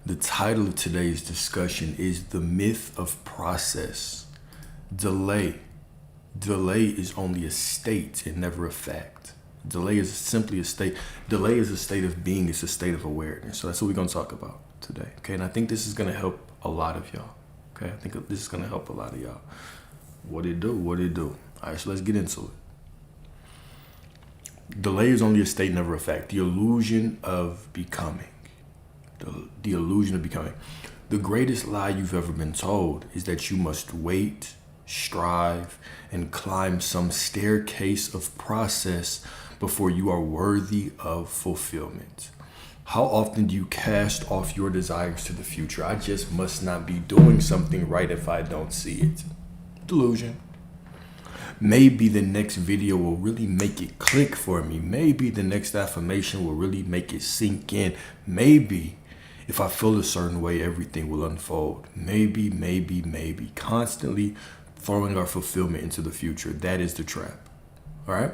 The title of today's discussion is The Myth of Process. Delay. Delay is only a state and never a fact. Delay is simply a state. Delay is a state of being. It's a state of awareness. So that's what we're going to talk about today. Okay. And I think this is going to help a lot of y'all. Okay. I think this is going to help a lot of y'all. What it do? What it do? All right. So let's get into it. Delay is only a state, never a fact. The illusion of becoming. The illusion of becoming. The greatest lie you've ever been told is that you must wait, strive, and climb some staircase of process before you are worthy of fulfillment. How often do you cast off your desires to the future? I just must not be doing something right if I don't see it. Delusion. Maybe the next video will really make it click for me. Maybe the next affirmation will really make it sink in. Maybe if I feel a certain way, everything will unfold. Maybe. Constantly throwing our fulfillment into the future. That is the trap. All right?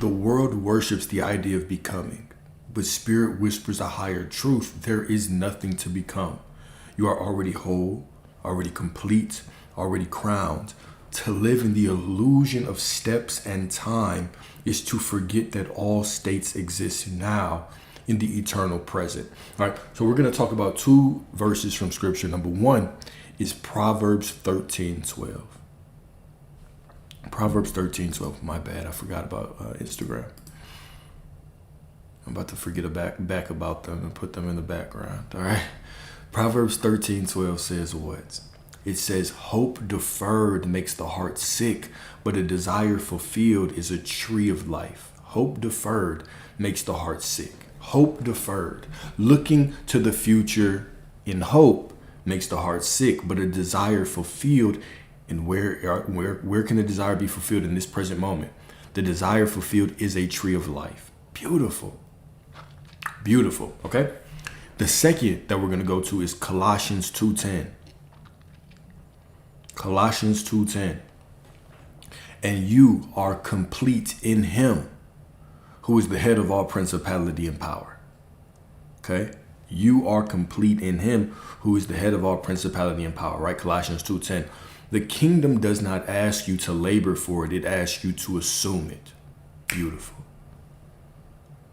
The world worships the idea of becoming, but spirit whispers a higher truth. There is nothing to become. You are already whole, already complete, already crowned. To live in the illusion of steps and time is to forget that all states exist now in the eternal present. All right, so we're going to talk about two verses from scripture. Number one is Proverbs 13:12. Proverbs 13:12. My bad, I forgot about Instagram. I'm about to forget back about them and put them in the background. All right, Proverbs 13:12 says what? It says, hope deferred makes the heart sick, but a desire fulfilled is a tree of life. Hope deferred makes the heart sick. Hope deferred. Looking to the future in hope makes the heart sick, but a desire fulfilled, and where can a desire be fulfilled in this present moment? The desire fulfilled is a tree of life. Beautiful. Beautiful. Okay. The second that we're going to go to is Colossians 2:10. Colossians 2:10. And you are complete in him, who is the head of all principality and power. Okay? You are complete in him, who is the head of all principality and power, right? Colossians 2:10. The kingdom does not ask you to labor for it. It asks you to assume it. Beautiful.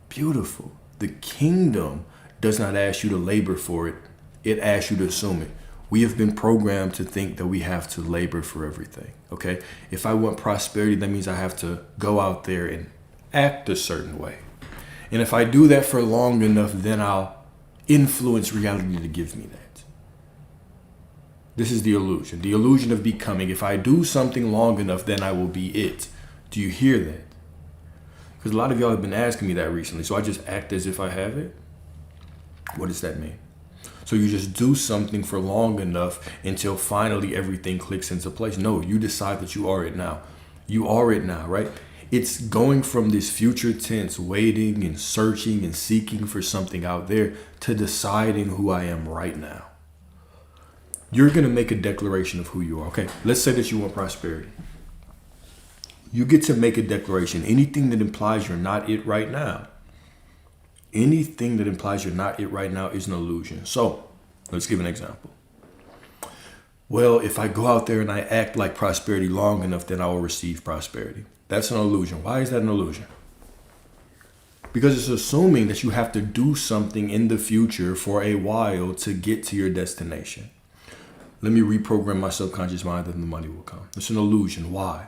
Beautiful. The kingdom does not ask you to labor for it. It asks you to assume it. We have been programmed to think that we have to labor for everything. Okay? If I want prosperity, that means I have to go out there and act a certain way. And if I do that for long enough, then I'll influence reality to give me that. This is the illusion of becoming. If I do something long enough, then I will be it. Do you hear that? Because a lot of y'all have been asking me that recently. So I just act as if I have it. What does that mean? So you just do something for long enough until finally everything clicks into place. No, you decide that you are it now. You are it now, right? It's going from this future tense, waiting and searching and seeking for something out there, to deciding who I am right now. You're going to make a declaration of who you are. Okay, let's say that you want prosperity. You get to make a declaration. Anything that implies you're not it right now. Anything that implies you're not it right now is an illusion. So let's give an example. Well, if I go out there and I act like prosperity long enough, then I will receive prosperity. That's an illusion. Why is that an illusion? Because it's assuming that you have to do something in the future for a while to get to your destination. Let me reprogram my subconscious mind that the money will come. It's an illusion. Why?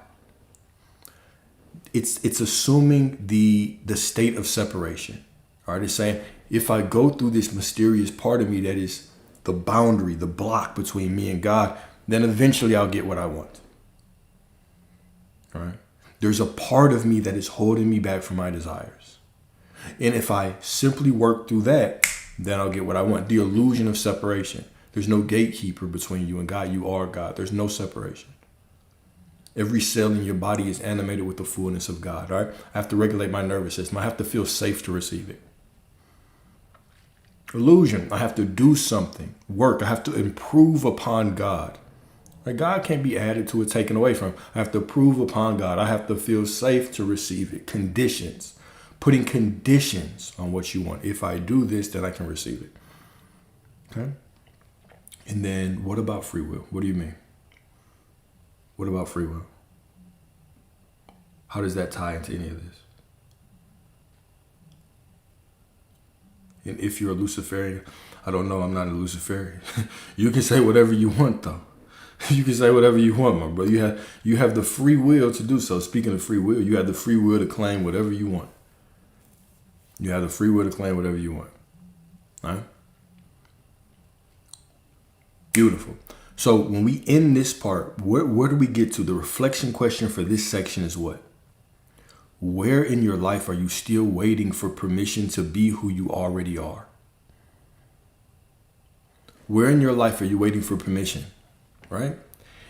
It's assuming the state of separation. All right, it's saying if I go through this mysterious part of me that is the boundary, the block between me and God, then eventually I'll get what I want. All right. There's a part of me that is holding me back from my desires. And if I simply work through that, then I'll get what I want. The illusion of separation. There's no gatekeeper between you and God. You are God. There's no separation. Every cell in your body is animated with the fullness of God. All right. I have to regulate my nervous system. I have to feel safe to receive it. Illusion. I have to do something, work. I have to improve upon God. Like God can't be added to or taken away from. I have to improve upon God. I have to feel safe to receive it. Conditions. Putting conditions on what you want. If I do this, then I can receive it. Okay. And then what about free will? What do you mean? What about free will? How does that tie into any of this? And if you're a Luciferian, I don't know, I'm not a Luciferian. You can say whatever you want, though. You can say whatever you want, my brother. You have the free will to do so. Speaking of free will, you have the free will to claim whatever you want. You have the free will to claim whatever you want. All right? Beautiful. So when we end this part, where do we get to? The reflection question for this section is what? Where in your life are you still waiting for permission to be who you already are? Where in your life are you waiting for permission? Right?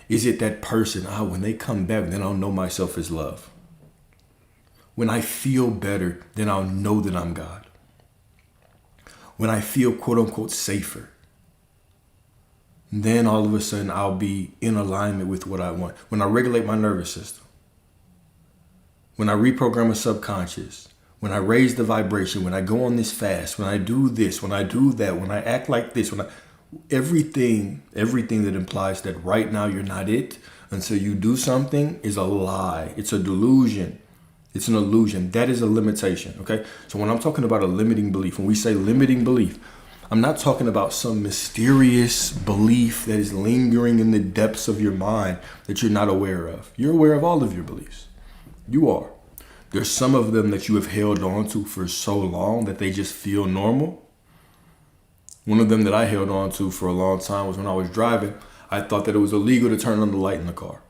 Is it that person, when they come back, then I'll know myself as love. When I feel better, then I'll know that I'm God. When I feel quote unquote safer, then all of a sudden I'll be in alignment with what I want. When I regulate my nervous system, when I reprogram a subconscious, when I raise the vibration, when I go on this fast, when I do this, when I do that, when I act like this, everything that implies that right now you're not it until you do something is a lie. It's a delusion. It's an illusion. That is a limitation. Okay. So when I'm talking about a limiting belief, when we say limiting belief, I'm not talking about some mysterious belief that is lingering in the depths of your mind that you're not aware of. You're aware of all of your beliefs. You are. There's some of them that you have held on to for so long that they just feel normal. One of them that I held on to for a long time was when I was driving. I thought that it was illegal to turn on the light in the car.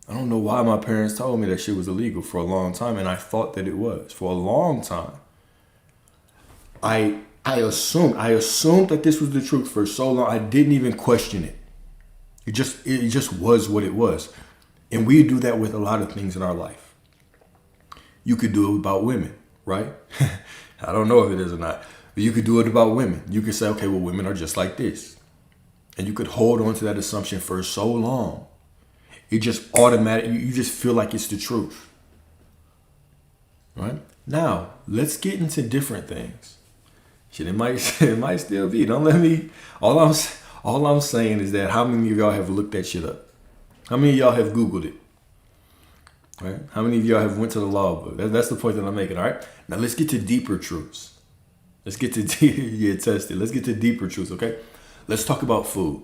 I don't know why my parents told me that shit was illegal for a long time, and I thought that it was for a long time. I assumed that this was the truth for so long. I didn't even question it. It just was what it was. And we do that with a lot of things in our life. You could do it about women, right? I don't know if it is or not, but you could do it about women. You could say, okay, well, women are just like this. And you could hold on to that assumption for so long. It just automatically, you just feel like it's the truth. Right? Now, let's get into different things. Shit, it might still be. Don't let me, all I'm saying is that how many of y'all have looked that shit up? How many of y'all have Googled it? Right? How many of y'all have went to the law book? That's the point that I'm making. All right. Now let's get to deeper truths. Let's get to tested. Let's get to deeper truths. Okay. Let's talk about food.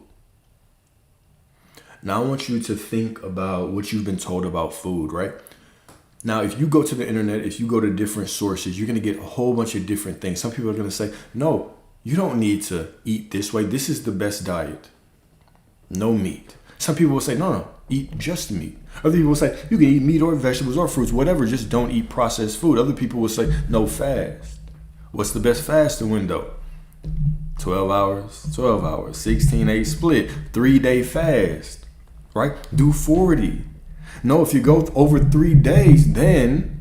Now I want you to think about what you've been told about food. Right. Now, if you go to the internet, if you go to different sources, you're going to get a whole bunch of different things. Some people are going to say, no, you don't need to eat this way. This is the best diet. No meat. Some people will say, no, eat just meat. Other people will say, you can eat meat or vegetables or fruits, whatever, just don't eat processed food. Other people will say, no, fast. What's the best fasting window? 12 hours, 16-8 split, 3-day fast, right? Do 40. No, if you go over 3 days, then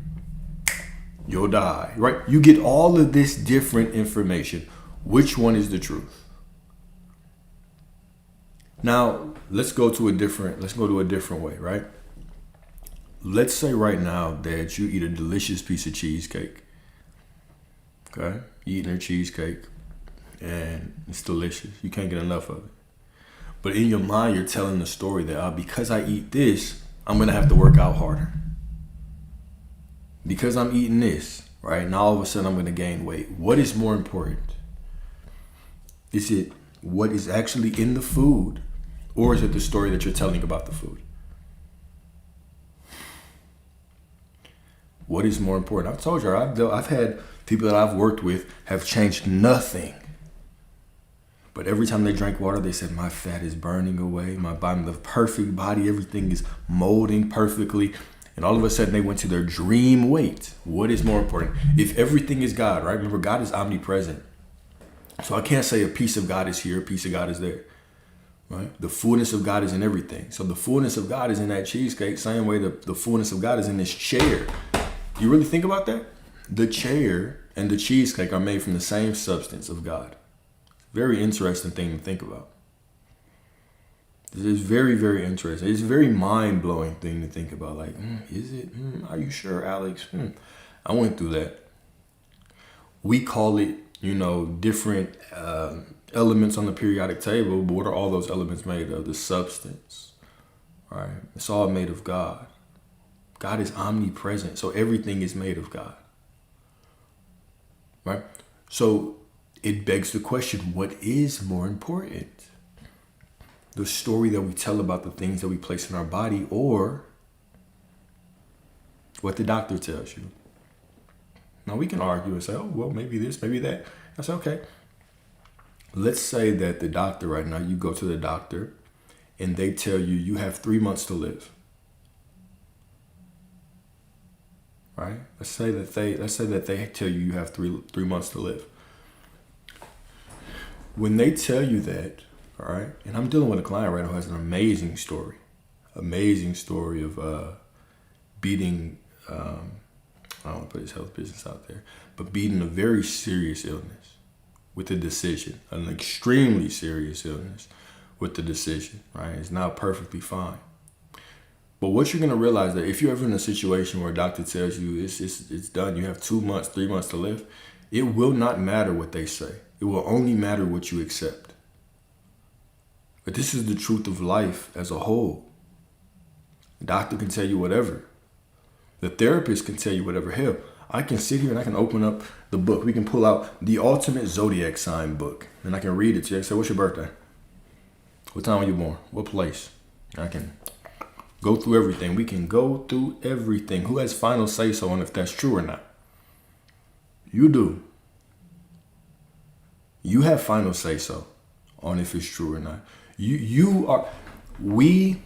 you'll die, right? You get all of this different information. Which one is the truth? Now, let's go to a different way, right? Let's say right now that you eat a delicious piece of cheesecake. Okay? You're eating a cheesecake and it's delicious. You can't get enough of it. But in your mind, you're telling the story that because I eat this, I'm going to have to work out harder. Because I'm eating this, right? Now all of a sudden I'm going to gain weight. What is more important? Is it what is actually in the food? Or is it the story that you're telling about the food? What is more important? I've told you, I've had people that I've worked with have changed nothing. But every time they drank water, they said, my fat is burning away. My body, the perfect body, everything is molding perfectly. And all of a sudden they went to their dream weight. What is more important? If everything is God, right? Remember, God is omnipresent. So I can't say a piece of God is here, a piece of God is there. Right? The fullness of God is in everything. So the fullness of God is in that cheesecake, same way the fullness of God is in this chair. You really think about that? The chair and the cheesecake are made from the same substance of God. Very interesting thing to think about. It is very, very interesting. It's a very mind-blowing thing to think about. Like, is it? Are you sure, Alex? I went through that. We call it, different elements on the periodic table, but what are all those elements made of? The substance, right? It's all made of God. God is omnipresent, so everything is made of God, right? So it begs the question, what is more important? The story that we tell about the things that we place in our body, or what the doctor tells you? Now we can argue and say, oh, well, maybe this, maybe that. I say, okay. Let's say that the doctor right now, you go to the doctor and they tell you you have 3 months to live. Right? Let's say that they tell you you have three months to live. When they tell you that, all right, and I'm dealing with a client right now who has an amazing story of beating, I don't want to put his health business out there, but beating a very serious illness with a decision, an extremely serious illness with the decision, right? It's now perfectly fine. But what you're going to realize that if you're ever in a situation where a doctor tells you it's done, you have 2 months, 3 months to live, it will not matter what they say. It will only matter what you accept. But this is the truth of life as a whole. The doctor can tell you whatever. The therapist can tell you whatever. Hell, I can sit here and I can open up the book. We can pull out the Ultimate Zodiac Sign book and I can read it to you. I say, what's your birthday? What time were you born? What place? I can go through everything. We can go through everything. Who has final say so on if that's true or not? You do. You have final say so on if it's true or not. We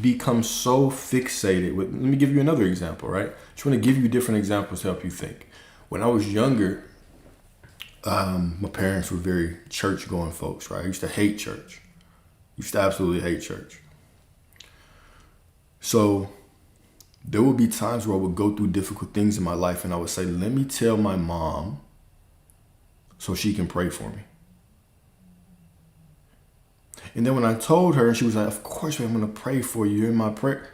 become so fixated with, let me give you another example, right? Just want to give you different examples to help you think. When I was younger, my parents were very church-going folks, right? I used to hate church. Used to absolutely hate church. So there would be times where I would go through difficult things in my life and I would say, let me tell my mom so she can pray for me. And then when I told her, she was like, of course, I'm going to pray for you. You're in my prayer.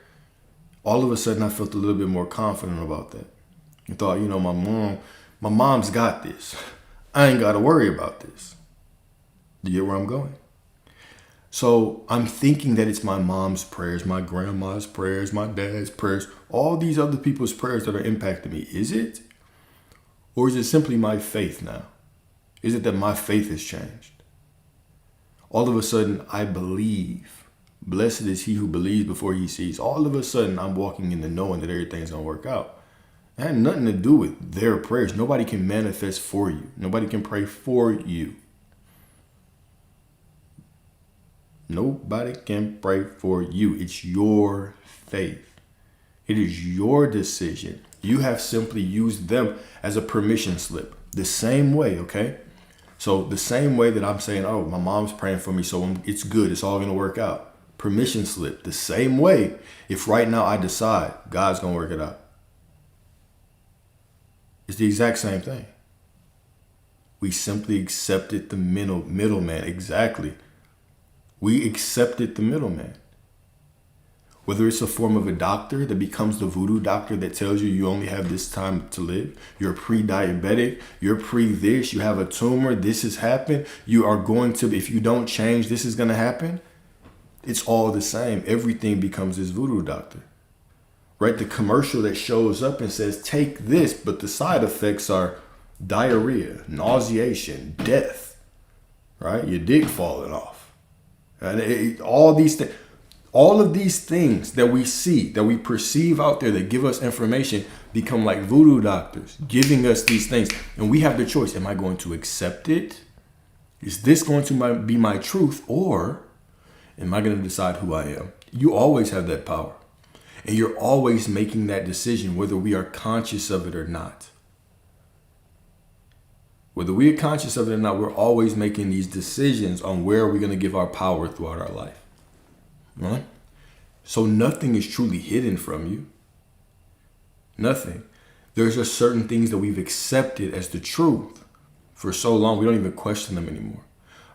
All of a sudden, I felt a little bit more confident about that. I thought, my mom's got this. I ain't got to worry about this. Do you get where I'm going? So I'm thinking that it's my mom's prayers, my grandma's prayers, my dad's prayers, all these other people's prayers that are impacting me. Is it? Or is it simply my faith now? Is it that my faith has changed? All of a sudden, I believe. Blessed is he who believes before he sees. All of a sudden, I'm walking in the knowing that everything's going to work out. It had nothing to do with their prayers. Nobody can manifest for you. Nobody can pray for you. Nobody can pray for you. It's your faith. It is your decision. You have simply used them as a permission slip. The same way, okay? So the same way that I'm saying, oh, my mom's praying for me, so it's good. It's all going to work out. Permission slip. The same way, if right now I decide God's going to work it out. It's the exact same thing. We simply accepted the middleman. Exactly. We accepted the middleman. Whether it's a form of a doctor that becomes the voodoo doctor that tells you only have this time to live. You're pre-diabetic. You're pre-this. You have a tumor. This has happened. You are going to, if you don't change, this is going to happen. It's all the same. Everything becomes this voodoo doctor. Right? The commercial that shows up and says, take this, but the side effects are diarrhea, nauseation, death. Right? Your dick falling off. And all these things. All of these things that we see, that we perceive out there that give us information become like voodoo doctors giving us these things. And we have the choice. Am I going to accept it? Is this going to be my truth? Or am I going to decide who I am? You always have that power. And you're always making that decision whether we are conscious of it or not. Whether we are conscious of it or not, we're always making these decisions on where we're going to give our power throughout our life. Right? So nothing is truly hidden from you. Nothing. There's just certain things that we've accepted as the truth for so long, we don't even question them anymore.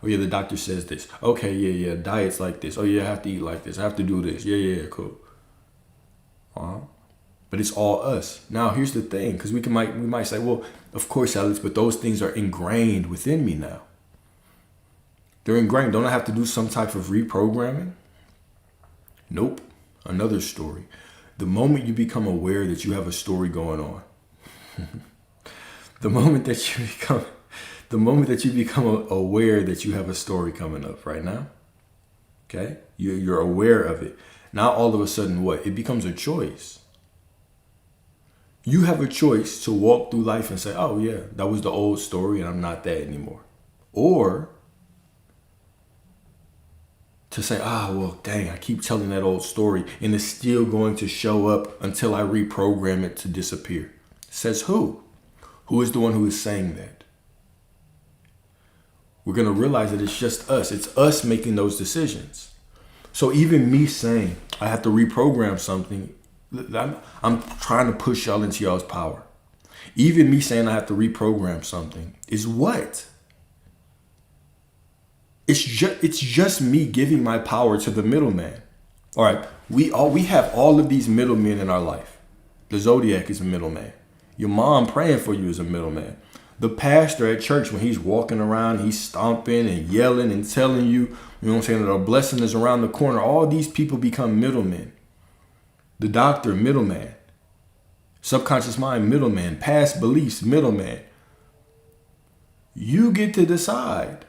Oh yeah, the doctor says this. Okay, yeah, diet's like this. Oh yeah, I have to eat like this. I have to do this. Yeah, cool. But it's all us. Now here's the thing, because we might say, well, of course, Alex, but those things are ingrained within me now. They're ingrained. Don't I have to do some type of reprogramming? Nope. Another story. The moment you become aware that you have a story going on, the moment that you become aware that you have a story coming up right now, okay? You're aware of it. Now all of a sudden what? It becomes a choice. You have a choice to walk through life and say, oh yeah, that was the old story and I'm not that anymore. Or to say, well, dang, I keep telling that old story and it's still going to show up until I reprogram it to disappear. Says who? Who is the one who is saying that? We're going to realize that it's just us. It's us making those decisions. So even me saying I have to reprogram something, I'm trying to push y'all into y'all's power. Even me saying I have to reprogram something is what? It's just me giving my power to the middleman. All right, we have all of these middlemen in our life. The Zodiac is a middleman. Your mom praying for you is a middleman. The pastor at church, when he's walking around, he's stomping and yelling and telling you, you know what I'm saying, that a blessing is around the corner. All these people become middlemen. The doctor, middleman. Subconscious mind, middleman. Past beliefs, middleman. You get to decide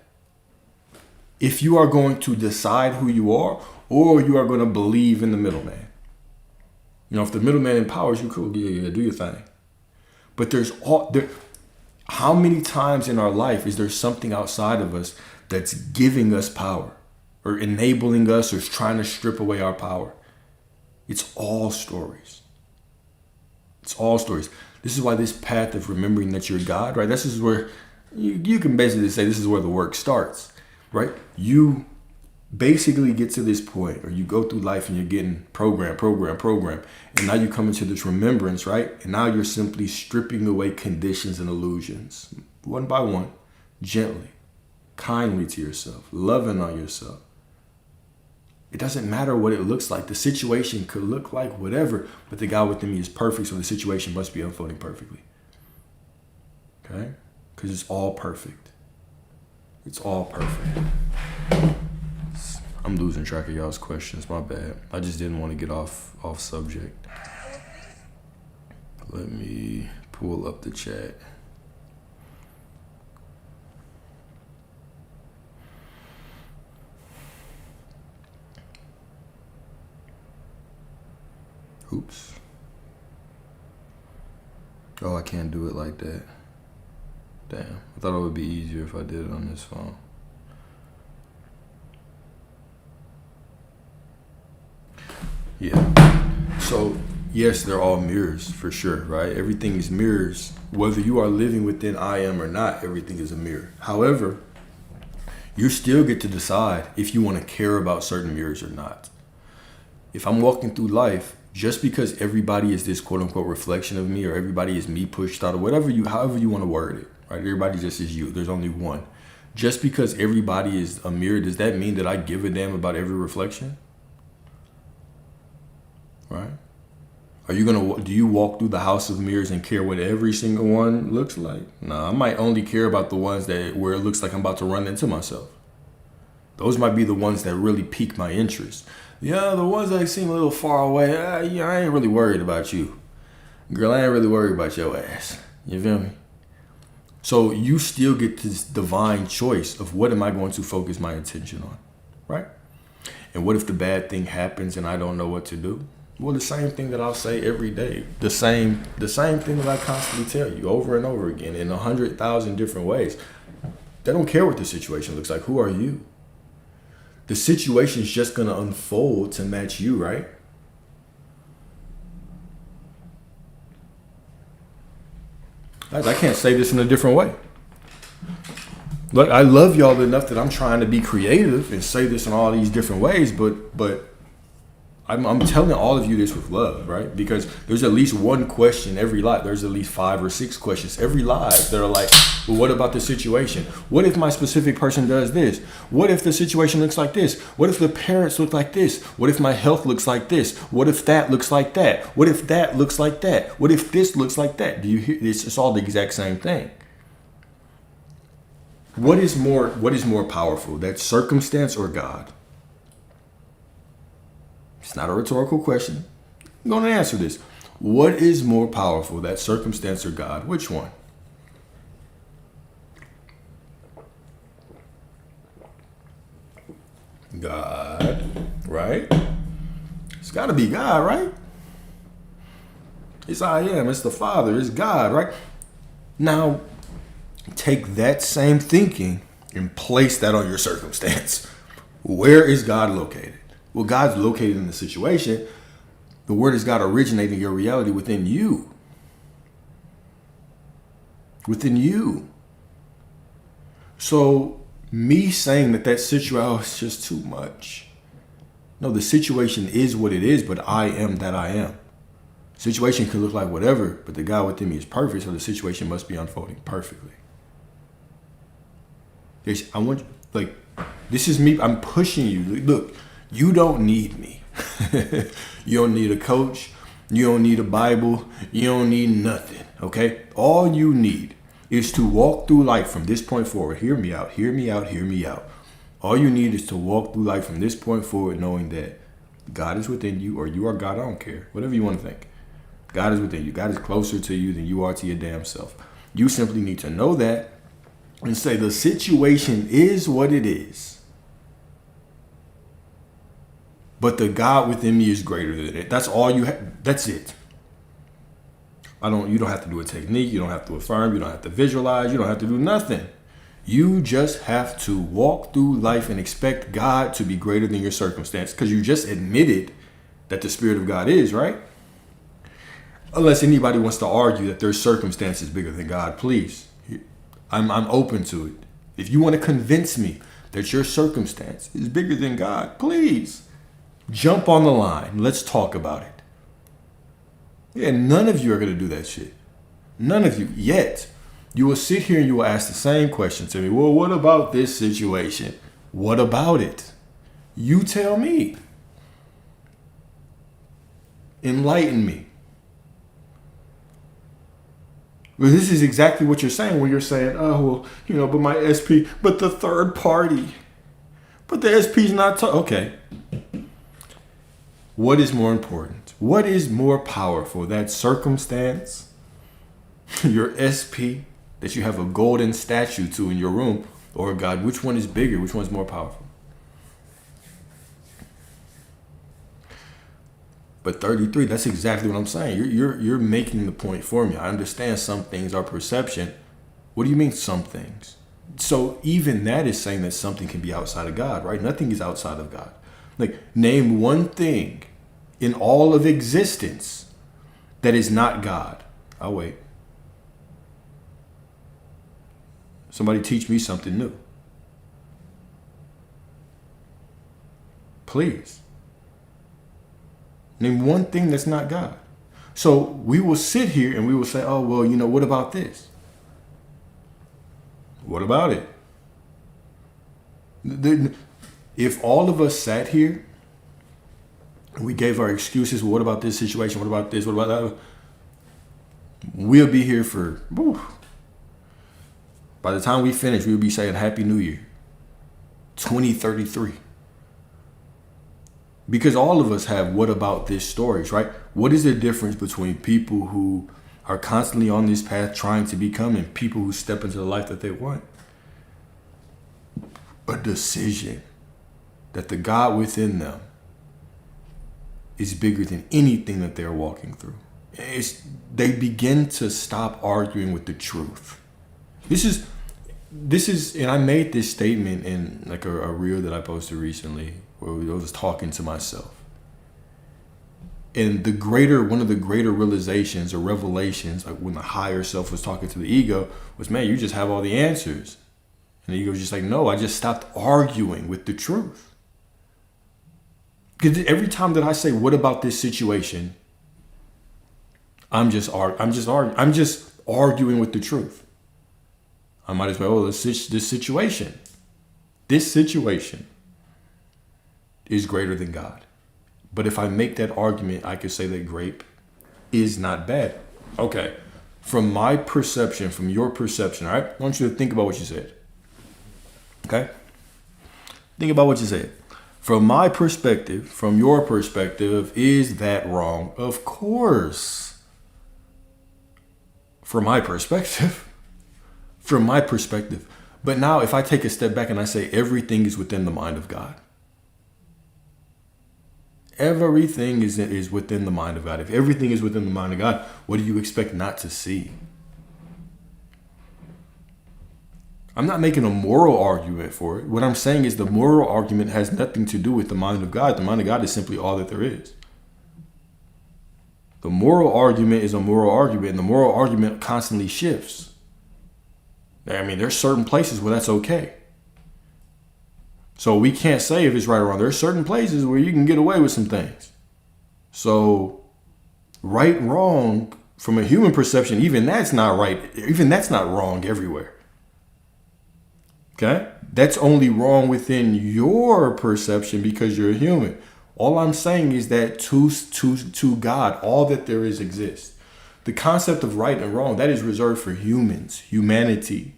if you are going to decide who you are or you are going to believe in the middleman. You know, if the middleman empowers you, cool, yeah, do your thing. But how many times in our life is there something outside of us that's giving us power or enabling us or trying to strip away our power? It's all stories. It's all stories. This is why this path of remembering that you're God, right? This is where you can basically say this is where the work starts, right? You basically get to this point, or you go through life and you're getting program. And now you come into this remembrance, right? And now you're simply stripping away conditions and illusions, one by one, gently, kindly to yourself, loving on yourself. It doesn't matter what it looks like. The situation could look like whatever, but the God within me is perfect, so the situation must be unfolding perfectly. Okay? Because it's all perfect. It's all perfect. I'm losing track of y'all's questions. My bad. I just didn't want to get off subject. Let me pull up the chat. Oops. Oh, I can't do it like that. Damn. I thought it would be easier if I did it on this phone. Yeah. So, yes, they're all mirrors for sure, right? Everything is mirrors. Whether you are living within I am or not, everything is a mirror. However, you still get to decide if you want to care about certain mirrors or not. If I'm walking through life, just because everybody is this quote unquote reflection of me, or everybody is me pushed out, or however you want to word it, right? Everybody just is you. There's only one. Just because everybody is a mirror, does that mean that I give a damn about every reflection? Right? Do you walk through the house of mirrors and care what every single one looks like? No, I might only care about the ones where it looks like I'm about to run into myself. Those might be the ones that really pique my interest. Yeah, the ones that seem a little far away, I ain't really worried about you. Girl, I ain't really worried about your ass. You feel me? So you still get this divine choice of what am I going to focus my attention on, right? And what if the bad thing happens and I don't know what to do? Well, the same thing that I'll say every day. The same thing that I constantly tell you over and over again in 100,000 different ways. They don't care what the situation looks like. Who are you? The situation is just going to unfold to match you, right? Guys, I can't say this in a different way. Look, I love y'all enough that I'm trying to be creative and say this in all these different ways, but I'm telling all of you this with love, right? Because there's at least one question every live. There's at least 5 or 6 questions every live that are like, well, what about the situation? What if my specific person does this? What if the situation looks like this? What if the parents look like this? What if my health looks like this? What if that looks like that? What if that looks like that? What if this looks like that? Do you hear this? It's all the exact same thing. What is more powerful, that circumstance or God? It's not a rhetorical question. I'm going to answer this. What is more powerful, that circumstance or God? Which one? God, right? It's got to be God, right? It's I am. It's the Father. It's God, right? Now, take that same thinking and place that on your circumstance. Where is God located? Well, God's located in the situation. The word is God originating your reality within you. Within you. So me saying that situation is just too much. No, the situation is what it is, but I am that I am. Situation could look like whatever, but the God within me is perfect, so the situation must be unfolding perfectly. I want, like, this is me. I'm pushing you. Look, you don't need me. You don't need a coach. You don't need a Bible. You don't need nothing, okay? All you need is to walk through life from this point forward. Hear me out, hear me out, hear me out. All you need is to walk through life from this point forward knowing that God is within you, or you are God, I don't care. Whatever you want to think. God is within you. God is closer to you than you are to your damn self. You simply need to know that and say the situation is what it is. But the God within me is greater than it. That's all you have. That's it. You don't have to do a technique. You don't have to affirm. You don't have to visualize. You don't have to do nothing. You just have to walk through life and expect God to be greater than your circumstance, because you just admitted that the Spirit of God is, right? Unless anybody wants to argue that their circumstance is bigger than God, please. I'm open to it. If you want to convince me that your circumstance is bigger than God, please jump on the line. Let's talk about it. Yeah, none of you are going to do that shit. None of you. Yet, you will sit here and you will ask the same question to me. Well, what about this situation? What about it? You tell me. Enlighten me. Well, this is exactly what you're saying when you're saying, oh, well, but my SP, but the third party. But the SP's not, okay. What is more important? What is more powerful? That circumstance, your SP, that you have a golden statue to in your room, or God? Which one is bigger? Which one's more powerful? But 33, that's exactly what I'm saying. You're making the point for me. I understand some things are perception. What do you mean some things? So even that is saying that something can be outside of God, right? Nothing is outside of God. Like, name one thing in all of existence that is not God. I'll wait. Somebody teach me something new. Please. Name one thing that's not God. So we will sit here and we will say, oh, well, what about this? What about it? If all of us sat here and we gave our excuses, well, what about this situation? What about this? What about that? We'll be here for, by the time we finish, we'll be saying Happy New Year, 2033. Because all of us have what about this stories, right? What is the difference between people who are constantly on this path trying to become and people who step into the life that they want? A decision that the God within them is bigger than anything that they're walking through. They begin to stop arguing with the truth. This is, and I made this statement in like a reel that I posted recently, where I was talking to myself. And one of the greater realizations or revelations, like when the higher self was talking to the ego, was, man, you just have all the answers. And the ego was just like, no, I just stopped arguing with the truth. Because every time that I say, what about this situation? I'm just arguing with the truth. I might as well, this situation is greater than God. But if I make that argument, I could say that grape is not bad. Okay. From my perception, from your perception, all right? I want you to think about what you said. Okay? Think about what you said. From my perspective, from your perspective, is that wrong? Of course. From my perspective. From my perspective. But now if I take a step back and I say everything is within the mind of God. Everything is within the mind of God. If everything is within the mind of God, what do you expect not to see? I'm not making a moral argument for it. What I'm saying is the moral argument has nothing to do with the mind of God. The mind of God is simply all that there is. The moral argument is a moral argument, and the moral argument constantly shifts. I mean, there's certain places where that's okay. So we can't say if it's right or wrong. There's certain places where you can get away with some things. So right, wrong, from a human perception, even that's not right. Even that's not wrong everywhere. Okay? That's only wrong within your perception because you're a human. All I'm saying is that to God, all that there is exists. The concept of right and wrong, that is reserved for humans, humanity.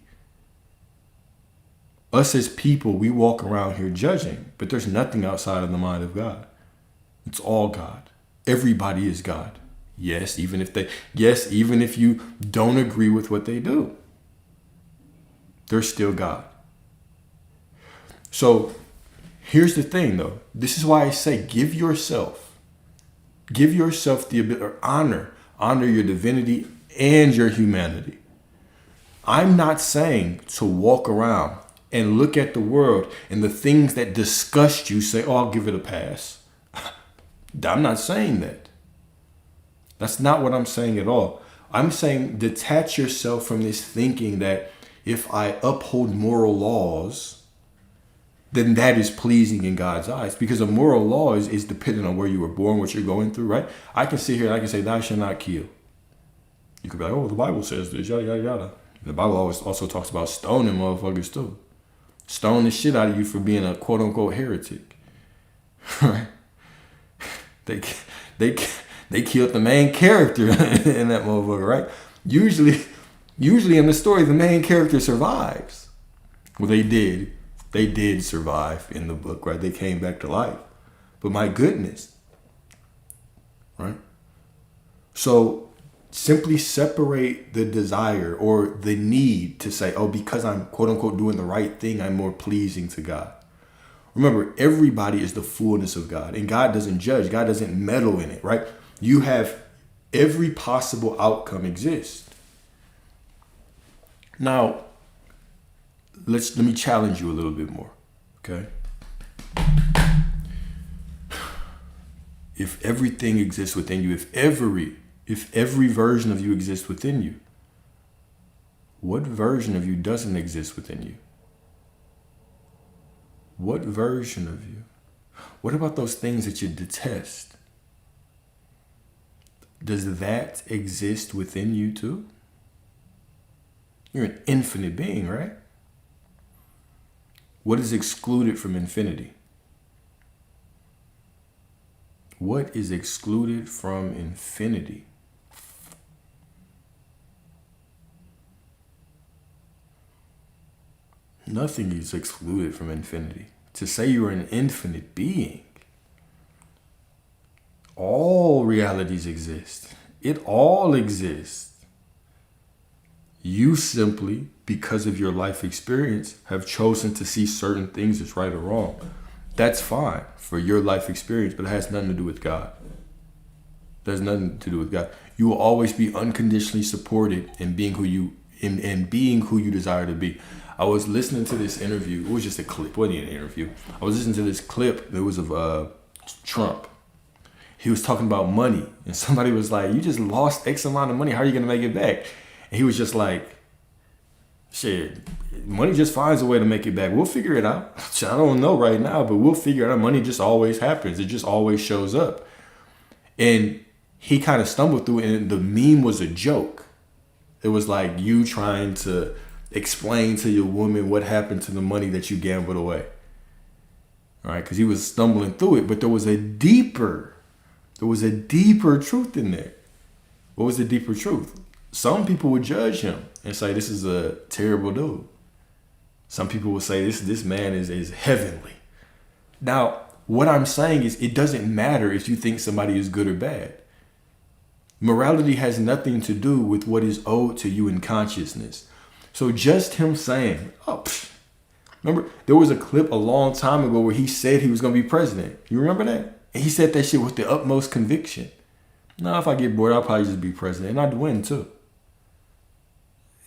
Us as people, we walk around here judging, but there's nothing outside of the mind of God. It's all God. Everybody is God. Yes, even if you don't agree with what they do, they're still God. So here's the thing, though. This is why I say give yourself the ability, or honor your divinity and your humanity. I'm not saying to walk around and look at the world and the things that disgust you, say, oh, I'll give it a pass. I'm not saying that. That's not what I'm saying at all. I'm saying detach yourself from this thinking that if I uphold moral laws, then that is pleasing in God's eyes. Because a moral law is dependent on where you were born, what you're going thou, right? I can sit here and I can say, thou shalt not kill. You could be like, oh, the Bible says this, yada, yada, yada. The Bible also talks about stoning motherfuckers too. Stone the shit out of you for being a quote unquote heretic. Right? They killed the main character in that motherfucker, right? Usually in the story, the main character survives. Well, they did survive in the book, right? They came back to life. But my goodness, right? So simply separate the desire or the need to say, oh, because I'm quote unquote doing the right thing, I'm more pleasing to God. Remember, everybody is the fullness of God, and God doesn't judge. God doesn't meddle in it, right? You have every possible outcome exists. Now, let me challenge you a little bit more, okay? If everything exists within you, if every version of you exists within you, what version of you doesn't exist within you? What version of you? What about those things that you detest? Does that exist within you too? You're an infinite being, right? What is excluded from infinity? What is excluded from infinity? Nothing is excluded from infinity. To say you're an infinite being, all realities exist. It all exists. You simply, because of your life experience, have chosen to see certain things as right or wrong. That's fine for your life experience, but it has nothing to do with God. There's nothing to do with God. You will always be unconditionally supported in being who you desire to be. I was listening to this interview. It was just a clip. It wasn't even an interview. I was listening to this clip. It was of Trump. He was talking about money, and somebody was like, "You just lost X amount of money. How are you gonna make it back?" And he was just like, "Shit, money just finds a way to make it back. We'll figure it out. I don't know right now, but we'll figure it out. Money just always happens. It just always shows up." And he kind of stumbled through it, and the meme was a joke. It was like you trying to explain to your woman what happened to the money that you gambled away. All right, because he was stumbling through it, but there was a deeper truth in there. What was the deeper truth? Some people would judge him and say, this is a terrible dude. Some people will say this man is heavenly. Now, what I'm saying is it doesn't matter if you think somebody is good or bad. Morality has nothing to do with what is owed to you in consciousness. So just him saying, remember, there was a clip a long time ago where he said he was going to be president. You remember that? And he said that shit with the utmost conviction. Now, if I get bored, I'll probably just be president. And I'd win, too.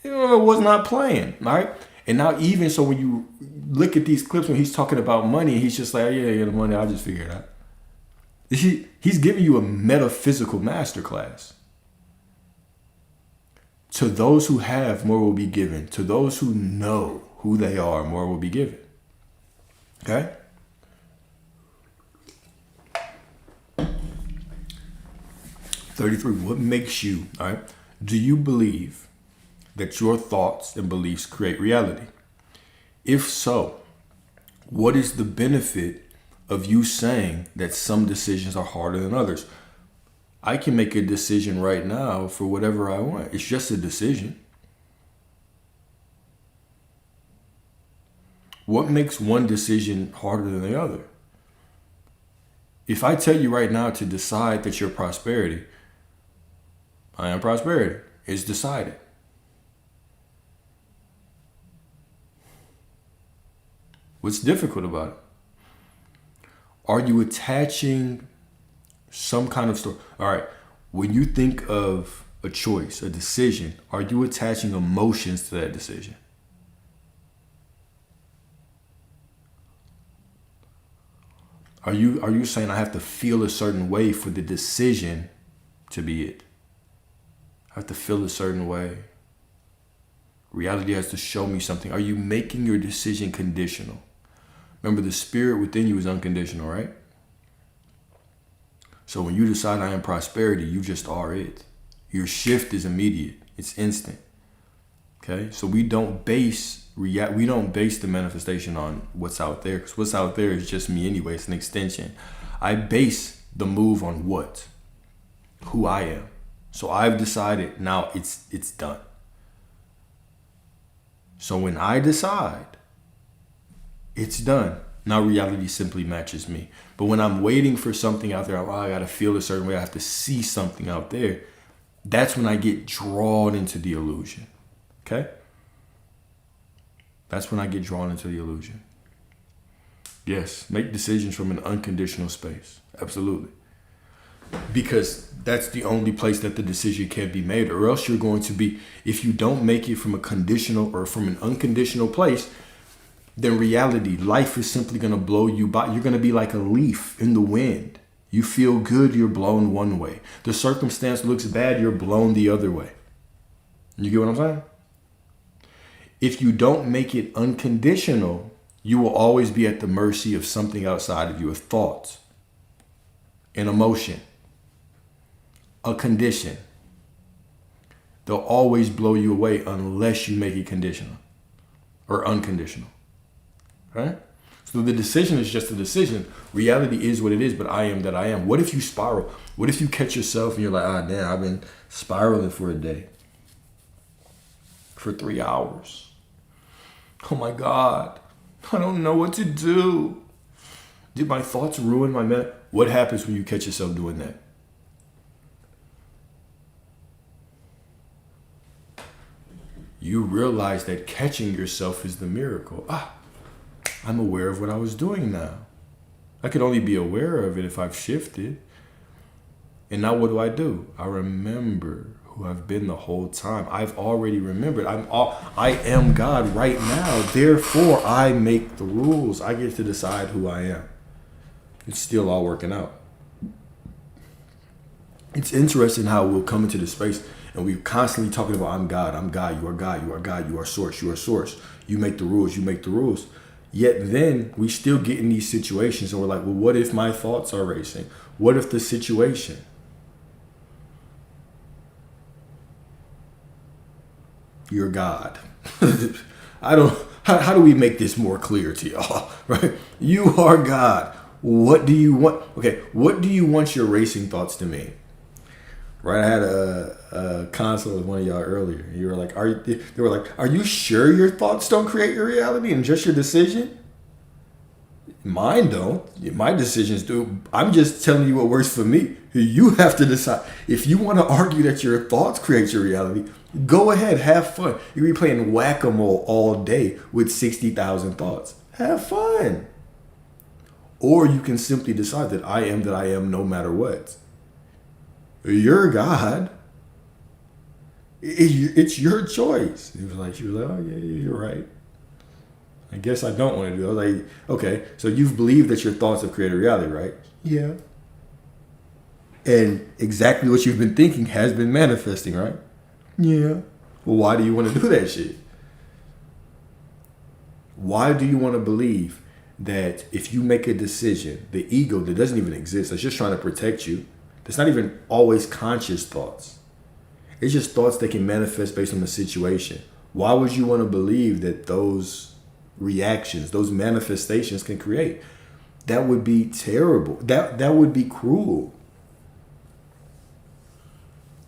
It was not playing, all right? And now even so when you look at these clips when he's talking about money, he's just like, yeah, the money, I'll just figure it out. He's giving you a metaphysical masterclass. To those who have, more will be given. To those who know who they are, more will be given. Okay? What makes you, all right? Do you believe that your thoughts and beliefs create reality? If so, what is the benefit of you saying that some decisions are harder than others? I can make a decision right now for whatever I want. It's just a decision. What makes one decision harder than the other? If I tell you right now to decide that you're prosperity, I am prosperity. It's decided. What's difficult about it? Are you attaching some kind of story? All right, when you think of a choice, a decision, are you attaching emotions to that decision? Are you saying I have to feel a certain way for the decision to be it? I have to feel a certain way. Reality has to show me something. Are you making your decision conditional? Remember, the spirit within you is unconditional, right? So when you decide I am prosperity, you just are it. Your shift is immediate. It's instant. Okay? So we don't base the manifestation on what's out there, because what's out there is just me anyway. It's an extension. I base the move on what? Who I am. So I've decided now it's done. So when I decide, it's done. Now reality simply matches me. But when I'm waiting for something out there, I got to feel a certain way, I have to see something out there, that's when I get drawn into the illusion. Okay? That's when I get drawn into the illusion. Yes, make decisions from an unconditional space. Absolutely. Because that's the only place that the decision can be made, or else you're going to be, if you don't make it from a conditional or from an unconditional place, then reality, life is simply going to blow you by. You're going to be like a leaf in the wind. You feel good, you're blown one way. The circumstance looks bad, you're blown the other way. You get what I'm saying? If you don't make it unconditional, you will always be at the mercy of something outside of you, of thoughts, an emotion, a condition. They'll always blow you away unless you make it conditional or unconditional. Right? So the decision is just a decision. Reality is what it is, but I am that I am. What if you spiral? What if you catch yourself and you're like, damn, I've been spiraling for a day, for 3 hours. Oh my God, I don't know what to do. Did my thoughts ruin my minute? What happens when you catch yourself doing that? You realize that catching yourself is the miracle. I'm aware of what I was doing now. I could only be aware of it if I've shifted. And now what do? I remember who I've been the whole time. I've already remembered. I am God right now. Therefore, I make the rules. I get to decide who I am. It's still all working out. It's interesting how we'll come into this space and we're constantly talking about I'm God, you are God, you are God, you are source, you are source. You make the rules, you make the rules. Yet then we still get in these situations and we're like, well, what if my thoughts are racing? What if the situation? You're God. How do we make this more clear to y'all? Right? You are God. What do you want? Okay, what do you want your racing thoughts to mean? Right, I had a consult with one of y'all earlier. You were like, they were like, "Are you sure your thoughts don't create your reality and just your decision?" Mine don't. My decisions do. I'm just telling you what works for me. You have to decide. If you want to argue that your thoughts create your reality, go ahead, have fun. You can be playing whack-a-mole all day with 60,000 thoughts. Have fun. Or you can simply decide that I am no matter what. You're God. It's your choice. He was like, oh yeah, you're right. I guess I don't want to do it. I was like, okay, so you've believed that your thoughts have created reality, right? Yeah. And exactly what you've been thinking has been manifesting, right? Yeah. Well, why do you want to do that shit? Why do you want to believe that if you make a decision, the ego that doesn't even exist, that's just trying to protect you, that's not even always conscious thoughts. It's just thoughts that can manifest based on the situation. Why would you want to believe that those reactions, those manifestations can create? That would be terrible. That would be cruel.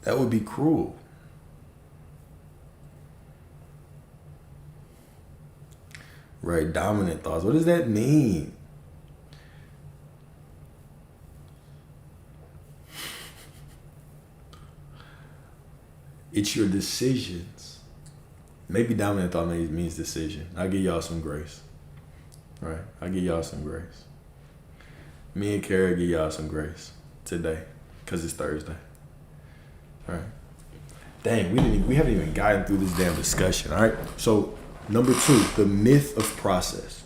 That would be cruel. Right, dominant thoughts. What does that mean? It's your decisions. Maybe dominant thought means decision. I'll give y'all some grace. Right? I'll give y'all some grace. Me and Kara give y'all some grace today because it's Thursday. All right. Dang, we haven't even gotten through this damn discussion. All right. So, number 2, the myth of process.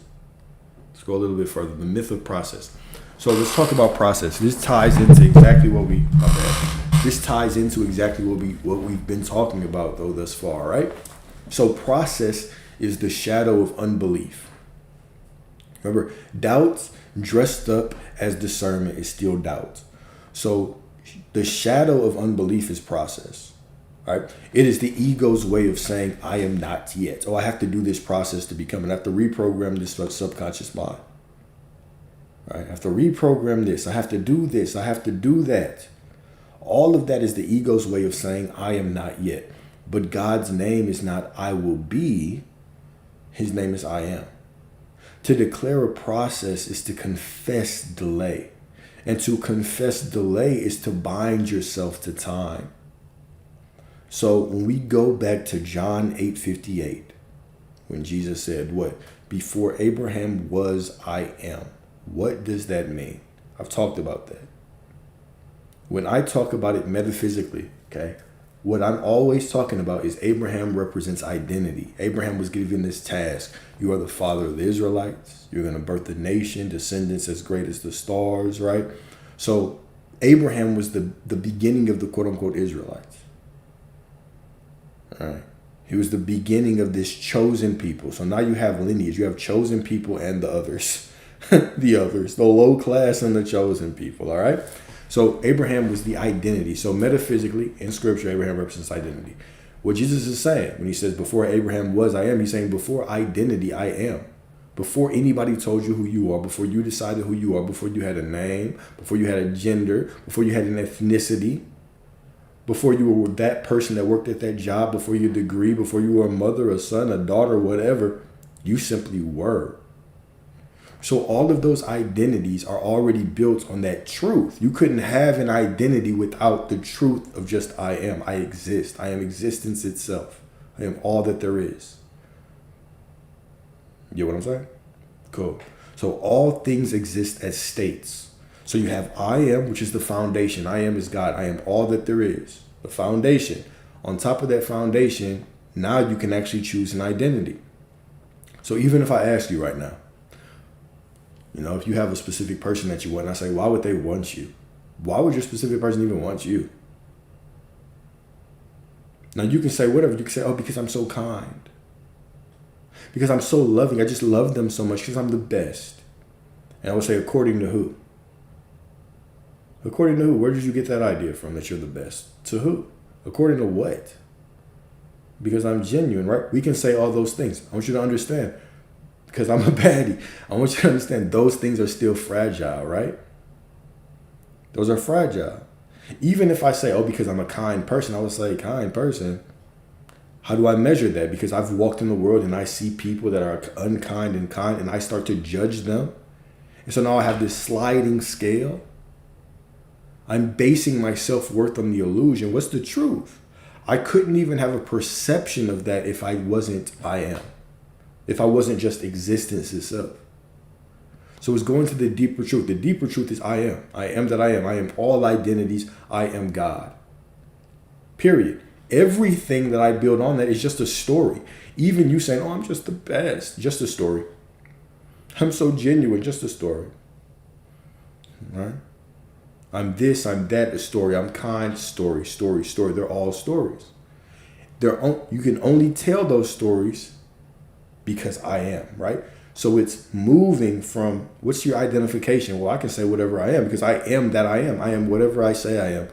Let's go a little bit further. The myth of process. So let's talk about process. This ties into exactly what This ties into exactly what we've been talking about though thus far, right? So process is the shadow of unbelief. Remember, doubt dressed up as discernment is still doubt. So the shadow of unbelief is process, right? It is the ego's way of saying, I am not yet. Oh, I have to do this process to become, and I have to reprogram this subconscious mind. Right? I have to reprogram this. I have to do this. I have to do that. All of that is the ego's way of saying, I am not yet. But God's name is not I will be. His name is I am. To declare a process is to confess delay. And to confess delay is to bind yourself to time. So when we go back to John 8:58, when Jesus said, what? Before Abraham was, I am. What does that mean? I've talked about that. When I talk about it metaphysically, okay, what I'm always talking about is Abraham represents identity. Abraham was given this task. You are the father of the Israelites. You're going to birth a nation, descendants as great as the stars, right? So Abraham was the beginning of the quote unquote Israelites. All right. He was the beginning of this chosen people. So now you have lineage. You have chosen people and the others. the low class and the chosen people, all right? So Abraham was the identity. So metaphysically, in scripture, Abraham represents identity. What Jesus is saying when he says, before Abraham was, I am, he's saying before identity, I am. Before anybody told you who you are, before you decided who you are, before you had a name, before you had a gender, before you had an ethnicity, before you were that person that worked at that job, before your degree, before you were a mother, a son, a daughter, whatever, you simply were. So all of those identities are already built on that truth. You couldn't have an identity without the truth of just I am. I exist. I am existence itself. I am all that there is. You get what I'm saying? Cool. So all things exist as states. So you have I am, which is the foundation. I am is God. I am all that there is. The foundation. On top of that foundation, now you can actually choose an identity. So even if I ask you right now, you know, if you have a specific person that you want, and I say, why would they want you? Why would your specific person even want you? Now you can say whatever. You can say, oh, because I'm so kind. Because I'm so loving. I just love them so much because I'm the best. And I would say, according to who? According to who? Where did you get that idea from that you're the best? To who? According to what? Because I'm genuine, right? We can say all those things. I want you to understand. Because I'm a baddie. I want you to understand those things are still fragile, right? Those are fragile. Even if I say, oh, because I'm a kind person, I would say, kind person. How do I measure that? Because I've walked in the world and I see people that are unkind and kind, and I start to judge them. And so now I have this sliding scale. I'm basing my self-worth on the illusion. What's the truth? I couldn't even have a perception of that if I wasn't I am. If I wasn't just existence itself. So it's going to the deeper truth. The deeper truth is I am. I am that I am. I am all identities. I am God. Period. Everything that I build on that is just a story. Even you saying, oh, I'm just the best. Just a story. I'm so genuine. Just a story. Right? I'm this, I'm that, a story. I'm kind, story. They're all stories. You can only tell those stories because I am, right? So it's moving from, what's your identification? Well, I can say whatever I am because I am that I am. I am whatever I say I am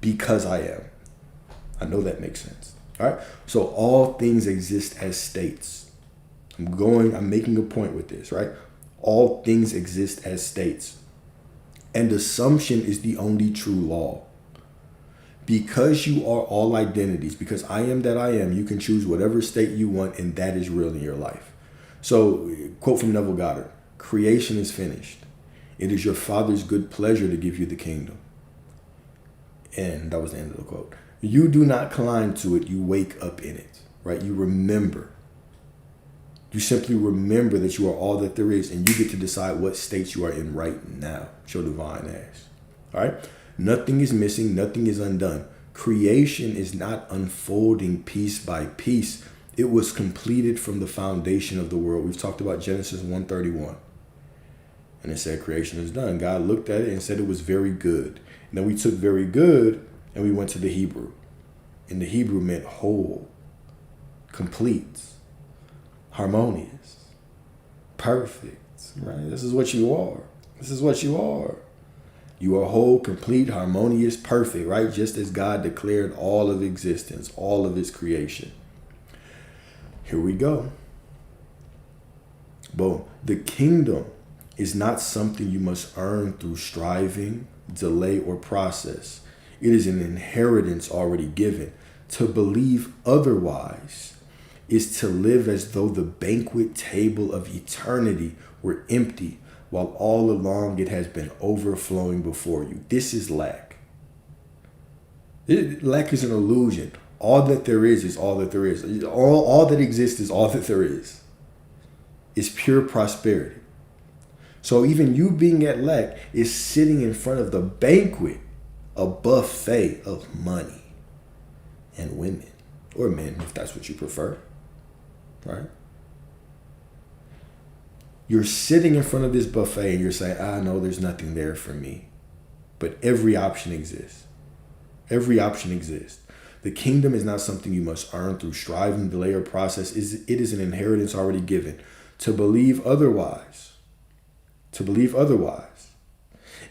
because I am. I know that makes sense. All right. So all things exist as states. I'm making a point with this, right? All things exist as states. And assumption is the only true law. Because you are all identities, because I am that I am, you can choose whatever state you want, and that is real in your life. So, quote from Neville Goddard, creation is finished. It is your Father's good pleasure to give you the kingdom. And that was the end of the quote. You do not climb to it, you wake up in it, right? You remember. You simply remember that you are all that there is, and you get to decide what state you are in right now. Show divine ass. All right? Nothing is missing. Nothing is undone. Creation is not unfolding piece by piece. It was completed from the foundation of the world. We've talked about Genesis 1:31. And it said creation is done. God looked at it and said it was very good. And then we took very good and we went to the Hebrew. And the Hebrew meant whole, complete, harmonious, perfect, right? This is what you are. This is what you are. You are whole, complete, harmonious, perfect, right? Just as God declared all of existence, all of his creation. Here we go. Boom. The kingdom is not something you must earn through striving, delay, or process. It is an inheritance already given. To believe otherwise is to live as though the banquet table of eternity were empty, while all along it has been overflowing before you. This is lack. Lack is an illusion. All that there is all that there is. All that exists is all that there is. It's pure prosperity. So even you being at lack is sitting in front of the banquet, a buffet of money and women, or men, if that's what you prefer. Right? You're sitting in front of this buffet and you're saying, I know there's nothing there for me. But every option exists. Every option exists. The kingdom is not something you must earn through striving, delay, or process. It is an inheritance already given. To believe otherwise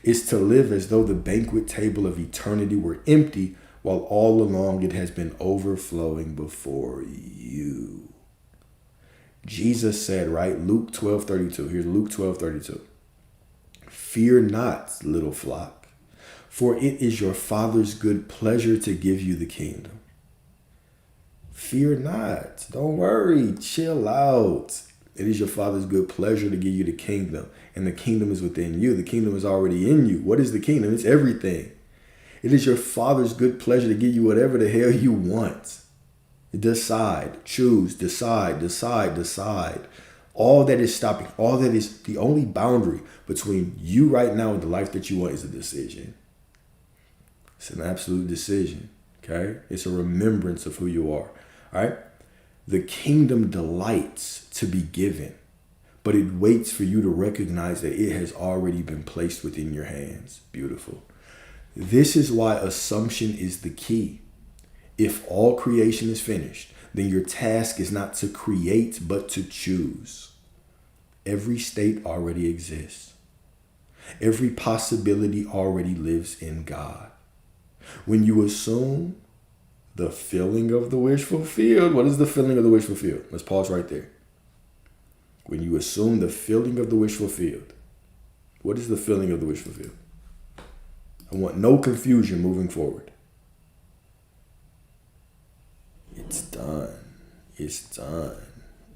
is to live as though the banquet table of eternity were empty, while all along it has been overflowing before you. Jesus said, right? Luke 12:32. Here's Luke 12:32. Fear not, little flock, for it is your Father's good pleasure to give you the kingdom. Fear not. Don't worry. Chill out. It is your Father's good pleasure to give you the kingdom. And the kingdom is within you. The kingdom is already in you. What is the kingdom? It's everything. It is your Father's good pleasure to give you whatever the hell you want. Decide, choose, decide. All that is stopping, all that is the only boundary between you right now and the life that you want is a decision. It's an absolute decision, okay? It's a remembrance of who you are, all right? The kingdom delights to be given, but it waits for you to recognize that it has already been placed within your hands. Beautiful. This is why assumption is the key. If all creation is finished, then your task is not to create, but to choose. Every state already exists. Every possibility already lives in God. When you assume the filling of the wish fulfilled, what is the filling of the wish fulfilled? Let's pause right there. When you assume the filling of the wish fulfilled, what is the filling of the wish fulfilled? I want no confusion moving forward. It's done. It's done.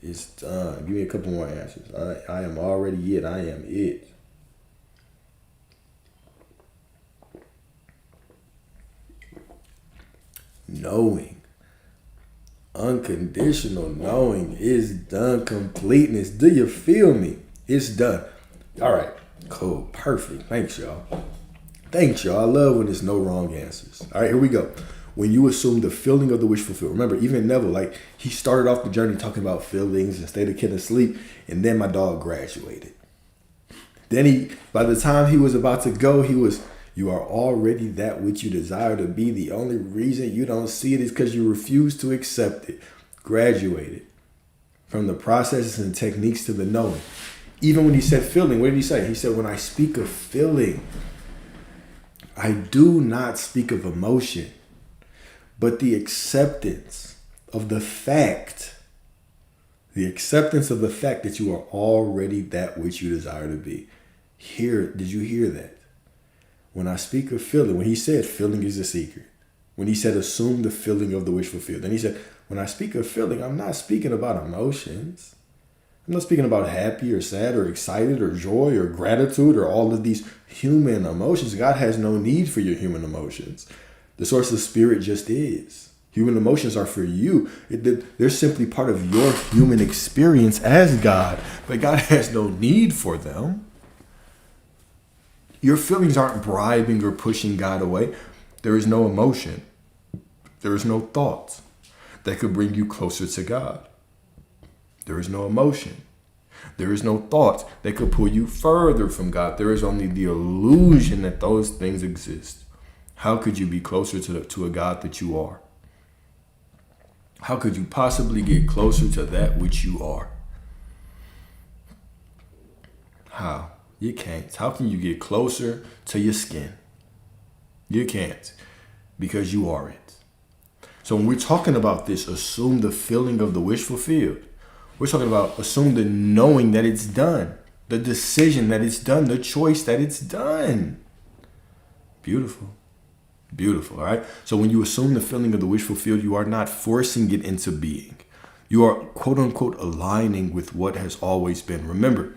It's done. Give me a couple more answers. I am already it. I am it. Knowing. Unconditional knowing is done. Completeness. Do you feel me? It's done. All right. Cool. Perfect. Thanks, y'all. Thanks, y'all. I love when there's no wrong answers. All right, here we go. When you assume the feeling of the wish fulfilled. Remember, even Neville, like, he started off the journey talking about feelings and stayed a kid asleep, and then my dog graduated. Then by the time he was about to go, you are already that which you desire to be. The only reason you don't see it is because you refuse to accept it. Graduated. From the processes and techniques to the knowing. Even when he said feeling, what did he say? He said, when I speak of feeling, I do not speak of emotion, but the acceptance of the fact that you are already that which you desire to be. Did you hear that? When I speak of feeling, when he said feeling is a secret, when he said assume the feeling of the wish fulfilled, then he said, when I speak of feeling, I'm not speaking about emotions. I'm not speaking about happy or sad or excited or joy or gratitude or all of these human emotions. God has no need for your human emotions. The source of spirit just is. Human emotions are for you. They're simply part of your human experience as God, but God has no need for them. Your feelings aren't bribing or pushing God away. There is no emotion. There is no thought that could bring you closer to God. There is no emotion. There is no thought that could pull you further from God. There is only the illusion that those things exist. How could you be closer to a God that you are? How could you possibly get closer to that which you are? How? You can't. How can you get closer to your skin? You can't, because you are it. So when we're talking about this, assume the feeling of the wish fulfilled. We're talking about assume the knowing that it's done, the decision that it's done, the choice that it's done. Beautiful. Beautiful, all right? So when you assume the feeling of the wish fulfilled, you are not forcing it into being. You are, quote unquote, aligning with what has always been. Remember,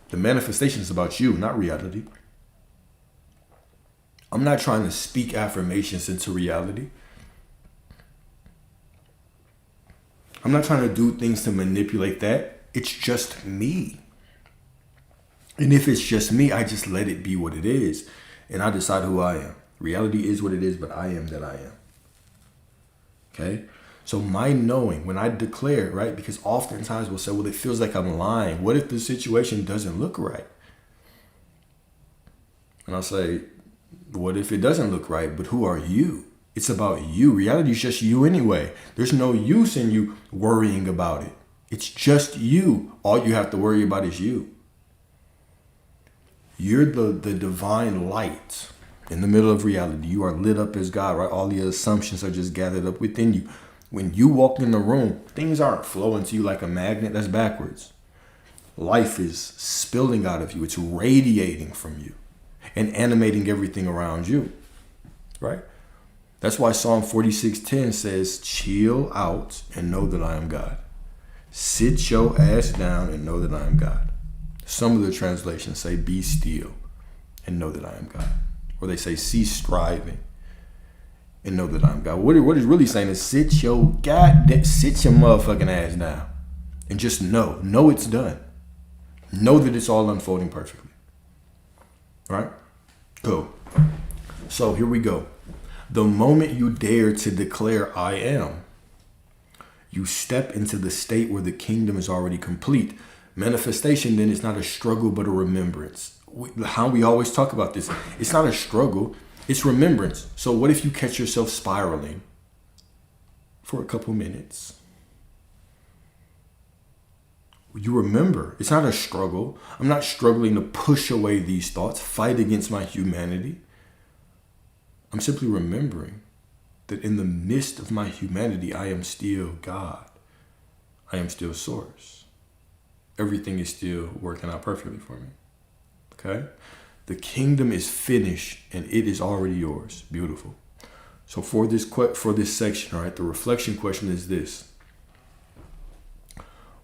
the manifestation is about you, not reality. I'm not trying to speak affirmations into reality. I'm not trying to do things to manipulate that. It's just me. And if it's just me, I just let it be what it is. And I decide who I am. Reality is what it is, but I am that I am. Okay? So my knowing, when I declare, right? Because oftentimes we'll say, well, it feels like I'm lying. What if the situation doesn't look right? And I'll say, what if it doesn't look right? But who are you? It's about you. Reality is just you anyway. There's no use in you worrying about it. It's just you. All you have to worry about is you. You're the divine light in the middle of reality. You are lit up as God, right? All the assumptions are just gathered up within you. When you walk in the room, things aren't flowing to you like a magnet. That's backwards. Life is spilling out of you. It's radiating from you and animating everything around you, right? That's why Psalm 46:10 says, chill out and know that I am God. Sit your ass down and know that I am God. Some of the translations say, be still and know that I am God. Or they say, cease striving and know that I am God. What it's really saying is sit your motherfucking ass down and just know it's done. Know that it's all unfolding perfectly. All right? Cool. So here we go. The moment you dare to declare I am, you step into the state where the kingdom is already complete. Manifestation then is not a struggle, but a remembrance. How we always talk about this. It's not a struggle, it's remembrance. So what if you catch yourself spiraling for a couple minutes? You remember, it's not a struggle. I'm not struggling to push away these thoughts, fight against my humanity. I'm simply remembering that in the midst of my humanity, I am still God. I am still source. Everything is still working out perfectly for me. Okay? The kingdom is finished and it is already yours. Beautiful. So for this section, all right, the reflection question is this.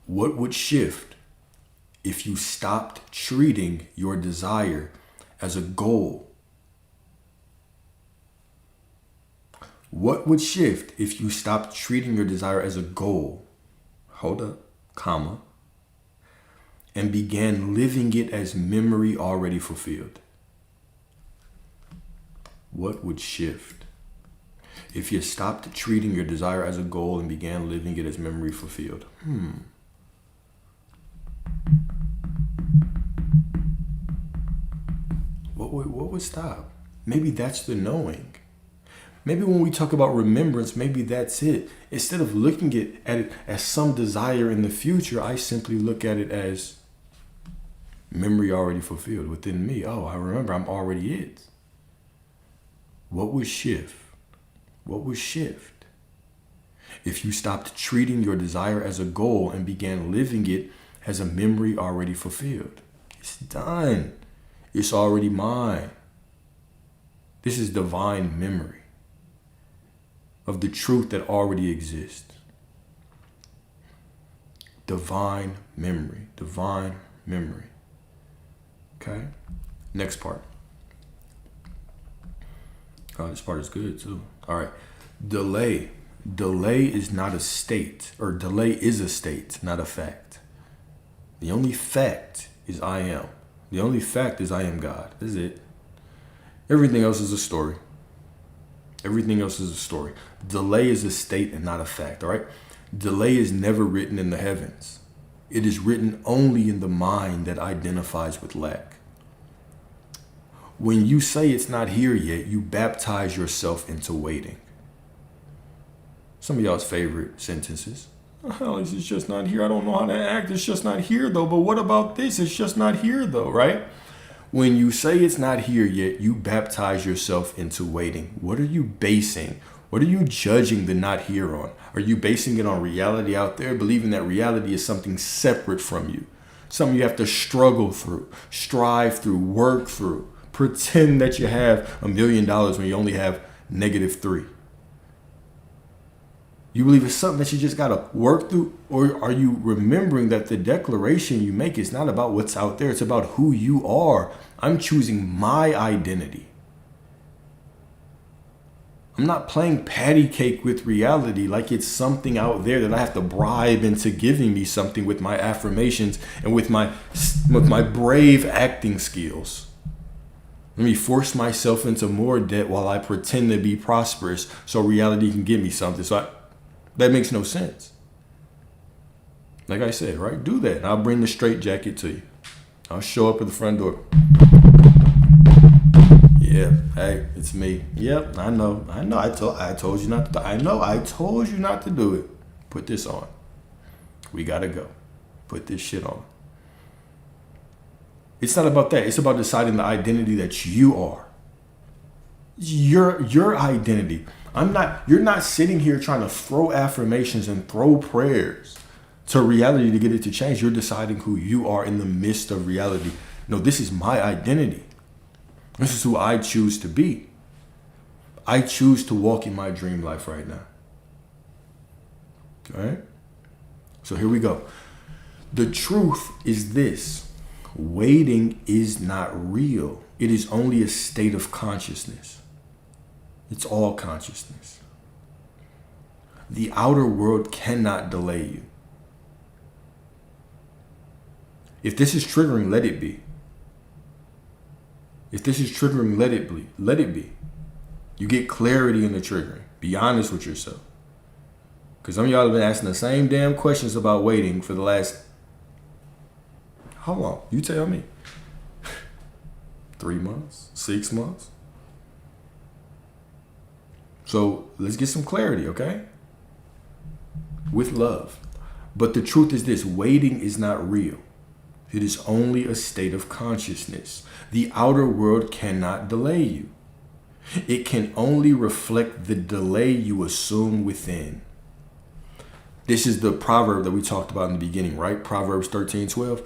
What would shift if you stopped treating your desire as a goal? What would shift if you stopped treating your desire as a goal? Hold up, comma. And began living it as memory already fulfilled. What would shift if you stopped treating your desire as a goal and began living it as memory fulfilled? What would stop? Maybe that's the knowing. Maybe when we talk about remembrance, maybe that's it. Instead of looking at it as some desire in the future, I simply look at it as memory already fulfilled within me. Oh, I remember I'm already it. What would shift? What would shift if you stopped treating your desire as a goal and began living it as a memory already fulfilled? It's done. It's already mine. This is divine memory of the truth that already exists. Divine memory. Divine memory. Okay? Next part. Oh, this part is good too. All right. Delay. Delay is not a state, or delay is a state, not a fact. The only fact is I am. The only fact is I am God. That's it. Everything else is a story. Everything else is a story. Delay is a state and not a fact, all right? Delay is never written in the heavens. It is written only in the mind that identifies with lack. When you say it's not here yet, you baptize yourself into waiting. Some of y'all's favorite sentences. Oh, it's just not here. I don't know how to act. It's just not here though. But what about this? It's just not here though, right? When you say it's not here yet, you baptize yourself into waiting. What are you basing? What are you judging the not here on? Are you basing it on reality out there, believing that reality is something separate from you? Something you have to struggle through, strive through, work through, pretend that you have $1 million when you only have -3. You believe it's something that you just got to work through? Or are you remembering that the declaration you make is not about what's out there? It's about who you are. I'm choosing my identity. I'm not playing patty cake with reality like it's something out there that I have to bribe into giving me something with my affirmations and with my brave acting skills. Let me force myself into more debt while I pretend to be prosperous so reality can give me something. That makes no sense. Like I said, right? Do that. And I'll bring the straight jacket to you. I'll show up at the front door. Yeah, hey, it's me. Yep, I know. I told you not to. I told you not to do it. Put this on. We gotta go. Put this shit on. It's not about that. It's about deciding the identity that you are. Your identity. You're not sitting here trying to throw affirmations and throw prayers to reality to get it to change. You're deciding who you are in the midst of reality. No, this is my identity. This is who I choose to be. I choose to walk in my dream life right now. All right? So here we go. The truth is this. Waiting is not real. It is only a state of consciousness. It's all consciousness. The outer world cannot delay you. If this is triggering, let it be. If this is triggering, let it be. Let it be. You get clarity in the triggering. Be honest with yourself. Because some of y'all have been asking the same damn questions about waiting for the last, how long? You tell me. 3 months? 6 months? So let's get some clarity, okay? With love. But the truth is this, waiting is not real. It is only a state of consciousness. The outer world cannot delay you. It can only reflect the delay you assume within. This is the proverb that we talked about in the beginning, right? Proverbs 13:12.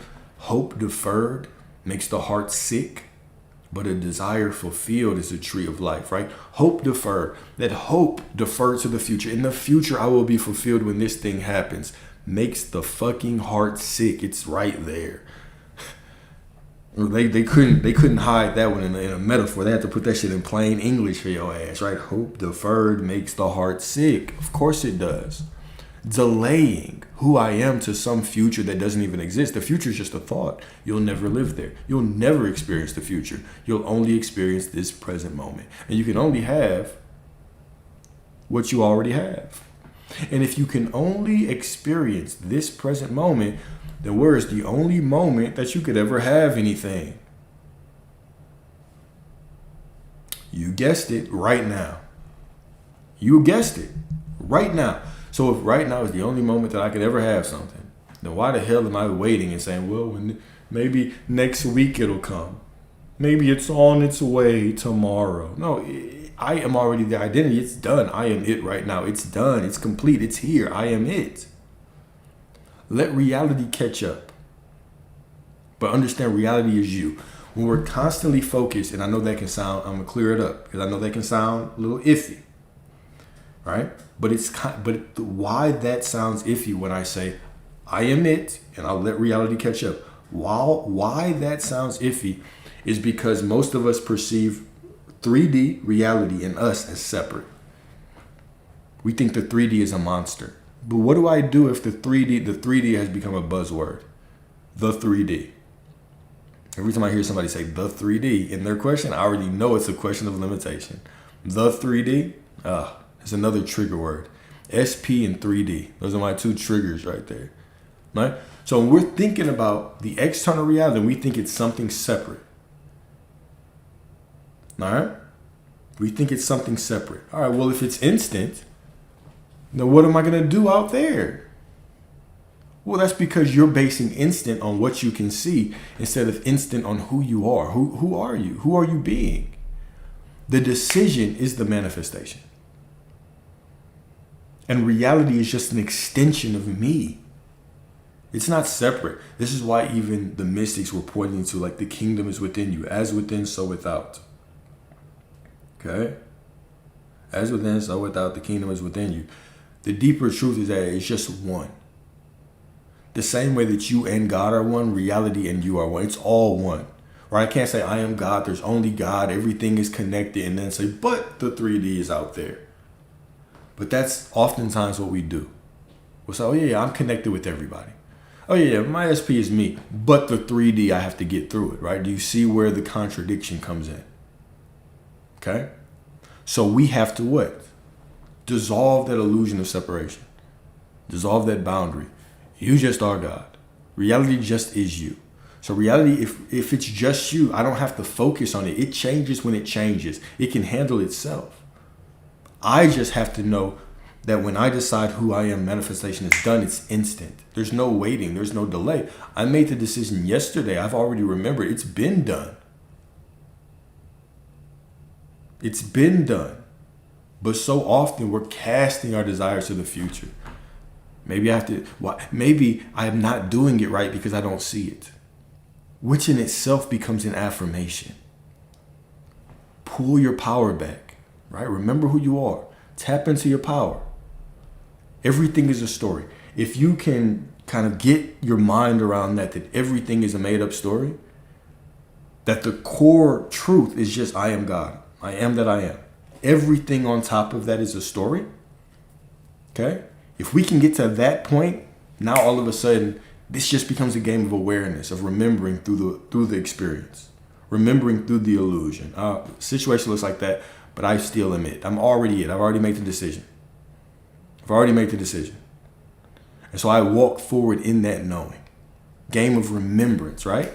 Hope deferred makes the heart sick. but a desire fulfilled is a tree of life, right? Hope deferred. That hope deferred to the future. In the future, I will be fulfilled when this thing happens. Makes the fucking heart sick. It's right there. They couldn't hide that one in a metaphor. They had to put that shit in plain English for your ass, right? Hope deferred makes the heart sick. Of course it does. Delaying who I am to some future that doesn't even exist. The future is just a thought. You'll never live there. You'll never experience the future. You'll only experience this present moment. And you can only have what you already have. And if you can only experience this present moment, then where is the only moment that you could ever have anything? You guessed it, right now. You guessed it, right now. So if right now is the only moment that I could ever have something, then why the hell am I waiting and saying, well, maybe next week it'll come. Maybe it's on its way tomorrow. No, I am already the identity. It's done. I am it right now. It's done. It's complete. It's here. I am it. Let reality catch up. But understand reality is you. When we're constantly focused, and I know that can sound, I'm going to clear it up because I know that can sound a little iffy. Right? But why that sounds iffy when I say I am it and I'll let reality catch up. Why that sounds iffy is because most of us perceive 3D reality and us as separate. We think the 3D is a monster. But what do I do if the 3D has become a buzzword? The 3D. Every time I hear somebody say the 3D in their question, I already know it's a question of limitation. The 3D, it's another trigger word. SP and 3D. Those are my two triggers right there. Right? So when we're thinking about the external reality, we think it's something separate. All right? We think it's something separate. All right, well, if it's instant, then what am I going to do out there? Well, that's because you're basing instant on what you can see instead of instant on who you are. Who are you? Who are you being? The decision is the manifestation. And reality is just an extension of me. It's not separate. This is why even the mystics were pointing to like the kingdom is within you. As within, so without. Okay? As within, so without, the kingdom is within you. The deeper truth is that it's just one. The same way that you and God are one, reality and you are one. It's all one. Right? I can't say I am God, there's only God, everything is connected, and then say, but the 3D is out there. But that's oftentimes what we do. We'll say, oh yeah, I'm connected with everybody. Oh yeah, my SP is me, but the 3D, I have to get through it, right? Do you see where the contradiction comes in? Okay? So we have to what? Dissolve that illusion of separation. Dissolve that boundary. You just are God. Reality just is you. So reality, if it's just you, I don't have to focus on it. It changes when it changes. It can handle itself. I just have to know that when I decide who I am, manifestation is done. It's instant. There's no waiting. There's no delay. I made the decision yesterday. I've already remembered. It's been done. It's been done. But so often we're casting our desires to the future. Maybe I am not doing it right because I don't see it. Which in itself becomes an affirmation. Pull your power back, right? Remember who you are. Tap into your power. Everything is a story. If you can kind of get your mind around that everything is a made up story, that the core truth is just I am God. I am that I am. Everything on top of that is a story. Okay? If we can get to that point, now all of a sudden, this just becomes a game of awareness, of remembering through the experience, remembering through the illusion. Situation looks like that, but I still am it. I'm already it. I've already made the decision. And so I walk forward in that knowing. Game of remembrance, right?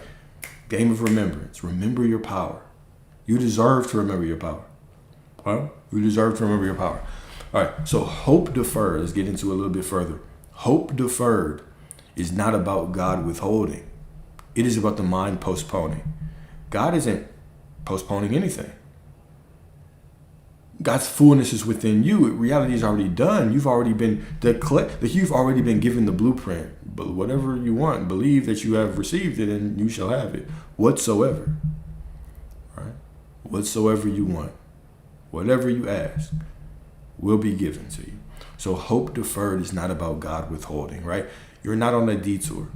Game of remembrance. Remember your power. You deserve to remember your power. Well, you deserve to remember your power. All right, so hope deferred. Let's get into it a little bit further. Hope deferred is not about God withholding. It is about the mind postponing. God isn't postponing anything. God's fullness is within you. Reality is already done. You've already been you've already been given the blueprint. But whatever you want, believe that you have received it and you shall have it whatsoever. Right? whatsoever you want, whatever you ask, will be given to you. So hope deferred is not about God withholding, right? You're not on a detour.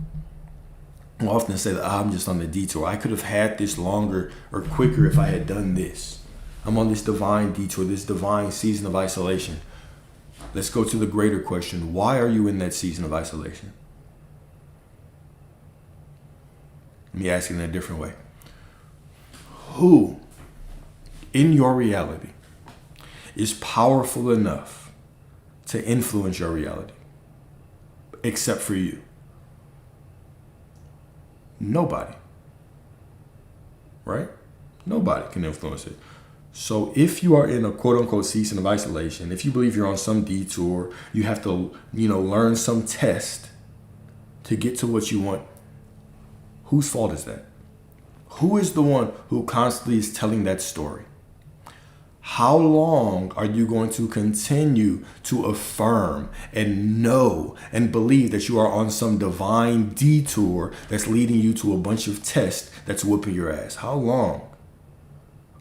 I often say that I'm just on the detour. I could have had this longer or quicker if I had done this. I'm on this divine detour, this divine season of isolation. Let's go to the greater question. Why are you in that season of isolation? Let me ask it in a different way. Who in your reality is powerful enough to influence your reality except for you? Nobody. Right? Nobody can influence it. So if you are in a quote unquote season of isolation, if you believe you're on some detour, you have to, learn some test to get to what you want, whose fault is that? Who is the one who constantly is telling that story? How long are you going to continue to affirm and know and believe that you are on some divine detour that's leading you to a bunch of tests that's whooping your ass? How long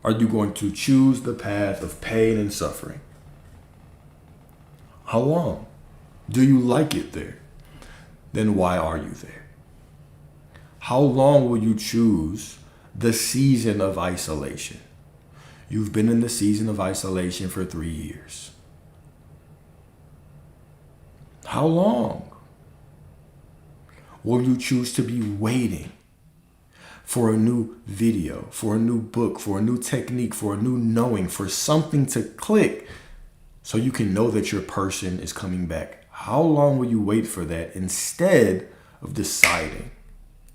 are you going to choose the path of pain and suffering? How long? Do you like it there? Then why are you there? How long will you choose the season of isolation? You've been in the season of isolation for 3 years. How long will you choose to be waiting for a new video, for a new book, for a new technique, for a new knowing, for something to click so you can know that your person is coming back? How long will you wait for that instead of deciding?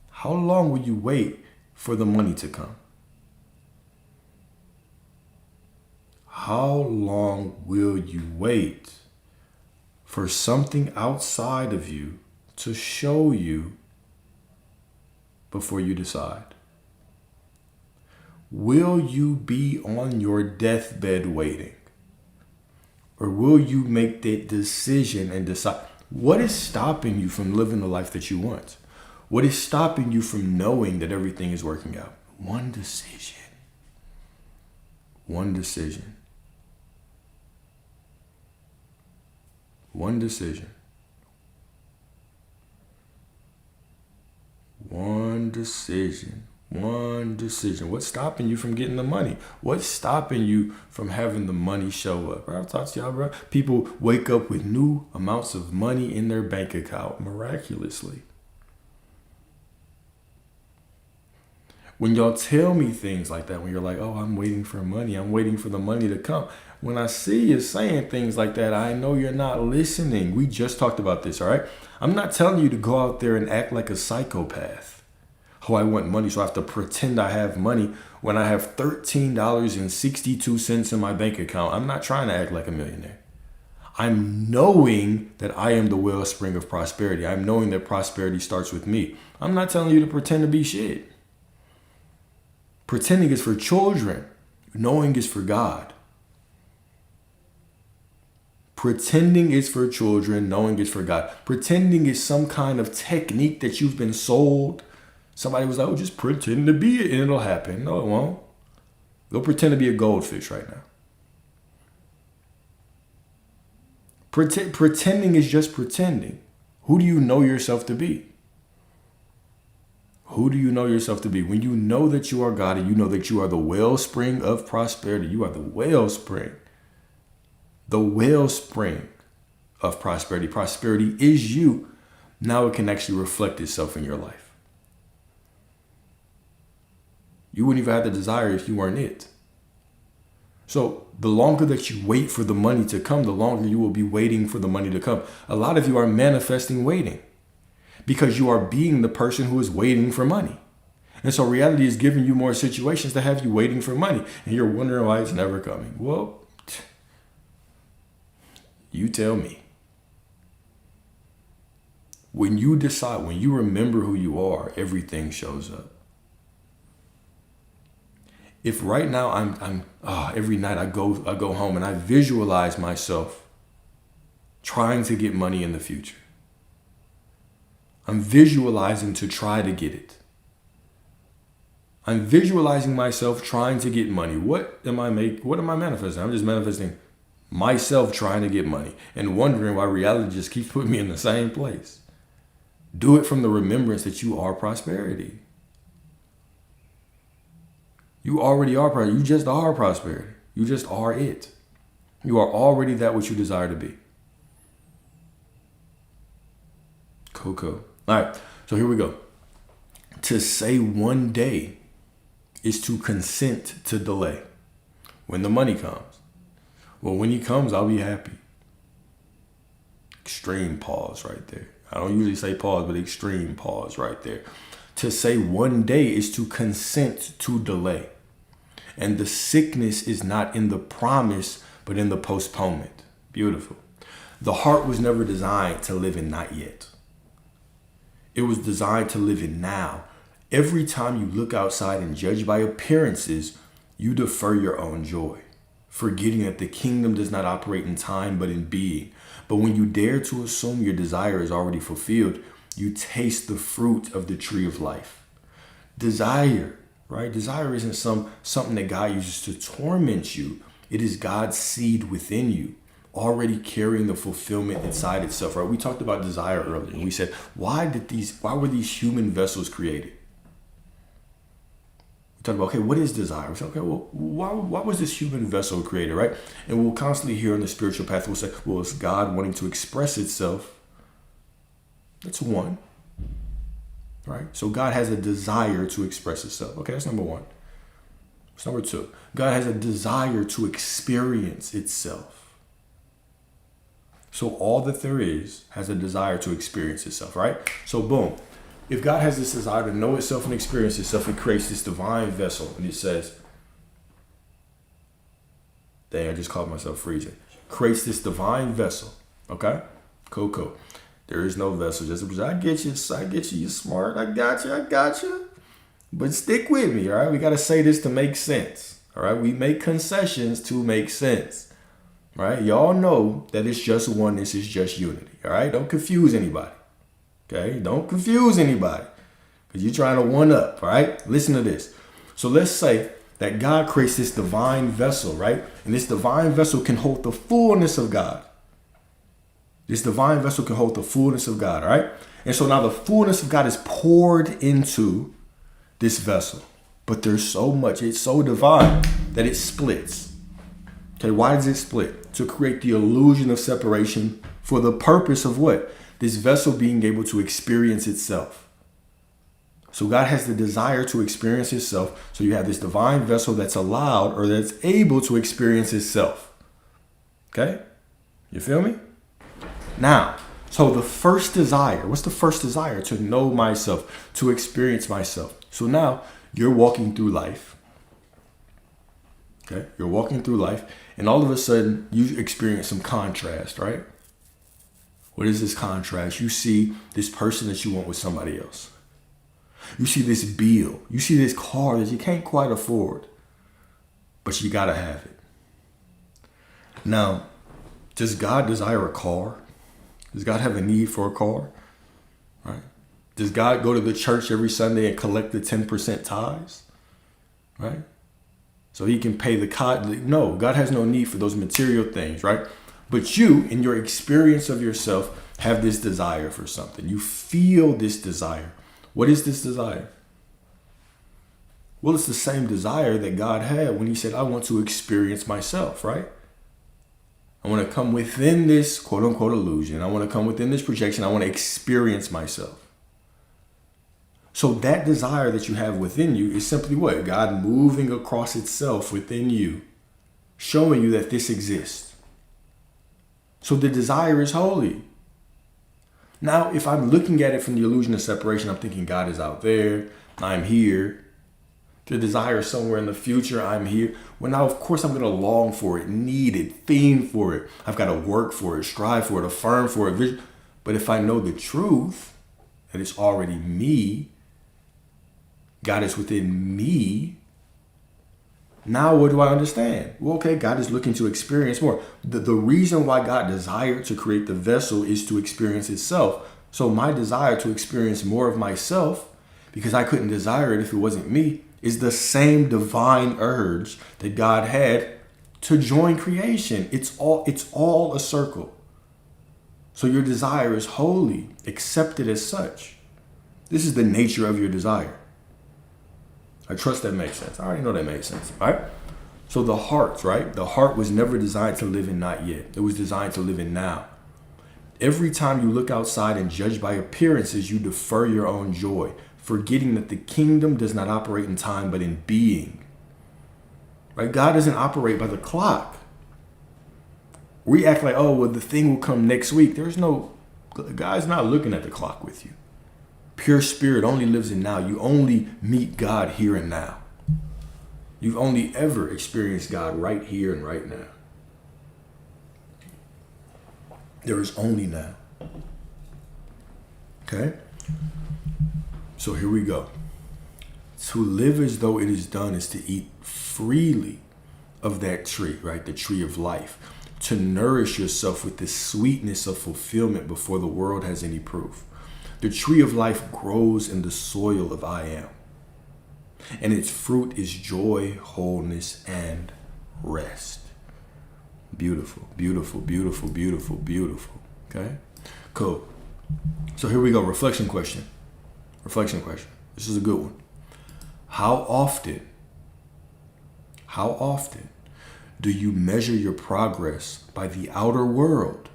How long will you wait for the money to come? How long will you wait for something outside of you to show you before you decide? Will you be on your deathbed waiting? Or will you make that decision and decide? What is stopping you from living the life that you want? What is stopping you from knowing that everything is working out? One decision. One decision. One decision. One decision. One decision. What's stopping you from getting the money? What's stopping you from having the money show up? I'll talk to y'all, bro. People wake up with new amounts of money in their bank account miraculously. When y'all tell me things like that, when you're like, oh, I'm waiting for money, I'm waiting for the money to come. When I see you saying things like that, I know you're not listening. We just talked about this, all right? I'm not telling you to go out there and act like a psychopath. Oh, I want money, so I have to pretend I have money when I have $13.62 in my bank account. I'm not trying to act like a millionaire. I'm knowing that I am the wellspring of prosperity. I'm knowing that prosperity starts with me. I'm not telling you to pretend to be shit. Pretending is for children. Knowing is for God. Pretending is for children. Knowing is for God. Pretending is some kind of technique that you've been sold. Somebody was like, oh, just pretend to be it and it'll happen. No, it won't. Go pretend to be a goldfish right now. Pretending is just pretending. Who do you know yourself to be? Who do you know yourself to be? When you know that you are God and you know that you are the wellspring of prosperity, you are the wellspring. The wellspring of prosperity. Prosperity is you. Now it can actually reflect itself in your life. You wouldn't even have the desire if you weren't it. So the longer that you wait for the money to come, the longer you will be waiting for the money to come. A lot of you are manifesting waiting because you are being the person who is waiting for money. And so reality is giving you more situations to have you waiting for money. And you're wondering why it's never coming. Well, you tell me. When you decide, when you remember who you are, everything shows up. If right now every night I go home and I visualize myself trying to get money in the future. I'm visualizing to try to get it. I'm visualizing myself trying to get money. What am I manifesting? I'm just manifesting myself trying to get money and wondering why reality just keeps putting me in the same place. Do it from the remembrance that you are prosperity. You already are prosperity. You just are prosperity. You just are it. You are already that which you desire to be. Cool. All right, so here we go. To say one day is to consent to delay. When the money comes. Well, when he comes, I'll be happy. Extreme pause right there. I don't usually say pause, but extreme pause right there. To say one day is to consent to delay. And the sickness is not in the promise, but in the postponement. Beautiful. The heart was never designed to live in not yet. It was designed to live in now. Every time you look outside and judge by appearances, you defer your own joy, forgetting that the kingdom does not operate in time, but in being. But when you dare to assume your desire is already fulfilled, you taste the fruit of the tree of life. Desire, right? Desire isn't something that God uses to torment you. It is God's seed within you, already carrying the fulfillment inside itself, right? We talked about desire earlier, and we said, why were these human vessels created? We talked about, okay, what is desire? We said, okay, well, why was this human vessel created, right? And we'll constantly hear on the spiritual path, we'll say, well, it's God wanting to express itself. That's one, right? So God has a desire to express itself. Okay, that's number one. That's number two. God has a desire to experience itself. So all that there is has a desire to experience itself, right? So boom. If God has this desire to know itself and experience itself, it creates this divine vessel. And it says, dang, I just caught myself freezing. Creates this divine vessel. Okay? Cool. There is no vessel. Just I get you. You're smart. I got you. But stick with me, all right? We got to say this to make sense. All right? We make concessions to make sense. Right? Y'all know that it's just oneness, it's just unity. All right? Don't confuse anybody. Okay? Don't confuse anybody. Because you're trying to one up. All right? Listen to this. So let's say that God creates this divine vessel, right? And this divine vessel can hold the fullness of God. This divine vessel can hold the fullness of God, all right? And so now the fullness of God is poured into this vessel. But there's so much, it's so divine that it splits. Okay, why does it split? To create the illusion of separation for the purpose of what? This vessel being able to experience itself. So God has the desire to experience itself. So you have this divine vessel that's allowed or that's able to experience itself. Okay? You feel me? Now, so the first desire, what's the first desire? To know myself, to experience myself. So now you're walking through life. Okay? You're walking through life and all of a sudden you experience some contrast, right? What is this contrast? You see this person that you want with somebody else. You see this bill. You see this car that you can't quite afford, but you gotta have it. Now, does God desire a car? Does God have a need for a car? Right? Does God go to the church every Sunday and collect the 10% tithes? Right? So he can pay the no, God has no need for those material things, right? But you, in your experience of yourself, have this desire for something. You feel this desire. What is this desire? Well, it's the same desire that God had when he said, I want to experience myself, right? I want to come within this quote unquote illusion. I want to come within this projection. I want to experience myself. So that desire that you have within you is simply what? God moving across itself within you, showing you that this exists. So the desire is holy. Now, if I'm looking at it from the illusion of separation, I'm thinking God is out there, I'm here. The desire is somewhere in the future, I'm here. Well, now, of course, I'm going to long for it, need it, fiend for it. I've got to work for it, strive for it, affirm for it. But if I know the truth, that it's already me, God is within me, now what do I understand? Well, okay, God is looking to experience more. The reason why God desired to create the vessel is to experience itself. So my desire to experience more of myself, because I couldn't desire it if it wasn't me, is the same divine urge that God had to join creation. It's all a circle. So your desire is holy, accepted as such. This is the nature of your desire. I trust that makes sense. I already know that makes sense, right? So the heart, right? The heart was never designed to live in not yet. It was designed to live in now. Every time you look outside and judge by appearances, you defer your own joy, forgetting that the kingdom does not operate in time, but in being. Right? God doesn't operate by the clock. We act like, oh, well, the thing will come next week. God's not looking at the clock with you. Pure spirit only lives in now. You only meet God here and now. You've only ever experienced God right here and right now. There is only now. Okay? So here we go. To live as though it is done is to eat freely of that tree, right? The tree of life. To nourish yourself with the sweetness of fulfillment before the world has any proof. The tree of life grows in the soil of I am. And its fruit is joy, wholeness, and rest. Beautiful, beautiful, beautiful, beautiful, beautiful. Okay? Cool. So here we go. Reflection question. This is a good one. How often do you measure your progress by the outer world?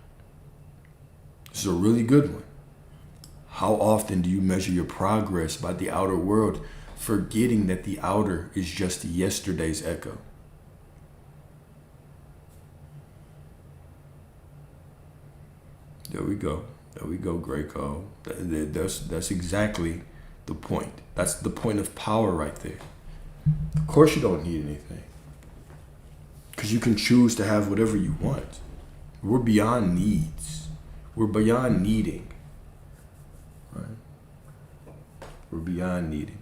This is a really good one. How often do you measure your progress by the outer world, forgetting that the outer is just yesterday's echo? There we go, Greco. That's exactly the point. That's the point of power right there. Of course you don't need anything, because you can choose to have whatever you want. We're beyond needs. We're beyond needing. Right? We're beyond needing.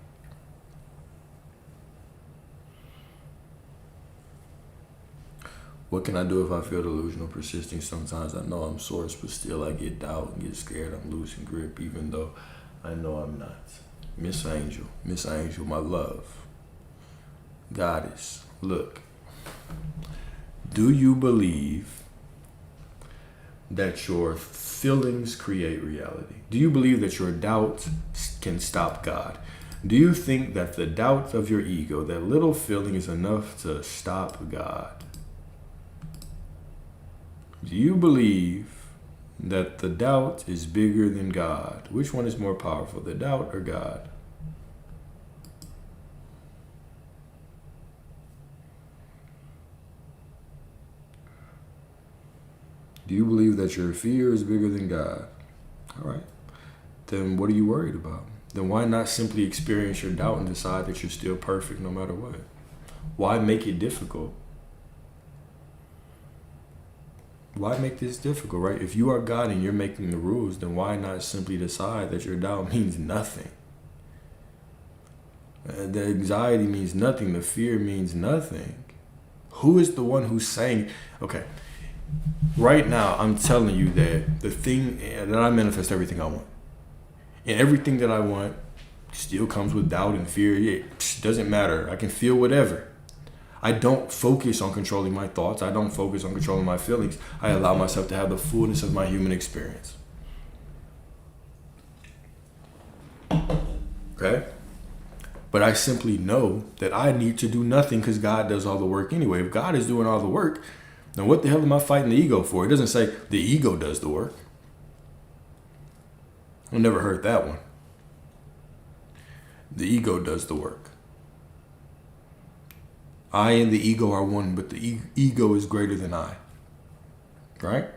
What can I do if I feel delusional persisting? Sometimes I know I'm source, but still I get doubt and get scared. I'm losing grip, even though I know I'm not. Miss Angel, my love, goddess, look. Do you believe that your feelings create reality? Do you believe that your doubt can stop God? Do you think that the doubt of your ego, that little feeling, is enough to stop God? Do you believe that the doubt is bigger than God? Which one is more powerful, the doubt or God? Do you believe that your fear is bigger than God? All right. Then what are you worried about? Then why not simply experience your doubt and decide that you're still perfect no matter what? Why make it difficult? Why make this difficult, right? If you are God and you're making the rules, then why not simply decide that your doubt means nothing? The anxiety means nothing. The fear means nothing. Who is the one who's saying, okay, right now I'm telling you that the thing that I manifest everything I want. And everything that I want still comes with doubt and fear. It doesn't matter. I can feel whatever. I don't focus on controlling my thoughts. I don't focus on controlling my feelings. I allow myself to have the fullness of my human experience. Okay? But I simply know that I need to do nothing because God does all the work anyway. If God is doing all the work, then what the hell am I fighting the ego for? It doesn't say the ego does the work. I've never heard that one. The ego does the work. I and the ego are one, but the ego is greater than I. Right?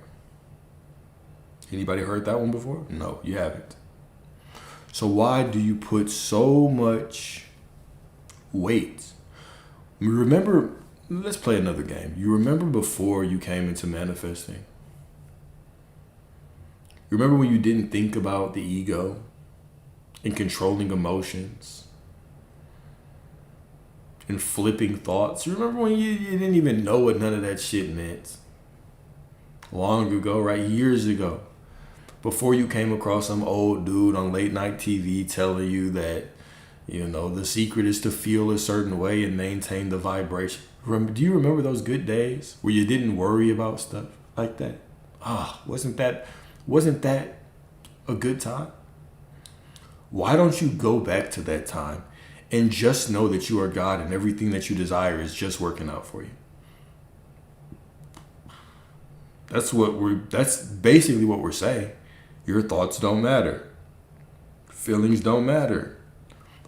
Anybody heard that one before? No, you haven't. So why do you put so much weight? Remember, let's play another game. You remember before you came into manifesting? Remember when you didn't think about the ego and controlling emotions and flipping thoughts? Remember when you didn't even know what none of that shit meant? Long ago, right? Years ago. Before you came across some old dude on late night TV telling you that, You know, the secret is to feel a certain way and maintain the vibration. Do you remember those good days where you didn't worry about stuff like that? Wasn't that a good time? Why don't you go back to that time and just know that you are God and everything that you desire is just working out for you? That's basically what we're saying. Your thoughts don't matter. Feelings don't matter.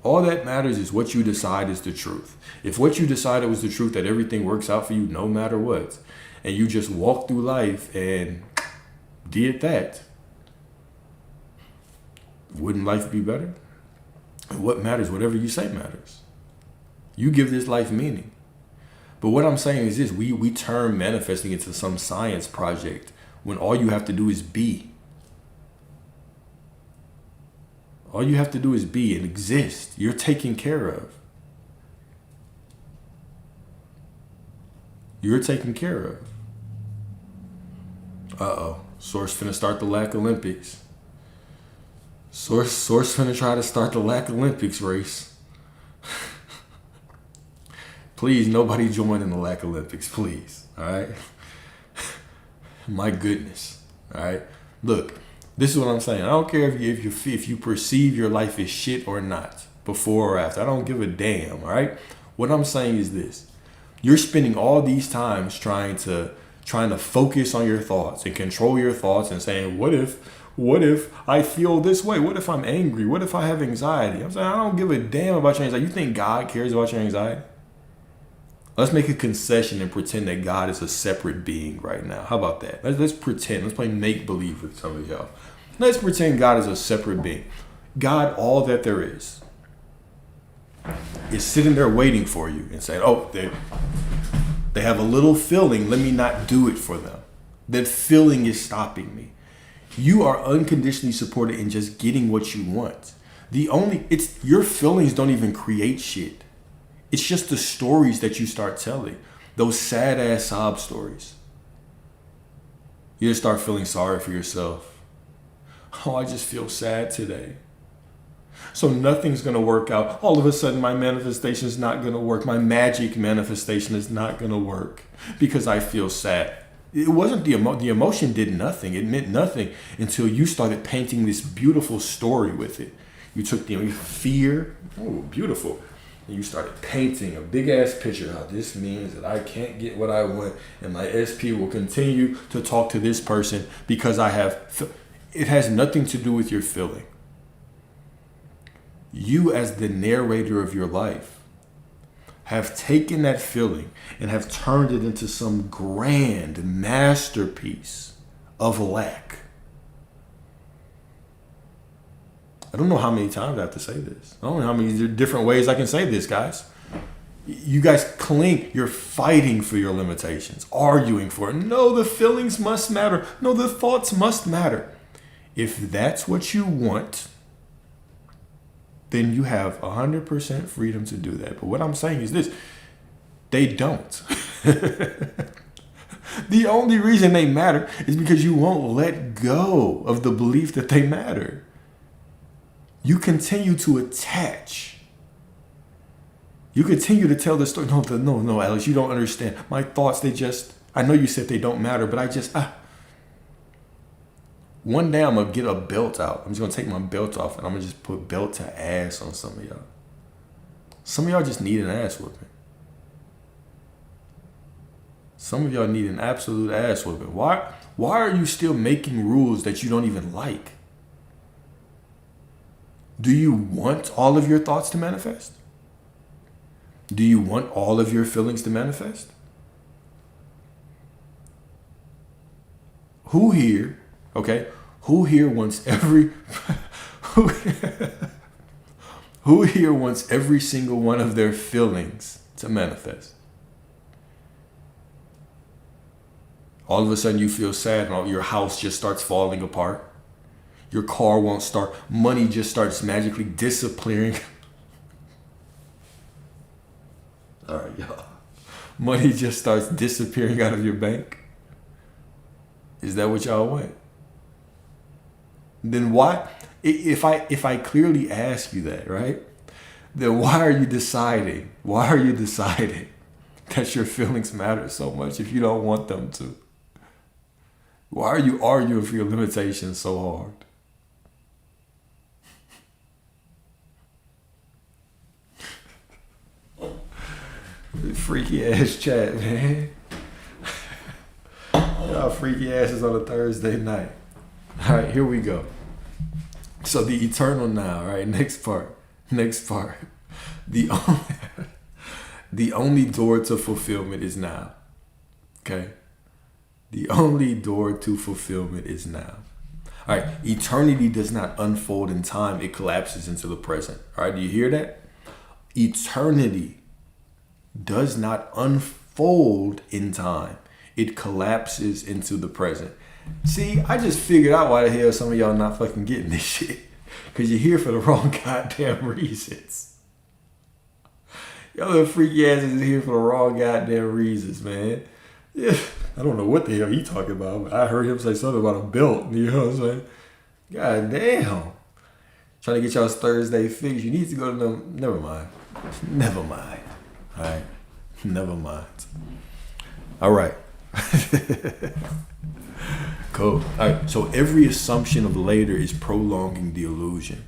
All that matters is what you decide is the truth. If what you decided was the truth, that everything works out for you no matter what, and you just walk through life and did that, wouldn't life be better? What matters? Whatever you say matters. You give this life meaning. But what I'm saying is this: we turn manifesting into some science project when all you have to do is be. All you have to do is be and exist. You're taken care of. You're taken care of. Uh-oh. Source finna start the Lack Olympics. Source finna try to start the Lack Olympics race. Please, nobody join in the Lack Olympics, please. All right? My goodness. All right? Look. This is what I'm saying. I don't care if you perceive your life as shit or not, before or after. I don't give a damn, all right? What I'm saying is this. You're spending all these times trying to focus on your thoughts and control your thoughts and saying, what if I feel this way? What if I'm angry? What if I have anxiety? I'm saying, I don't give a damn about your anxiety. You think God cares about your anxiety? Let's make a concession and pretend that God is a separate being right now. How about that? Let's pretend. Let's play make-believe with some of y'all. Let's pretend God is a separate being. God, all that there is sitting there waiting for you and saying, oh, they have a little feeling. Let me not do it for them. That feeling is stopping me. You are unconditionally supported in just getting what you want. Your feelings don't even create shit. It's just the stories that you start telling. Those sad ass sob stories. You just start feeling sorry for yourself. Oh, I just feel sad today. So nothing's going to work out. All of a sudden, my manifestation is not going to work. My magic manifestation is not going to work because I feel sad. It wasn't the emotion did nothing. It meant nothing until you started painting this beautiful story with it. You took the fear. Oh, beautiful. And you started painting a big ass picture. How this means that I can't get what I want, and my SP will continue to talk to this person because I have. It has nothing to do with your feeling. You, as the narrator of your life, have taken that feeling and have turned it into some grand masterpiece of lack. I don't know how many times I have to say this. I don't know how many different ways I can say this, guys. You guys cling. You're fighting for your limitations, arguing for it. No, the feelings must matter. No, the thoughts must matter. If that's what you want, then you have 100% freedom to do that. But what I'm saying is this. They don't. The only reason they matter is because you won't let go of the belief that they matter. You continue to attach. You continue to tell the story. No, Alex, you don't understand. My thoughts, I know you said they don't matter, but one day I'm going to get a belt out. I'm just going to take my belt off and I'm going to just put belt to ass on some of y'all. Some of y'all just need an ass whooping. Some of y'all need an absolute ass whooping. Why are you still making rules that you don't even like? Do you want all of your thoughts to manifest? Do you want all of your feelings to manifest? Who here wants who here wants every single one of their feelings to manifest? All of a sudden you feel sad and your house just starts falling apart. Your car won't start. Money just starts magically disappearing. All right, y'all. Money just starts disappearing out of your bank. Is that what y'all want? Then why? If I clearly ask you that, right? then why are you deciding? Why are you deciding that your feelings matter so much if you don't want them to? Why are you arguing for your limitations so hard? Freaky ass chat, man. Y'all freaky asses on a Thursday night. All right, here we go. So the eternal now, right? Next part. The only door to fulfillment is now. Okay? The only door to fulfillment is now. All right, eternity does not unfold in time, it collapses into the present. All right, do you hear that? Eternity does not unfold in time, it collapses into the present. See, I just figured out why the hell some of y'all not fucking getting this shit. Because you're here for the wrong goddamn reasons. Y'all little freaky asses is here for the wrong goddamn reasons, man. Yeah, I don't know what the hell he talking about. But I heard him say something about a belt. You know what I'm saying? God damn. Trying to get y'all's Thursday fix. You need to go to them. Never mind. All right. Never mind. All right. Cool. All right. So every assumption of later is prolonging the illusion.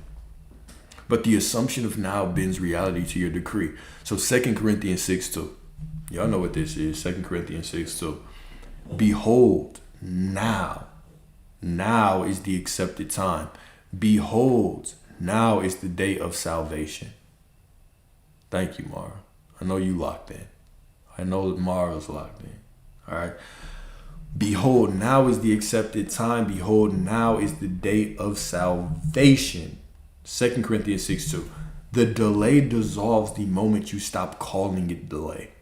But the assumption of now bends reality to your decree. So 2 Corinthians 6:2. Y'all know what this is. 2 Corinthians 6:2. Behold, now is the accepted time. Behold, now is the day of salvation. Thank you, Mara. I know you locked in. I know that Mara's locked in. All right. Behold, now is the accepted time. Behold, now is the day of salvation. 2 Corinthians 6:2. The delay dissolves the moment you stop calling it delay.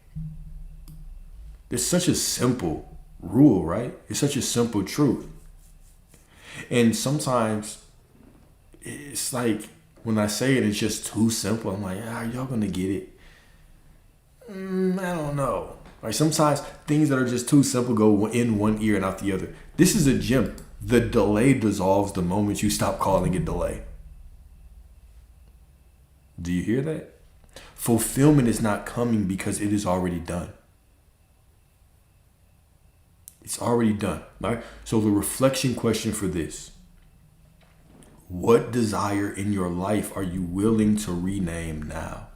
It's such a simple rule, right? It's such a simple truth. And sometimes it's like when I say it, it's just too simple. I'm like, y'all gonna get it? I don't know. Like sometimes things that are just too simple go in one ear and out the other. This is a gem. The delay dissolves the moment you stop calling it delay. Do you hear that? Fulfillment is not coming because it is already done. It's already done. Right? So the reflection question for this: what desire in your life are you willing to rename now?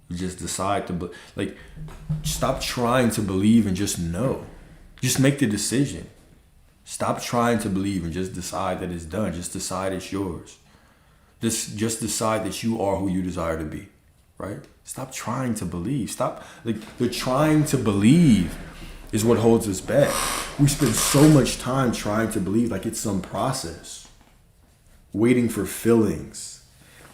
You just decide to, stop trying to believe and just know. Just make the decision. Stop trying to believe and just decide that it's done. Just decide it's yours. Just decide that you are who you desire to be, right? Stop trying to believe. Stop, the trying to believe is what holds us back. We spend so much time trying to believe like it's some process, waiting for feelings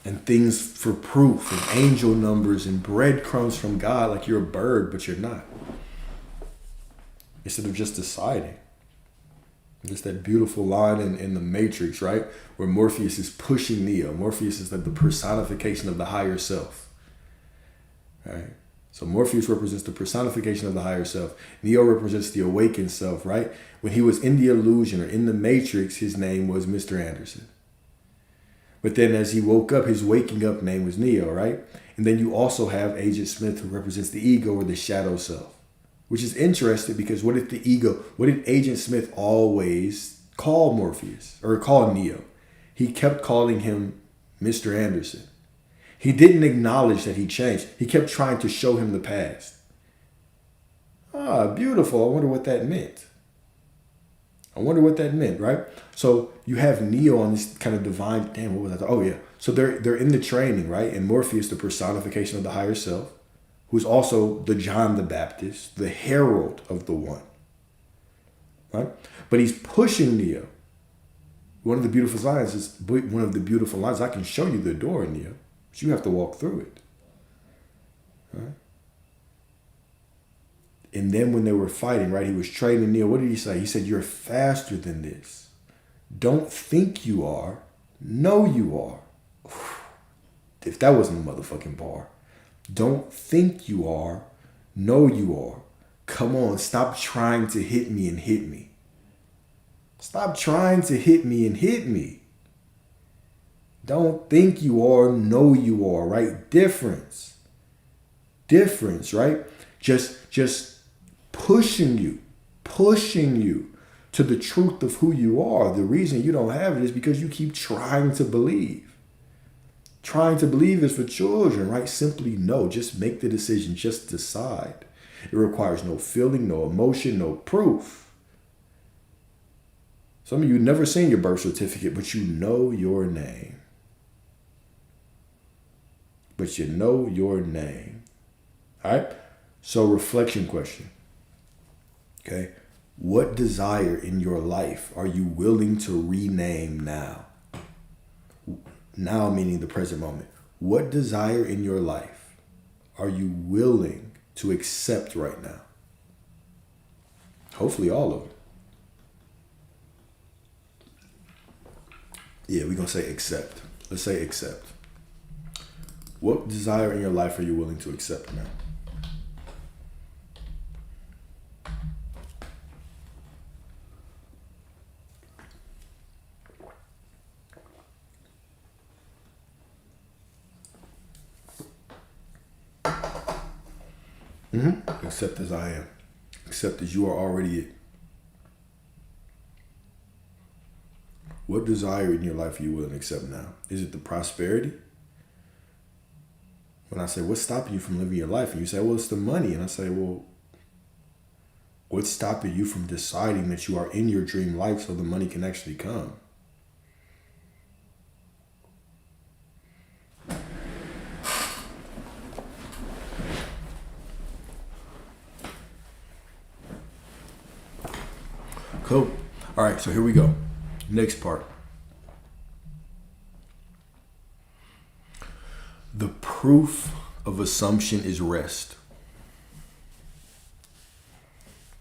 and things for proof and angel numbers and breadcrumbs from God like you're a bird, but you're not. Instead of just deciding. Just that beautiful line in the Matrix, right? Where Morpheus is pushing Neo. Morpheus is like the personification of the higher self. Right? So Morpheus represents the personification of the higher self. Neo represents the awakened self, right? When he was in the illusion or in the Matrix, his name was Mr. Anderson. But then as he woke up, his waking up name was Neo, right? And then you also have Agent Smith, who represents the ego or the shadow self, which is interesting because what did Agent Smith always call Morpheus or call Neo? He kept calling him Mr. Anderson. He didn't acknowledge that he changed. He kept trying to show him the past. Beautiful. I wonder what that meant. Right? So you have Neo on this kind of divine, what was that? Oh yeah. So they're in the training, right? And Morpheus, the personification of the higher self, who's also the John the Baptist, the herald of the one. Right? But he's pushing Neo. One of the beautiful lines, I can show you the door, Neo, but you have to walk through it. Right? And then when they were fighting, right, he was training Neo. What did he say? He said, you're faster than this. Don't think you are. Know you are. If that wasn't a motherfucking bar. Don't think you are. Know you are. Come on, stop trying to hit me and hit me. Stop trying to hit me and hit me. Don't think you are, know you are, right? Difference, right? Just pushing you to the truth of who you are. The reason you don't have it is because you keep trying to believe. Trying to believe is for children, right? Simply no. Just make the decision. Just decide. It requires no feeling, no emotion, no proof. Some of you never seen your birth certificate, but you know your name. But you know your name. All right? So reflection question. Okay? What desire in your life are you willing to rename now? Now meaning the present moment. What desire in your life are you willing to accept right now? Hopefully all of it. Yeah, we're going to say accept. Let's say accept. What desire in your life are you willing to accept now? Accept as I am. Accept as you are already it. What desire in your life are you willing to accept now? Is it the prosperity? When I say, what's stopping you from living your life? And you say, well, it's the money. And I say, well, what's stopping you from deciding that you are in your dream life so the money can actually come? Cool. All right, so here we go. Next part. The proof of assumption is rest.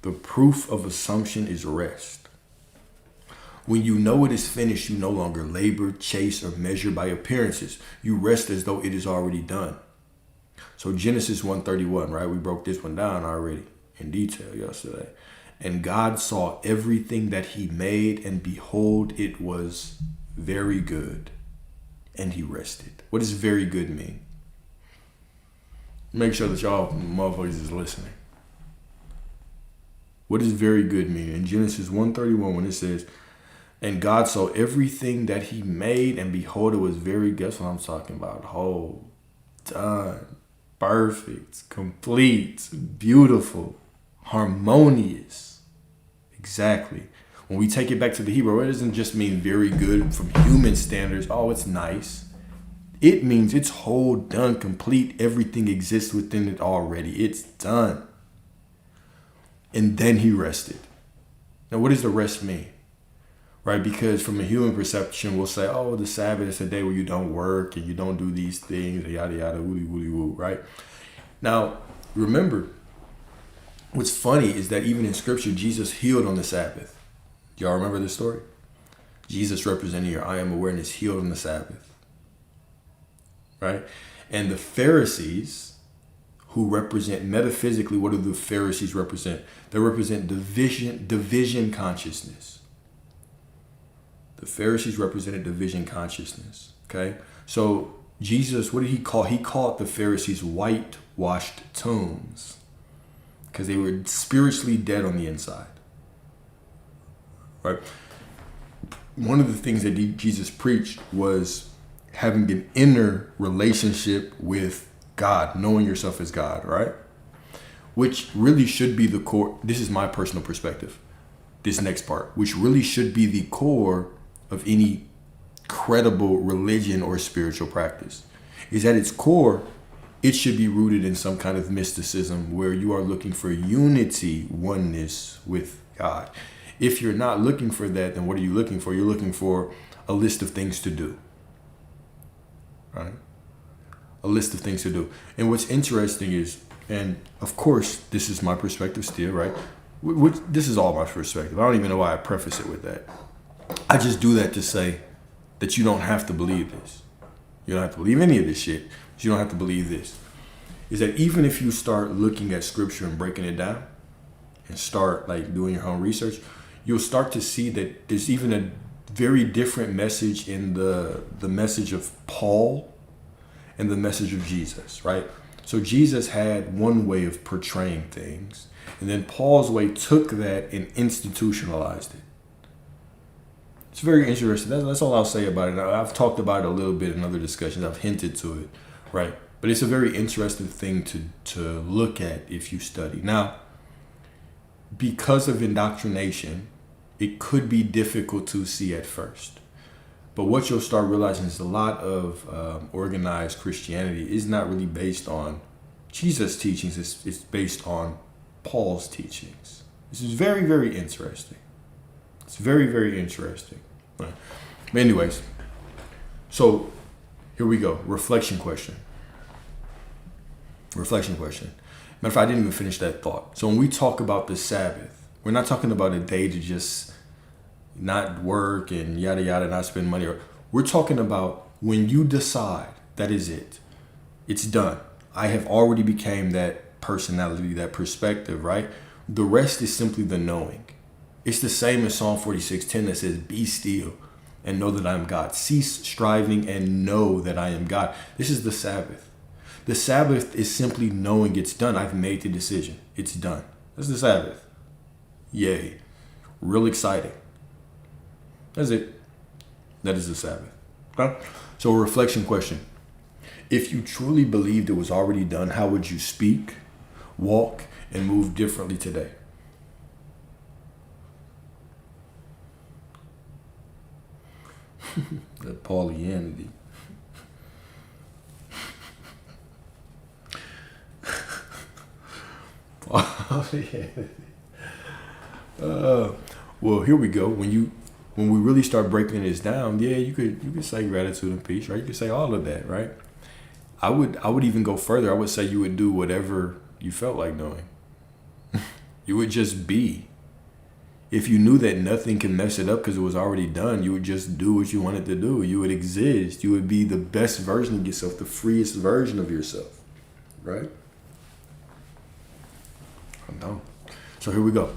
The proof of assumption is rest. When you know it is finished, you no longer labor, chase, or measure by appearances. You rest as though it is already done. So Genesis 1:31, right? We broke this one down already in detail yesterday. And God saw everything that he made, and behold, it was very good. And he rested. What does very good mean? Make sure that y'all motherfuckers is listening. What does very good mean? In Genesis 1:31, when it says, and God saw everything that he made, and behold, it was very good. Guess what I'm talking about? Whole, done, perfect, complete, beautiful, harmonious. Exactly. When we take it back to the Hebrew, it doesn't just mean very good from human standards. Oh, it's nice. It means it's whole, done, complete. Everything exists within it already. It's done. And then he rested. Now, what does the rest mean? Right? Because from a human perception, we'll say, oh, the Sabbath is a day where you don't work and you don't do these things, yada, yada, woody, woody, woo, right? Now, remember, what's funny is that even in scripture, Jesus healed on the Sabbath. Do y'all remember this story? Jesus representing your I am awareness healed on the Sabbath. Right? And the Pharisees, who represent metaphysically, what do the Pharisees represent? They represent division consciousness. The Pharisees represented division consciousness. Okay? So Jesus, what did he call? He called the Pharisees whitewashed tombs, because they were spiritually dead on the inside. Right? One of the things that Jesus preached was having an inner relationship with God, knowing yourself as God, right? Which really should be the core. This is my personal perspective. This next part, which really should be the core of any credible religion or spiritual practice, is at its core, it should be rooted in some kind of mysticism where you are looking for unity, oneness with God. If you're not looking for that, then what are you looking for? You're looking for a list of things to do, right? A list of things to do. And what's interesting is, and of course, this is my perspective still, right? This is all my perspective. I don't even know why I preface it with that. I just do that to say that you don't have to believe this. You don't have to believe any of this shit, but you don't have to believe this. Is that even if you start looking at scripture and breaking it down and start like doing your own research, you'll start to see that there's even a very different message in the message of Paul and the message of Jesus, right? So Jesus had one way of portraying things, and then Paul's way took that and institutionalized it. It's very interesting. That's all I'll say about it. I've talked about it a little bit in other discussions. I've hinted to it, right? But it's a very interesting thing to look at if you study. Now, because of indoctrination, it could be difficult to see at first. But what you'll start realizing is a lot of organized Christianity is not really based on Jesus' teachings. It's based on Paul's teachings. This is very, very interesting. It's very, very interesting. Right. But anyways, so here we go. Reflection question. Reflection question. Matter of fact, I didn't even finish that thought. So when we talk about the Sabbath, we're not talking about a day to just not work and yada yada, not spend money. We're talking about when you decide that is it. It's done. I have already became that personality, that perspective, right? The rest is simply the knowing. It's the same as Psalm 46:10 that says, "Be still and know that I am God. Cease striving and know that I am God." This is the Sabbath. The Sabbath is simply knowing it's done. I've made the decision. It's done. That's the Sabbath. Yay. Real exciting. That's it. That is the Sabbath. Okay? So a reflection question. If you truly believed it was already done, how would you speak, walk, and move differently today? That Paulianity. Well, here we go. When we really start breaking this down, yeah, you could say gratitude and peace, right? You could say all of that, right? I would even go further. I would say you would do whatever you felt like doing. You would just be. If you knew that nothing can mess it up because it was already done, you would just do what you wanted to do. You would exist. You would be the best version of yourself, the freest version of yourself, right? I know. So here we go.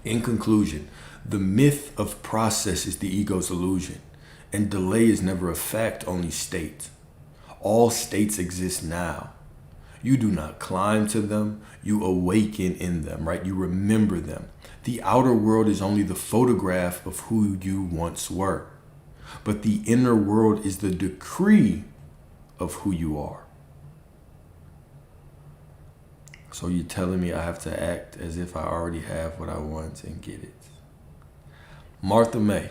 In conclusion, the myth of process is the ego's illusion, and delay is never a fact, only state. All states exist now. You do not climb to them, you awaken in them, right? You remember them. The outer world is only the photograph of who you once were, but the inner world is the decree of who you are. So you're telling me I have to act as if I already have what I want and get it. Martha May.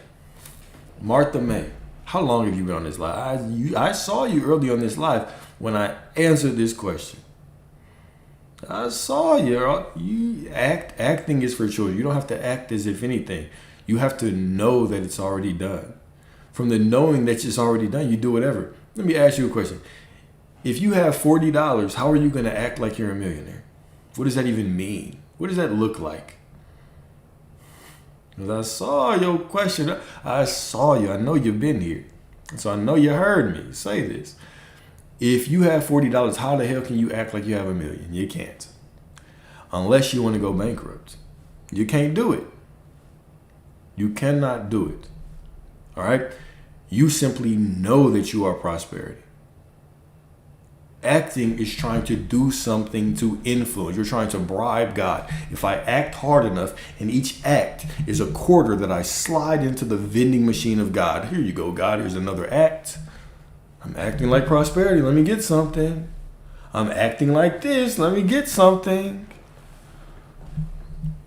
Martha May. How long have you been on this live? I saw you early on this live when I answered this question. I saw you. Acting is for children. You don't have to act as if anything. You have to know that it's already done. From the knowing that it's already done, you do whatever. Let me ask you a question. If you have $40, how are you going to act like you're a millionaire? What does that even mean? What does that look like? Because I saw your question. I saw you. I know you've been here. So I know you heard me say this. If you have $40, how the hell can you act like you have $1 million? You can't. Unless you want to go bankrupt. You can't do it. You cannot do it. All right? You simply know that you are prosperity. Acting is trying to do something to influence. You're trying to bribe God. If I act hard enough, and each act is a quarter that I slide into the vending machine of God. Here you go, God. Here's another act. I'm acting like prosperity. Let me get something. I'm acting like this. Let me get something.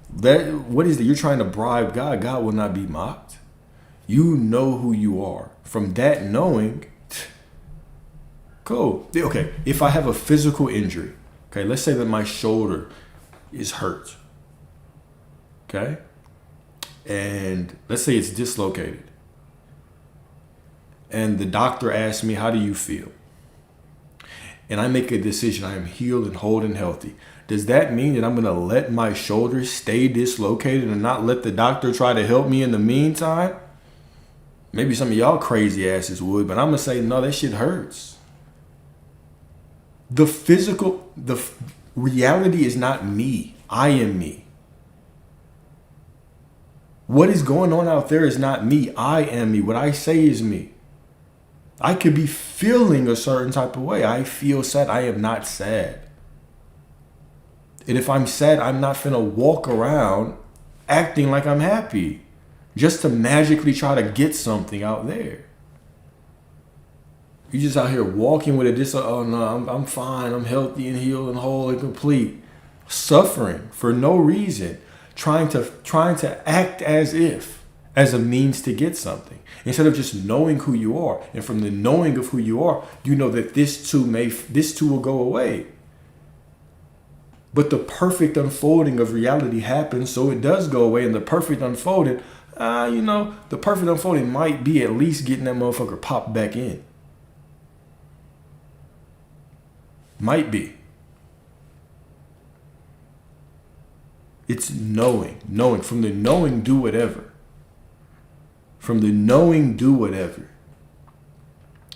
What is it? You're trying to bribe God. God will not be mocked. You know who you are. From that knowing, cool. Okay, if I have a physical injury, okay, let's say that my shoulder is hurt, okay, and let's say it's dislocated, and the doctor asks me, how do you feel? And I make a decision, I am healed and whole and healthy. Does that mean that I'm going to let my shoulder stay dislocated and not let the doctor try to help me in the meantime? Maybe some of y'all crazy asses would, but I'm going to say, no, that shit hurts. The reality is not me. I am me. What is going on out there is not me. I am me. What I say is me. I could be feeling a certain type of way. I feel sad. I am not sad. And if I'm sad, I'm not finna walk around acting like I'm happy just to magically try to get something out there. You just out here walking with it. Oh no, I'm fine. I'm healthy and healed and whole and complete. Suffering for no reason. Trying to act as if, as a means to get something. Instead of just knowing who you are. And from the knowing of who you are, you know that this too will go away. But the perfect unfolding of reality happens, so it does go away. And the perfect unfolding, the perfect unfolding might be at least getting that motherfucker popped back in. Might be. It's knowing. From the knowing, do whatever. From the knowing, do whatever.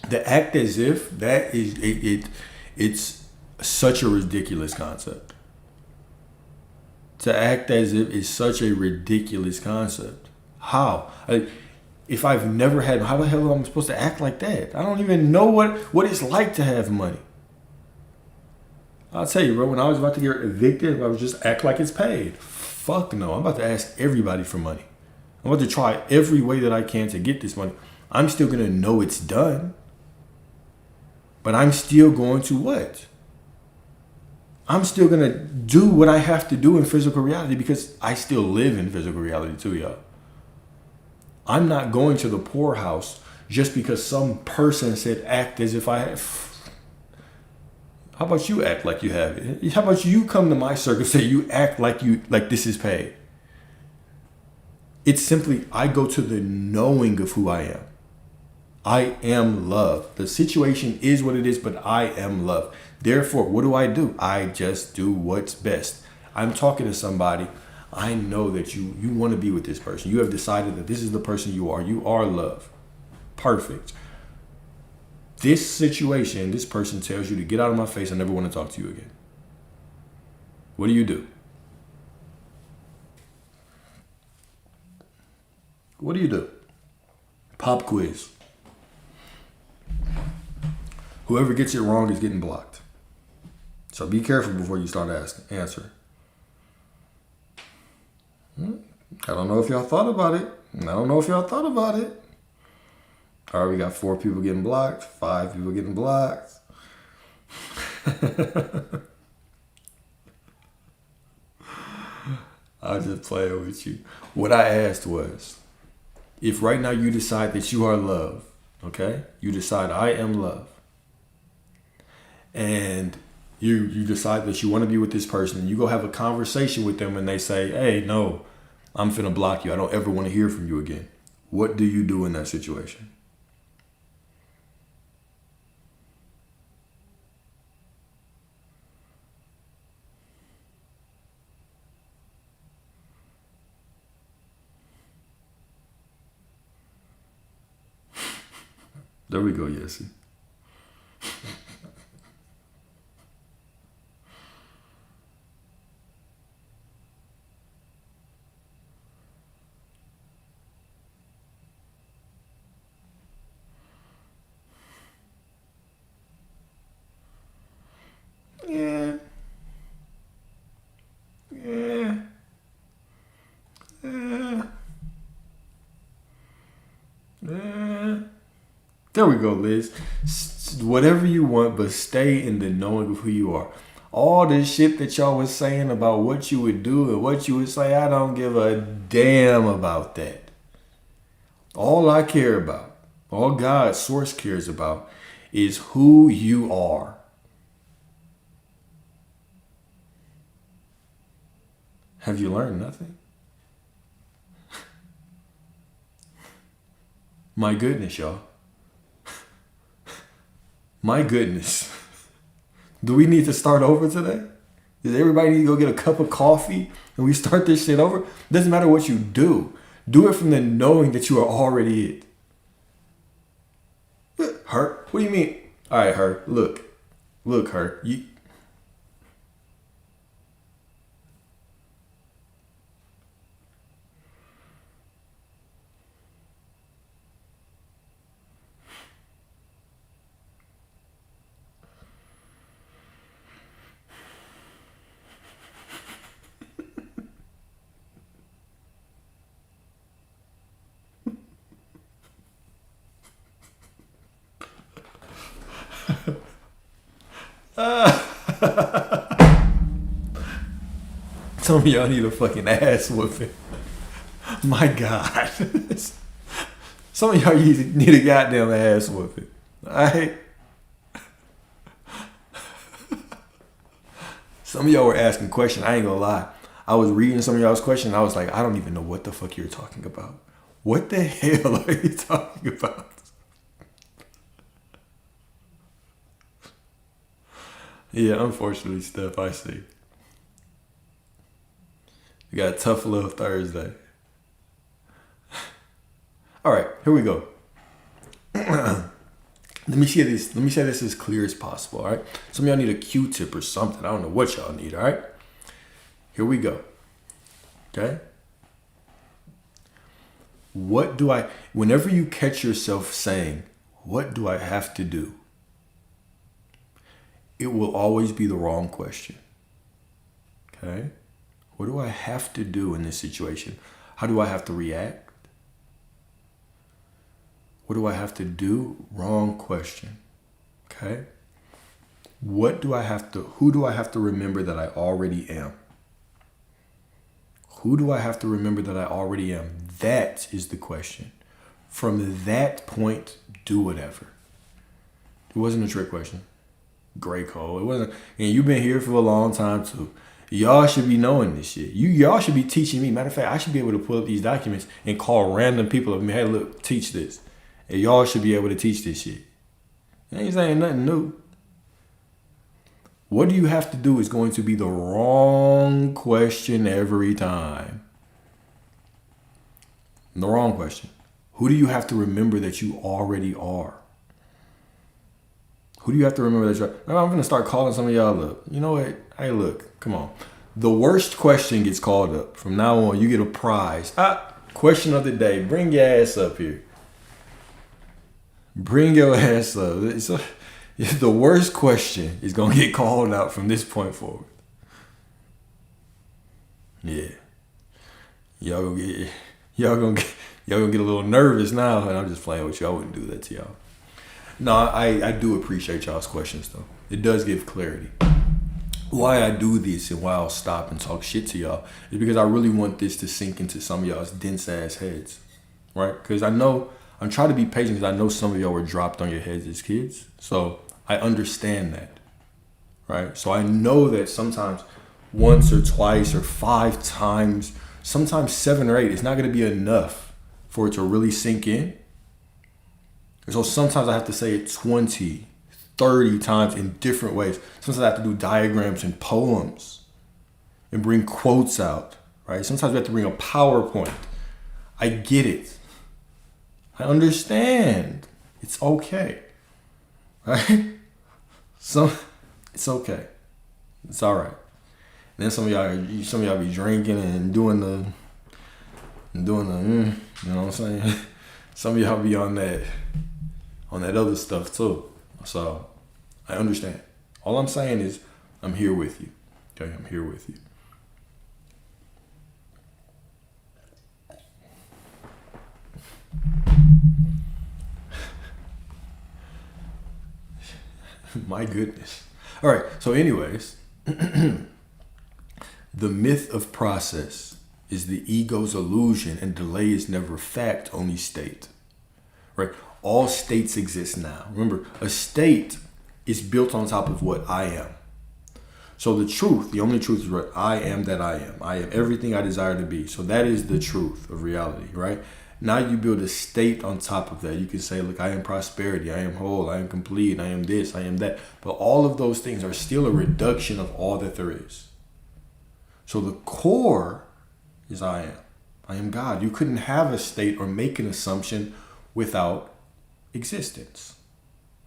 The act as if, that is it's such a ridiculous concept. To act as if is such a ridiculous concept. How? If I've never had, how the hell am I supposed to act like that? I don't even know what it's like to have money. I'll tell you, bro, when I was about to get evicted, I would just act like it's paid. Fuck no. I'm about to ask everybody for money. I'm about to try every way that I can to get this money. I'm still going to know it's done. But I'm still going to what? I'm still going to do what I have to do in physical reality because I still live in physical reality too, y'all. I'm not going to the poorhouse just because some person said act as if I have. How about you act like you have it? How about you come to my circle and say you act like this is paid? It's simply, I go to the knowing of who I am. I am love. The situation is what it is, but I am love. Therefore, what do? I just do what's best. I'm talking to somebody. I know that you want to be with this person. You have decided that this is the person you are. You are love. Perfect. This situation, this person tells you to get out of my face. I never want to talk to you again. What do you do? What do you do? Pop quiz. Whoever gets it wrong is getting blocked. So be careful before you start answer. I don't know if y'all thought about it. All right, we got 4 people getting blocked, 5 people getting blocked. I was just playing with you. What I asked was, if right now you decide that you are love, okay? You decide I am love. And you decide that you want to be with this person, and you go have a conversation with them and they say, hey, no, I'm finna block you. I don't ever want to hear from you again. What do you do in that situation? There we go, Yessie. Yeah. There we go, Liz. Whatever you want, but stay in the knowing of who you are. All this shit that y'all was saying about what you would do and what you would say, I don't give a damn about that. All I care about, all God's source cares about, is who you are. Have you learned nothing? My goodness, y'all. My goodness. Do we need to start over today? Does everybody need to go get a cup of coffee and we start this shit over? Doesn't matter what you do. Do it from the knowing that you are already it. Her? What do you mean? All right, her. Look, her. Some of y'all need a fucking ass whooping. My God. Some of y'all need a goddamn ass whooping. Alright? Some of y'all were asking questions. I ain't gonna lie. I was reading some of y'all's questions. I was like, I don't even know what the fuck you're talking about. What the hell are you talking about? Yeah, unfortunately, Steph, I see. You got a tough little Thursday. All right, here we go. Let me say this as clear as possible, all right? Some of y'all need a Q-tip or something. I don't know what y'all need, all right? Here we go. Okay? Whenever you catch yourself saying, what do I have to do? It will always be the wrong question. Okay? What do I have to do in this situation? How do I have to react? What do I have to do? Wrong question. Okay? Who do I have to remember that I already am? Who do I have to remember that I already am? That is the question. From that point, do whatever. It wasn't a trick question. Great Cole. It wasn't. And you've been here for a long time too. Y'all should be knowing this shit. Y'all should be teaching me. Matter of fact, I should be able to pull up these documents and call random people of me. Hey, look, teach this. And y'all should be able to teach this shit. I ain't saying nothing new. What do you have to do is going to be the wrong question every time. The wrong question. Who do you have to remember that you already are? Who do you have to remember that you're... I'm going to start calling some of y'all up. You know what? Hey, look. Come on. The worst question gets called up. From now on, you get a prize. Question of the day. Bring your ass up here. Bring your ass up. The worst question is going to get called out from this point forward. Yeah. Y'all gonna get a little nervous now, and I'm just playing with you. I wouldn't do that to y'all. No, I do appreciate y'all's questions, though. It does give clarity. Why I do this and why I'll stop and talk shit to y'all is because I really want this to sink into some of y'all's dense-ass heads, right? Because I'm trying to be patient because I know some of y'all were dropped on your heads as kids. So I understand that, right? So I know that sometimes once or twice or 5 times, sometimes 7 or 8, it's not going to be enough for it to really sink in. So sometimes I have to say it 20, 30 times in different ways. Sometimes I have to do diagrams and poems and bring quotes out, right? Sometimes we have to bring a PowerPoint. I get it. I understand. It's okay, right? It's okay. It's all right. And then some of y'all be drinking and doing the, you know what I'm saying? Some of y'all be on that other stuff too. So I understand. All I'm saying is I'm here with you. Okay, I'm here with you. My goodness. All right. So anyways, the myth of process is the ego's illusion, and delay is never fact, only state. Right? All states exist now. Remember, a state is built on top of what I am. So the only truth is what I am that I am. I am everything I desire to be. So that is the truth of reality, right? Now you build a state on top of that. You can say, look, I am prosperity, I am whole, I am complete, I am this, I am that. But all of those things are still a reduction of all that there is. So the core is I am. I am God. You couldn't have a state or make an assumption without existence,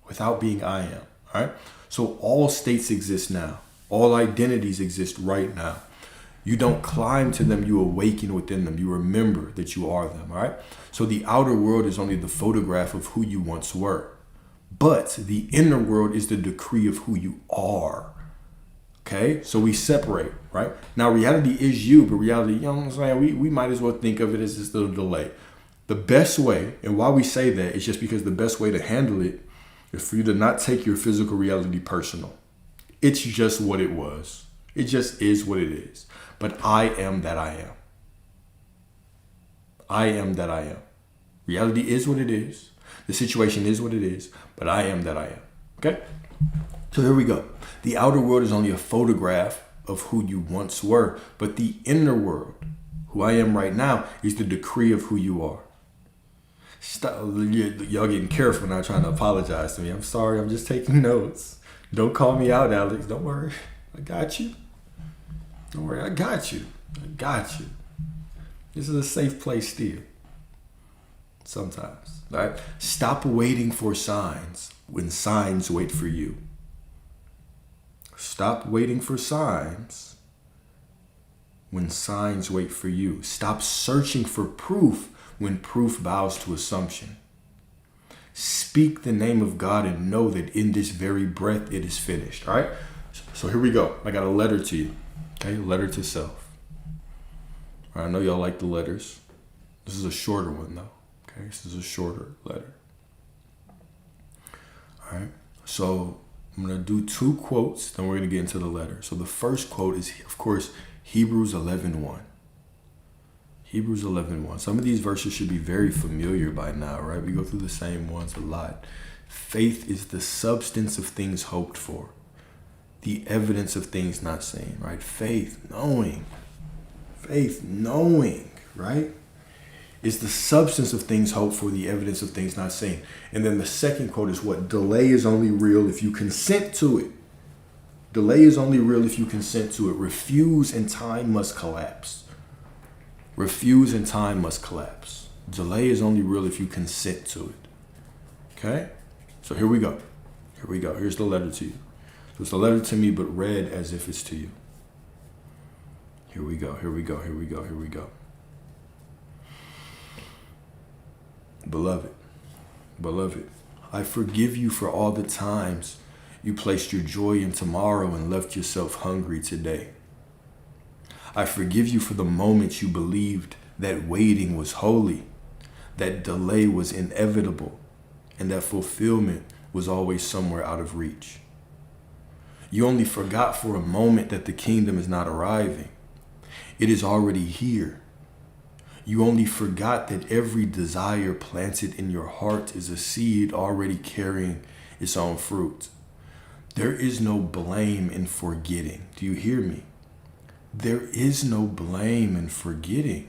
without being I am. All right. So all states exist now. All identities exist right now. You don't climb to them, you awaken within them. You remember that you are them, all right? So the outer world is only the photograph of who you once were. But the inner world is the decree of who you are, okay? So we separate, right? Now reality is you, but reality, you know what I'm saying? We might as well think of it as this little delay. The best way, and why we say that is just because the best way to handle it is for you to not take your physical reality personal. It's just what it was. It just is what it is. But I am that I am. I am that I am. Reality is what it is. The situation is what it is. But I am that I am. Okay? So here we go. The outer world is only a photograph of who you once were. But the inner world, who I am right now, is the decree of who you are. Stop, y'all getting careful now trying to apologize to me. I'm sorry. I'm just taking notes. Don't call me out, Alex. Don't worry. I got you. Don't worry. I got you. I got you. This is a safe place still. Sometimes. All right? Stop waiting for signs when signs wait for you. Stop waiting for signs when signs wait for you. Stop searching for proof when proof bows to assumption. Speak the name of God and know that in this very breath it is finished. All right? So here we go. I got a letter to you. Okay? Letter to self. All right, I know y'all like the letters. This is a shorter one though. Okay? This is a shorter letter. All right? So I'm going to do 2 quotes, then we're going to get into the letter. So the first quote is, of course, Hebrews 11:1. Hebrews 11:1. Some of these verses should be very familiar by now, right? We go through the same ones a lot. Faith is the substance of things hoped for, the evidence of things not seen, right? Faith, knowing, right? Is the substance of things hoped for, the evidence of things not seen. And then the second quote is what? Delay is only real if you consent to it. Delay is only real if you consent to it. Refuse and time must collapse. Refuse and time must collapse. Delay is only real if you consent to it. Okay? So here we go. Here we go. Here's the letter to you. So it's a letter to me, but read as if it's to you. Here we go. Here we go. Here we go. Here we go. Beloved, I forgive you for all the times you placed your joy in tomorrow and left yourself hungry today. I forgive you for the moments you believed that waiting was holy, that delay was inevitable, and that fulfillment was always somewhere out of reach. You only forgot for a moment that the kingdom is not arriving. It is already here. You only forgot that every desire planted in your heart is a seed already carrying its own fruit. There is no blame in forgetting. Do you hear me? There is no blame in forgetting.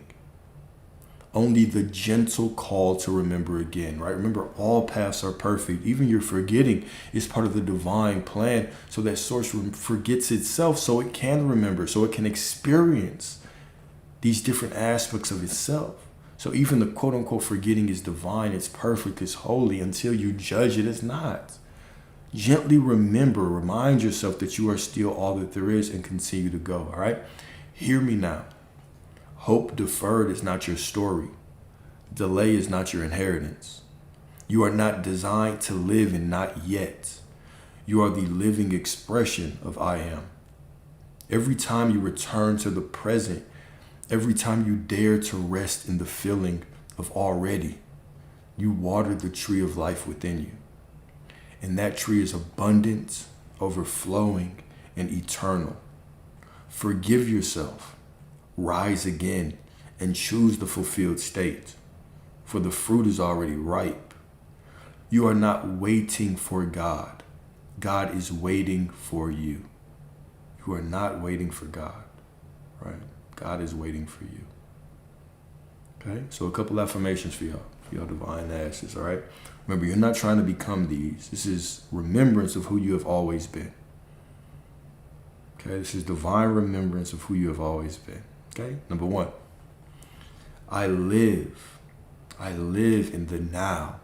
Only the gentle call to remember again, right? Remember, all paths are perfect. Even your forgetting is part of the divine plan, so that source forgets itself so it can remember, so it can experience these different aspects of itself. So even the quote unquote forgetting is divine, it's perfect, it's holy, until you judge it as not. Gently remember, remind yourself that you are still all that there is and continue to go, all right? Hear me now. Hope deferred is not your story. Delay is not your inheritance. You are not designed to live in not yet. You are the living expression of I am. Every time you return to the present, every time you dare to rest in the feeling of already, you water the tree of life within you. And that tree is abundant, overflowing, and eternal. Forgive yourself, rise again, and choose the fulfilled state, for the fruit is already ripe. You are not waiting for God. God is waiting for you. You are not waiting for God, right? God is waiting for you. Okay, so a couple affirmations for y'all divine asses, all right? Remember, you're not trying to become these. This is remembrance of who you have always been. Okay, this is divine remembrance of who you have always been. Okay, number 1, I live in the now,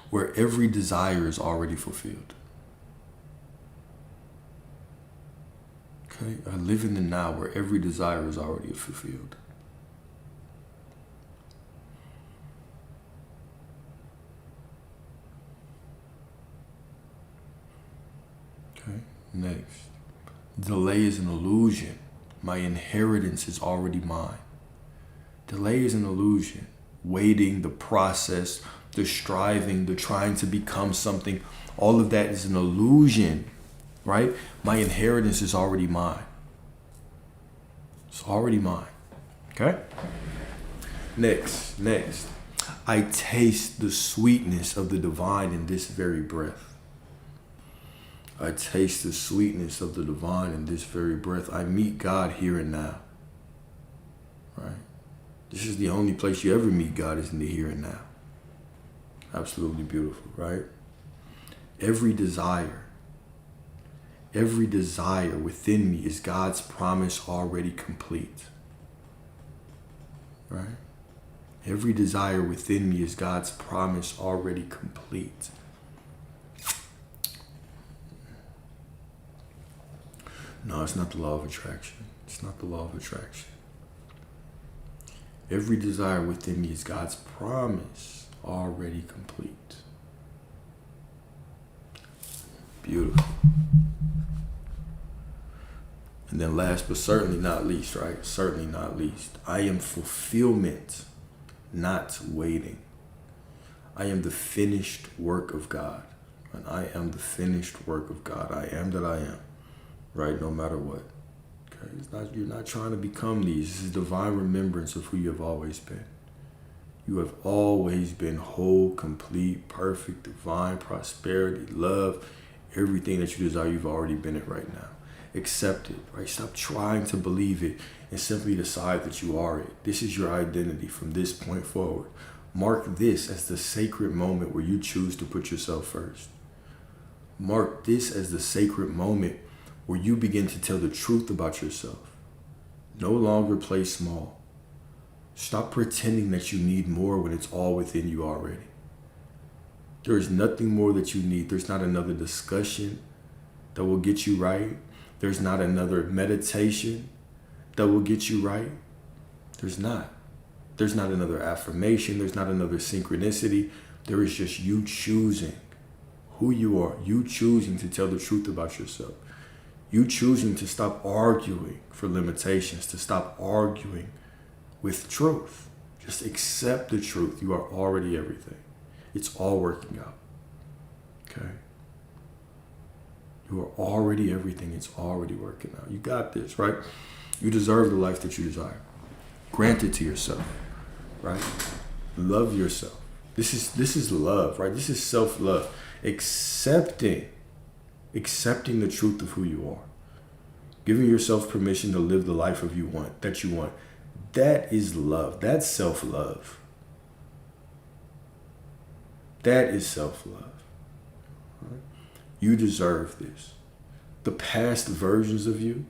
where every desire is already fulfilled. Okay, I live in the now, where every desire is already fulfilled. Okay, next. Delay is an illusion. My inheritance is already mine. Delay is an illusion. Waiting, the process, the striving, the trying to become something, all of that is an illusion. right? My inheritance is already mine. It's already mine. Okay? Next. I taste the sweetness of the divine in this very breath. I taste the sweetness of the divine in this very breath. I meet God here and now. Right? This is the only place you ever meet God, is in the here and now. Absolutely beautiful, right? Every desire within me is God's promise already complete. Right? Every desire within me is God's promise already complete. No, it's not the law of attraction. It's not the law of attraction. Every desire within me is God's promise already complete. Beautiful. And then last but certainly not least, right? Certainly not least, I am fulfillment, not waiting. I am the finished work of God. And I am the finished work of God. I am that I am, right? No matter what. Okay? You're not trying to become these. This is divine remembrance of who you have always been. You have always been whole, complete, perfect, divine, prosperity, love, everything that you desire. You've already been it right now. Accept it, right? Stop trying to believe it and simply decide that you are it. This is your identity from this point forward. Mark this as the sacred moment where you choose to put yourself first. Mark this as the sacred moment where you begin to tell the truth about yourself. No longer play small. Stop pretending that you need more when it's all within you already. There is nothing more that you need. There's not another discussion that will get you right. There's not another meditation that will get you right. There's not. There's not another affirmation. There's not another synchronicity. There is just you choosing who you are. You choosing to tell the truth about yourself. You choosing to stop arguing for limitations, to stop arguing with truth. Just accept the truth. You are already everything. It's all working out. Okay? You are already everything. It's already working out. You got this, right? You deserve the life that you desire. Grant it to yourself, right? Love yourself. This is love, right? This is self-love. Accepting the truth of who you are. Giving yourself permission to live the life that you want. That is love. That's self-love. That is self-love. Right? You deserve this. The past versions of you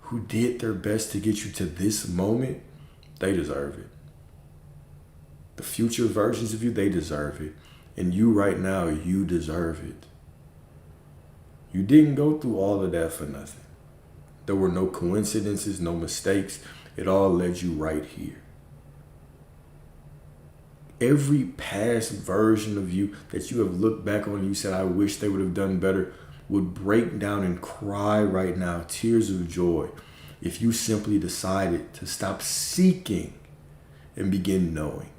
who did their best to get you to this moment, they deserve it. The future versions of you, they deserve it. And you right now, you deserve it. You didn't go through all of that for nothing. There were no coincidences, no mistakes. It all led you right here. Every past version of you that you have looked back on and you said, I wish they would have done better, would break down and cry right now, tears of joy, if you simply decided to stop seeking and begin knowing.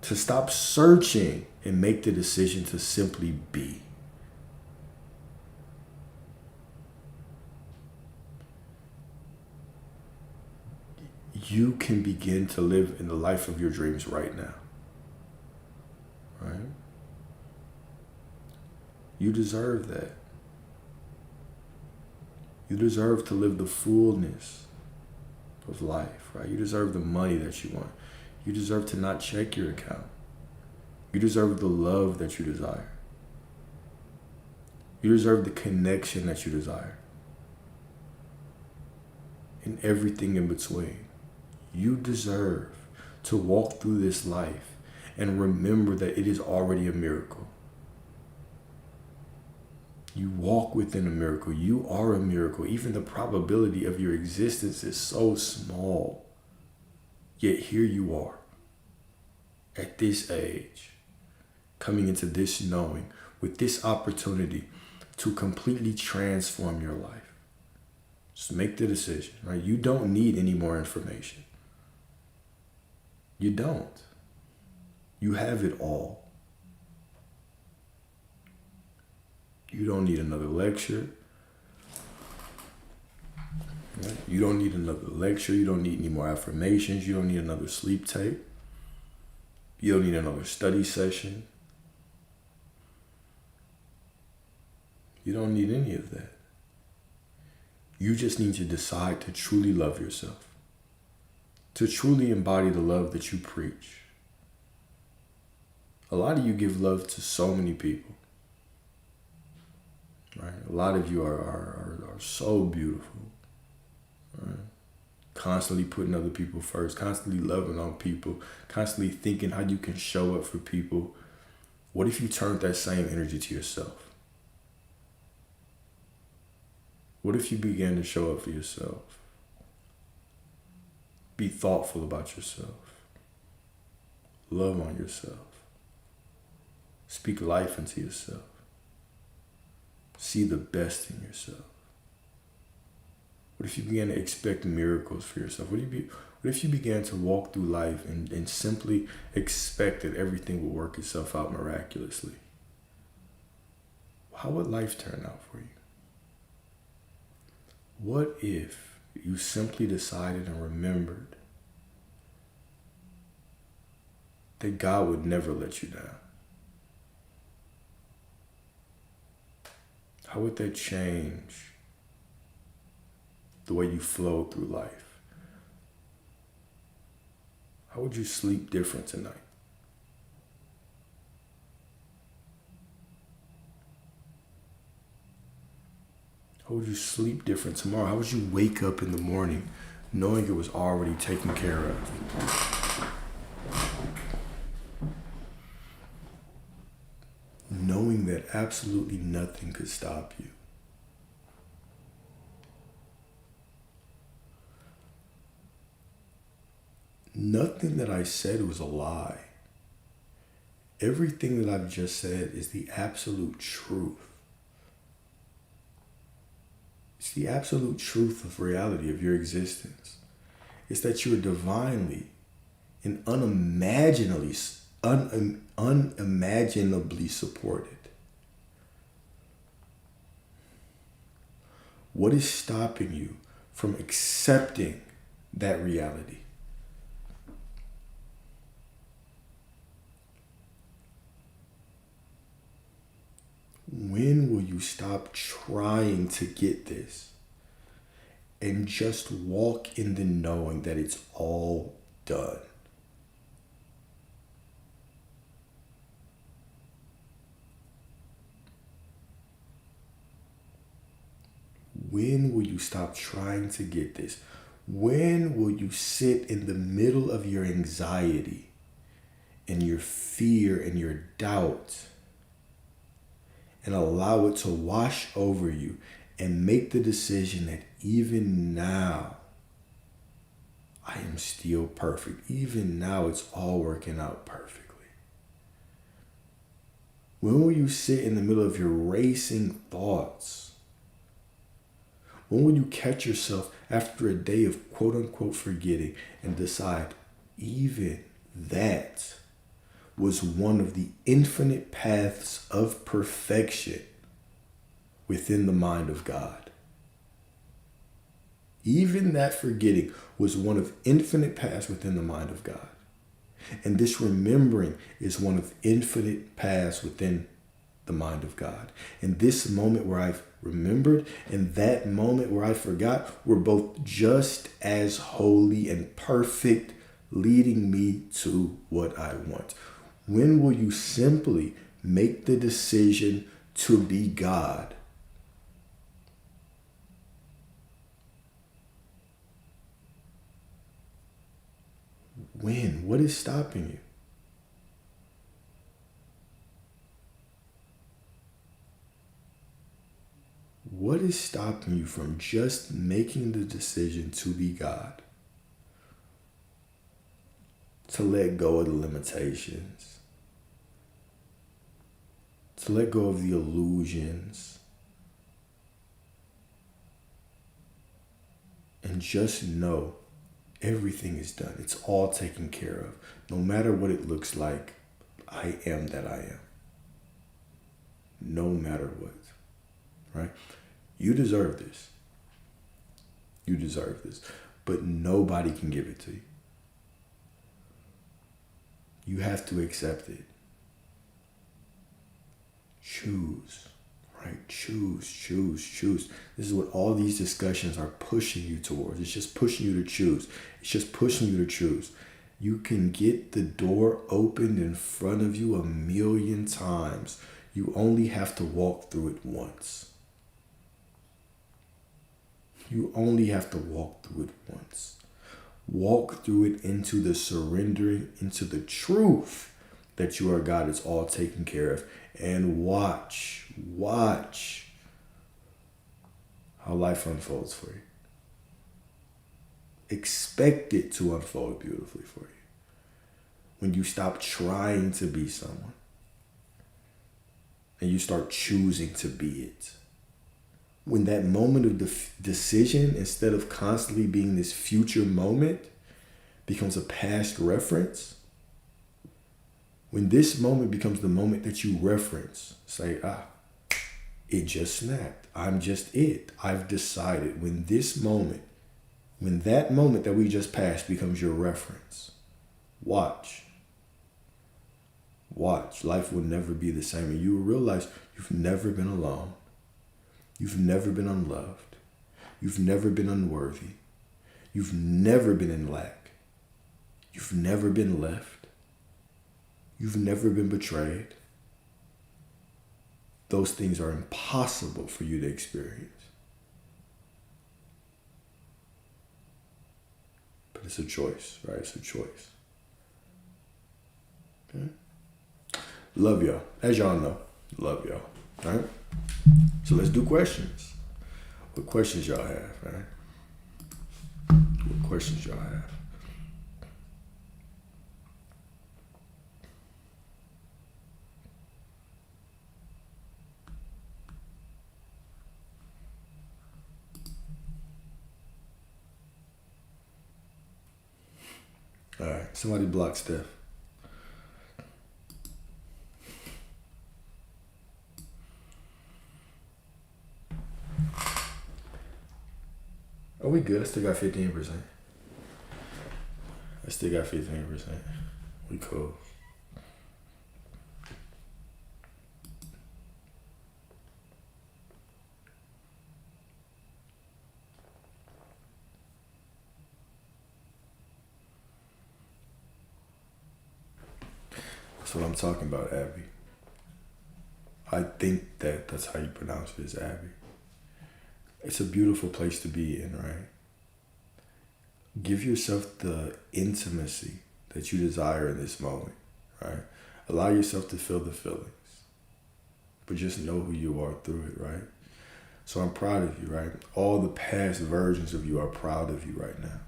To stop searching and make the decision to simply be. You can begin to live in the life of your dreams right now. Right? You deserve that. You deserve to live the fullness of life, right? You deserve the money that you want. You deserve to not check your account. You deserve the love that you desire. You deserve the connection that you desire. And everything in between. You deserve to walk through this life and remember that it is already a miracle. You walk within a miracle. You are a miracle. Even the probability of your existence is so small. Yet here you are, at this age, coming into this knowing, with this opportunity to completely transform your life. Just make the decision, right? You don't need any more information. You don't. You have it all. You don't need another lecture. Right? You don't need another lecture. You don't need any more affirmations. You don't need another sleep tape. You don't need another study session. You don't need any of that. You just need to decide to truly love yourself, to truly embody the love that you preach. A lot of you give love to so many people, right? A lot of you are so beautiful, right? Constantly putting other people first, constantly loving on people, constantly thinking how you can show up for people. What if you turned that same energy to yourself? What if you began to show up for yourself? Be thoughtful about yourself. Love on yourself. Speak life into yourself. See the best in yourself. What if you began to expect miracles for yourself? What if you began to walk through life and simply expect that everything will work itself out miraculously? How would life turn out for you? What if you simply decided and remembered that God would never let you down? How would that change the way you flow through life? How would you sleep different tonight? How would you sleep different tomorrow? How would you wake up in the morning knowing it was already taken care of? Knowing that absolutely nothing could stop you. Nothing that I said was a lie. Everything that I've just said is the absolute truth. It's the absolute truth of reality, of your existence. It's that you are divinely and unimaginably supported. What is stopping you from accepting that reality? When will you stop trying to get this and just walk in the knowing that it's all done? When will you stop trying to get this? When will you sit in the middle of your anxiety and your fear and your doubt and allow it to wash over you and make the decision that even now, I am still perfect. Even now, it's all working out perfectly. When will you sit in the middle of your racing thoughts? When will you catch yourself after a day of quote unquote forgetting and decide even that was one of the infinite paths of perfection within the mind of God? Even that forgetting was one of infinite paths within the mind of God. And this remembering is one of infinite paths within the mind of God. And this moment where I've remembered and that moment where I forgot were both just as holy and perfect, leading me to what I want. When will you simply make the decision to be God? When? What is stopping you? What is stopping you from just making the decision to be God? To let go of the limitations. To let go of the illusions. And just know everything is done. It's all taken care of. No matter what it looks like, I am that I am. no matter what, right? You deserve this. You deserve this. But nobody can give it to you. You have to accept it. Choose, right? Choose. This is what all these discussions are pushing you towards. It's just pushing you to choose. It's just pushing you to choose. You can get the door opened in front of you 1,000,000 times. You only have to walk through it once. You only have to walk through it once. Walk through it into the surrendering, into the truth that you are God. It's all taken care of. And watch how life unfolds for you. Expect it to unfold beautifully for you. When you stop trying to be someone and you start choosing to be it. When that moment of decision, instead of constantly being this future moment, becomes a past reference. When this moment becomes the moment that you reference, say, it just snapped. I'm just it. I've decided. When that moment that we just passed becomes your reference, watch. Life will never be the same. And you will realize you've never been alone. You've never been unloved. You've never been unworthy. You've never been in lack. You've never been left. You've never been betrayed. Those things are impossible for you to experience. But it's a choice, right? It's a choice. Okay? Love y'all. As y'all know, love y'all. All right? So let's do questions. What questions y'all have, right? What questions y'all have? All right, somebody block Steph. Oh, we good. I still got 15%. We cool. That's what I'm talking about, Abby. I think that's how you pronounce it, is Abby. It's a beautiful place to be in, right? Give yourself the intimacy that you desire in this moment, right? Allow yourself to feel the feelings, but just know who you are through it, right? So I'm proud of you, right? All the past versions of you are proud of you right now.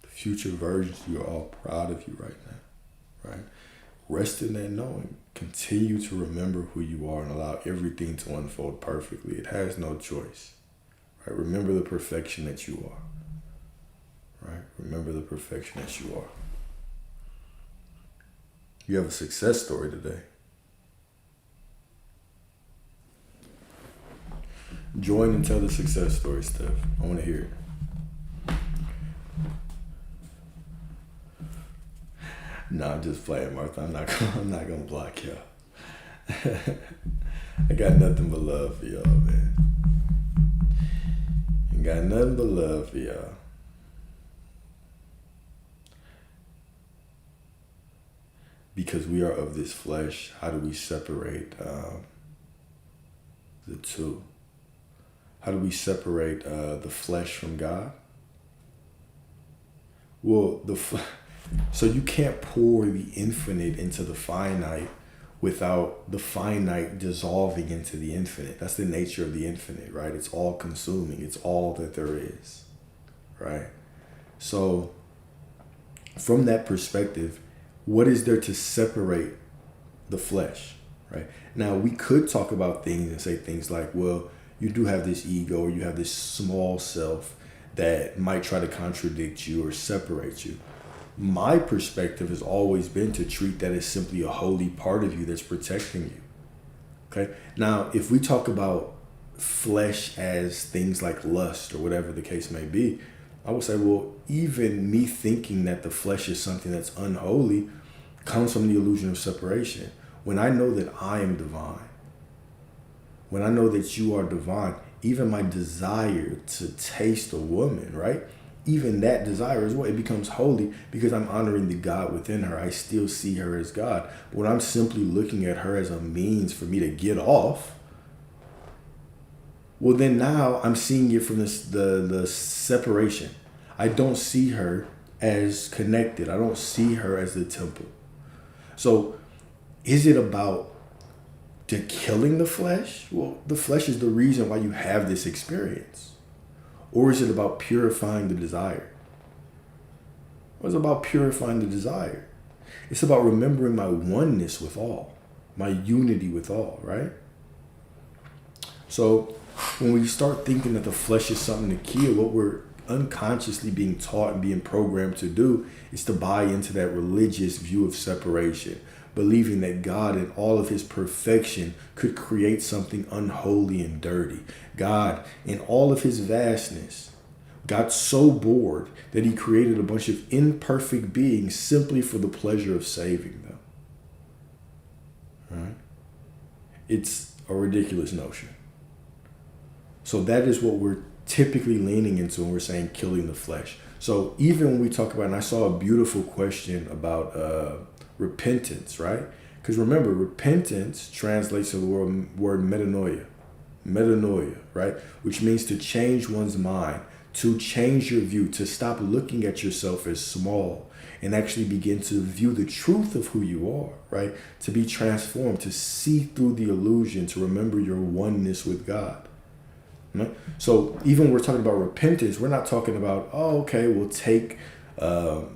The future versions, you are all proud of you right now, right? Rest in that knowing. Continue to remember who you are and allow everything to unfold perfectly. It has no choice. Right? Remember the perfection that you are. Right? Remember the perfection that you are. You have a success story today. Join and tell the success story, Steph. I want to hear it. No, I'm just playing, Martha. I'm not gonna block y'all. I got nothing but love for y'all, man. I got nothing but love for y'all. Because we are of this flesh, how do we separate the two? How do we separate the flesh from God? Well, so you can't pour the infinite into the finite without the finite dissolving into the infinite. That's the nature of the infinite, right? It's all consuming. It's all that there is, right? So from that perspective, what is there to separate the flesh, right? Now, we could talk about things and say things like, well, you do have this ego or you have this small self that might try to contradict you or separate you. My perspective has always been to treat that as simply a holy part of you that's protecting you. Okay. Now, if we talk about flesh as things like lust or whatever the case may be, I would say, well, even me thinking that the flesh is something that's unholy comes from the illusion of separation. When I know that I am divine, when I know that you are divine, even my desire to taste a woman, right? Even that desire as well, it becomes holy because I'm honoring the God within her. I still see her as God. But when I'm simply looking at her as a means for me to get off, well, then now I'm seeing it from the separation. I don't see her as connected. I don't see her as the temple. So is it about killing the flesh? Well, the flesh is the reason why you have this experience. Or is it about purifying the desire? Well, it's about purifying the desire. It's about remembering my oneness with all, my unity with all, right? So when we start thinking that the flesh is something to kill, what we're unconsciously being taught and being programmed to do is to buy into that religious view of separation, believing that God in all of his perfection could create something unholy and dirty. God in all of his vastness got so bored that he created a bunch of imperfect beings simply for the pleasure of saving them. Right? It's a ridiculous notion. So that is what we're typically leaning into when we're saying killing the flesh. So even when we talk about, and I saw a beautiful question about repentance, right? Because remember, repentance translates to the word metanoia, right? Which means to change one's mind, to change your view, to stop looking at yourself as small and actually begin to view the truth of who you are, right? To be transformed, to see through the illusion, to remember your oneness with God. Right? So even when we're talking about repentance, we're not talking about, oh, okay, we'll take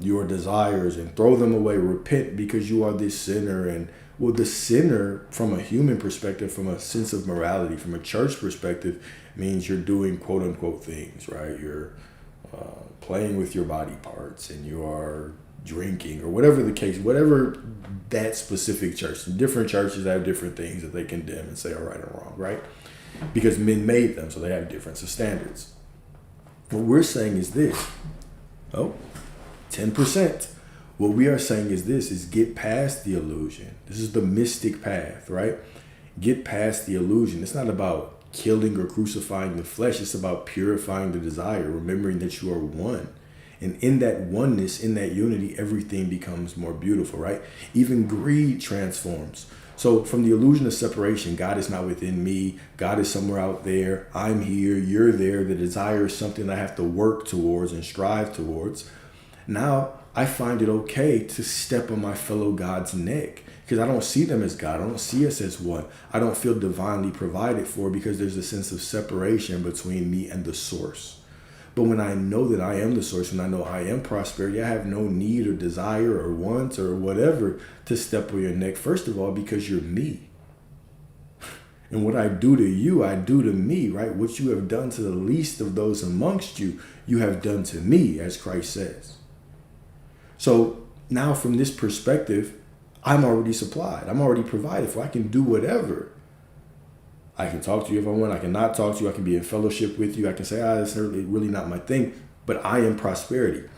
your desires and throw them away. Repent because you are this sinner. And well, the sinner from a human perspective, from a sense of morality, from a church perspective, means you're doing quote unquote things, right? You're playing with your body parts and you are drinking or whatever the case, whatever that specific church. Different churches have different things that they condemn and say are right or wrong, right? Because men made them, so they have difference of standards. What we're saying is this. 10%. What we are saying is this, is get past the illusion. This is the mystic path, right? Get past the illusion. It's not about killing or crucifying the flesh. It's about purifying the desire, remembering that you are one. And in that oneness, in that unity, everything becomes more beautiful, right? Even greed transforms. So from the illusion of separation, God is not within me. God is somewhere out there. I'm here. You're there. The desire is something I have to work towards and strive towards. Now I find it okay to step on my fellow God's neck because I don't see them as God. I don't see us as one. I don't feel divinely provided for because there's a sense of separation between me and the source. But when I know that I am the source and I know I am prosperity, I have no need or desire or want or whatever to step on your neck. First of all, because you're me. And what I do to you, I do to me, right? What you have done to the least of those amongst you, you have done to me, as Christ says. So now from this perspective, I'm already supplied. I'm already provided for. I can do whatever. I can talk to you if I want. I can not talk to you. I can be in fellowship with you. I can say, that's really not my thing. But I am prosperity.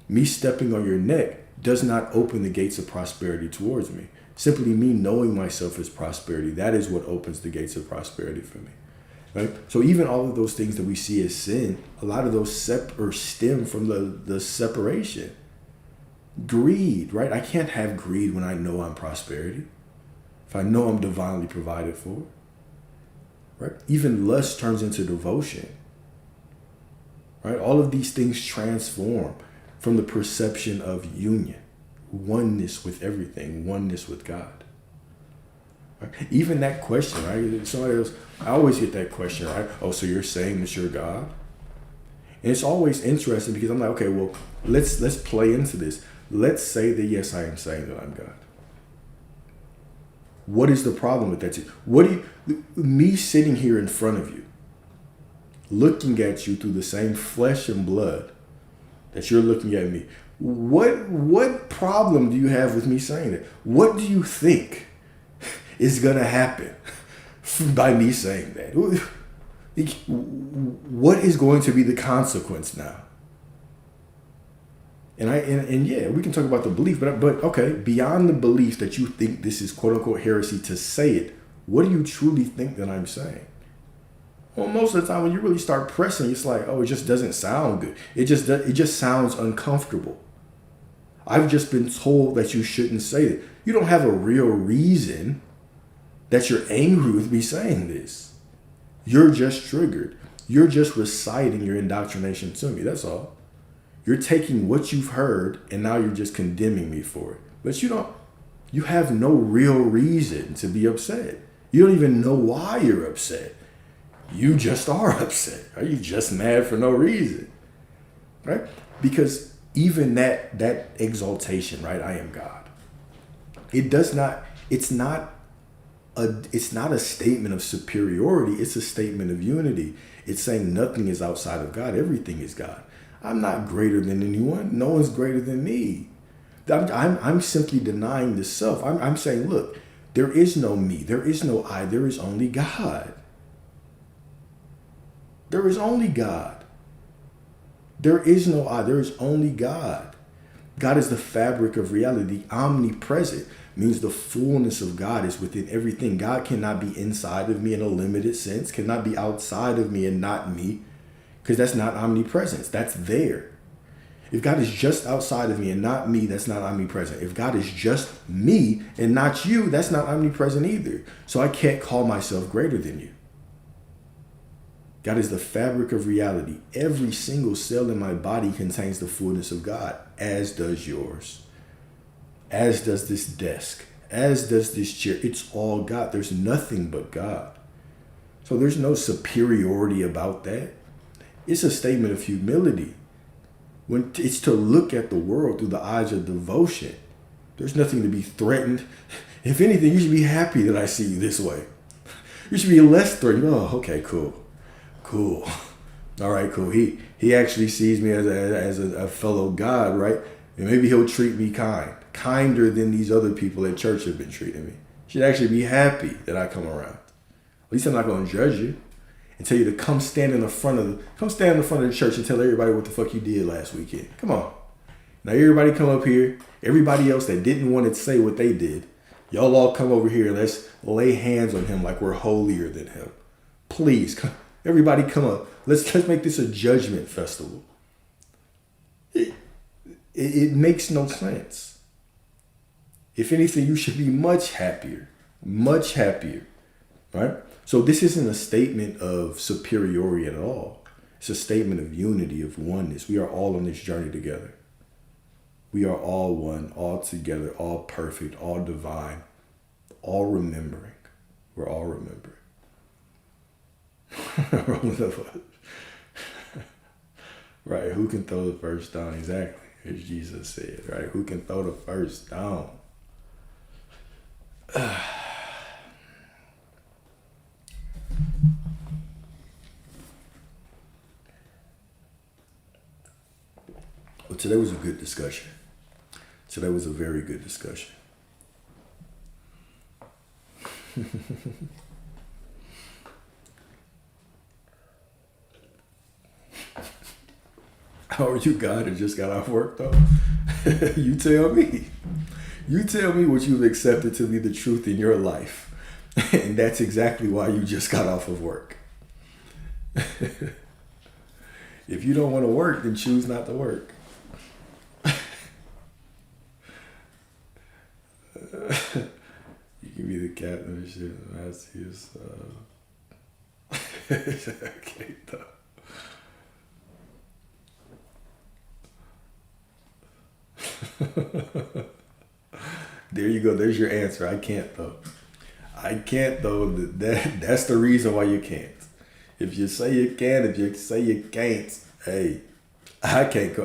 Me stepping on your neck does not open the gates of prosperity towards me. Simply me knowing myself as prosperity, that is what opens the gates of prosperity for me. Right? So even all of those things that we see as sin, a lot of those stem from the separation. Greed, right? I can't have greed when I know I'm prosperity. If I know I'm divinely provided for. Right? Even lust turns into devotion. Right? All of these things transform from the perception of union, oneness with everything, oneness with God. Right? Even that question, right? Somebody else, I always get that question, right? Oh, so you're saying that you're God? And it's always interesting because I'm like, okay, well, let's play into this. Let's say that yes, I am saying that I'm God. What is the problem with that? Me sitting here in front of you, looking at you through the same flesh and blood that you're looking at me. What problem do you have with me saying that? What do you think is going to happen by me saying that? What is going to be the consequence now? And yeah, we can talk about the belief, but okay, beyond the belief that you think this is quote unquote heresy to say it, what do you truly think that I'm saying? Well, most of the time when you really start pressing, it's like, oh, it just doesn't sound good. It just sounds uncomfortable. I've just been told that you shouldn't say it. You don't have a real reason that you're angry with me saying this. You're just triggered. You're just reciting your indoctrination to me. That's all. You're taking what you've heard and now you're just condemning me for it. But you have no real reason to be upset. You don't even know why you're upset. You just are upset. Are you just mad for no reason? Right? Because even that exaltation, right? I am God. It's not a statement of superiority. It's a statement of unity. It's saying nothing is outside of God. Everything is God. I'm not greater than anyone. No one's greater than me. I'm simply denying the self. I'm saying, look, there is no me. There is no I. There is only God. There is only God. There is no I. There is only God. God is the fabric of reality. Omnipresent means the fullness of God is within everything. God cannot be inside of me in a limited sense, cannot be outside of me and not me, because that's not omnipresence. That's there. If God is just outside of me and not me, that's not omnipresent. If God is just me and not you, that's not omnipresent either. So I can't call myself greater than you. God is the fabric of reality. Every single cell in my body contains the fullness of God, as does yours, as does this desk, as does this chair. It's all God. There's nothing but God. So there's no superiority about that. It's a statement of humility. When it's to look at the world through the eyes of devotion. There's nothing to be threatened. If anything, you should be happy that I see you this way. You should be less threatened. Oh, okay, cool. All right, cool. He actually sees me as a fellow God, right? And maybe he'll treat me kinder than these other people at church have been treating me. You should actually be happy that I come around. At least I'm not going to judge you and tell you to come stand in the front of the church and tell everybody what the fuck you did last weekend. Come on. Now everybody come up here. Everybody else that didn't want to say what they did, y'all all come over here and let's lay hands on him like we're holier than him. Please come. Everybody come up. Let's make this a judgment festival. It makes no sense. If anything, you should be much happier, right? So this isn't a statement of superiority at all. It's a statement of unity, of oneness. We are all on this journey together. We are all one, all together, all perfect, all divine, all remembering. We're all remembering. Right, who can throw the first stone? Exactly, as Jesus said, right? Who can throw the first stone? Well, today was a good discussion. Today was a very good discussion. How are you, God, that just got off work, though? You tell me. You tell me what you've accepted to be the truth in your life. And that's exactly why you just got off of work. If you don't want to work, then choose not to work. You can be the captain of shit. That's his. Okay, though. There you go. There's your answer. I can't though. That's the reason why you can't. If you say you can, if you say you can't, hey, I can't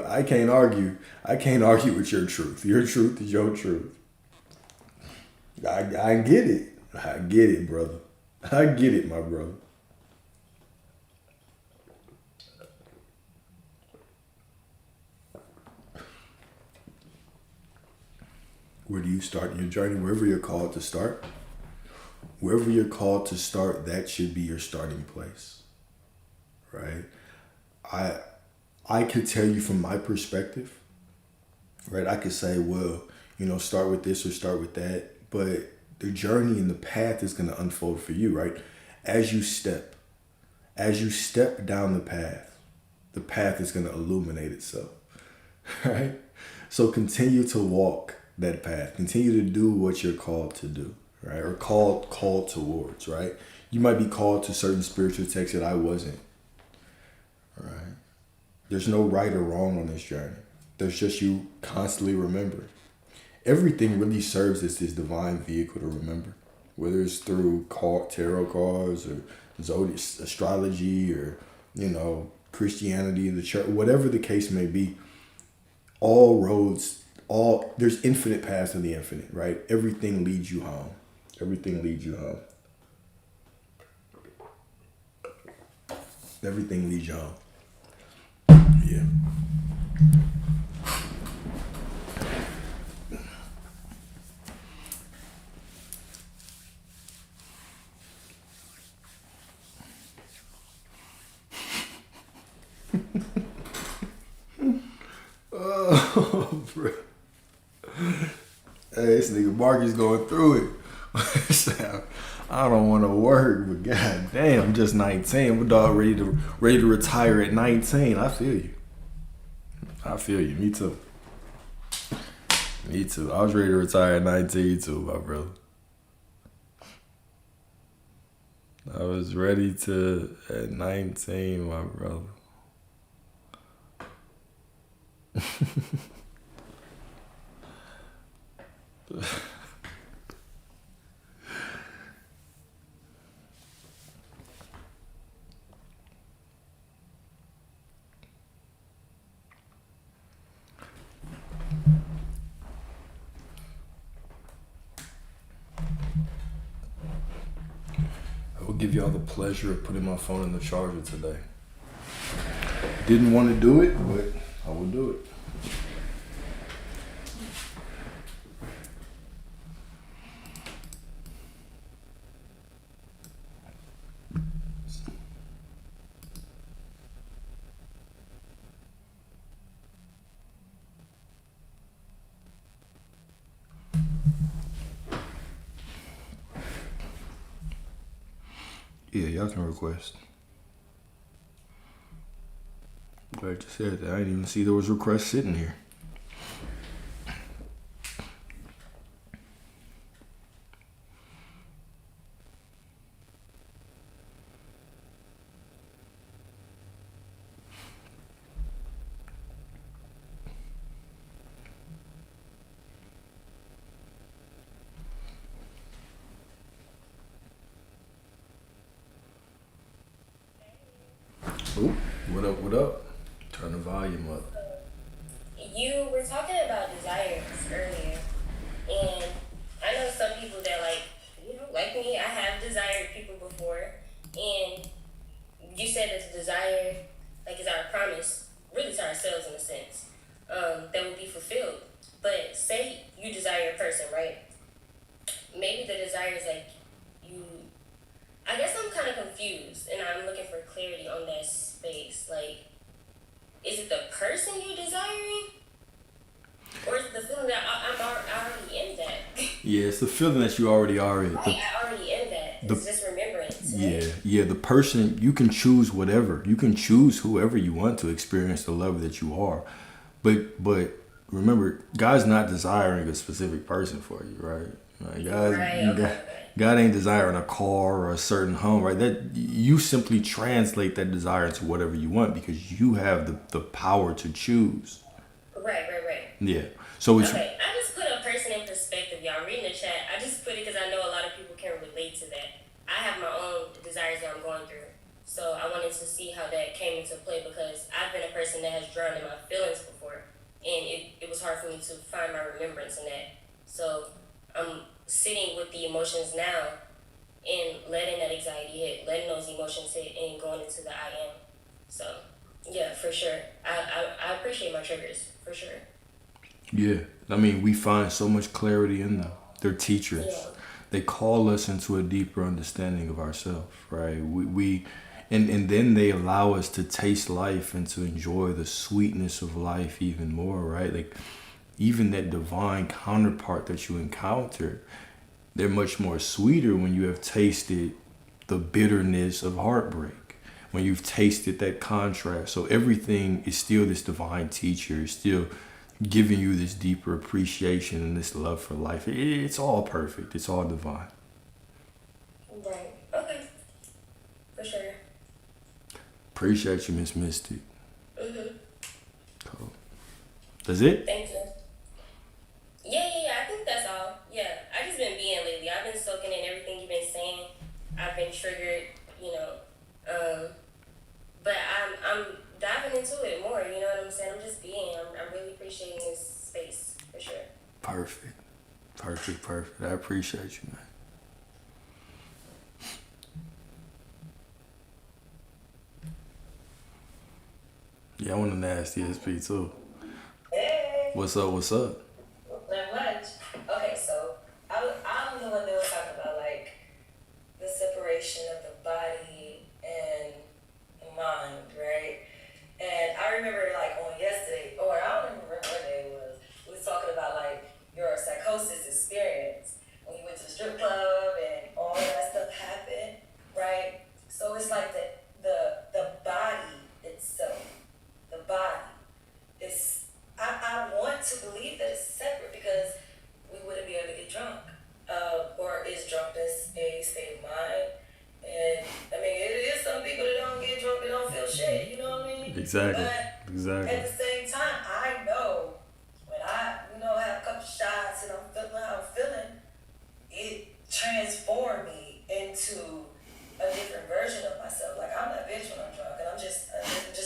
argue. I can't argue with your truth. Your truth is your truth. I get it. I get it, brother. I get it, my brother. Where do you start in your journey? Wherever you're called to start. Wherever you're called to start, that should be your starting place, right? I I could tell you from my perspective, right? I could say, well, start with this or start with that, but the journey and the path is going to unfold for you, right? As you step, as you step down the path is going to illuminate itself, right? So continue to walk that path. Continue to do what you're called to do, right? Or called towards, right? You might be called to certain spiritual texts that I wasn't, right? There's no right or wrong on this journey. There's just you constantly remembering. Everything really serves as this divine vehicle to remember, whether it's through tarot cards or zodiac astrology or Christianity, the church, whatever the case may be. All roads, there's infinite paths in the infinite, right? Everything leads you home. Everything leads you home. Everything leads you home. Yeah. Oh, bro. Hey, this nigga Marcus going through it. I don't want to work, but god damn, I'm just 19. My dog ready to retire at 19. I feel you. I feel you. Me too. Me too. I was ready to retire at 19 too, my brother. I was ready to at 19, my brother. I will give y'all the pleasure of putting my phone in the charger today. Didn't want to do it, but I will do it. Yeah, y'all can request. Glad you said that. I didn't even see there was requests sitting here. Ooh, what up, what up? Turn the volume up. You were talking about desires earlier, and I know some people that like me, I have desired people before, and you said that the desire, is our promise, really to ourselves in a sense, that will be fulfilled. But say you desire a person, right? Maybe the desire is you. I guess I'm kind of confused, and I'm looking for clarity on that space. Is it the person you're desiring? Or is it the feeling that I'm already in that? Yeah, it's the feeling that you already are in. I already in that. It's just remembrance. Right? Yeah. The person, you can choose whatever. You can choose whoever you want to experience the love that you are. But remember, God's not desiring a specific person for you, right? God ain't desiring a car or a certain home, right? That you simply translate that desire into whatever you want because you have the power to choose. Right. Yeah. So it's okay. I just put a person in perspective, y'all. Reading the chat, I just put it because I know a lot of people can relate to that. I have my own desires that I'm going through, so I wanted to see how that came into play because I've been a person that has drowned in my feelings before, and it was hard for me to find my remembrance in that. So I'm sitting with the emotions now and letting that anxiety hit, letting those emotions hit, and going into the I am. So yeah, for sure. I appreciate my triggers for sure. Yeah, I mean, we find so much clarity in them. They're teachers. Yeah. they call us into a deeper understanding of ourselves, right? And then they allow us to taste life and to enjoy the sweetness of life even more, right? Like even that divine counterpart that you encounter, they're much more sweeter when you have tasted the bitterness of heartbreak, when you've tasted that contrast. So everything is still this divine teacher, still giving you this deeper appreciation and this love for life. It's all perfect. It's all divine. Right. Okay. For sure. Appreciate you, Miss Mystic. Mhm. Cool. That's it? Thank you. Yeah. I think that's all. Yeah. I just been being lately. I've been soaking in everything you've been saying. I've been triggered. You know. But I'm diving into it more. You know what I'm saying? I'm just being. I'm really appreciating this space for sure. Perfect. I appreciate you, man. Yeah, I want a nasty SP too. Hey. What's up? Not much. Okay, so I'm the one that was talking about like the separation of the body and the mind, right? And I remember like on yesterday, or I don't even remember what day it was. We was talking about like your psychosis experience when you went to the strip club and all that stuff happened, right? So it's like the body itself, the body is. I want to believe that it's separate because we wouldn't be able to get drunk. Or is drunkenness a state of mind? And I mean, it is some people that don't get drunk, they don't feel shit, you know what I mean? Exactly. But at the same time, I know when I, have a couple shots and I'm feeling how I'm feeling, it transformed me into a different version of myself. Like, I'm that bitch when I'm drunk, and I'm just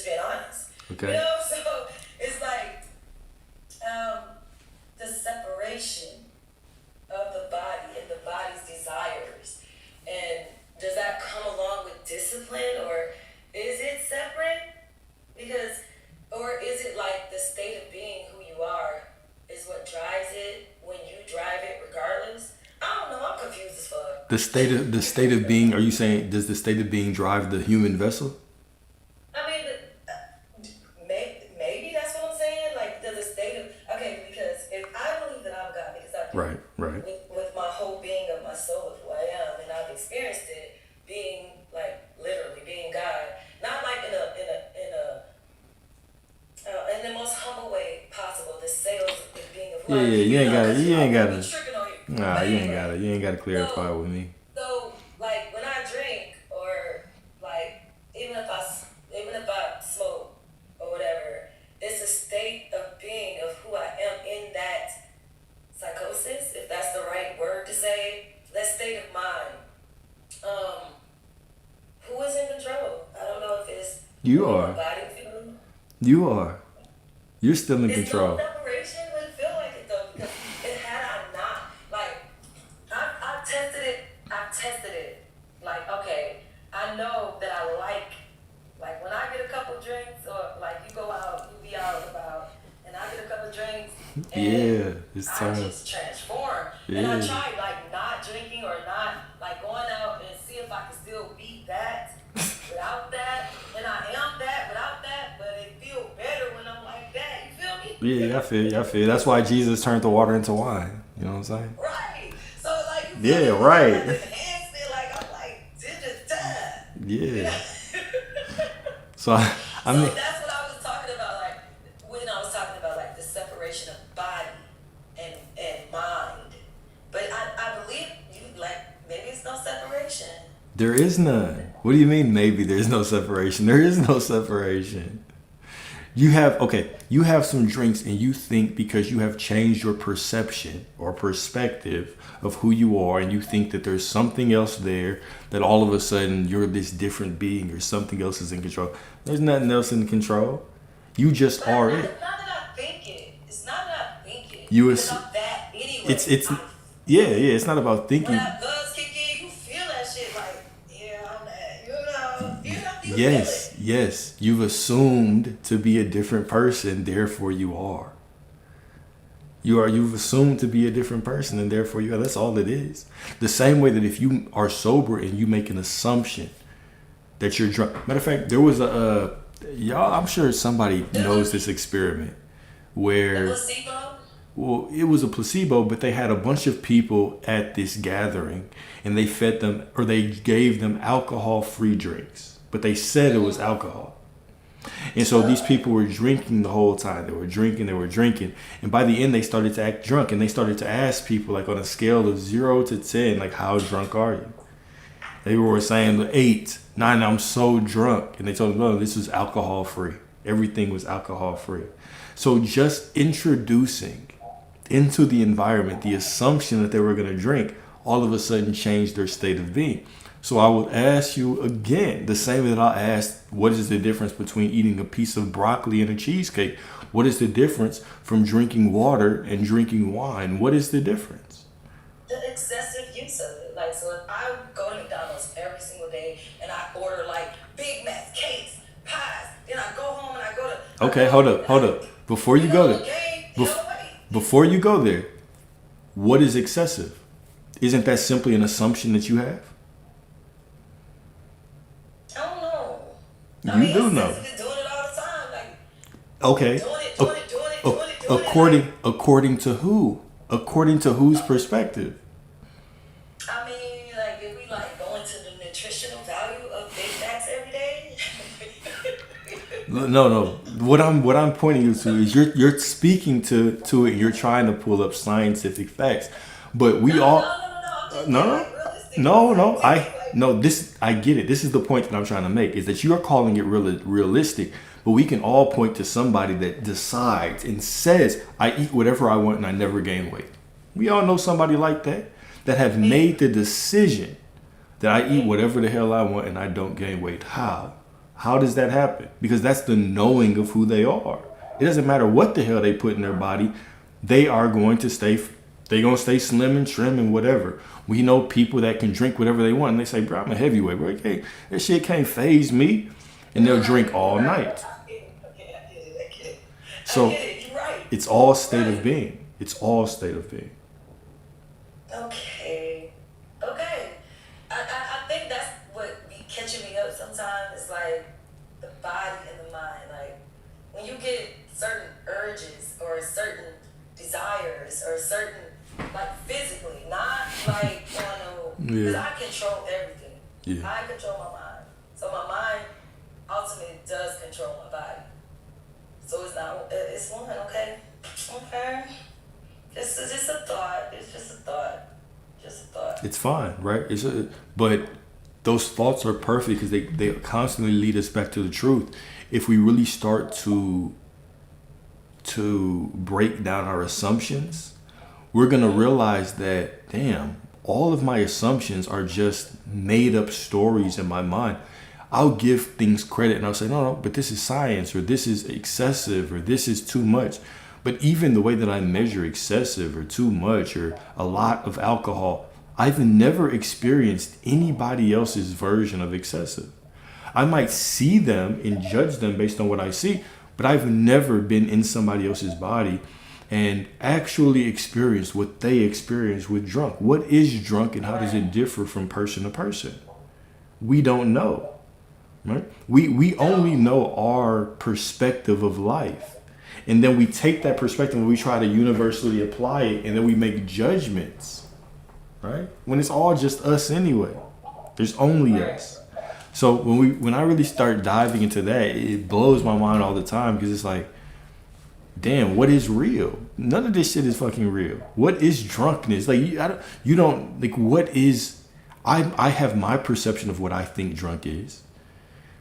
being honest. Okay. So it's like, the separation of the body and the body's desires. And does that come along with discipline, or is it separate? Or is it like the state of being who you are is what drives it when you drive it regardless? I don't know, I'm confused as fuck. The state of being, are you saying, does the state of being drive the human vessel? I mean, maybe that's what I'm saying. Like, does the state of because if I believe that I'm God, because I do, Right. with my whole being of my soul of who I am, and I've experienced it being like literally being God, not like in the most humble way possible. The sales of being of who I am. You ain't gotta. Tripping on you. Nah, you ain't gotta clarify with me. So, like, when I drink, or like even if I smoke or whatever, it's a state of being of who I am in that psychosis, if that's the right word to say, that state of mind. Who is in control? I don't know if it's You my are. body feeling. You are. You're still in It's control. no separation, but it feel like it though, because had I not, like, I tested it. Like, okay, I know that I like when I get a couple drinks, or like you go out, you be out and about, and I get a couple drinks, and Yeah, it's I time. just transform. And I tried like not drinking or not like going out and see if I could still beat that without that. And I am that without that, but it feel better when I'm like that. You feel me? Yeah, I feel you. That's why Jesus turned the water into wine. You know what I'm saying? Right. So like Yeah, right. Like, enhance it, like I'm like ginger time. Yeah. So I So mean, that's what I was talking about, like when I was talking about like the separation of body and mind. But I believe you like maybe it's no separation. there is none. What do you mean? Maybe there's no separation. There is no separation. You have some drinks, and you think because you have changed your perception or perspective of who you are, and you think that there's something else there, that all of a sudden you're this different being, or something else is in control. There's nothing else in control. You just But are not, it. not that I think it. It's not that I think it. You Because assu- I'm that anyway. It's yeah. It's not about When thinking. that buzz kick in, you feel that shit like, yeah, I'm that. You Yes, feel it. yes. You've assumed to be a different person, therefore you are. You've assumed to be a different person, and therefore you are. That's all it is. The same way that if you are sober and you make an assumption that you're drunk. Matter of fact, there was y'all. I'm sure somebody knows this experiment The where, placebo? well, it was a placebo, but they had a bunch of people at this gathering, and they fed them or they gave them alcohol-free drinks, but they said it was alcohol. And so these people were drinking the whole time. They were drinking. And by the end, they started to act drunk. And they started to ask people, like, on a scale of 0 to 10, like, how drunk are you? They were saying 8, 9, I'm so drunk. And they told them, no, this was alcohol free. Everything was alcohol free. So just introducing into the environment the assumption that they were going to drink all of a sudden changed their state of being. So I will ask you again, the same way that I asked, what is the difference between eating a piece of broccoli and a cheesecake? What is the difference from drinking water and drinking wine? What is the difference? The excessive use of it. Like, so if I go to McDonald's every single day and I order like Big Macs, cakes, pies, then I go home and I go to. Okay, hold up. Before you go there, Okay, before you go there, what is excessive? Isn't that simply an assumption that you have? I don't know. You do know. Just doing it all the time. Like, Okay. doing it. According to who? According to whose perspective? I mean, like, if we like go into the nutritional value of Big Macs every day. No. What I'm pointing you to is you're speaking to it. You're trying to pull up scientific facts, but we all no. I get it. This is the point that I'm trying to make is that you are calling it realistic, but we can all point to somebody that decides and says, I eat whatever I want and I never gain weight. We all know somebody like that have made the decision that I eat whatever the hell I want and I don't gain weight. How? How does that happen? Because that's the knowing of who they are. It doesn't matter what the hell they put in their body. They are going to stay slim and trim and whatever. We know people that can drink whatever they want and they say, bro, I'm a heavyweight, bro. Okay, that shit can't phase me. And they'll drink all night. I get it. So You're right. it's all state of being. It's all state of being. Okay. I think that's what be catching me up sometimes. It's like the body and the mind. Like when you get certain urges or certain desires or certain like physically, not like because I control everything. Yeah. I control my mind. So my mind ultimately does control my body. So it's one, okay? Okay. This is just a thought. It's just a thought. It's fine, right? But those thoughts are perfect because they constantly lead us back to the truth. If we really start to break down our assumptions, we're going to realize that, damn, all of my assumptions are just made up stories in my mind. I'll give things credit and I'll say, no, but this is science, or this is excessive, or this is too much. But even the way that I measure excessive or too much or a lot of alcohol, I've never experienced anybody else's version of excessive. I might see them and judge them based on what I see, but I've never been in somebody else's body and actually experienced what they experience with drunk. What is drunk and how does it differ from person to person? We don't know, right? We only know our perspective of life. And then we take that perspective and we try to universally apply it, and then we make judgments, right? When it's all just us anyway. There's only us. So when I really start diving into that, it blows my mind all the time because it's like, damn, what is real? None of this shit is fucking real. What is drunkenness? Like you don't like what is. I have my perception of what I think drunk is,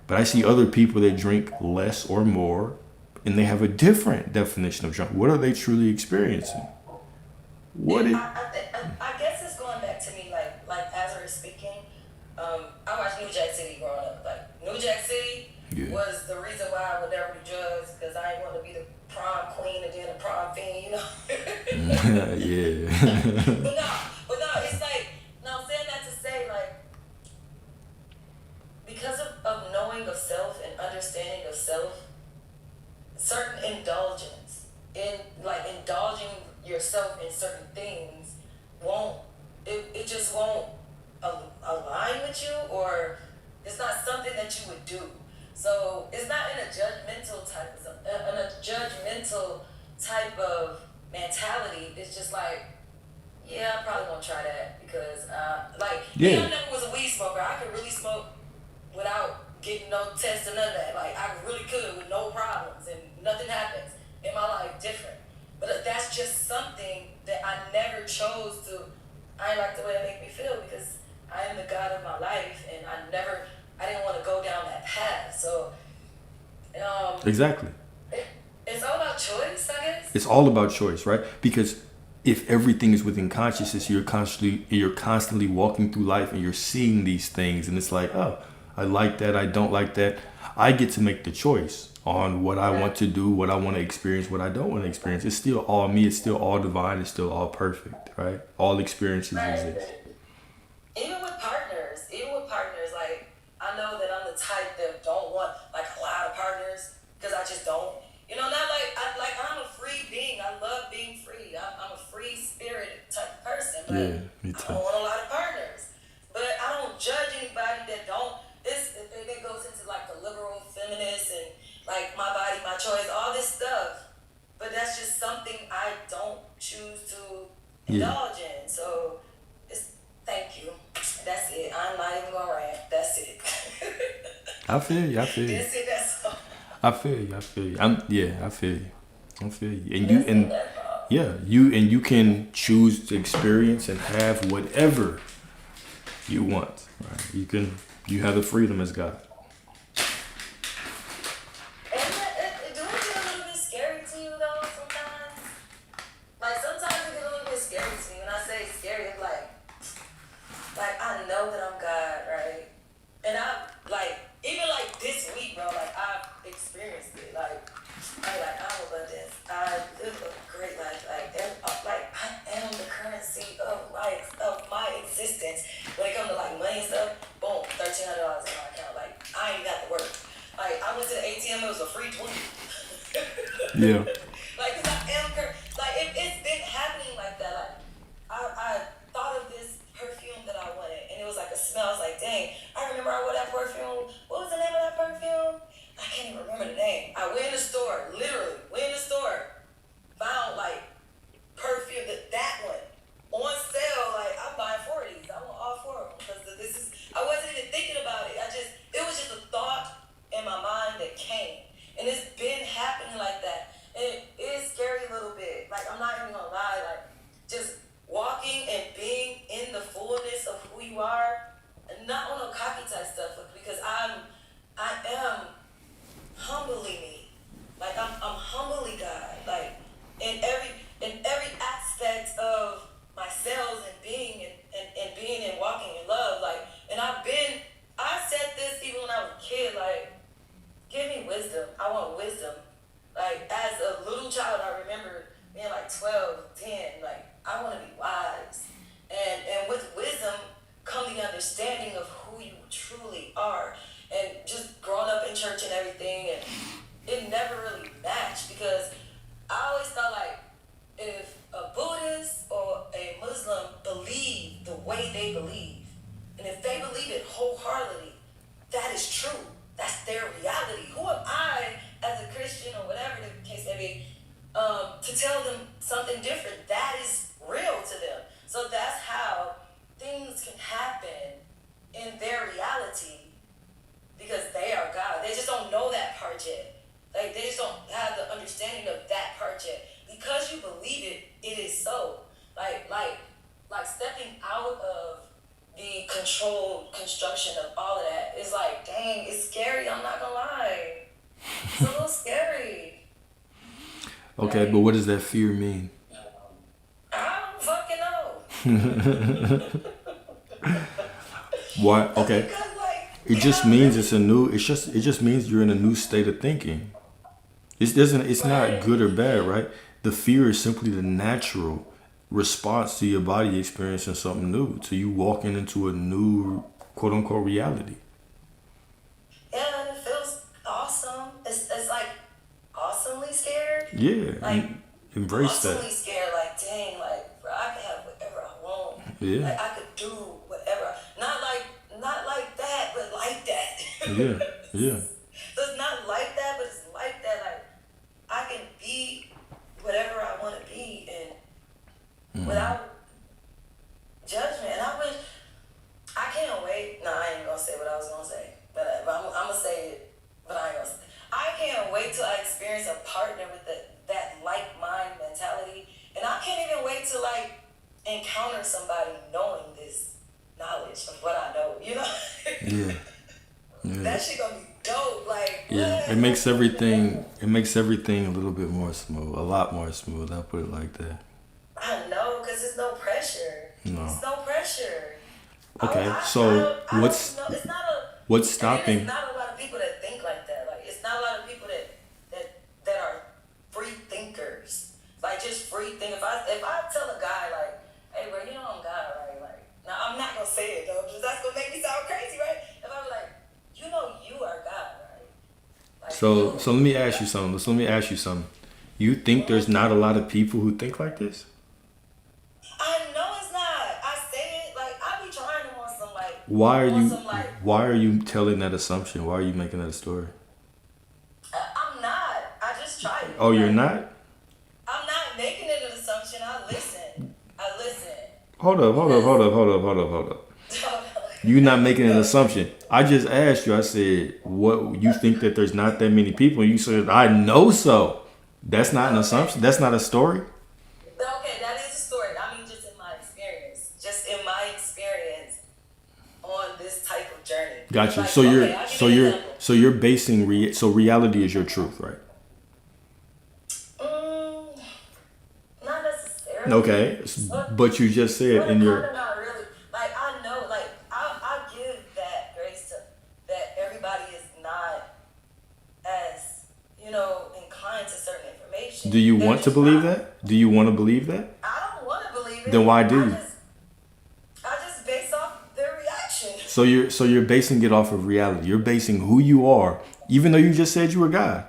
but I see other people that drink less or more, and they have a different definition of drunk. What are they truly experiencing? I guess it's going back to me like as we're speaking. I watched New Jack City growing up. Like New Jack City was the reason why I would never do drugs because I didn't want to be the prom queen and then the prom fiend, you know. Yeah. but no, it's like no. I'm saying that to say like because of knowing of self and understanding of self, certain indulgence in like indulging yourself in certain things won't, it just won't align with you, or it's not something that you would do. So it's not in a judgmental type of mentality. It's just like, yeah, I probably won't try that because, like, me, Yeah, I never was a weed smoker. I could really smoke without getting no test or none of that. Like, I really could with no problems and nothing happens in my life different. But that's just something that I never chose to. I ain't like the way it make me feel because I am the God of my life, and I didn't want to go down that path. So, um, exactly. it, it's all about choice, I guess. It's all about choice, right? Because if everything is within consciousness, you're constantly walking through life and you're seeing these things, and it's like, oh, I like that, I don't like that. I get to make the choice on what I want to do, what I want to experience, what I don't want to experience. It's still all me. It's still all divine. It's still all perfect, right? All experiences exist. Right. Even with partners, like I know that I'm the type that don't want like a lot of partners because I just don't. Not like I'm a free being. I love being free. I'm a free spirit type of person, Yeah, but me I too. don't want a lot of partners. But I don't judge anybody that don't. It goes into like the liberal feminist and like my body, my choice, all this stuff. But that's just something I don't choose to Yeah, indulge in. So it's thank you. That's it. I'm not even gonna rant. That's it. I feel you. I feel you. That's it. That's all. I feel you. I feel you. I feel you. I feel you. And That's it. That's all. you can choose to experience and have whatever you want. Right? You have the freedom as God. And do it get a little bit scary to you though sometimes? Like sometimes it get a little bit scary to me. When I say scary, it's like I know that I'm God, right? And I like even like this week, bro. Like I've experienced it. I'm abundant. I live a great life. Like I am the currency of my existence. When it comes to like money and stuff, boom, $1,300 in my account. Like I ain't got to work. Like I went to the ATM, it was a free 20. Yeah. Like, cause I am like it's been happening like that. Like I thought of this perfume that I wanted, and it was like a smell. I was like, dang, I remember I wore that perfume. What was the name of that perfume? I can't even remember the name. I went in the store, literally went in the store, found like perfume that one on sale. Like I'm buying 4 of these. I want all 4 of them because I wasn't even thinking about it. It was just a thought in my mind that came, and it's been happening like that. And it is scary a little bit. Like I'm not even gonna lie. Like just walking and being in the fullness of who you are, and not on no cocky type stuff. Because I am humbly me. Like I'm humbly God. Like in every aspect of my cells and being and being and walking in love. Like and I said this even when I was a kid, like, give me wisdom. I want wisdom. Like as a little child I remember being like 12, 10, like I want to be wise. And with wisdom come the understanding of who you truly are. And just growing up in church and everything, and it never really matched because I always thought like if a Buddhist or a Muslim believe the way they believe, and if they believe it wholeheartedly, that is true. That's their reality. Who am I as a Christian or whatever the case may be, to tell them something different? That is real to them. So that's how things can happen in their reality because they are God. They just don't know that part yet. Like they just don't have the understanding of that part yet. Because you believe it, it is so. Like stepping out of the controlled construction of all of that is like, dang, it's scary. I'm not gonna lie. It's a little scary. Okay, but what does that fear mean? I don't fucking know. Why? Okay, Because like, it just means it's a new. It just means you're in a new state of thinking. It's not good or bad, right? The fear is simply the natural response to your body experiencing something new, to you walking into a new quote unquote reality. yeah, and it feels awesome. It's like awesomely scared. Yeah, Like embrace awesomely that. scared. Like, Yeah. Like I could do whatever. Not like that, but like that. Yeah. Yeah. So it's not like that, but it's like that. Like I can be whatever I want to be, and without judgment. And I can't wait. No, I ain't gonna say what I was gonna say, but I'm gonna say it. But I ain't gonna say. I can't wait till I experience a partner with that like mind mentality, and I can't even wait to like encounter somebody knowing this knowledge of what I know. You know? Yeah. Yeah. That shit gonna be dope. Like Yeah. what? It makes everything a little bit more smooth. A lot more smooth. I'll put it like that. I know, cause there's no pressure. No. There's no pressure. Okay. I So don't what's know. It's not a. what's And stopping? there's not a lot of people that think like that. Like it's not a lot of people that are free thinkers. Like just free think. If I tell a guy like, hey bro, you know I'm God, right? Like now I'm not gonna say it though, because that's gonna make me sound crazy, right? If I'm like, you know you are God, right? Like, So let me ask you something. You think there's not a lot of people who think like this? I know it's not. I say it like I be trying to want some like. Why are you telling that assumption? Why are you making that a story? I'm not. I just try it. Oh, you're Like, not? I'm not making it an assumption. I listen. Hold up. You're not making an assumption. I just asked you, I said, what, you think that there's not that many people? And you said, I know so. That's not an assumption. That's not a story. Okay, that is a story. I mean, just in my experience. Just in my experience on this type of journey. Gotcha. Like, So okay, I'll give you an example. you're basing, reality is your truth, right? Not necessarily. Okay. But you just said But in your, kinda not really. Like I know, like I give that grace to that everybody is not as inclined to certain information. do you They're want to just believe not. that? Do you want to believe that? I don't want to believe it. Then why do you? I just base off their reaction. So you're basing it off of reality. You're basing who you are, even though you just said you were God.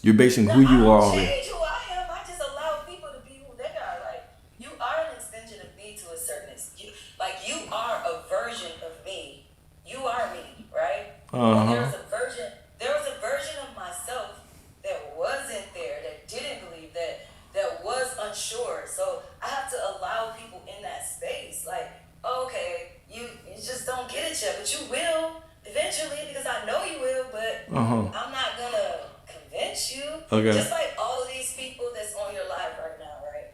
You're basing who you are I on don't it. change who I am. I just allow people to be who they are. Like you are an extension of me to a certain extent. Like you are a version of me. You are me, right? And there was a version of myself that wasn't there, that didn't believe that was unsure. So I have to allow people in that space. Like, okay, you just don't get it yet, but you will eventually because I know you will. But I'm not gonna convince you. Okay. Just like all of these people that's on your life right now, right?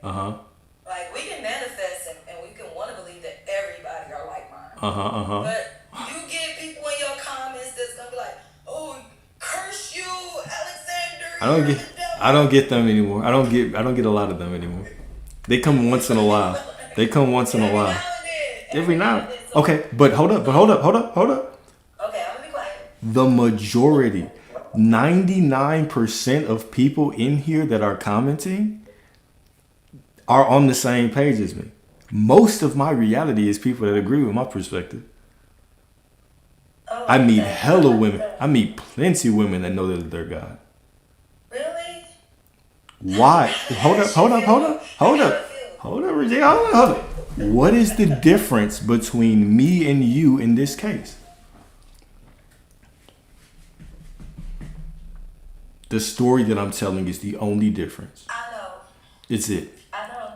Like we can manifest and we can want to believe that everybody are like mine. But you get people in your comments that's gonna be like, "Oh, curse you, Alexander." I don't get them anymore. I don't get a lot of them anymore. They come once in a while. Every now and then. Okay, but hold up. Okay, I'm gonna be quiet. The majority, 99% of people in here that are commenting are on the same page as me. Most of my reality is people that agree with my perspective. Oh, I meet okay. hella women. I meet plenty of women that know that they're God. Really? Why? Hold up, Regina. What is the difference between me and you in this case? The story that I'm telling is the only difference. I know. It's it. I know.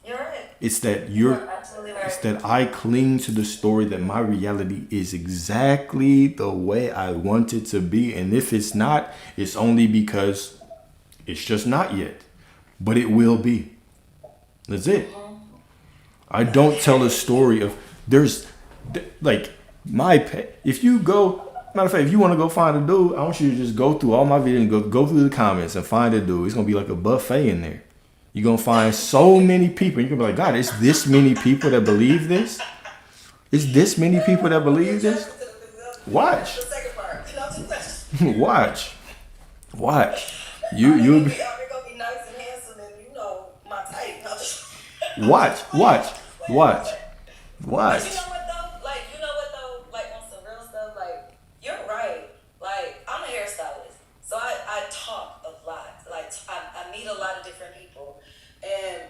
You're right. It's that You're absolutely right. it's that I cling to the story that my reality is exactly the way I want it to be. And if it's not, it's only because it's just not yet. But it will be. That's it. I don't tell a story of if you go, matter of fact, if you want to go find a dude, I want you to just go through all my videos and go through the comments and find a dude. It's gonna be like a buffet in there. You're gonna find so many people. You're gonna be like, God, it's this many people that believe this? It's this many people that believe this? Watch. The second part. Watch. You'll You'll be be out there gonna be nice and handsome and my type. watch. But you know what though? Like on some real stuff, like you're right. Like I'm a hairstylist, so I talk a lot. Like I meet a lot of different people, and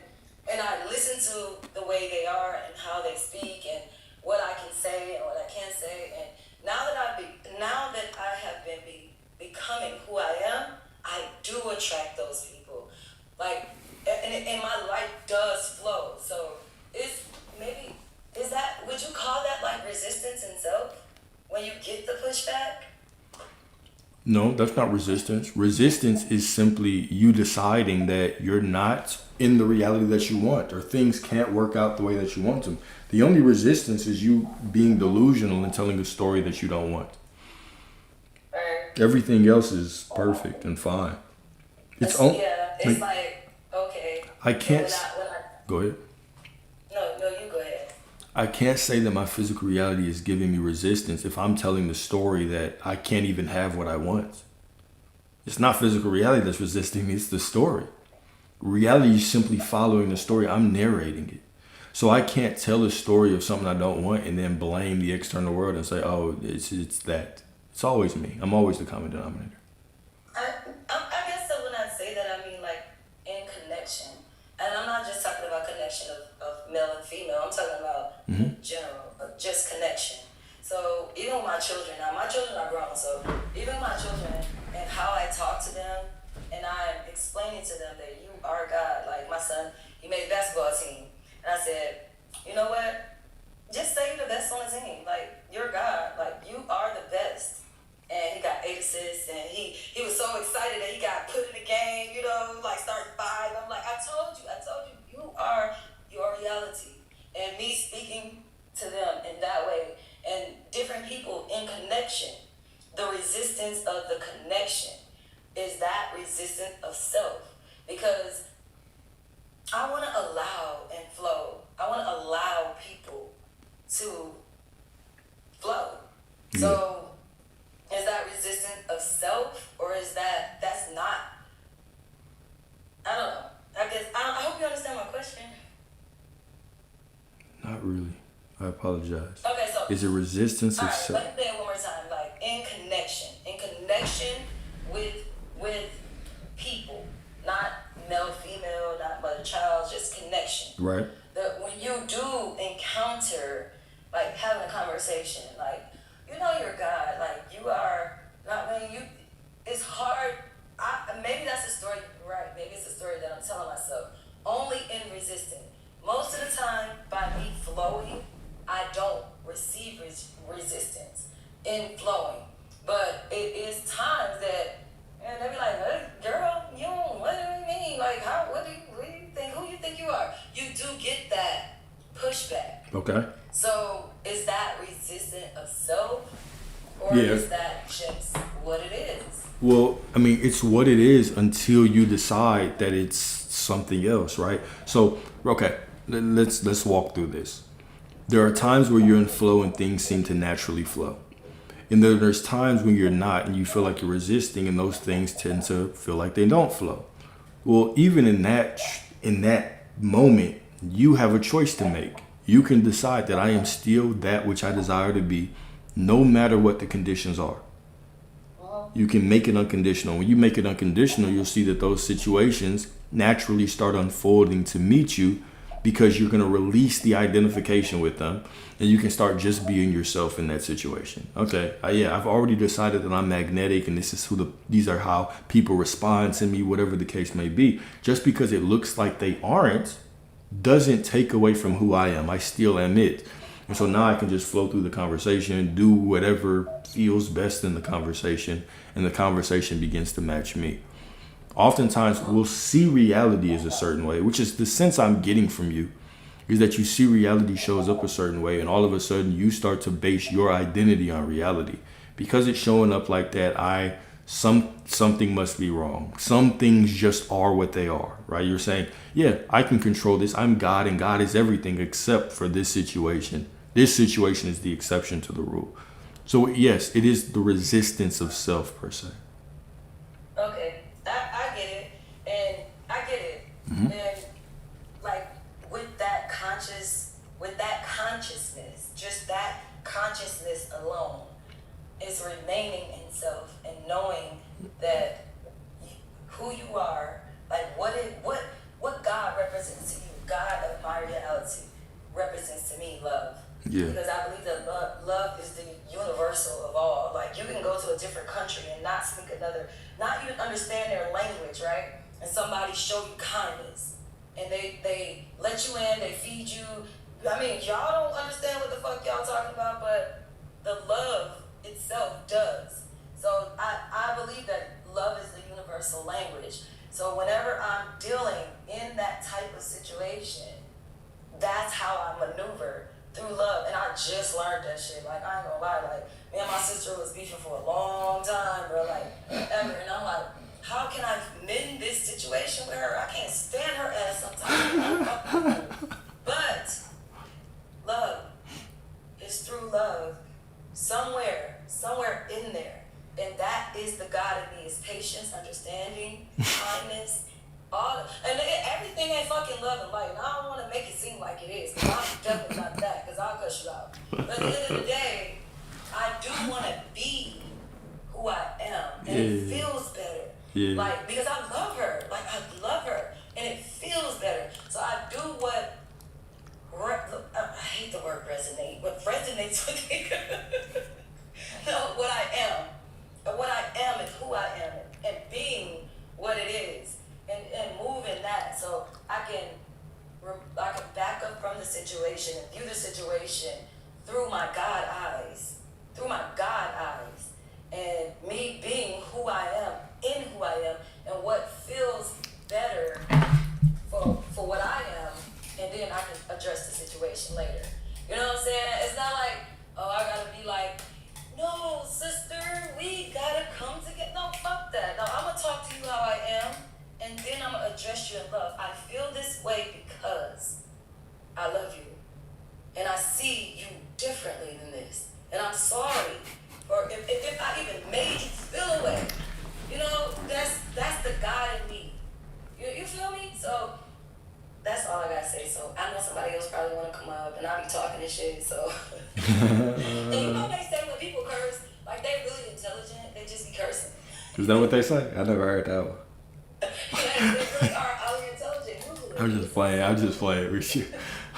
I listen to the way they are and how they speak becoming who I am, I do attract those people. Like, and my life does flow. So would you call that like resistance in self when you get the pushback? No, that's not resistance. Resistance is simply you deciding that you're not in the reality that you want, or things can't work out the way that you want them. The only resistance is you being delusional and telling a story that you don't want. Or Everything else is perfect and fine. It's it's like okay. I can't. When I, Go ahead. no, you go ahead. I can't say that my physical reality is giving me resistance if I'm telling the story that I can't even have what I want. It's not physical reality that's resisting me, it's the story. Reality is simply following the story. I'm narrating it. So I can't tell a story of something I don't want and then blame the external world and say, oh, it's that. It's always me. I'm always the common denominator. I guess that when I say that, I mean like in connection. And I'm not just talking about connection of male and female. I'm talking about general, just connection. So even with my children, now my children are grown, so even my children and how I talk to them and I'm explaining to them that you are God. Like my son, he made a basketball team. And I said, you know what? Just say you're the best on the team. Like, you're God. Like, you are the best. And he got 8 assists, and he was so excited that he got put in the game, you know, like starting 5. I'm like, I told you, you are your reality. And me speaking to them in that way, and different people in connection, the resistance of the connection is that resistance of self. Because I want to allow and flow. I want to allow people to flow. Yeah. So is that resistance of self, or is that's not? I don't know. I guess I hope you understand my question. Not really. I apologize. Okay, so Is it resistance all of right, self? let me say it one more time. Like in connection with people, not male, female, not mother, child, just connection. Right. That when you do encounter, like having a conversation, like you know you're God, like you are not when you. It's hard. Maybe that's a story, right? Maybe it's a story that I'm telling myself. Only in resisting. Most of the time, by me flowing, I don't receive resistance in flowing. But it is times that, and they be like, hey, girl, you don't, what do you mean? Like, what do you think, who you think you are? You do get that pushback. Okay. So, is that resistant of self? Or Yeah. is that just what it is? Well, I mean, it's what it is until you decide that it's something else, right? So, okay, let's walk through this. There are times where you're in flow and things seem to naturally flow. And there's times when you're not and you feel like you're resisting and those things tend to feel like they don't flow. Well, even in that moment, you have a choice to make. You can decide that I am still that which I desire to be, no matter what the conditions are. You can make it unconditional. When you make it unconditional, you'll see that those situations naturally start unfolding to meet you because you're going to release the identification with them and you can start just being yourself in that situation. Okay, I've already decided that I'm magnetic and these are how people respond to me, whatever the case may be. Just because it looks like they aren't doesn't take away from who I am. I still am it. And so now I can just flow through the conversation, do whatever feels best in the conversation, and the conversation begins to match me. Oftentimes, we'll see reality as a certain way, which is the sense I'm getting from you, is that you see reality shows up a certain way, and all of a sudden you start to base your identity on reality. Because it's showing up like that, something must be wrong. Some things just are what they are, right? You're saying, yeah, I can control this. I'm God, and God is everything except for this situation. This situation is the exception to the rule. So yes, it is the resistance of self per se. Okay, I get it, and I get it, and like with that consciousness, just that consciousness alone is remaining in self and knowing that who you are, like what God represents to you. God of my reality represents to me love. Yeah. Because I believe that love is the universal of all. Like you can go to a different country and not speak another, not even understand their language, right? And somebody show you kindness, and they let you in, they feed you. I mean, y'all don't understand what the fuck y'all talking about, but the love itself does. So I believe that love is the universal language. So whenever I'm dealing in that type of situation, that's how I maneuver through love. And I just learned that shit. Like, I ain't gonna lie, like, me and my sister was beefing for a long time, bro, like, ever. And I'm like, how can I mend this situation with her? I can't stand her ass sometimes. But love is through love. Somewhere in there. And that is the God in me, is patience, understanding, kindness, everything ain't fucking love and light. And I don't want to make it seem like it is, because I'm definitely not that, because I'll cuss you out. But at the end of the day, I do want to be who I am, and it feels better. Yeah. Like, because I love her. Like, I love her, and it feels better. So I do what, I hate the word resonate, what resonates with me. No, what I am. And what I am is who I am, and being what it is, and move in that, so I can back up from the situation and view the situation through my God eyes, and me being who I am, in who I am, and what feels better for what I am, and then I can address the situation later. You know what I'm saying? It's not like, oh, I gotta be like, no, sister, we gotta come together. No, fuck that. No, I'm gonna talk to you how I am, and then I'm gonna address you in love. I feel this way because I love you, and I see you differently than this, and I'm sorry for if I even made you feel away. You know, that's the God in me. You feel me? So that's all I gotta say. So I know somebody else probably wanna come up, and I'll be talking and shit. So and you know they say when people curse, like they really intelligent, they just be cursing. Is that what they say? I never heard that one. Yeah, they really are highly intelligent. Google it. I'm just playing with you.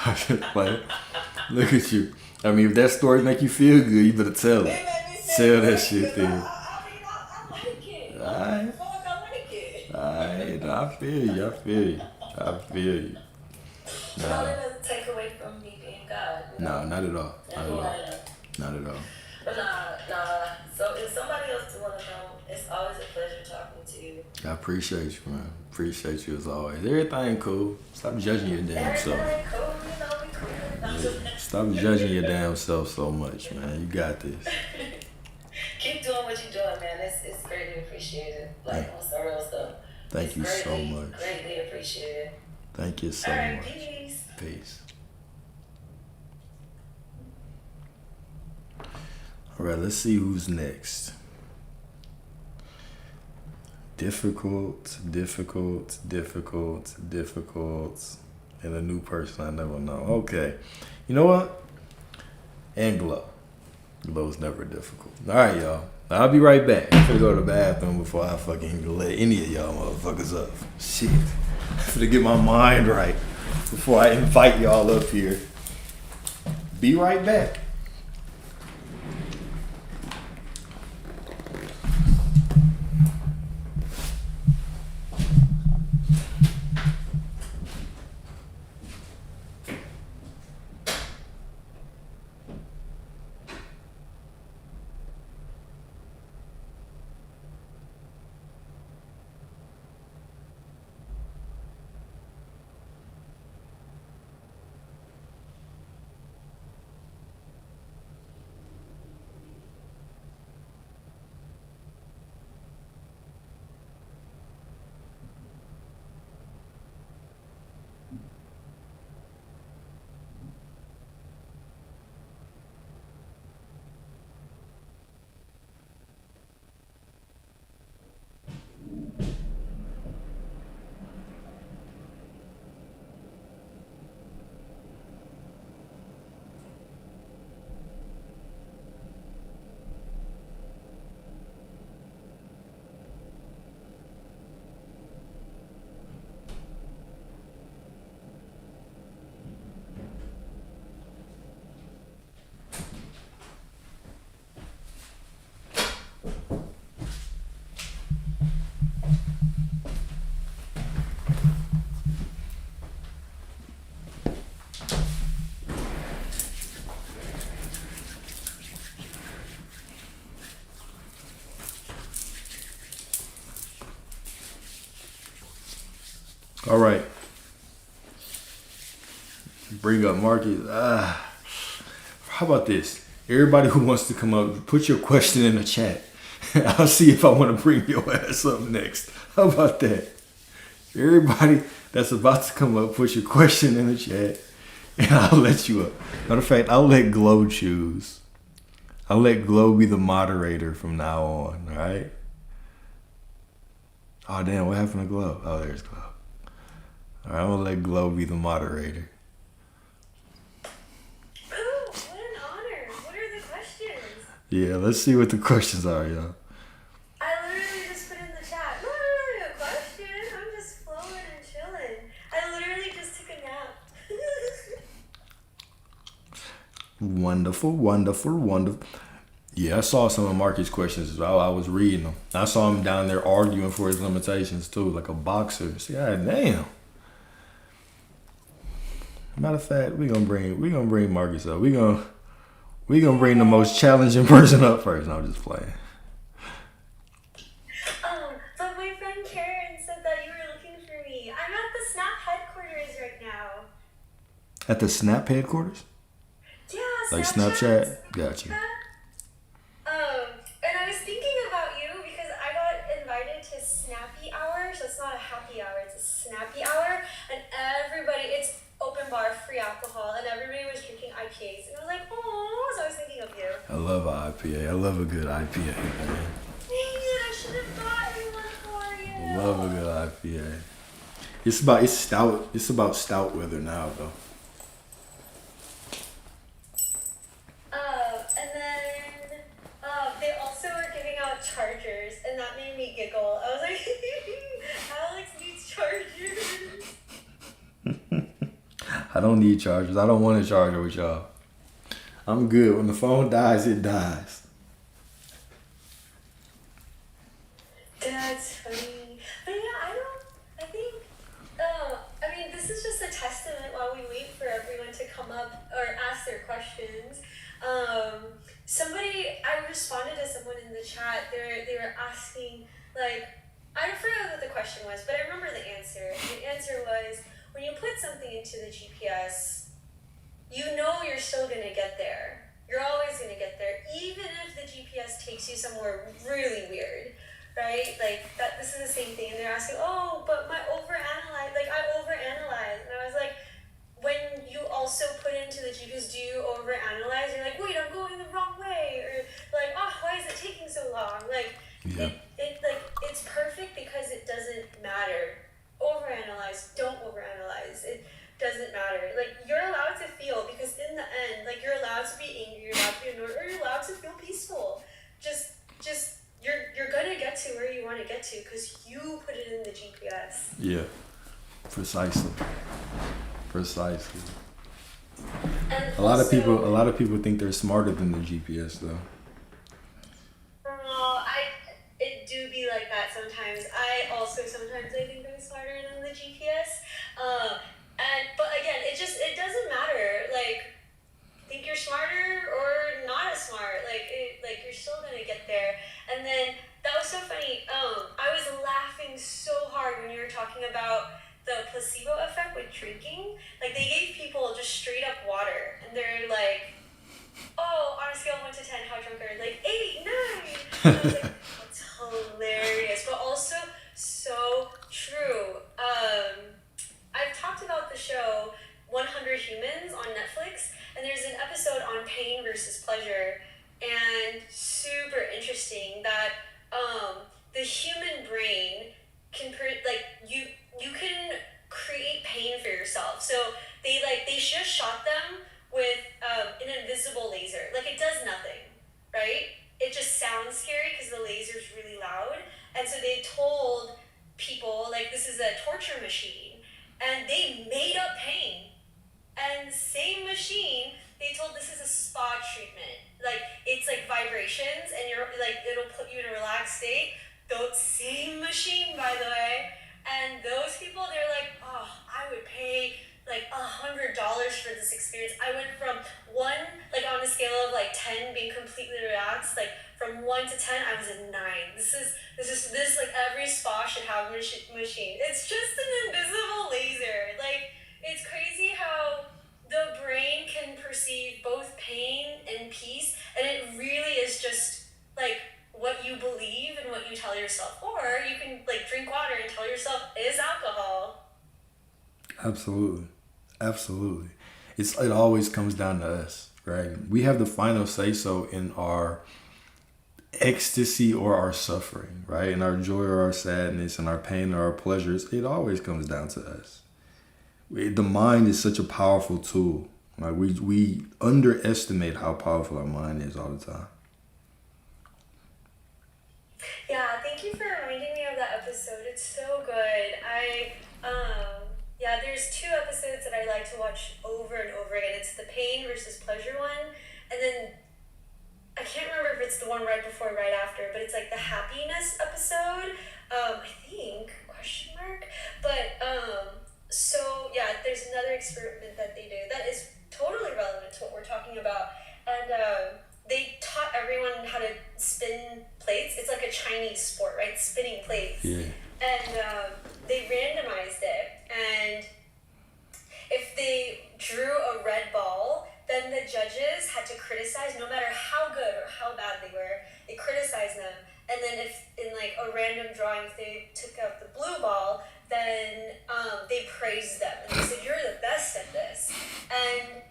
I'm just playing. Look at you. I mean, if that story make you feel good, you better tell It it. made me Tell feel that good, shit, 'cause dude. I like it. Alright. Fuck, I like it. Alright, I feel you. No, that doesn't take away from me being God. You know? No, not at all. And who I am. Not at all. But nah. So if somebody else do want to come, it's always a pleasure talking to you. I appreciate you, man. Appreciate you as always. Everything cool. Stop judging your damn self. Everything cool, you know, we cool. Yeah. Stop judging your damn self so much, man. You got this. Keep doing what you're doing, man. It's greatly appreciated. Like, on some real stuff. Thank you so much. Greatly appreciated. Thank you so All right, much. peace. Peace. All right, let's see who's next. Difficult, and a new person I never know. Okay, you know what? And Glow. Glow's never difficult. All right, y'all. I'll be right back. I'm gonna go to the bathroom before I fucking let any of y'all motherfuckers up. Shit. I'm gonna get my mind right before I invite y'all up here. Be right back. All right. Bring up Marcus. How about this? Everybody who wants to come up, put your question in the chat. I'll see if I want to bring your ass up next. How about that? Everybody that's about to come up, put your question in the chat, and I'll let you up. Matter of fact, I'll let Glow choose. I'll let Glow be the moderator from now on, all right? Oh, damn, what happened to Glow? Oh, there's Glow. All right, I'm going to let Glow be the moderator. Oh, what an honor. What are the questions? Yeah, let's see what the questions are, y'all. I literally just put in the chat. No, really a question. I'm just flowing and chilling. I literally just took a nap. Wonderful, wonderful, wonderful. Yeah, I saw some of Marcus' questions as well. I was reading them. I saw him down there arguing for his limitations too, like a boxer. See, God damn. Matter of fact, we gonna bring Marcus up. We gonna bring the most challenging person up first. No, I'm just playing. But my friend Karen said that you were looking for me. I'm at the Snap headquarters right now. At the Snap headquarters? Yeah, Like Snapchat? Gotcha. And I was thinking about you because I got invited to Snappy Hour, so it's not a happy hour, it's a Snappy Hour, and it's open bar, free alcohol, and everybody was drinking IPAs, and I was like, oh, so I was thinking of you. I love an IPA. I love a good IPA, man. Dang it, I should have gotten one for you. I love a good IPA. It's stout. It's about stout weather now, though. And then they also were giving out chargers, and that made me giggle. I was like, Alex needs chargers. I don't need chargers. I don't want a charger with y'all. I'm good. When the phone dies, it dies. That's funny. But yeah, this is just a testament while we wait for everyone to come up or ask their questions. I responded to someone in the chat. They were asking, like, I forgot what the question was, but I remember the answer. The answer was, when you put something into the GPS, you know you're still going to get there. You're always going to get there, even if the GPS takes you somewhere really weird, right? Like, this is the same thing. And they're asking, oh, but I overanalyze. And I was like, when you also put into the GPS, do you overanalyze? You're like, wait, I'm going the wrong way. Or like, oh, why is it taking so long? Like, Yeah. it's perfect because it doesn't matter. Overanalyze, don't overanalyze. It doesn't matter. Like, you're allowed to feel, because in the end, like, you're allowed to be angry, you're allowed to be annoyed, or you're allowed to feel peaceful. Just you're gonna get to where you want to get to because you put it in the GPS. Yeah. Precisely. And A lot of people think they're smarter than the GPS though. It do be like that sometimes. I think I'm smarter than the GPS. But again, it doesn't matter. Like, think you're smarter or not as smart. Like you're still gonna get there. And then that was so funny. I was laughing so hard when you were talking about the placebo effect with drinking. Like, they gave people just straight up water, and they're like, oh, on a scale of 1 to 10, how drunk are you? Like 8, 9. And I was like, that's hilarious, but also so true. I've talked about the show 100 Humans on Netflix, and there's an episode on pain versus pleasure, and super interesting that the human brain can you can create pain for yourself. So they just shot them with an invisible laser. Like, it does nothing, right? It just sounds scary because the laser's really loud. And so they told people, like, this is a torture machine, and they made up pain. And same machine, they told this is a spa treatment. Like, it's like vibrations, and you're like, it'll put you in a relaxed state. The same machine, by the way. And those people, they're like, oh, I would pay like $100 for this experience. I went from 1, like, on a scale of like 10 being completely relaxed, like from 1 1 to 10, I was a 9. This like every spa should have a machine. It's just an invisible laser. Like, it's crazy how the brain can perceive both pain and peace, and it really is just like what you believe and what you tell yourself. Or you can like drink water and tell yourself is alcohol. Absolutely. Absolutely. It always comes down to us, right? We have the final say so in our ecstasy or our suffering, right? In our joy or our sadness, and our pain or our pleasures. It always comes down to us. The mind is such a powerful tool. Like we underestimate how powerful our mind is all the time. Yeah, thank you for reminding me of that episode. It's so good. Yeah, there's 2 episodes that I like to watch over and over again. It's the pain versus pleasure one, and then I can't remember if it's the one right before or right after, but it's like the happiness episode. I think, question mark. But, so yeah, there's another experiment that they do that is totally relevant to what we're talking about. And, they taught everyone how to spin plates. It's like a Chinese sport, right? Spinning plates. Yeah. And, they randomized it. And if they drew a red ball, then the judges had to criticize, no matter how good or how bad they were, they criticized them. And then if in like a random drawing, if they took out the blue ball, then they praised them. And they said, you're the best at this. And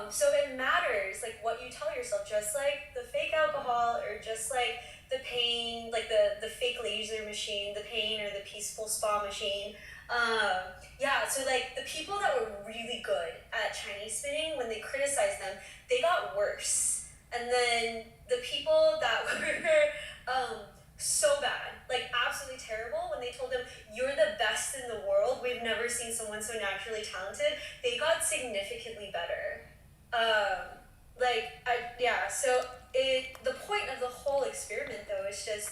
so it matters, like what you tell yourself, just like the fake alcohol or just like the pain, like the fake laser machine, the pain or the peaceful spa machine. Yeah, so like the people that were really good at Chinese spinning, when they criticized them, they got worse. And then the people that were so bad, like absolutely terrible, when they told them, you're the best in the world, we've never seen someone so naturally talented, they got significantly better. So the point of the whole experiment though is just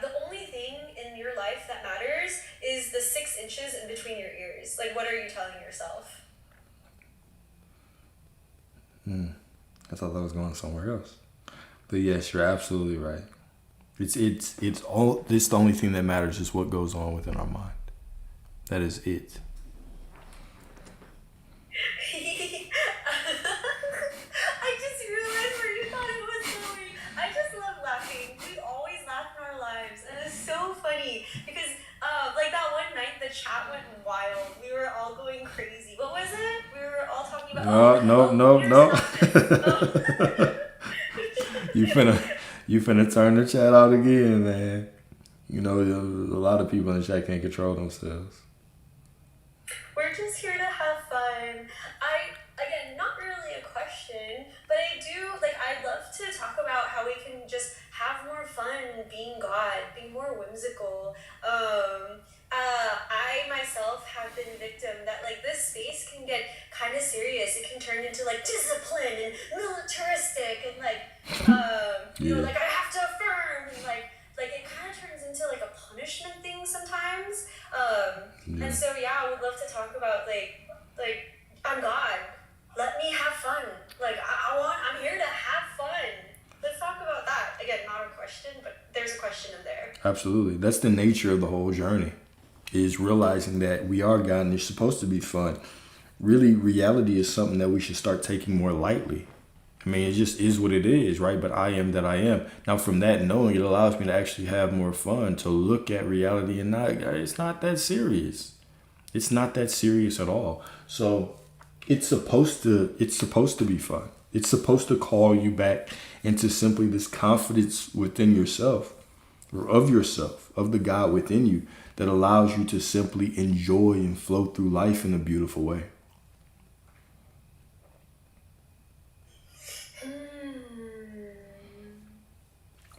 the only thing in your life that matters is the 6 inches in between your ears. Like, what are you telling yourself? I thought that was going somewhere else. But yes, you're absolutely right. It's the only thing that matters is what goes on within our mind. That is it. I just realized where you thought it was going. I just love laughing. We always laugh in our lives, and it's so funny because, like that one night, the chat went wild. We were all going crazy. What was it? We were all talking about. No. You finna turn the chat out again, man. You know, a lot of people in the chat can't control themselves. We're just here to have fun. Again, not really a question, but I love to talk about how we can just have more fun being God, being more whimsical. I myself have been a victim that like this space can get kind of serious. It can turn into like discipline and militaristic and like, like I have to affirm and like it kind of turns into like a punishment thing sometimes. And so I would love to talk about like I'm God. Let me have fun. Like I'm here to have fun. Let's talk about that. Again, not a question, but there's a question in there. Absolutely. That's the nature of the whole journey, is realizing that we are God and it's supposed to be fun. Really, reality is something that we should start taking more lightly. I mean, it just is what it is, right? But I am that I am. Now, from that knowing, it allows me to actually have more fun, to look at reality and it's not that serious. It's not that serious at all. So it's supposed to be fun. It's supposed to call you back into simply this confidence within yourself, or of yourself, of the God within you, that allows you to simply enjoy and flow through life in a beautiful way.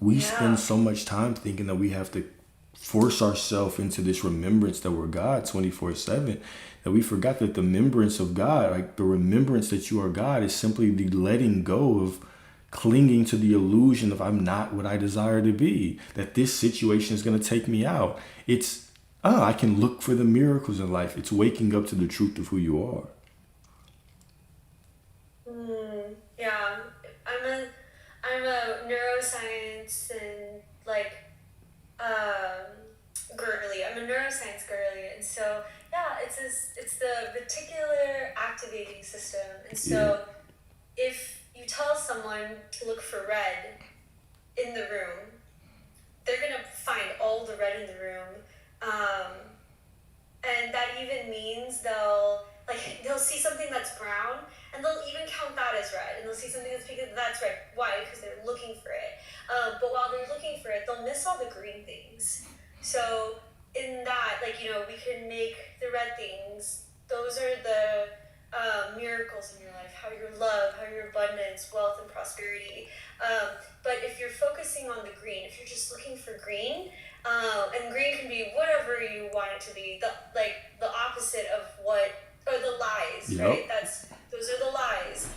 We spend so much time thinking that we have to force ourselves into this remembrance that we're God 24/7, that we forgot that the remembrance of God, like the remembrance that you are God, is simply the letting go of clinging to the illusion of I'm not what I desire to be, that this situation is going to take me out. It's, I can look for the miracles in life. It's waking up to the truth of who you are. Yeah, I'm a neuroscience and like girly. I'm a neuroscience girly, and so yeah, it's the reticular activating system. And so if you tell someone to look for red in the room, they're gonna find all the red in the room, and that even means they'll see something that's brown, and they'll even count that as red, and they'll see something that's pink, that's red. Why? Because they're looking for it. But while they're looking for it, they'll miss all the green things. So in that, we can make the red things. Those are the miracles in your life, how your love, how your abundance, wealth, and prosperity. But if you're focusing on the green, if you're just looking for green, and green can be whatever you want it to be, the opposite of the lies, Yep. right? Those are the lies.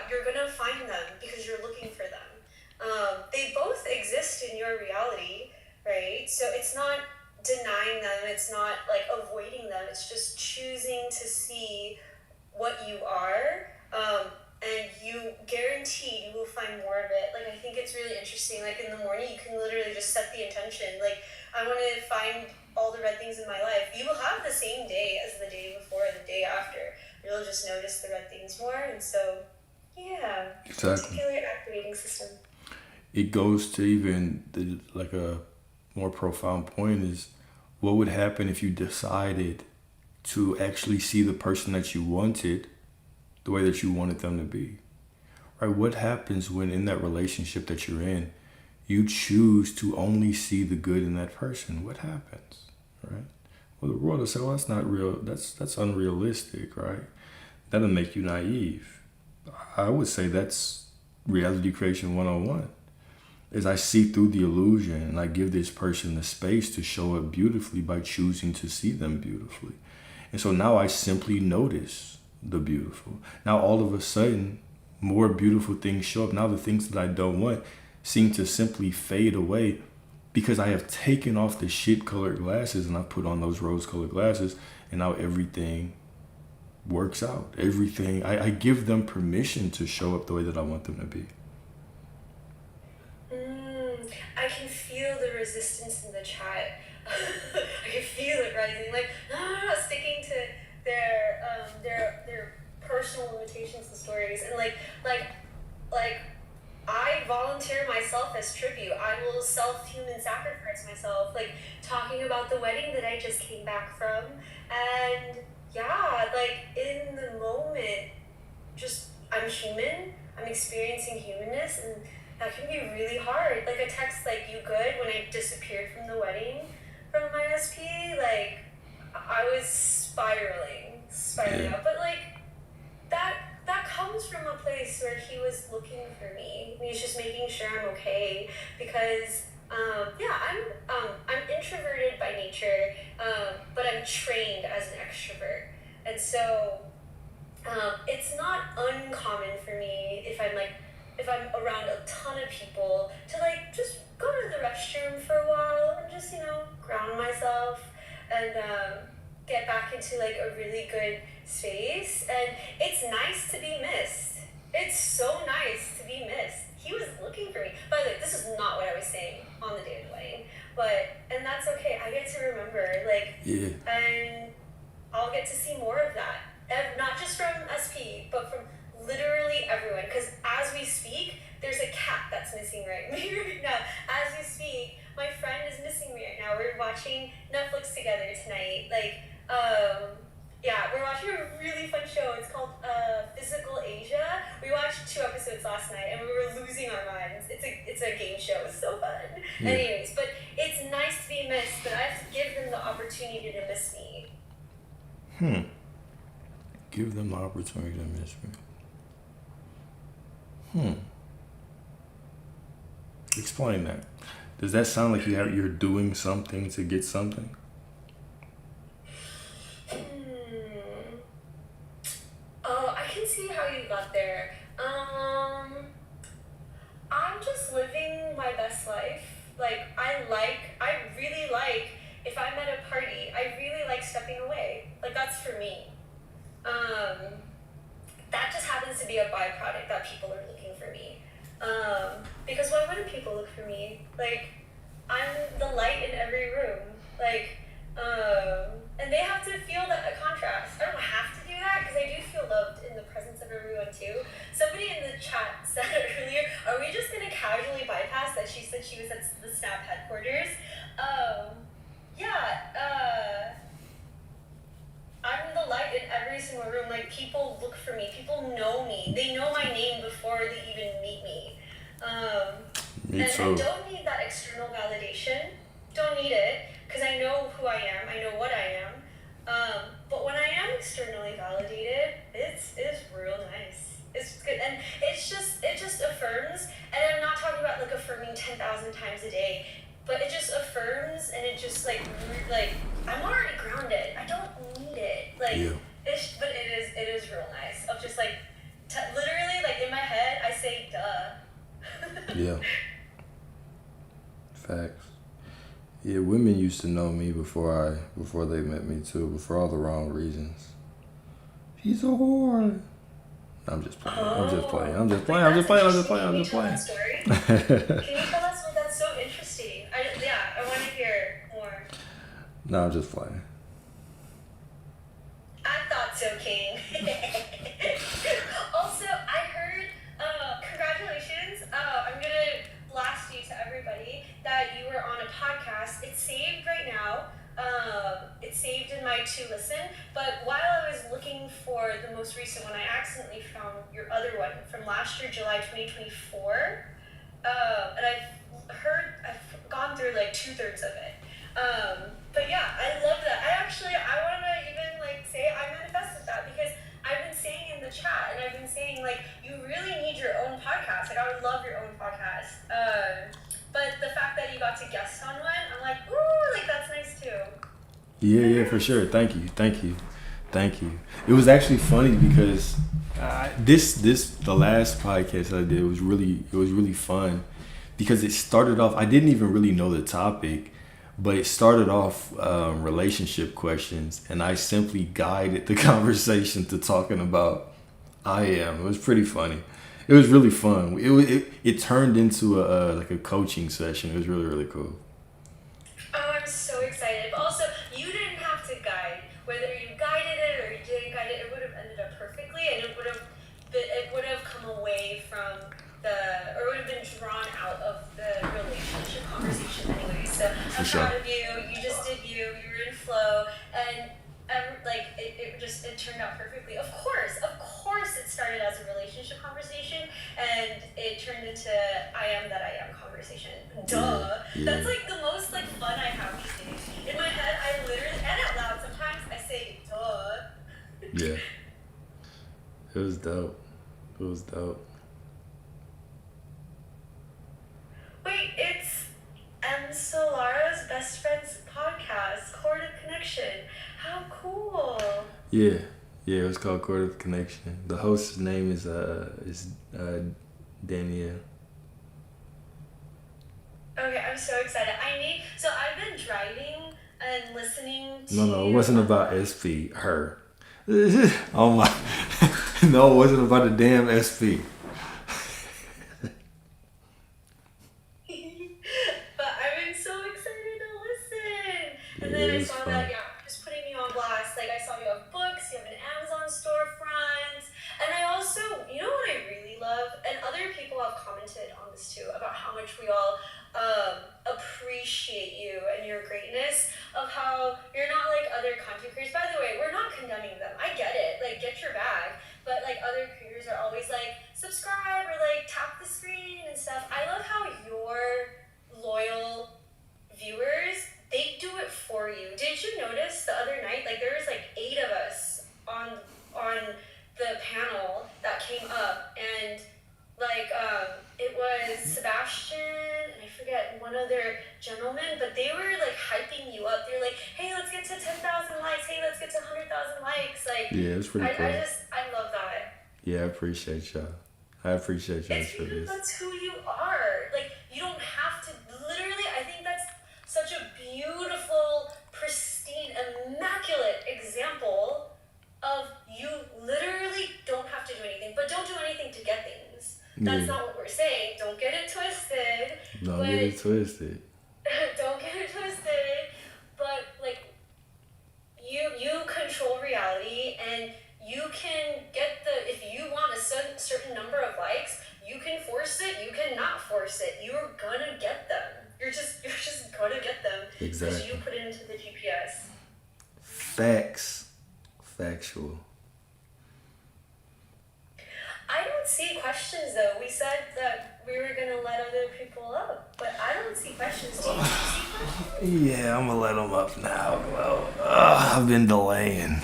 You're gonna find them because you're looking for them. They both exist in your reality, right? So it's not denying them, it's not like avoiding them, it's just choosing to see what you are, and you guaranteed you will find more of it. I think it's really interesting, in the morning you can literally just set the intention, I want to find all the red things in my life. You will have the same day as the day before, the day after. You'll just notice the red things more, and so yeah, Exactly. reticular activating system. It goes to even a more profound point is, what would happen if you decided to actually see the person that you wanted the way that you wanted them to be? Right? What happens when in that relationship that you're in, you choose to only see the good in that person? What happens? Right? Well, the world will say, well, that's not real. That's unrealistic, right? That'll make you naive. I would say that's reality creation 101. Is I see through the illusion and I give this person the space to show up beautifully by choosing to see them beautifully. And so now I simply notice the beautiful. Now all of a sudden, more beautiful things show up. Now the things that I don't want seem to simply fade away because I have taken off the shit-colored glasses and I put on those rose-colored glasses, and now everything works out. Everything, I give them permission to show up the way that I want them to be. I can feel the resistance in the chat. I can feel it rising. Sticking to their personal limitations and stories, and I volunteer myself as tribute. I will self-human sacrifice myself, talking about the wedding that I just came back from, and in the moment, just I'm human. I'm experiencing humanness, and that can be really hard. A text you good when I disappeared from the wedding from my SP, I was spiraling out. But that comes from a place where he was looking for me. He was just making sure I'm okay because I'm introverted by nature, but I'm trained as an extrovert, and so it's not uncommon for me if I'm around a ton of people to just go to the restroom for a while and just ground myself and get back into a really good space. And it's nice to be missed. It's so nice to be missed. He was looking for me. By the way, this is not what I was saying on the day of the wedding, and that's okay. I get to remember and I'll get to see more of that. And not just from SP, but from literally everyone. Because as we speak, there's a cat that's missing right now. As we speak, my friend is missing me right now. We're watching Netflix together tonight. We're watching a really fun show. It's called Physical Asia. We watched 2 episodes last night, and we were losing our minds. It's a game show. It's so fun. Yeah. Anyways, but it's nice to be missed, but I have to give them the opportunity to miss me. Give them the opportunity to miss me. Explain that. Does that sound like you're doing something to get something? I can see how you got there. I'm just living my best life. I really like, if I'm at a party, I really like stepping away. That's for me. That just happens to be a byproduct that people are looking for me. because why wouldn't people look for me? Like, I'm the light in every room. Like, and they have to feel that contrast. I don't have to do that because I do feel loved in the presence of everyone too. Somebody in the chat said earlier, are we just gonna casually bypass that she said she was at the Snap headquarters? Yeah, I'm the light in every single room. Like, people look for me. People know me. They know my name before they even meet me. Me and too. I don't need that external validation. Don't need it because I know who I am. I know what I am. But when I am externally validated, it's real nice. It's good, and it just affirms. And I'm not talking about like affirming 10,000 times a day, but it just affirms, and it just like I'm already grounded. I don't need it. Like, Yeah. but it is real nice. Of just like literally like in my head, I say duh. Yeah. Facts. Yeah, women used to know me before they met me too, for all the wrong reasons. She's a whore. I'm just playing. I'm just playing. Can you tell that story? Can you tell us? Well, that's so interesting. I want to hear more. No, I'm just playing. I thought so, King. Also, I heard, congratulations. I'm going to blast you to everybody that you were on a podcast. It's saved right now. It's saved in my to listen. But while I was looking for the most recent one, I accidentally found your other one from last year, July 2024. And I've gone through like 2/3 of it. But yeah, I love that. I want to even like say I manifested that because I've been saying in the chat and I've been saying like you really need your own podcast. Like I would love your own podcast. But the fact that you got to guest on one, I'm like, ooh, like that's nice too. Yeah, for sure. Thank you. It was actually funny because the last podcast I did was really fun because it started off. I didn't even really know the topic, but it started off relationship questions, and I simply guided the conversation to talking about I am. It was pretty funny. It was really fun. It turned into a coaching session. It was really cool. Oh, I'm so excited. But also, you didn't have to guide. Whether you guided it or you didn't guide it, it would have ended up perfectly, and it would have come away from or it would have been drawn out of the relationship conversation anyway. So I'm proud of you. You just did you. You were in flow, and it turned out perfectly. Of course, it started as a relationship conversation, and it turned into I am that I am conversation. Duh. Yeah. That's like the most like fun I have these days. In my head, I literally and out loud sometimes I say duh. Yeah. It was dope. Wait, it's M. Solara's best friend's podcast, Chord of Connection. How cool! Yeah, it was called Chord of Connection. The host's name is Danielle. Okay, I'm so excited. So I've been driving and listening to... No, it wasn't about SP, her. Oh my, no, it wasn't about the damn SP. But I've been so excited to listen. And then I saw that, just putting me on blast. Like, I saw you have books, you have an Amazon storefront. And I also, you know what I really love? And other people have commented on this too, about how much we all appreciate you and your greatness, of how you're not like other content creators. By the way, we're not condemning them. I get it. Like, get your bag. But like other creators are always like, subscribe or like tap the screen and stuff. I love how your loyal viewers, they do it for you. Did you notice the other night, like there was like 8 of us on the panel that came up, and like it was Sebastian and I forget one other gentleman, but they were like hyping you up. They're like, hey, let's get to 10,000 likes. Hey, let's get to 100,000 likes. Like, yeah, it's pretty cool. I love that. Yeah, I appreciate y'all. It's because that's who you are. Like, you don't have to. Literally, I think that's such a beautiful, pristine, immaculate example of you literally don't have to do anything. But don't do anything to get things. That's not what we're saying. Don't get it twisted. it twisted. Don't get it twisted. But like you control reality, and you can get the if you want a certain number of likes, you can force it. You cannot force it. You're gonna get them. You're just gonna get them because Exactly. you put it into the GPS. Facts. Factual. I don't see questions though. We said that we were gonna let other people up, but I don't see questions. Do you see questions? Yeah, I'm gonna let them up now. Well, I've been delaying.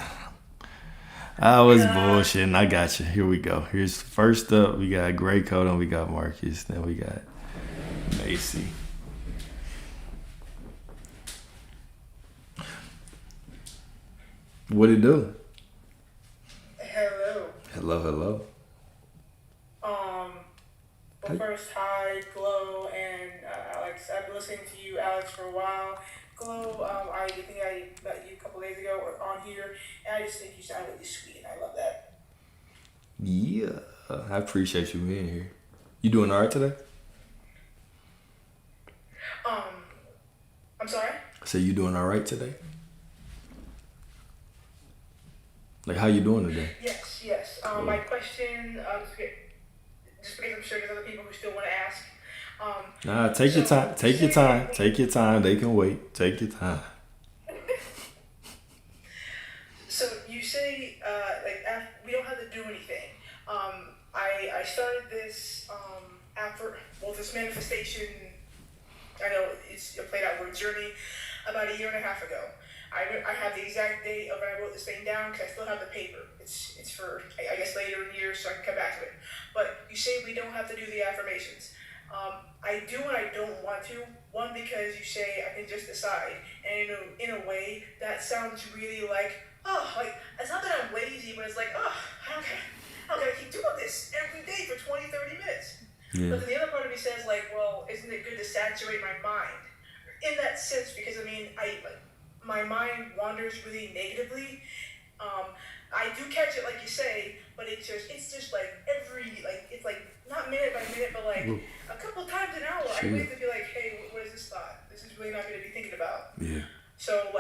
I was bullshitting. I got you. Here we go. Here's first up. We got Gray Coat and we got Marcus. Then we got Macy. What it do? Hello. Hello, hello. But first, hi, Glow and Alex. I've been listening to you, Alex, for a while. Glow, I think I met you a couple days ago on here, and I just think you sound really sweet, and I love that. Yeah, I appreciate you being here. You doing all right today? I'm sorry? I said you doing all right today? Like, how you doing today? Yes. My question, just because I'm sure there's other people who still want to ask. Nah, take your time. Take your time. Take your time. They can wait. Take your time. So you say, we don't have to do anything. I started this this manifestation. I know it's a played out word journey about a year and a half ago. I have the exact date of when I wrote this thing down because I still have the paper. It's for I guess later in years so I can come back to it. But you say we don't have to do the affirmations. I do and I don't want to. One, because you say I can just decide, and in a way that sounds really like it's not that I'm lazy, but it's like I don't gotta keep doing this every day for 20, 30 minutes. Yeah. But then the other part of me says well, isn't it good to saturate my mind? In that sense, because my mind wanders really negatively. I do catch it like you say, but it's just like it's like not minute by minute, but like a couple times an hour. I wait to be like, hey, what is this thought? This is really not going to be thinking about. Yeah. So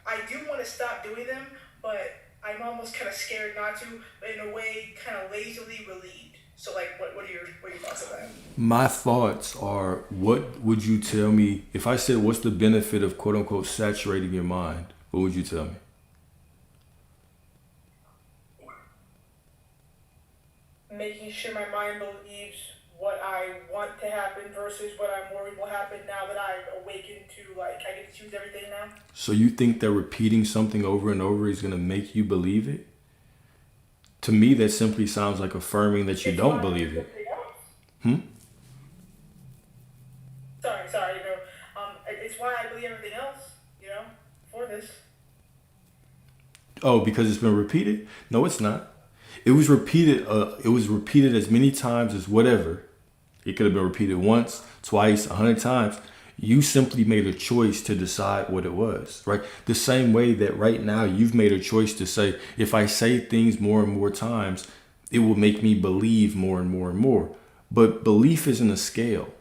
I do want to stop doing them, but I'm almost kind of scared not to, but in a way, kind of lazily relieved. So what are your thoughts on that? My thoughts are, what would you tell me if I said, what's the benefit of quote unquote saturating your mind? What would you tell me? Making sure my mind believes what I want to happen versus what I'm worried will happen now that I've awakened to I get to choose everything now. So you think that repeating something over and over is going to make you believe it? To me, that simply sounds like affirming that you It's don't why I believe do it. everything else. Hmm? Sorry. It's why I believe everything else. For this. Oh, because it's been repeated? No, it's not. It was repeated. It was repeated as many times as whatever. It could have been repeated once, twice, 100 times. You simply made a choice to decide what it was, right? The same way that right now you've made a choice to say, if I say things more and more times, it will make me believe more and more and more. But belief isn't a scale,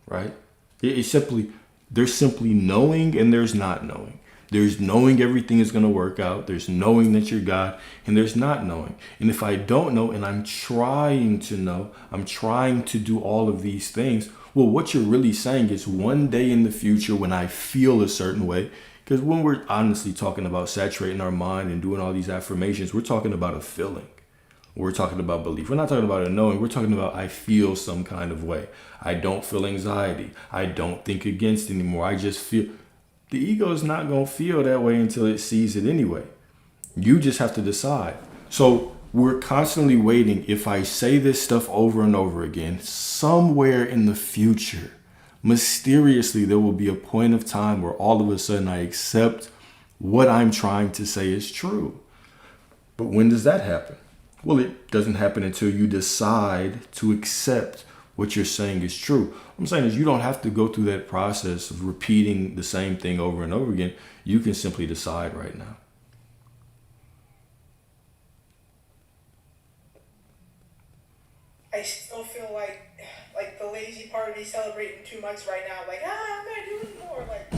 right? It's simply, there's simply knowing and there's not knowing. There's knowing everything is going to work out. There's knowing that you're God, and there's not knowing. And if I don't know and I'm trying to know, I'm trying to do all of these things, well, what you're really saying is one day in the future when I feel a certain way, because when we're honestly talking about saturating our mind and doing all these affirmations, we're talking about a feeling. We're talking about belief. We're not talking about a knowing. We're talking about I feel some kind of way. I don't feel anxiety. I don't think against anymore. I just feel. The ego is not going to feel that way until it sees it anyway. You just have to decide. So we're constantly waiting. If I say this stuff over and over again, somewhere in the future, mysteriously, there will be a point of time where all of a sudden I accept what I'm trying to say is true. But when does that happen? Well, it doesn't happen until you decide to accept what you're saying is true. What I'm saying is you don't have to go through that process of repeating the same thing over and over again. You can simply decide right now. I still feel like the lazy part already celebrating 2 months right now. Like, I'm gonna do it more. Like,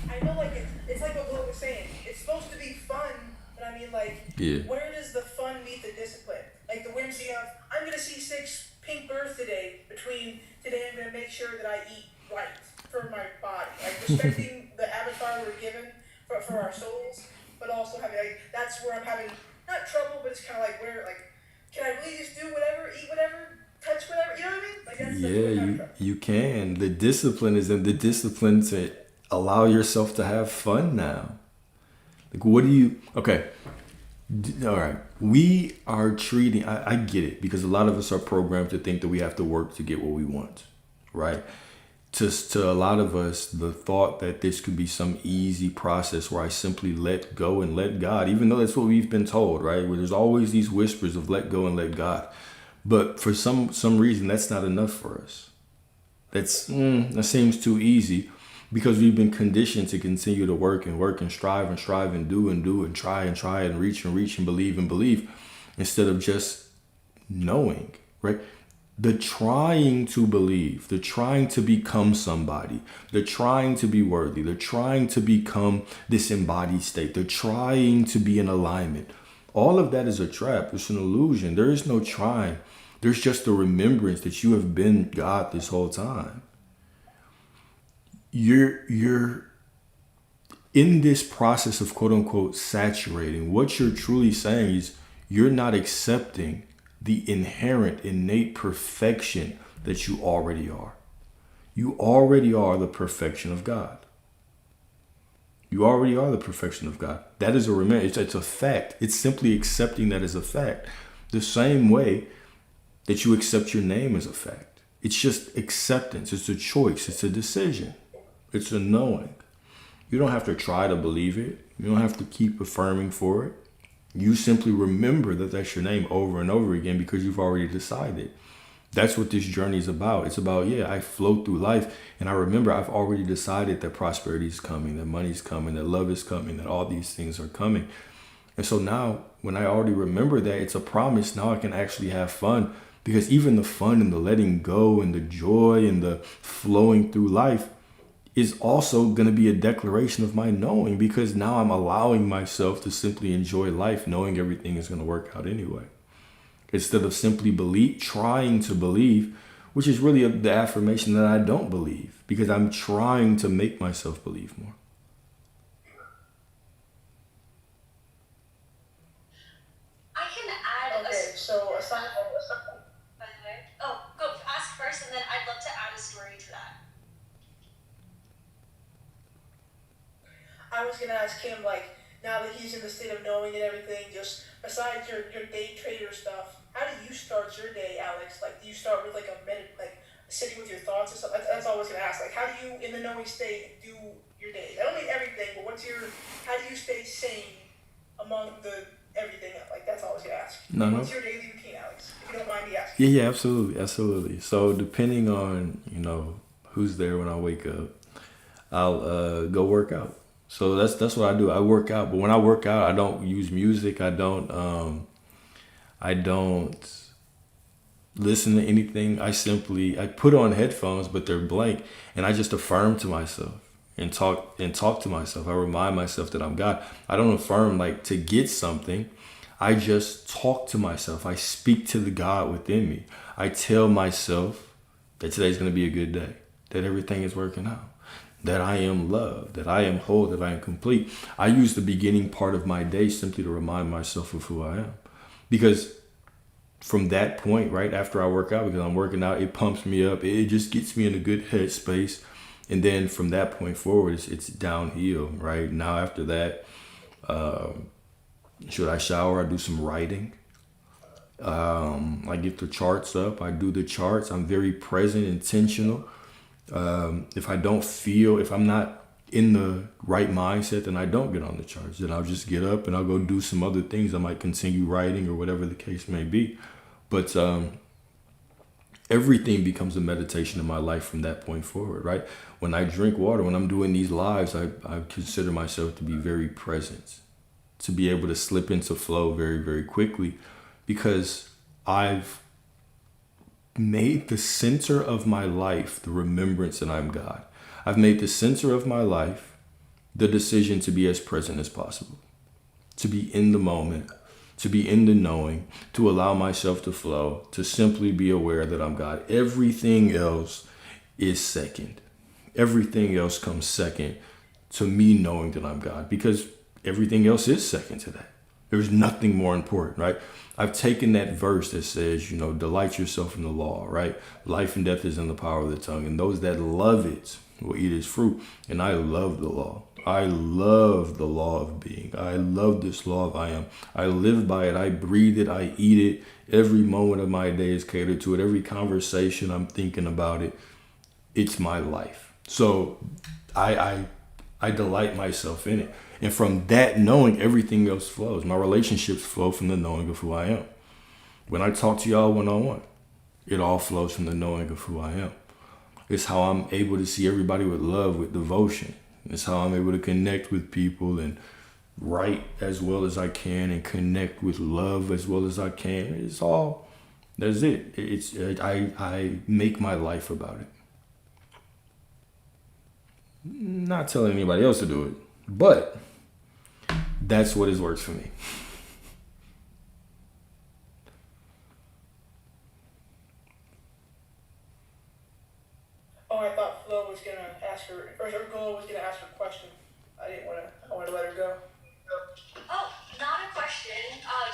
I know, like, it's like what Will was saying. It's supposed to be fun, but I mean, like, Yeah. where does the fun meet the discipline? Like the whimsy of, I'm gonna see 6 pink birds today. Between today, I'm gonna make sure that I eat right for my body. Like respecting the avatar we're given for our souls, but also having like that's where I'm having not trouble, but it's kind of like where like, can I really just do whatever, eat whatever, touch whatever? You know what I mean? Like that's Yeah, what I'm you trouble. you can. The discipline is in the discipline to allow yourself to have fun now. Like, what do you? Okay, all right. We are treating. I get it because a lot of us are programmed to think that we have to work to get what we want, right? To a lot of us, the thought that this could be some easy process where I simply let go and let God, even though that's what we've been told, right? Where there's always these whispers of let go and let God, but for some reason that's not enough for us. That seems too easy because we've been conditioned to continue to work and strive and do and try and reach and believe instead of just knowing, right? The trying to believe, the trying to become somebody, the trying to be worthy, the trying to become this embodied state, the trying to be in alignment. All of that is a trap. It's an illusion. There is no trying. There's just the remembrance that you have been God this whole time. You're in this process of quote unquote saturating. What you're truly saying is you're not accepting the inherent, innate perfection that you already are. You already are the perfection of God. You already are the perfection of God. That is a remember. It's a fact. It's simply accepting that as a fact. The same way that you accept your name as a fact. It's just acceptance. It's a choice. It's a decision. It's a knowing. You don't have to try to believe it. You don't have to keep affirming for it. You simply remember that that's your name over and over again because you've already decided. That's what this journey is about. It's about, I flow through life and I remember I've already decided that prosperity is coming, that money's coming, that love is coming, that all these things are coming. And so now when I already remember that it's a promise, now I can actually have fun because even the fun and the letting go and the joy and the flowing through life is also going to be a declaration of my knowing because now I'm allowing myself to simply enjoy life knowing everything is going to work out anyway. Instead of simply trying to believe, which is really the affirmation that I don't believe because I'm trying to make myself believe more. I can add Okay, so aside by the way. Oh, go ask first, and then I'd love to add a story to that. I was gonna ask him like now that he's in the state of knowing and everything, just besides your day trader stuff, how do you start your day, Alex? Like do you start with like like sitting with your thoughts and stuff? That's all I was gonna ask. Like how do you in the knowing state do your day? I don't mean everything, but how do you stay sane among the everything? Like that's all I was gonna ask. No. What's your daily routine, Alex? If you don't mind me asking. Yeah, absolutely. So depending on, who's there when I wake up, I'll go work out. So that's what I do. I work out, but when I work out, I don't use music. I don't listen to anything. I put on headphones, but they're blank, and I just affirm to myself and talk to myself. I remind myself that I'm God. I don't affirm like to get something. I just talk to myself. I speak to the God within me. I tell myself that today's going to be a good day, that everything is working out, that I am loved, that I am whole, that I am complete. I use the beginning part of my day simply to remind myself of who I am. Because from that point, right after I work out, because I'm working out, it pumps me up. It just gets me in a good headspace. And then from that point forward, it's downhill, right? Now after that, should I shower? I do some writing. I get the charts up. I do the charts. I'm very present, intentional. If I'm not in the right mindset, then I don't get on the charts. Then I'll just get up and I'll go do some other things. I might continue writing or whatever the case may be. But everything becomes a meditation in my life from that point forward, right? When I drink water, when I'm doing these lives, I consider myself to be very present, to be able to slip into flow very, very quickly because I've made the center of my life the remembrance that I'm God. I've made the center of my life the decision to be as present as possible, to be in the moment, to be in the knowing, to allow myself to flow, to simply be aware that I'm God. Everything else is second. Everything else comes second to me knowing that I'm God, because everything else is second to that. There's nothing more important, right? I've taken that verse that says, delight yourself in the law, right? Life and death is in the power of the tongue, and those that love it will eat its fruit. And I love the law. I love the law of being. I love this law of I am. I live by it. I breathe it. I eat it. Every moment of my day is catered to it. Every conversation I'm thinking about it. It's my life. So I delight myself in it. And from that knowing, everything else flows. My relationships flow from the knowing of who I am. When I talk to y'all one-on-one, it all flows from the knowing of who I am. It's how I'm able to see everybody with love, with devotion. It's how I'm able to connect with people and write as well as I can and connect with love as well as I can. It's all, that's it. I make my life about it. Not telling anybody else to do it, but that's what has worked for me. Oh, I thought Flo was gonna ask her, or Gola was gonna ask her question. I wanted to let her go. Oh, not a question.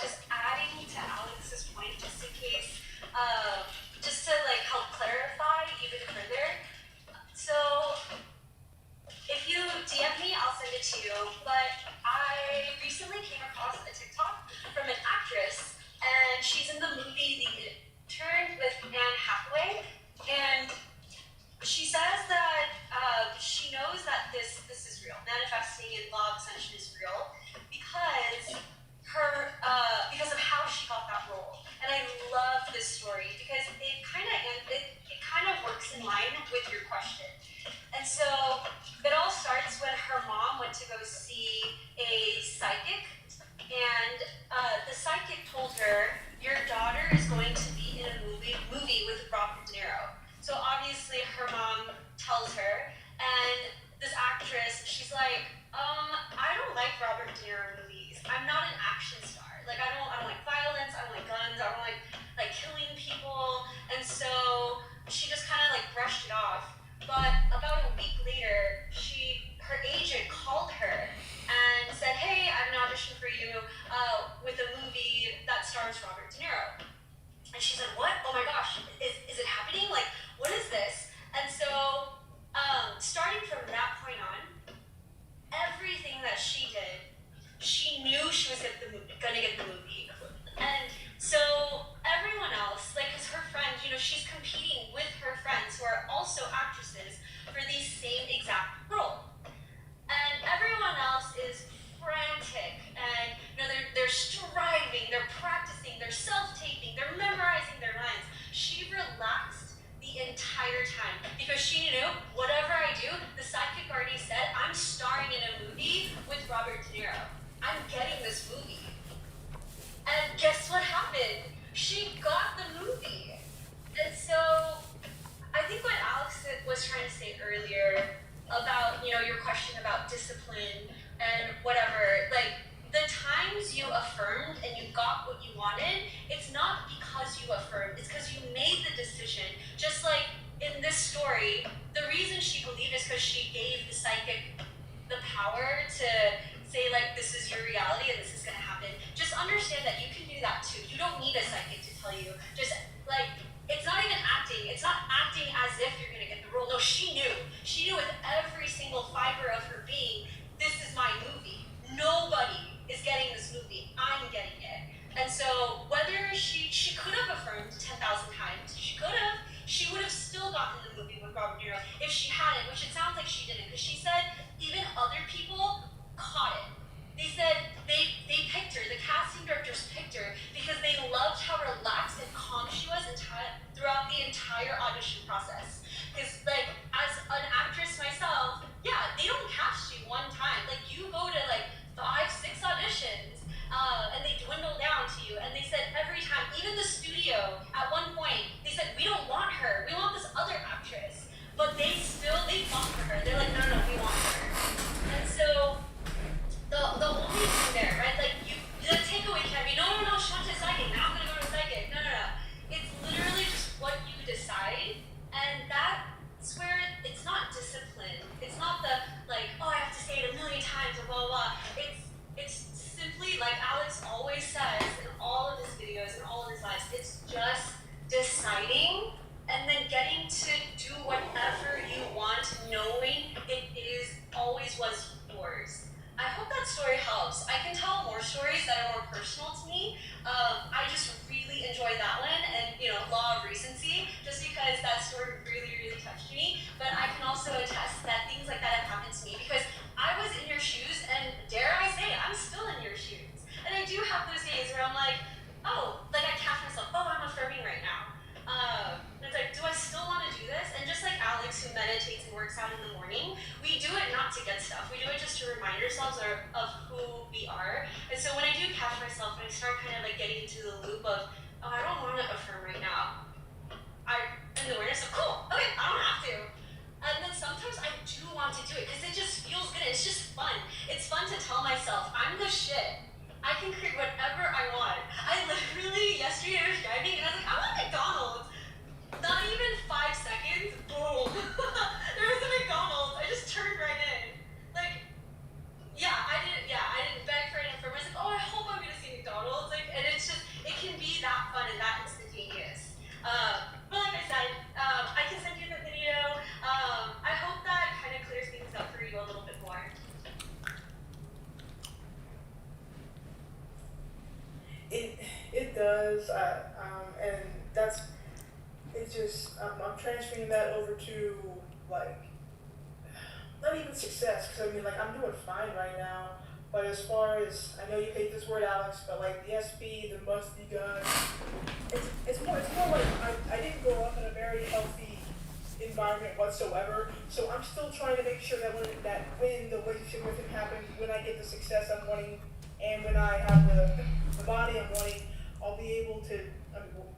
Just adding to Alex's point, just in case, just to like help clarify even further. So, if you DM me, I'll send it to you. But I recently came across a TikTok from an actress, and she's in the movie The Intern with Anne Hathaway, and she says that she knows that this is real. Manifesting and law of ascension is real because because of how she got that role. And I love this story because it kind of works in line with your question. And so it all starts when her mom went to go see a psychic, and the psychic told her, your daughter is going to be in a movie with Robert De Niro. So obviously her mom tells her, and this actress, she's like, I don't like Robert De Niro movies. I'm not an action star. Like I don't like violence, I don't like guns, I don't like killing people. And so she just kind of like brushed it off. But about a week later, her agent called her and said, hey, I have an audition for you with a movie that stars Robert De Niro. And she said, what? Oh my gosh, is it happening? Like, what is this? And so, starting from that point on, everything that she did, she knew she was gonna get the movie. And so everyone else, like, cause her friends, she's competing with her friends who are also actresses for the same exact role. And everyone else is frantic, and they're striving, they're practicing, they're self-taping, they're memorizing their lines. She relaxed the entire time because she knew whatever I do, the psychic already said I'm starring in a movie with Robert De Niro. I'm getting this movie. And guess what happened? She got the movie. And so I think what Alex was trying to say earlier about, your question about discipline and whatever, like the times you affirmed and you got what you wanted, it's not because you affirmed, it's because you made the decision. Just like in this story, the reason she believed is because she gave the psychic the power to say like, this is your reality and this is gonna happen. Just understand that you can do that too. You don't need a psychic to tell you. Just like, it's not even acting. It's not acting as if you're gonna get the role. No, she knew. She knew with every single fiber of her being, this is my movie. Nobody is getting this movie. I'm getting it. And so whether she could have affirmed 10,000 times, she would have still gotten the movie with Robert De Niro if she hadn't, which it sounds like she didn't, because she said just to remind ourselves of who we are. And so when I do catch myself and I start kind of like getting into the loop of, oh, I don't want to affirm right now. In the awareness of, cool, okay, I don't have to. And then sometimes I do want to do it because it just feels good. It's just fun. It's fun to tell myself, I'm the shit. I can create whatever I want. I literally, yesterday I was driving and I was like, I want McDonald's. Not even 5 seconds, boom. There was a McDonald's. I just turned right in. Like, I didn't beg for it at first. I was like, oh, I hope I'm gonna see McDonald's. Like, and it's just, it can be that fun and that instantaneous. But like I said, I can send you the video. I hope that kind of clears things up for you a little bit more. It does, and that's, it's just, I'm transferring that over to, like, not even success, because I mean, like, I'm doing fine right now, but as far as, I know you hate this word, Alex, but like, the SP, the must be done, it's more like, I didn't grow up in a very healthy environment whatsoever, so I'm still trying to make sure that when the relationship with him happens, when I get the success I'm wanting, and when I have the body I'm wanting, I'll be able to,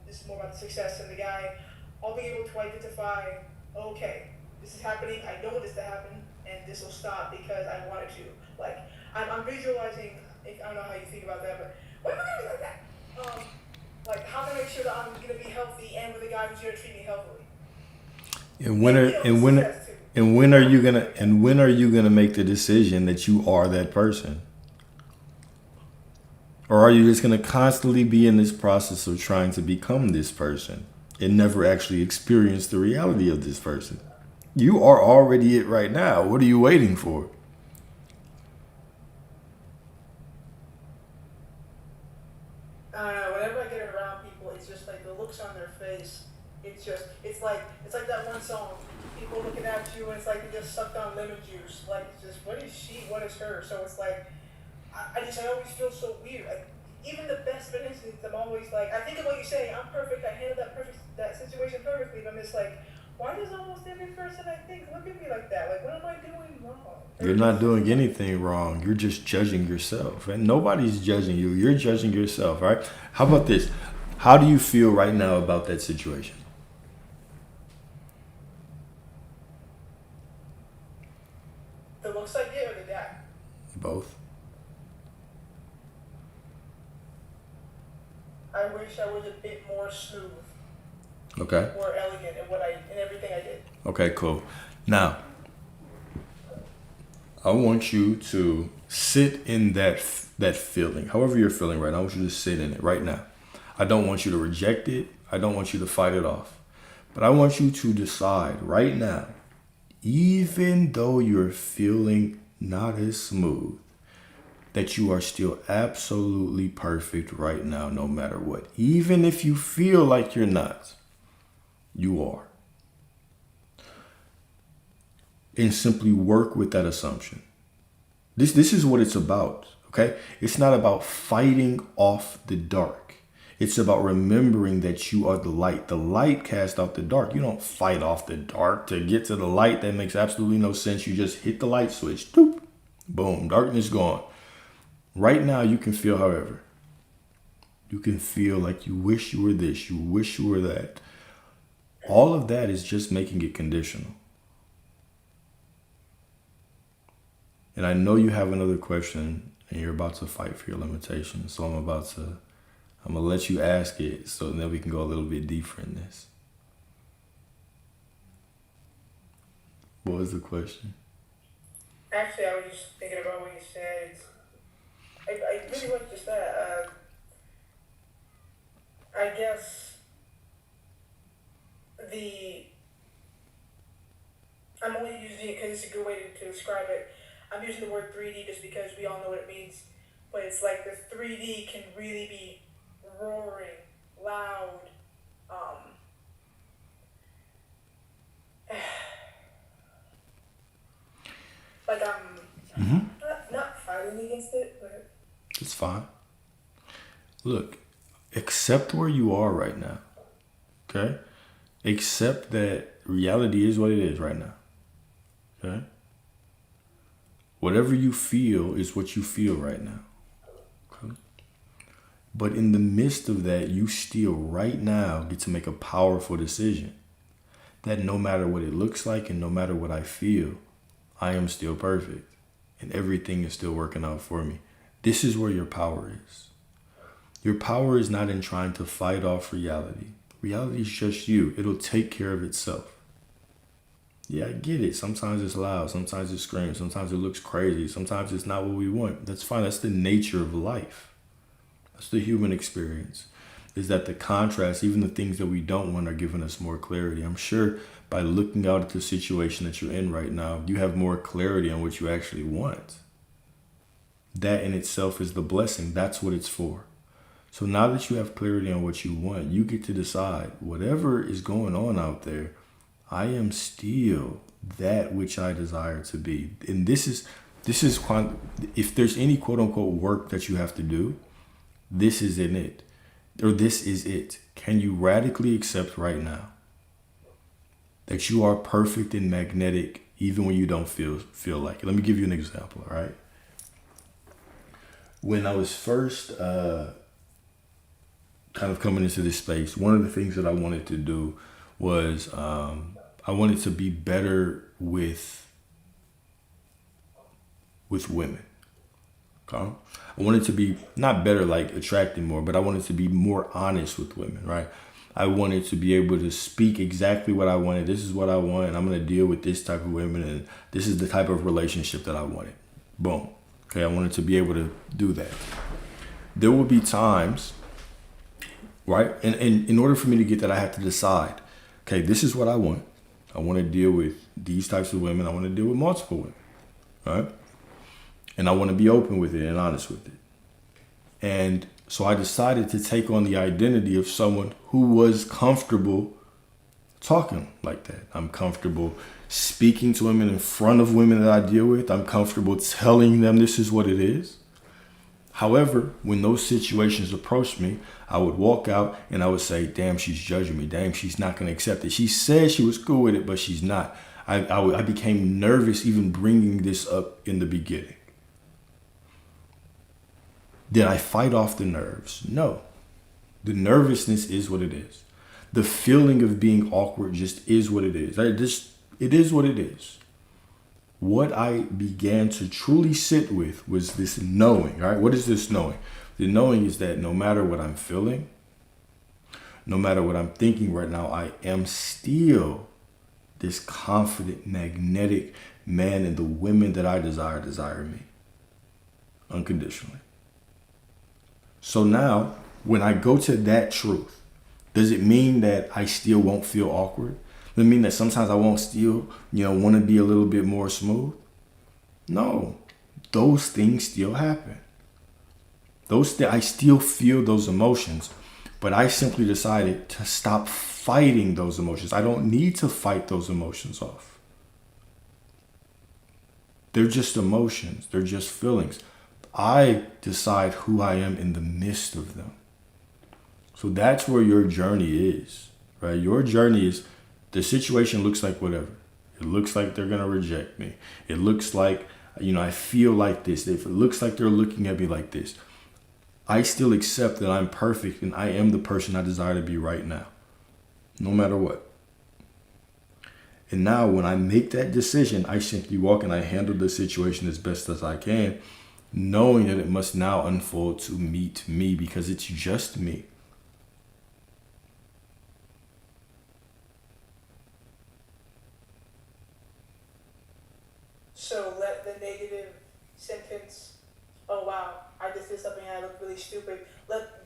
this is more about the success than the guy, I'll be able to identify, okay, this is happening, I know this to happen, and this will stop because I want it to. Like, I'm visualizing, I don't know how you think about that, but what am I gonna be like that? Like, how to make sure that I'm gonna be healthy and with a guy who's gonna treat me healthily. And when are you gonna make the decision that you are that person? Or are you just going to constantly be in this process of trying to become this person and never actually experience the reality of this person? You are already it right now. What are you waiting for? I don't know, whenever I get around people, it's just like the looks on their face. It's like that one song, people looking at you and it's like they just sucked on lemon juice. Like, it's just, what is she, what is her? So it's like, I always feel so weird. Like, even the best of instincts, I'm always like, I think of what you say, I'm perfect, I handled that situation perfectly, but I'm just like, why does almost every person I think look at me like that? Like, what am I doing wrong? You're not doing anything wrong. You're just judging yourself. And nobody's judging you. You're judging yourself, right? How about this? How do you feel right now about that situation? The looks I get or the guy? Both. I wish I was a bit more smooth, Okay. more elegant in everything I did. Okay, cool. Now, I want you to sit in that feeling. However you're feeling right now, I want you to sit in it right now. I don't want you to reject it. I don't want you to fight it off. But I want you to decide right now, even though you're feeling not as smooth, that you are still absolutely perfect right now, no matter what. Even if you feel like you're not, you are. And simply work with that assumption. This is what it's about, okay? It's not about fighting off the dark. It's about remembering that you are the light. The light casts out the dark. You don't fight off the dark to get to the light. That makes absolutely no sense. You just hit the light switch. Doop, boom, darkness gone. Right now, you can feel, however, you can feel like you wish you were this, you wish you were that. All of that is just making it conditional. And I know you have another question and you're about to fight for your limitations. So I'm going to let you ask it so then we can go a little bit deeper in this. What was the question? Actually, I was just thinking about what you said. I really like just that. I guess I'm only using it because it's a good way to describe it. I'm using the word 3D just because we all know what it means. But it's like the 3D can really be roaring, loud, like I'm not fighting against it, but It's fine. Look, accept where you are right now. Okay? Accept that reality is what it is right now. Okay? Whatever you feel is what you feel right now. Okay? But in the midst of that, you still right now get to make a powerful decision that no matter what it looks like and no matter what I feel, I am still perfect and everything is still working out for me. This is where your power is. Your power is not in trying to fight off reality. Reality is just you. It'll take care of itself. Yeah, I get it. Sometimes it's loud. Sometimes it screams. Sometimes it looks crazy. Sometimes it's not what we want. That's fine. That's the nature of life. That's the human experience. Is that the contrast, even the things that we don't want, are giving us more clarity. I'm sure by looking out at the situation that you're in right now, you have more clarity on what you actually want. That in itself is the blessing. That's what it's for. So now that you have clarity on what you want, you get to decide whatever is going on out there, I am still that which I desire to be. And this is if there's any quote unquote work that you have to do, this is in it. Or this is it. Can you radically accept right now that you are perfect and magnetic even when you don't feel like it? Let me give you an example, all right? When I was first kind of coming into this space, one of the things that I wanted to do was I wanted to be better with women. Okay? I wanted to be not better like attracting more, but I wanted to be more honest with women, right? I wanted to be able to speak exactly what I wanted. This is what I want, and I'm going to deal with this type of women, and this is the type of relationship that I wanted. Boom. Okay, I wanted to be able to do that. There will be times, right? And in order for me to get that, I had to decide, okay, this is what I want. I want to deal with these types of women. I want to deal with multiple women, right? And I want to be open with it and honest with it. And so I decided to take on the identity of someone who was comfortable talking like that. I'm comfortable speaking to women in front of women that I deal with. I'm comfortable telling them this is what it is. However, when those situations approached me, I would walk out and I would say, damn, she's judging me. Damn, she's not going to accept it. She said she was cool with it, but she's not. I became nervous even bringing this up in the beginning. Did I fight off the nerves? No. The nervousness is what it is. The feeling of being awkward just is what it is. It is what it is. What I began to truly sit with was this knowing, right? What is this knowing? The knowing is that no matter what I'm feeling, no matter what I'm thinking right now, I am still this confident, magnetic man, and the women that I desire me unconditionally. So now, when I go to that truth, does it mean that I still won't feel awkward? Does it mean that sometimes I won't still, want to be a little bit more smooth? No, those things still happen. I still feel those emotions, but I simply decided to stop fighting those emotions. I don't need to fight those emotions off. They're just emotions. They're just feelings. I decide who I am in the midst of them. So that's where your journey is, right? Your journey is, the situation looks like whatever. It looks like they're going to reject me. It looks like, I feel like this. If it looks like they're looking at me like this, I still accept that I'm perfect and I am the person I desire to be right now, no matter what. And now when I make that decision, I simply walk and I handle the situation as best as I can, knowing that it must now unfold to meet me because it's just me. So let the negative sentence, oh wow, I just did something and I look really stupid.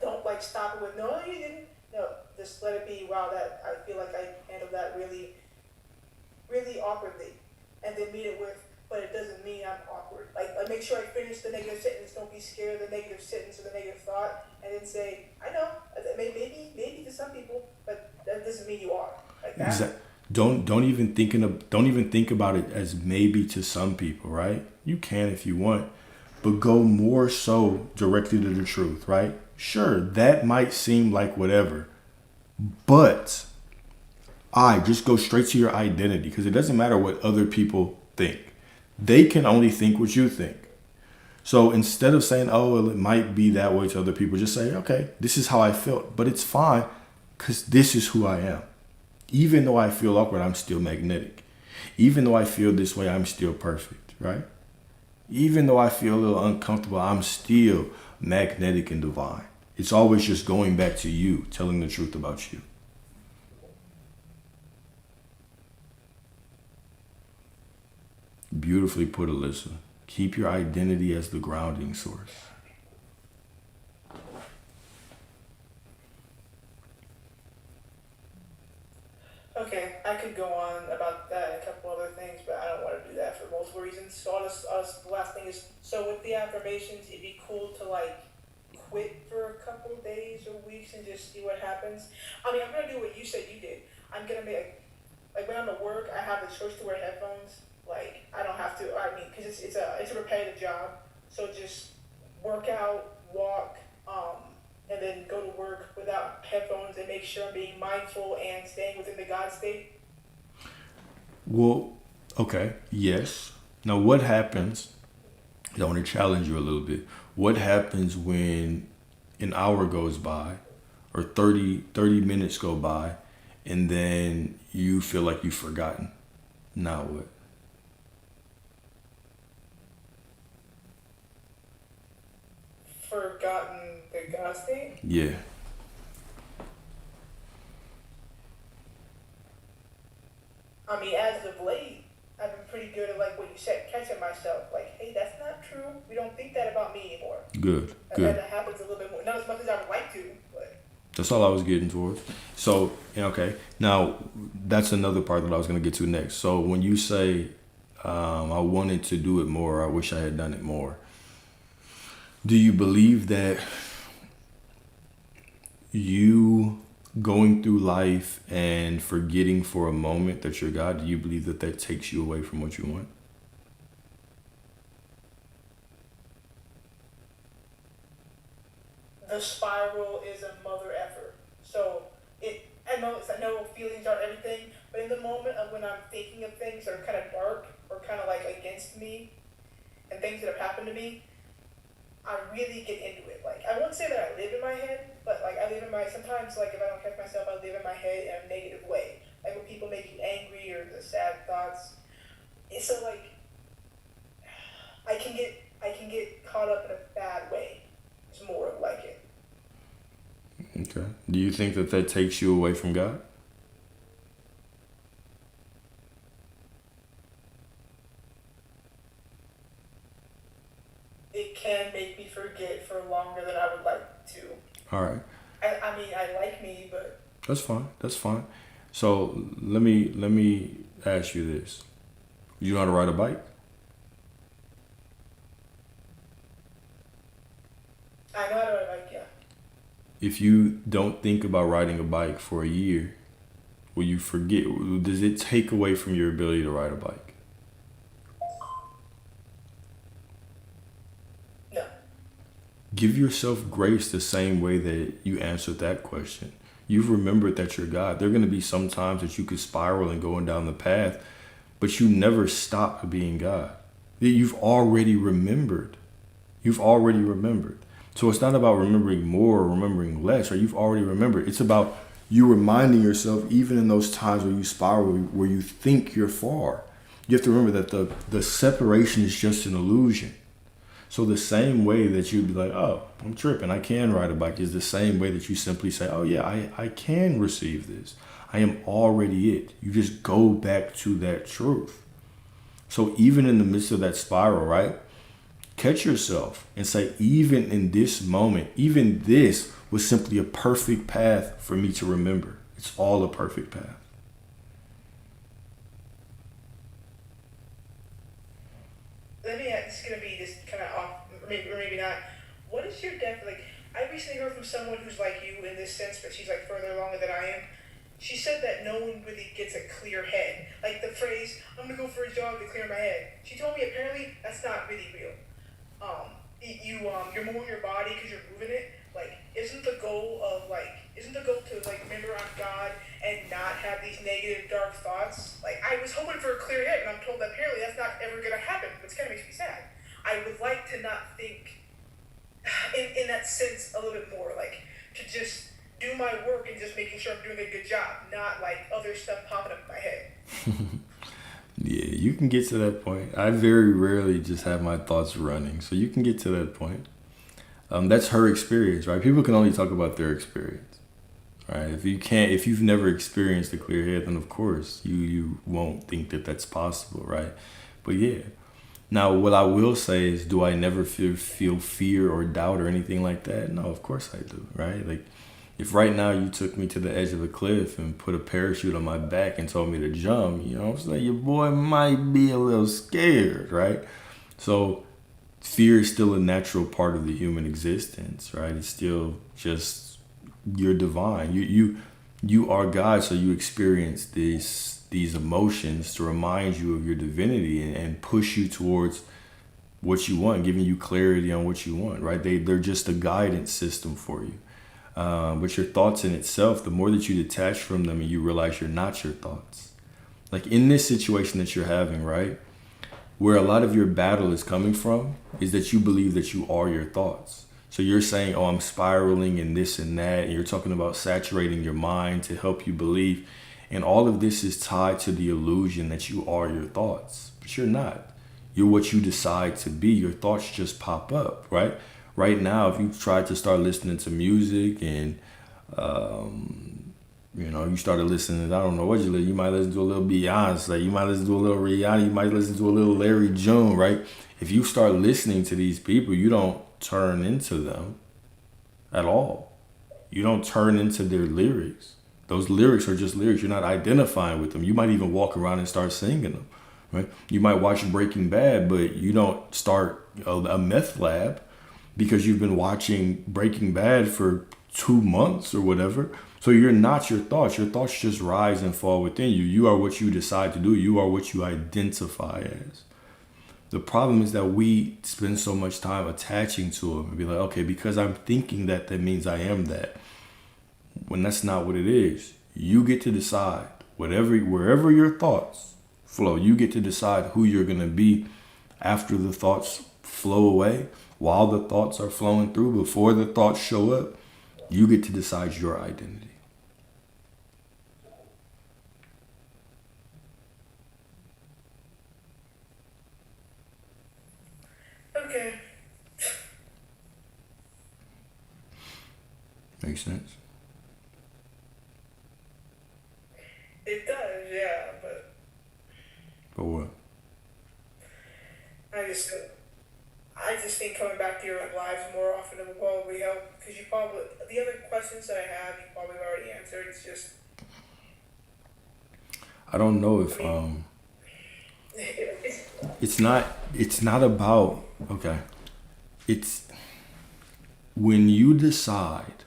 Don't stop it with, no, you didn't. No, just let it be, wow, that I feel like I handled that really, really awkwardly. And then meet it with, but it doesn't mean I'm awkward. Like make sure I finish the negative sentence. Don't be scared of the negative sentence or the negative thought, and then say, I know, maybe to some people, but that doesn't mean you are. Like that. Exactly. Don't even think about it as maybe to some people, right? You can if you want, but go more so directly to the truth, right? Sure, that might seem like whatever, but I just go straight to your identity because it doesn't matter what other people think. They can only think what you think. So instead of saying, oh, well, it might be that way to other people, just say, okay, this is how I felt, but it's fine because this is who I am. Even though I feel awkward, I'm still magnetic. Even though I feel this way, I'm still perfect, right? Even though I feel a little uncomfortable, I'm still magnetic and divine. It's always just going back to you, telling the truth about you. Beautifully put, Alyssa. Keep your identity as the grounding source. Okay, I could go on about that and a couple other things, but I don't want to do that for multiple reasons. So the last thing is, so with the affirmations, it'd be cool to like quit for a couple days or weeks and just see what happens. I mean, I'm gonna do what you said you did. I'm gonna make like when I'm at work, I have the choice to wear headphones. Like I don't have to. I mean, because it's a repetitive job. So just work out, walk, and then go to work without headphones and make sure I'm being mindful and staying within the God state. Well, okay, yes. Now, what happens? I want to challenge you a little bit. What happens when an hour goes by or 30 minutes go by and then you feel like you've forgotten? Now what? Forgotten the God state? Yeah. I mean, as of late, I've been pretty good at like what you said, catching myself. Like, hey, that's not true. We don't think that about me anymore. Good. That happens a little bit more. Not as much as I would like to, but. That's all I was getting towards. So, okay. Now, that's another part that I was going to get to next. So, when you say, I wanted to do it more, I wish I had done it more, do you believe that you going through life and forgetting for a moment that you're God, do you believe that that takes you away from what you want? The spiral is a mother effort. So I know feelings aren't everything, but in the moment of when I'm thinking of things that are kind of dark or kind of like against me and things that have happened to me, I really get into it. Like I won't say that I live in my head, but like I live in my, sometimes like if I don't catch myself, I live in my head in a negative way. Like when people make you angry or the sad thoughts. It's so like I can get caught up in a bad way. It's more like it. Okay. Do you think that that takes you away from God? It can make me forget for longer than I would like to. All right. I mean, I like me, but That's fine. That's fine. So let me ask you this. You know how to ride a bike? I know how to like, yeah. If you don't think about riding a bike for a year, will you forget? Does it take away from your ability to ride a bike? No. Give yourself grace the same way that you answered that question. You've remembered that you're God. There are going to be some times that you could spiral and going down the path, but you never stop being God. You've already remembered. You've already remembered. So it's not about remembering more or remembering less, or you've already remembered. It's about you reminding yourself, even in those times where you spiral, where you think you're far. You have to remember that the separation is just an illusion. So the same way that you'd be like, oh, I'm tripping, I can ride a bike, is the same way that you simply say, oh yeah, I can receive this. I am already it. You just go back to that truth. So even in the midst of that spiral, right? Catch yourself and say, even in this moment, even this was simply a perfect path for me to remember. It's all a perfect path. Let me ask, this is going to be just kind of off, or maybe not. What is your depth, like, I recently heard from someone who's like you in this sense, but she's like further along than I am. She said that no one really gets a clear head. Like the phrase, I'm going to go for a jog to clear my head. She told me apparently that's not really real. You're more in your body because you're moving it. Like isn't the goal of isn't the goal to remember on God and not have these negative dark thoughts? Like, I was hoping for a clear head, and I'm told that apparently that's not ever gonna happen, which kind of makes me sad. I would like to not think in that sense a little bit more, like to just do my work and just making sure I'm doing a good job, not like other stuff popping up in my head. Yeah, you can get to that point. I very rarely just have my thoughts running, so you can get to that point. That's her experience, right? People can only talk about their experience, right? If you've never experienced a clear head, then of course you won't think that that's possible, right? But yeah. Now, what I will say is, do I never feel fear or doubt or anything like that? No, of course I do, right? Like, if right now you took me to the edge of a cliff and put a parachute on my back and told me to jump, you know what I'm saying? Your boy might be a little scared, right? So fear is still a natural part of the human existence, right? It's still just, you're divine. You are God, so you experience these emotions to remind you of your divinity and push you towards what you want, giving you clarity on what you want, right? They're just a guidance system for you. But your thoughts in itself, the more that you detach from them and you realize you're not your thoughts. Like in this situation that you're having, right? Where a lot of your battle is coming from is that you believe that you are your thoughts. So you're saying, oh, I'm spiraling and this and that. And you're talking about saturating your mind to help you believe. And all of this is tied to the illusion that you are your thoughts. But you're not. You're what you decide to be. Your thoughts just pop up, right? Right now, if you try to start listening to music and, you started listening, I don't know what you might listen to a little Beyonce, you might listen to a little Rihanna, you might listen to a little Larry June, right? If you start listening to these people, you don't turn into them at all. You don't turn into their lyrics. Those lyrics are just lyrics. You're not identifying with them. You might even walk around and start singing them, right? You might watch Breaking Bad, but you don't start a meth lab because you've been watching Breaking Bad for 2 months or whatever. So you're not your thoughts. Your thoughts just rise and fall within you. You are what you decide to do. You are what you identify as. The problem is that we spend so much time attaching to them and be like, okay, because I'm thinking that means I am that. When that's not what it is. You get to decide wherever your thoughts flow, you get to decide who you're going to be after the thoughts flow away. While the thoughts are flowing through, before the thoughts show up, you get to decide your identity. Okay. Makes sense? It does, yeah, but But what? I just think coming back to your lives more often would probably help, because the other questions that I have, you probably already answered. It's just, I don't know if it's not about, okay. It's when you decide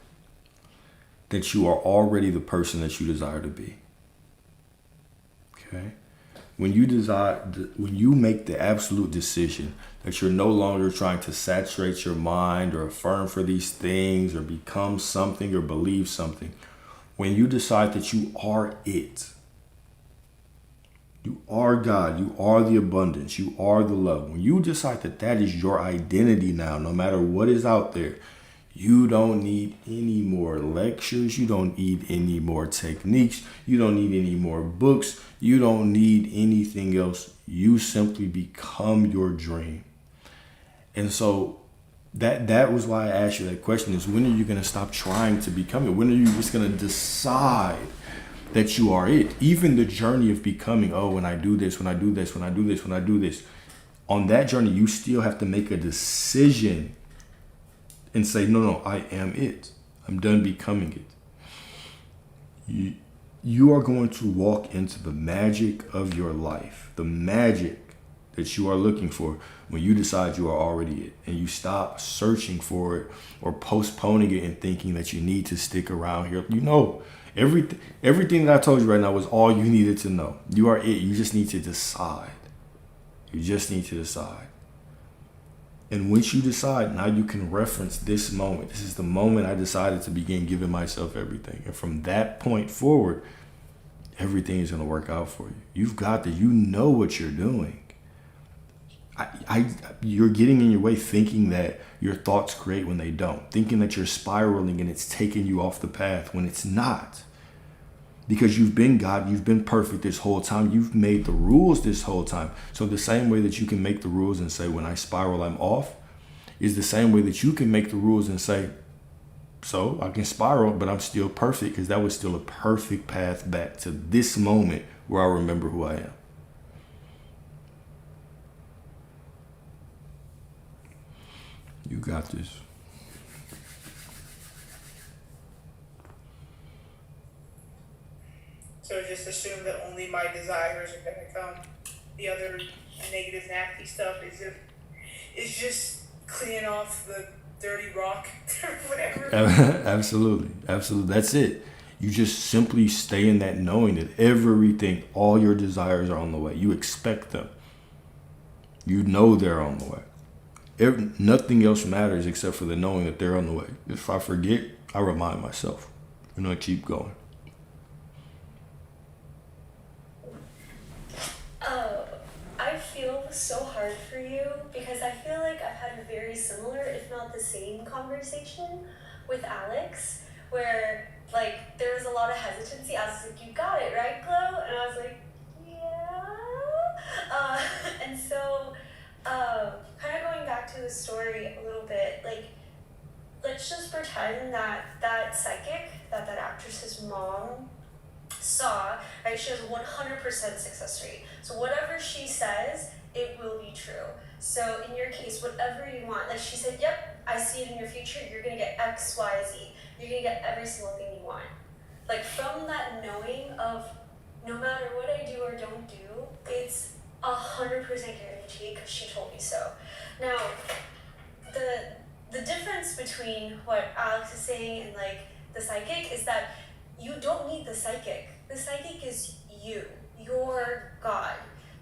that you are already the person that you desire to be. Okay? When you make the absolute decision that you're no longer trying to saturate your mind or affirm for these things or become something or believe something, when you decide that you are it, you are God, you are the abundance, you are the love. When you decide that that is your identity now, no matter what is out there, you don't need any more lectures. You don't need any more techniques. You don't need any more books. You don't need anything else. You simply become your dream. And so that was why I asked you that question, is when are you going to stop trying to become it? When are you just going to decide that you are it? Even the journey of becoming, oh, when I do this, when I do this, when I do this, when I do this, on that journey, you still have to make a decision and say, no, I am it. I'm done becoming it. You are going to walk into the magic of your life, the magic that you are looking for when you decide you are already it, and you stop searching for it or postponing it and thinking that you need to stick around here. You know, everything that I told you right now was all you needed to know. You are it. You just need to decide. You just need to decide. And once you decide, now you can reference this moment. This is the moment I decided to begin giving myself everything. And from that point forward, everything is going to work out for you. You've got this. You know what you're doing. You're getting in your way thinking that your thoughts create when they don't. Thinking that you're spiraling and it's taking you off the path when it's not. Because you've been God, you've been perfect this whole time. You've made the rules this whole time. So the same way that you can make the rules and say, when I spiral, I'm off, is the same way that you can make the rules and say, so I can spiral, but I'm still perfect, because that was still a perfect path back to this moment where I remember who I am. You got this. So just assume that only my desires are gonna come. The other negative, nasty stuff is just cleaning off the dirty rock or whatever. Absolutely. That's it. You just simply stay in that knowing that everything, all your desires are on the way. You expect them. You know they're on the way. Nothing else matters except for the knowing that they're on the way. If I forget, I remind myself. I keep going. I feel so hard for you because I feel like I've had a very similar, if not the same, conversation with Alex, where like there was a lot of hesitancy. I was like, "You got it, right, Chloe?" And I was like, "Yeah." And so, kind of going back to the story a little bit, like let's just pretend that psychic, that actress's mom saw, right? She has 100% success rate. So whatever she says, it will be true. So in your case, whatever you want, like she said, yep, I see it in your future. You're gonna get X, Y, Z. You're gonna get every single thing you want. Like from that knowing of no matter what I do or don't do, it's 100% guaranteed because she told me so. Now, the difference between what Alex is saying and like the psychic is that you don't need the psychic. The psychic is you, your God.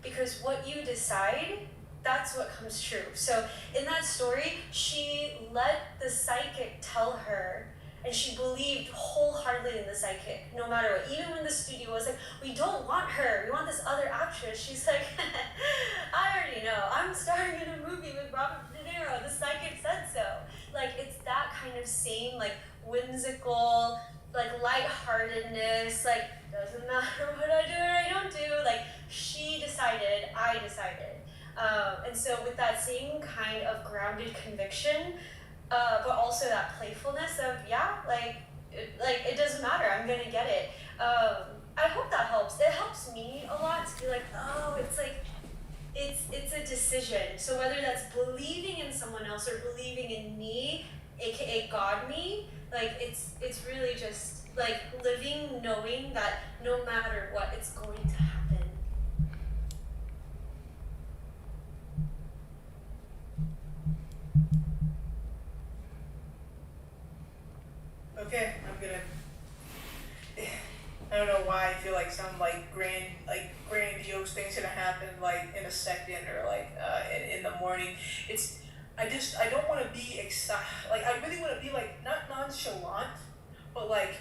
Because what you decide, that's what comes true. So in that story, she let the psychic tell her, and she believed wholeheartedly in the psychic, no matter what. Even when the studio was like, we don't want her, we want this other actress. She's like, I already know, I'm starring in a movie with Robert De Niro, the psychic said so. Like, it's that kind of same, like, whimsical, like, lightheartedness, like, doesn't matter what I do or I don't do, like, she decided, I decided. And so with that same kind of grounded conviction, but also that playfulness of, yeah, like it doesn't matter, I'm gonna get it. I hope that helps. It helps me a lot to be like, oh, it's like, it's a decision. So whether that's believing in someone else or believing in me, aka God me, like it's really just like living knowing that no matter what, it's going to happen. Okay, I don't know why I feel like some grandiose thing's gonna happen like in a second or like in the morning. I don't want to be excited. Like I really want to be like not nonchalant, but like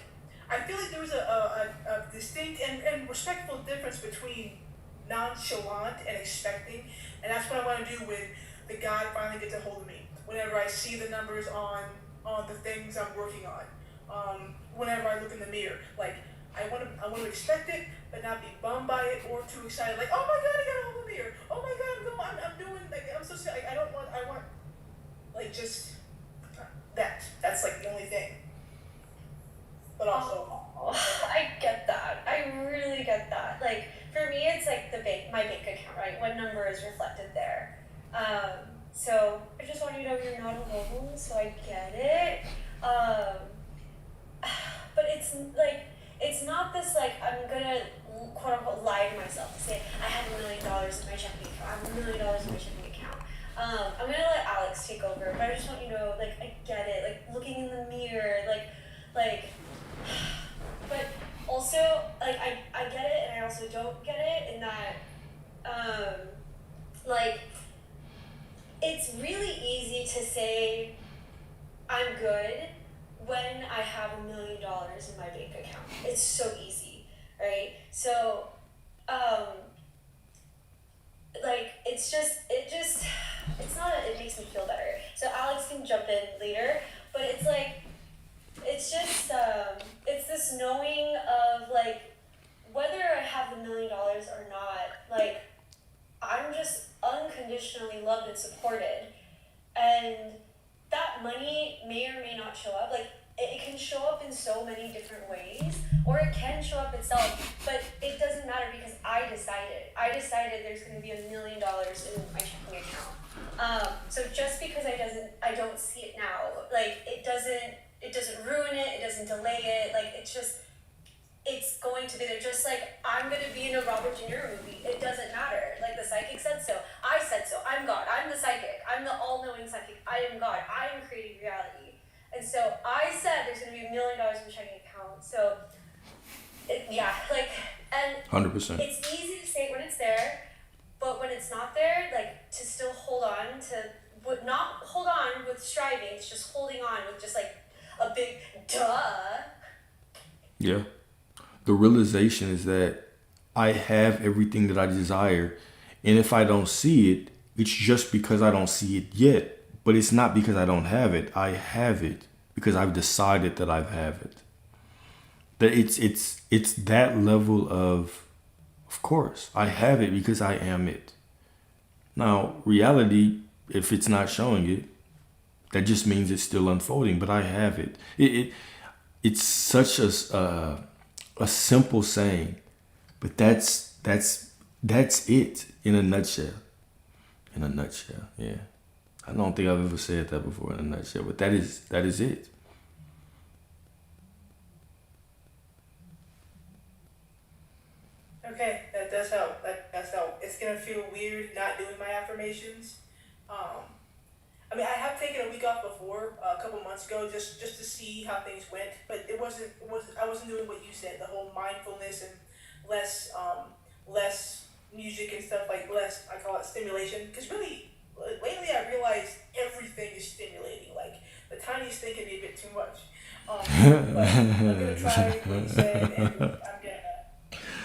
I feel like there's a distinct and respectful difference between nonchalant and expecting, and that's what I want to do when the God finally gets a hold of me. Whenever I see the numbers on the things I'm working on. Whenever I look in the mirror, like I want to expect it, but not be bummed by it or too excited. Like, oh my God, I got a hold of the mirror. Oh my God, I'm doing like I'm so sick. I want like just that. That's like the only thing. But also, I get that. I really get that. Like for me, it's like my bank account, right? What number is reflected there. So I just want you to know you're not alone. So I get it. But it's not this like I'm gonna quote unquote lie to myself and say I have $1 million in my checking account. I have $1 million in my checking account. I'm gonna let Alex take over, but I just want you to know, like, I get it. Like looking in the mirror, like, but also like I get it and I also don't get it in that like it's really to say I'm good when I have $1 million in my bank account. It's so easy, right? So, like, it makes me feel better. So Alex can jump in later, but it's like, it's just, it's this knowing of, like, whether I have $1 million or not, like, I'm just unconditionally loved and supported. And that money may or may not show up. Like, it can show up in so many different ways, or it can show up itself, but it doesn't matter because I decided there's going to be $1 million in my checking account. So just because I don't see it now, like, it doesn't ruin it, it doesn't delay it, like, it's going to be there. Just like I'm going to be in a Robert De Niro movie, it doesn't matter. Like, the psychic said so, I said so, I'm God, I'm the psychic, I'm the all-knowing psychic, I am God, I am creating reality. And so I said there's going to be $1 million in the checking account. So, and 100%. it's easy to say when it's there, but when it's not there, like, to still hold on to, not hold on with striving, it's just holding on with just like a big duh. Yeah. The realization is that I have everything that I desire. And if I don't see it, it's just because I don't see it yet. But it's not because I don't have it. I have it because I've decided that I have it. That it's that level of course, I have it because I am it. Now, reality, if it's not showing it, that just means it's still unfolding. But I have it. It's such a simple saying, but that's it in a nutshell. In a nutshell, yeah. I don't think I've ever said that before in a nutshell, but that is it. Okay, that does help. That does help. It's gonna feel weird not doing my affirmations. I mean, I have taken a week off before, a couple months ago, just to see how things went. But I wasn't doing what you said, the whole mindfulness and less music and stuff, like less, I call it stimulation. Because really, lately I realized everything is stimulating. Like, the tiniest thing can be a bit too much. But I'm gonna try what you said, and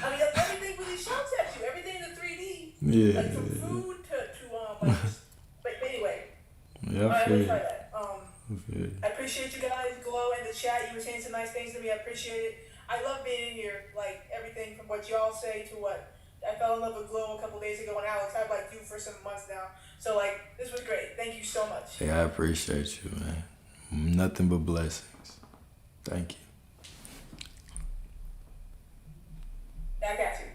I mean, everything really shouts at you. Everything in the 3D. Yeah. Like, from food to like, but anyway. Yeah, Alright, I I'm feel gonna try you. that. Yeah. I appreciate you guys, Glow, in the chat. You were saying some nice things to me. I appreciate it. I love being in here. Like, everything from what y'all say to what I fell in love with Glow a couple days ago, and Alex, I've liked you for some months now. So, like, this was great. Thank you so much. Yeah, I appreciate you, man. Nothing but blessings. Thank you. I got you.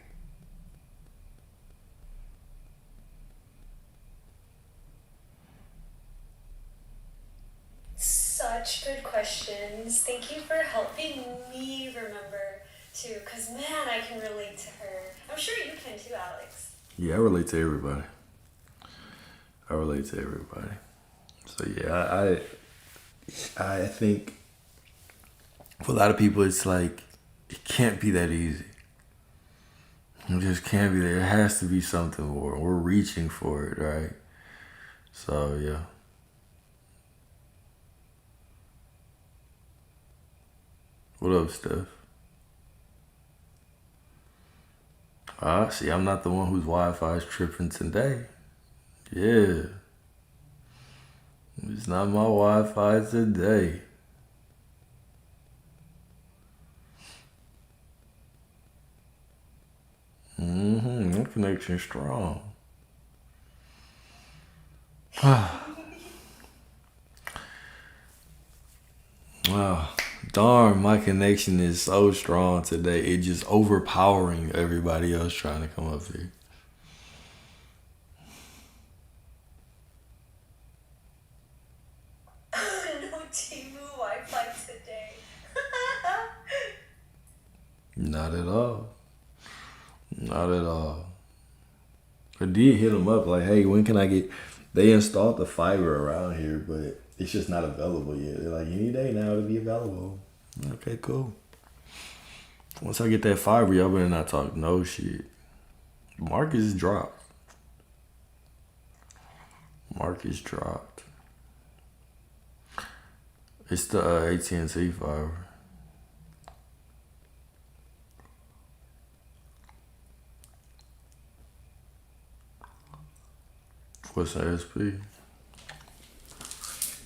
Such good questions. Thank you for helping me remember too, because man, I can relate to her. I'm sure you can too, Alex. Yeah, I relate to everybody. So yeah, I think for a lot of people it's like it can't be that easy. It just can't be there. It has to be something more. We're reaching for it, right? So yeah. What up, Steph? See, I'm not the one whose Wi-Fi is tripping today. Yeah. It's not my Wi-Fi today. That connection strong. Wow. Darn, my connection is so strong today. It's just overpowering everybody else trying to come up here. No Temu Wi-Fi today. Not at all. Not at all. I did hit them up like, hey, when can I get... They installed the fiber around here, but it's just not available yet. They're like, any day now it'll be available. Okay, cool. Once I get that fiber, y'all better not talk no shit. Marcus dropped. It's the AT&T fiber. What's ASP?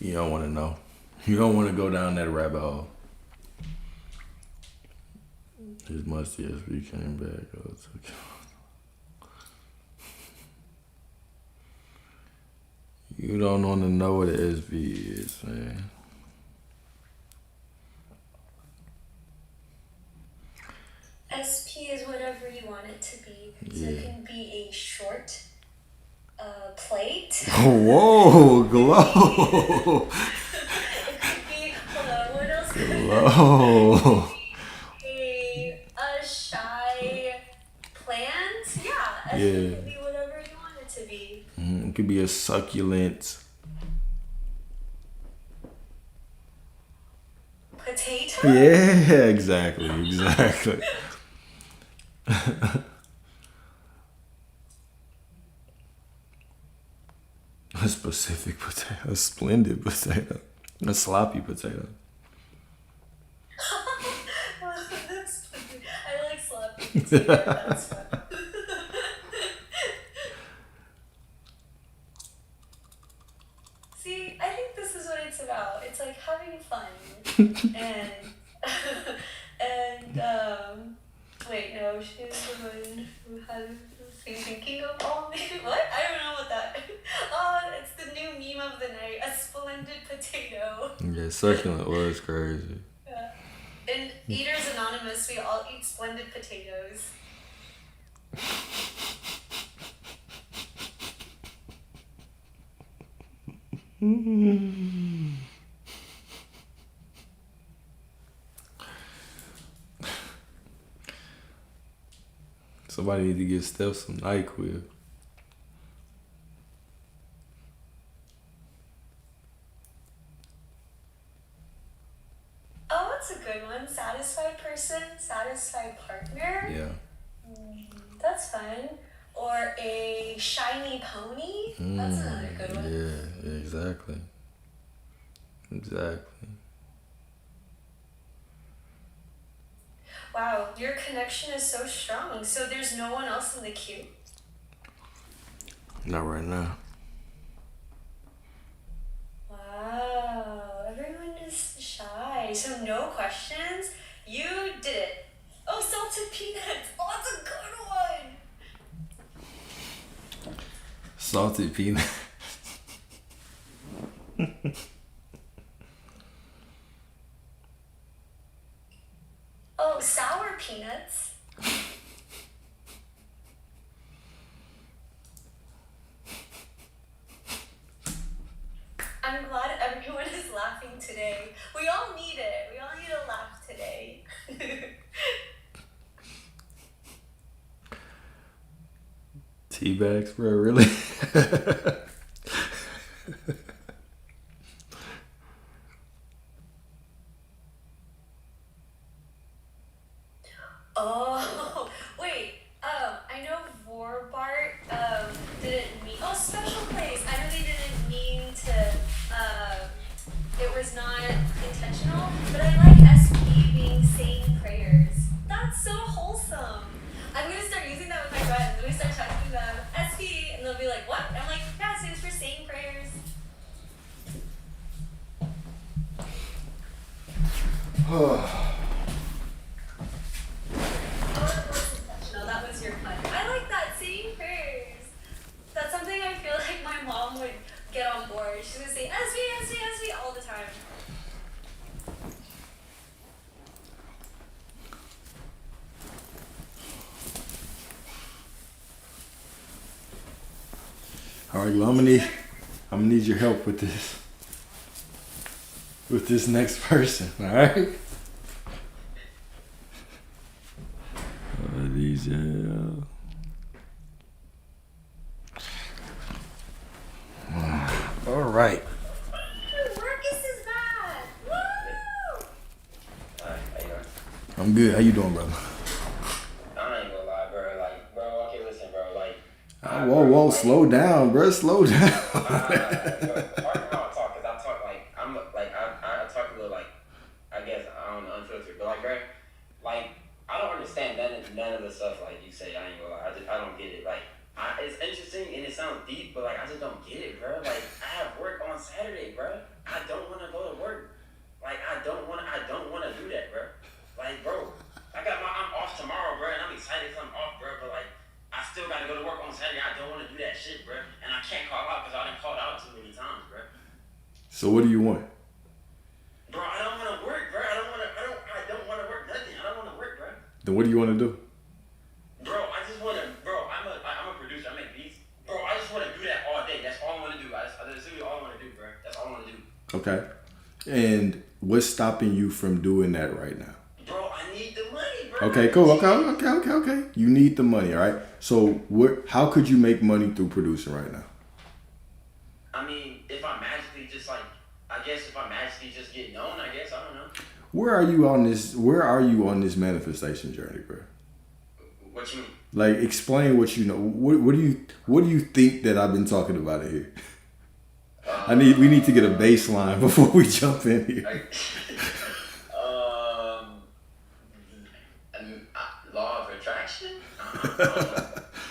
You don't want to know. You don't want to go down that rabbit hole. His musty SB came back. Oh, it's okay. You don't want to know what an SB is, man. SP is whatever you want it to be. So Yeah. it can be a short plate. Whoa, glow. It could be, hold on, what else could it Glow. be? A shy plant? Yeah, SP Yeah. can be whatever you want it to be. It could be a succulent. Potato? Yeah, exactly. A specific potato, a splendid potato, a sloppy potato. That's funny. I like sloppy potato. That's fun. See, I think this is what it's about. It's like having fun. and wait, no, she was the one who had thinking of all me. What? I don't know what that. Oh, it's the new meme of the night. A splendid potato. Yeah, succulent was crazy. Yeah. In Eaters Anonymous, we all eat splendid potatoes. Somebody need to get Steph some NyQuil. Oh, that's a good one. Satisfied person, satisfied partner. Yeah. That's fun. Or a shiny pony. That's another good one. Yeah, exactly. Exactly. Wow, your connection is so strong. So there's no one else in the queue? Not right now. Wow, everyone is shy. So no questions? You did it. Oh, salted peanuts. Oh, that's a good one. Salted peanut. Oh, sour peanuts. I'm glad everyone is laughing today. We all need it. We all need a laugh today. Tea bags, bro, really? Oh, wait. I know Vorbart didn't mean. Oh, special place. I really didn't mean to. It was not intentional, but I like SP being saying prayers. That's so wholesome. I'm gonna start using that with my friends. I'm gonna start texting them SP, and they'll be like, "What?" I'm like, "Yeah, it stands for saying prayers." No, that was your pun. I like that, saying prayers. That's something I feel like my mom would get on board. She's gonna say SB, SB, SB all the time. All right, well, I'm gonna need your help with this next person. All right. These, all right. Marcus is back! Woo! I'm good. How you doing, brother? I ain't gonna lie, bro. Like, bro, okay, listen, bro. Like, Whoa, slow down, bro. Slow down. bro, pardon how I talk, cause I talk like I talk So what do you want? Bro, I don't want to work, bro. I don't want to work nothing. I don't want to work, bro. Then what do you want to do? Bro, I just want to, bro, I'm a producer. I make beats. Bro, I just want to do that all day. That's all I want to do. That's literally all I want to do, bro. That's all I want to do. Okay. And what's stopping you from doing that right now? Bro, I need the money, bro. Okay, cool. Okay. You need the money, all right? So how could you make money through producing right now? I mean, if I magically just like, I guess if I magically just get known, I guess, I don't know. Where are you on this manifestation journey, bro? What you mean? Like, explain what you know. What do you think that I've been talking about it here? We need to get a baseline before we jump in here. Like, law of attraction?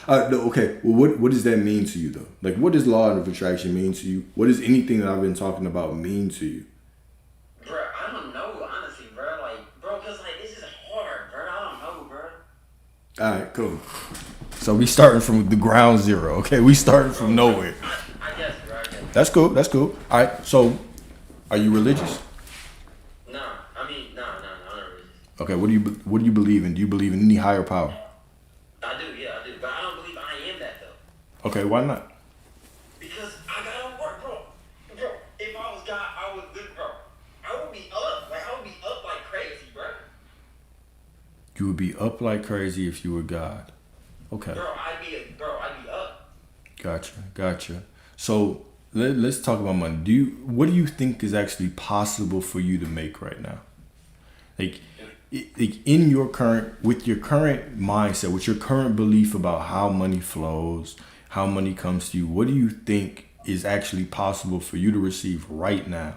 No, okay. Well, what does that mean to you though? Like, what does law of attraction mean to you? What does anything that I've been talking about mean to you? Bro, I don't know, honestly, bro. Like, bro, cause like this is hard, bro. I don't know, bro. All right, cool. So we starting from the ground zero, okay? We starting from nowhere. I guess, bro. I guess. That's cool. All right. So, are you religious? Nah, I mean, nah, I'm not religious. Okay. What do you believe in? Do you believe in any higher power? I do, yeah, I do. But I don't believe I am that though. Okay. Why not? Because I gotta work, bro. Bro, if I was God, I would live, bro. I would be up. Like, I would be up like crazy, bro. You would be up like crazy if you were God. Okay. Bro, I'd be up. Gotcha. So let's talk about money. What do you think is actually possible for you to make right now? Like in your current mindset, with your current belief about how money flows, how money comes to you, what do you think is actually possible for you to receive right now?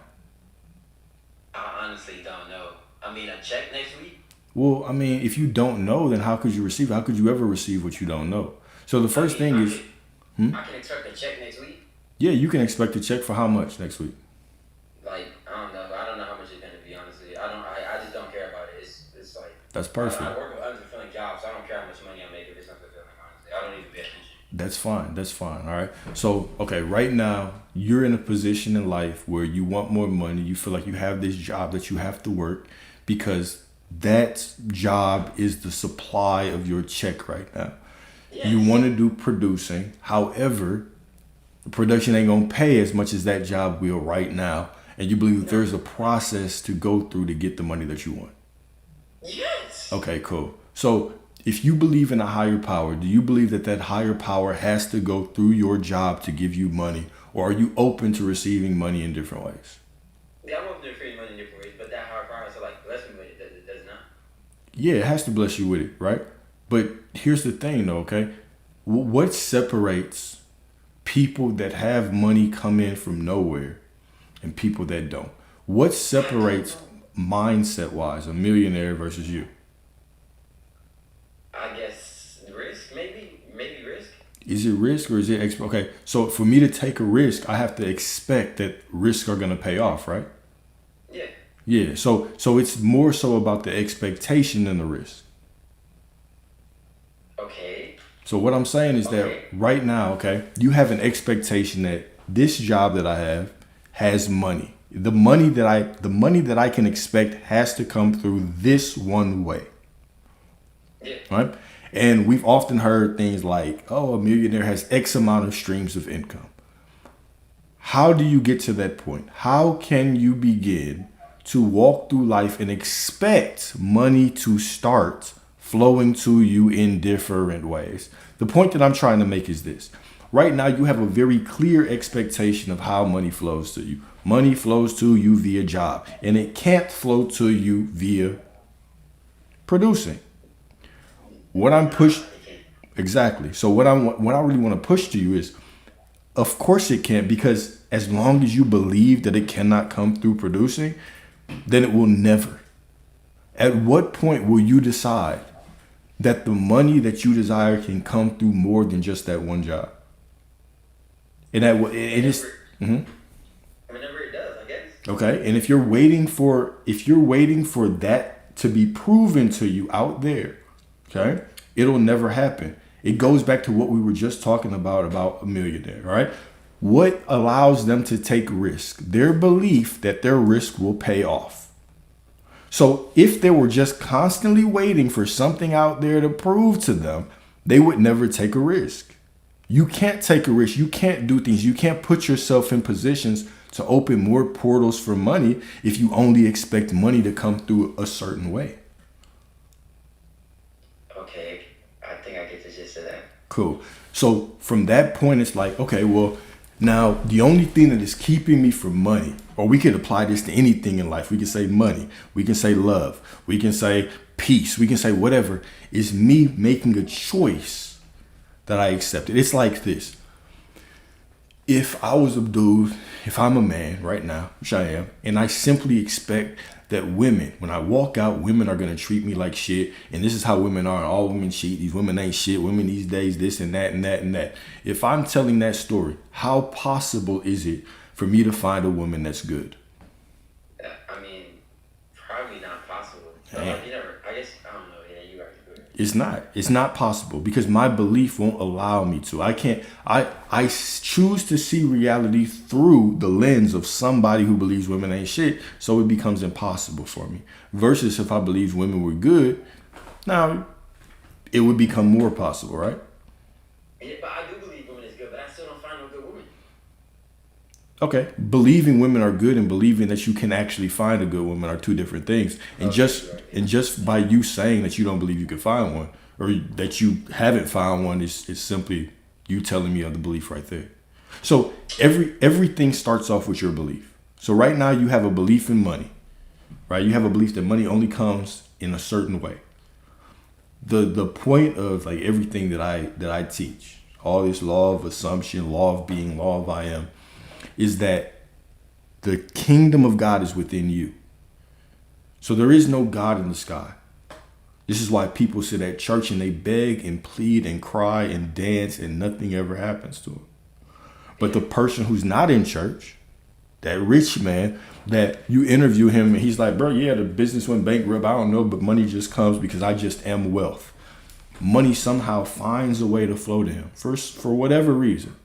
I honestly don't know. I mean, a check next week? Well, I mean, if you don't know, then how could you receive? How could you ever receive what you don't know? So the first thing is, I can expect a check next week? yeah, you can expect a check for how much next week? Like, I don't know. I don't know how much it's gonna be, honestly. I just don't care about it. It's like, That's perfect. I work with unfulfilling jobs, so I don't care how much money I make if it's unfulfilling, honestly. I don't even pay attention. That's fine. All right. So, okay, right now, you're in a position in life where you want more money. You feel like you have this job that you have to work because that job is the supply of your check right now. Yes. You want to do producing. However, production ain't going to pay as much as that job will right now. And you believe that there's a process to go through to get the money that you want. Yes. Okay, cool. So if you believe in a higher power, do you believe that higher power has to go through your job to give you money? Or are you open to receiving money in different ways? Yeah, I'm open to free money in different ways, but that higher power to like bless me with it does not. Yeah, it has to bless you with it, right? But here's the thing though, okay? What separates people that have money come in from nowhere and people that don't? What separates mindset-wise a millionaire versus you? I guess risk, maybe risk. Is it risk or is it okay? So for me to take a risk, I have to expect that risks are gonna pay off, right? Yeah. Yeah. So it's more so about the expectation than the risk. Okay. So what I'm saying is that right now, okay, you have an expectation that this job that I have has money. The money that I can expect has to come through this one way. Yeah. Right? And we've often heard things like, oh, a millionaire has X amount of streams of income. How do you get to that point? How can you begin to walk through life and expect money to start flowing to you in different ways? The point that I'm trying to make is this. Right now, you have a very clear expectation of how money flows to you. Money flows to you via job, and it can't flow to you via producing. What I'm exactly. So what I really want to push to you is, of course it can, because as long as you believe that it cannot come through producing, then it will never. At what point will you decide that the money that you desire can come through more than just that one job? And that it is. Whenever it does, I guess. Okay, and if you're waiting for that to be proven to you out there, okay, it'll never happen. It goes back to what we were just talking about a millionaire, right? What allows them to take risk? Their belief that their risk will pay off. So if they were just constantly waiting for something out there to prove to them, they would never take a risk. You can't take a risk. You can't do things. You can't put yourself in positions to open more portals for money if you only expect money to come through a certain way. Okay, I think I get the gist of that. Cool. So from that point, it's like, okay, well, now the only thing that is keeping me from money, or we could apply this to anything in life. We can say money. We can say love. We can say peace. We can say whatever, is me making a choice that I accepted. It's like this. If I was a dude, if I'm a man right now, which I am, and I simply expect that women, when I walk out, women are going to treat me like shit. And this is how women are. And all women cheat. These women ain't shit. Women these days, this and that and that and that. If I'm telling that story, how possible is it for me to find a woman that's good? I mean, probably not possible. But Yeah. like, you never, I guess, I don't know. Yeah, you right. It's not. It's not possible because my belief won't allow me to. I can't. I choose to see reality through the lens of somebody who believes women ain't shit, so it becomes impossible for me. Versus if I believe women were good, now it would become more possible, right? Yeah, but I do believe women is good, but I still don't find no good woman. Okay, believing women are good and believing that you can actually find a good woman are two different things. And just by you saying that you don't believe you can find one, or that you haven't found one, is simply you telling me of the belief right there. So everything starts off with your belief. So right now you have a belief in money, right? You have a belief that money only comes in a certain way. The point of like everything that I teach, all this law of assumption, law of being, law of I am, is that the kingdom of God is within you. So there is no God in the sky. This is why people sit at church and they beg and plead and cry and dance and nothing ever happens to them. But the person who's not in church, that rich man, that you interview him and he's like, bro, yeah, the business went bankrupt. I don't know, but money just comes because I just am wealth. Money somehow finds a way to flow to him for whatever reason.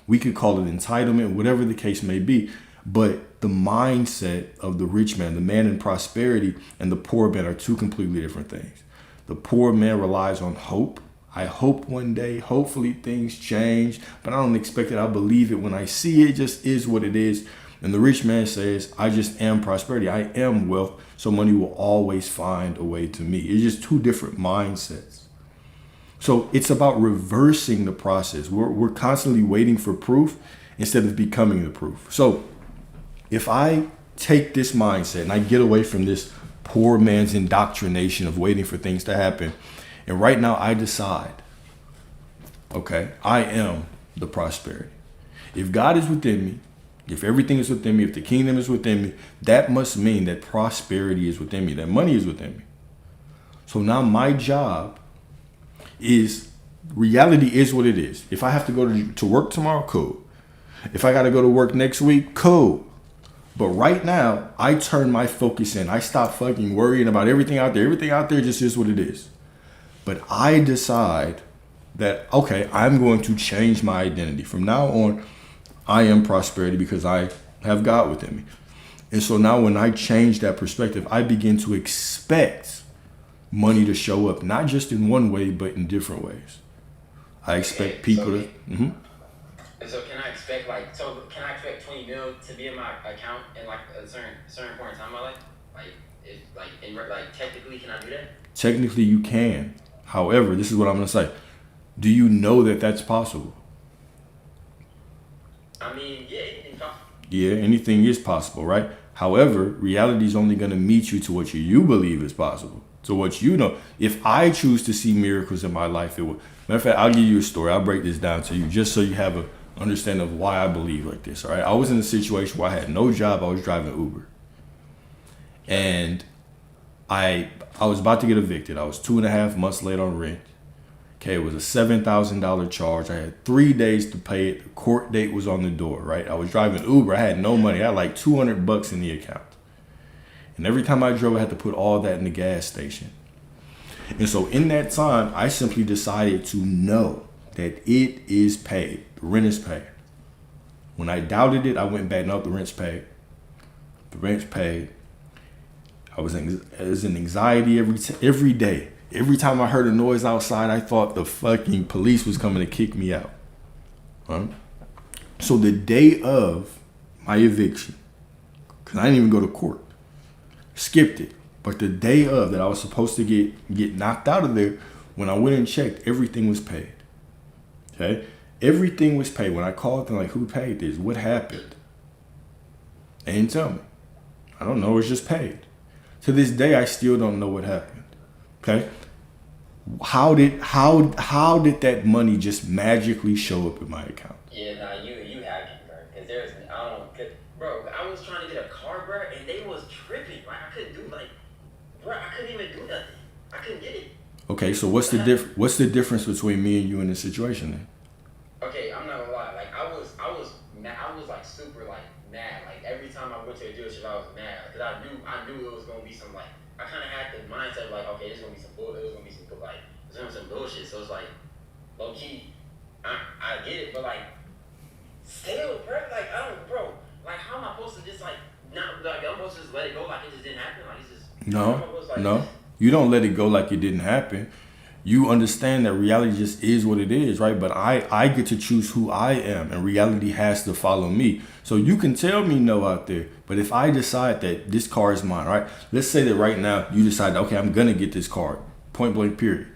We could call it entitlement, whatever the case may be. But the mindset of the rich man, the man in prosperity, and the poor man are two completely different things. The poor man relies on hope. I hope one day, hopefully things change, but I don't expect it. I believe it when I see it. It just is what it is. And the rich man says, I just am prosperity. I am wealth. So money will always find a way to me. It's just two different mindsets. So it's about reversing the process. We're constantly waiting for proof instead of becoming the proof. So if I take this mindset and I get away from this poor man's indoctrination of waiting for things to happen, and right now I decide, okay, I am the prosperity. If God is within me, if everything is within me, if the kingdom is within me, that must mean that prosperity is within me, that money is within me. So now my job is, reality is what it is. If I have to go to work tomorrow, cool. If I got to go to work next week, cool. But right now, I turn my focus in. I stop fucking worrying about everything out there. Everything out there just is what it is. But I decide that, okay, I'm going to change my identity. From now on, I am prosperity because I have God within me. And so now when I change that perspective, I begin to expect money to show up, not just in one way, but in different ways. I expect people to... Mm-hmm. So can I expect can I expect 20 mil to be in my account in like a certain point in time in my life? Technically, can I do that? Technically, you can. However, this is what I'm going to say. Do you know that that's possible? I mean, yeah, anything's possible. Yeah, anything is possible, right? However, reality is only going to meet you to what you believe is possible. To what you know. If I choose to see miracles in my life, it will. Matter of fact, I'll give you a story. I'll break this down to you just so you have a understanding of why I believe like this. All right. I was in a situation where I had no job. I was driving Uber. And I was about to get evicted. I was 2.5 months late on rent. Okay, it was a $7,000 charge. I had 3 days to pay it. The court date was on the door, right? I was driving Uber. I had no money. I had like $200 in the account. And every time I drove, I had to put all that in the gas station. And so in that time, I simply decided to know that it is paid. The rent is paid. When I doubted it, I went back. No, the rent's paid. The rent's paid. I was in anxiety every day. Every time I heard a noise outside, I thought the fucking police was coming to kick me out. Right? So the day of my eviction, because I didn't even go to court, skipped it. But the day of that I was supposed to get knocked out of there, when I went and checked, everything was paid. Okay? Everything was paid. When I called them, like, who paid this? What happened? They didn't tell me. I don't know. It's just paid. To this day, I still don't know what happened. Okay? How did that money just magically show up in my account? Yeah, nah, you hacking, bro. Cause there's, I don't, cause, bro, I was trying to get a car, bro, and they was tripping. Like, I couldn't do, like, bro, I couldn't even do nothing. I couldn't get it. Okay, so what's the difference between me and you in this situation then? Okay, I'm not gonna lie. Like, I was mad. I was like super like mad. Like every time I went to a dealership, I was mad because I knew it was gonna be some like. I kind of had the mindset of like, okay, there's gonna be some bull. It was gonna be some like, there's gonna be some bullshit. So it's like, low key, I get it, but like, still, bro, like I don't, bro, like how am I supposed to just like not like I'm supposed to just let it go like it just didn't happen? Like it's just No. You don't let it go like it didn't happen. You understand that reality just is what it is, right? But I get to choose who I am, and reality has to follow me. So you can tell me no out there, but if I decide that this car is mine, right? Let's say that right now you decide, okay, I'm gonna get this car, point blank, period.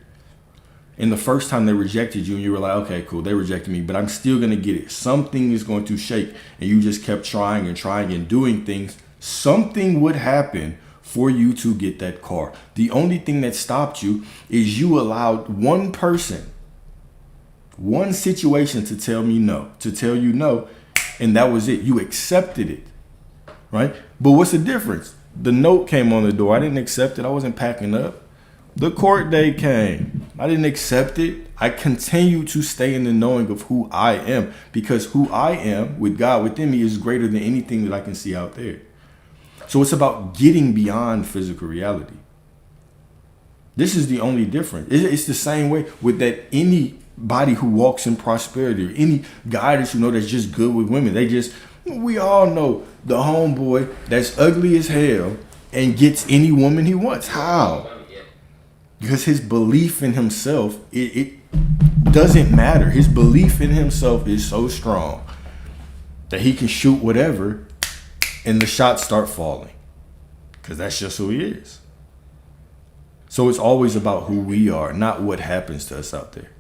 And the first time they rejected you and you were like, okay, cool, they rejected me, but I'm still gonna get it. Something is going to shake, and you just kept trying and doing things. Something would happen for you to get that car. The only thing that stopped you is you allowed one person, one situation to tell you no, and that was it. You accepted it, right? But what's the difference? The note came on the door. I didn't accept it. I wasn't packing up. The court day came. I didn't accept it. I continue to stay in the knowing of who I am, because who I am with God within me is greater than anything that I can see out there. So it's about getting beyond physical reality. This is the only difference. It's the same way with that anybody who walks in prosperity, or any guy that you know that's just good with women. We all know the homeboy that's ugly as hell and gets any woman he wants. How? Because his belief in himself, it doesn't matter. His belief in himself is so strong that he can shoot whatever and the shots start falling, because that's just who he is. So it's always about who we are, not what happens to us out there.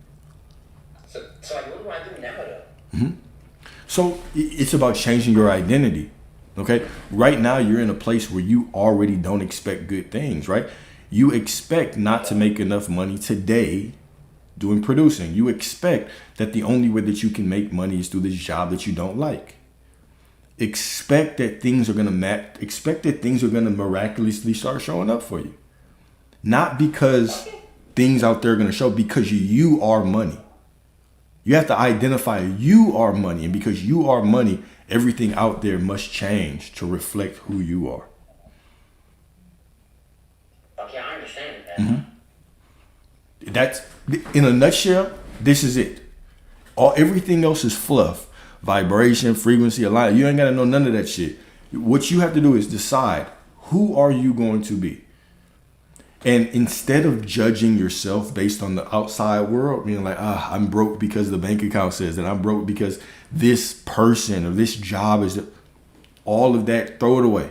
So like, what do I do now though? Mm-hmm. So it's about changing your identity. Okay, right now you're in a place where you already don't expect good things, right? You expect not to make enough money today doing producing. You expect that the only way that you can make money is through this job that you don't like. Expect that things are gonna miraculously start showing up for you. Not because things out there are gonna show, because you are money. You have to identify you are money, and because you are money, everything out there must change to reflect who you are. Okay, I understand that. Mm-hmm. That's, in a nutshell, this is it. Everything else is fluff. Vibration, frequency, alignment. You ain't got to know none of that shit. What you have to do is decide, who are you going to be? And instead of judging yourself based on the outside world, being like, I'm broke because the bank account says that, I'm broke because this person or this job is, all of that, throw it away.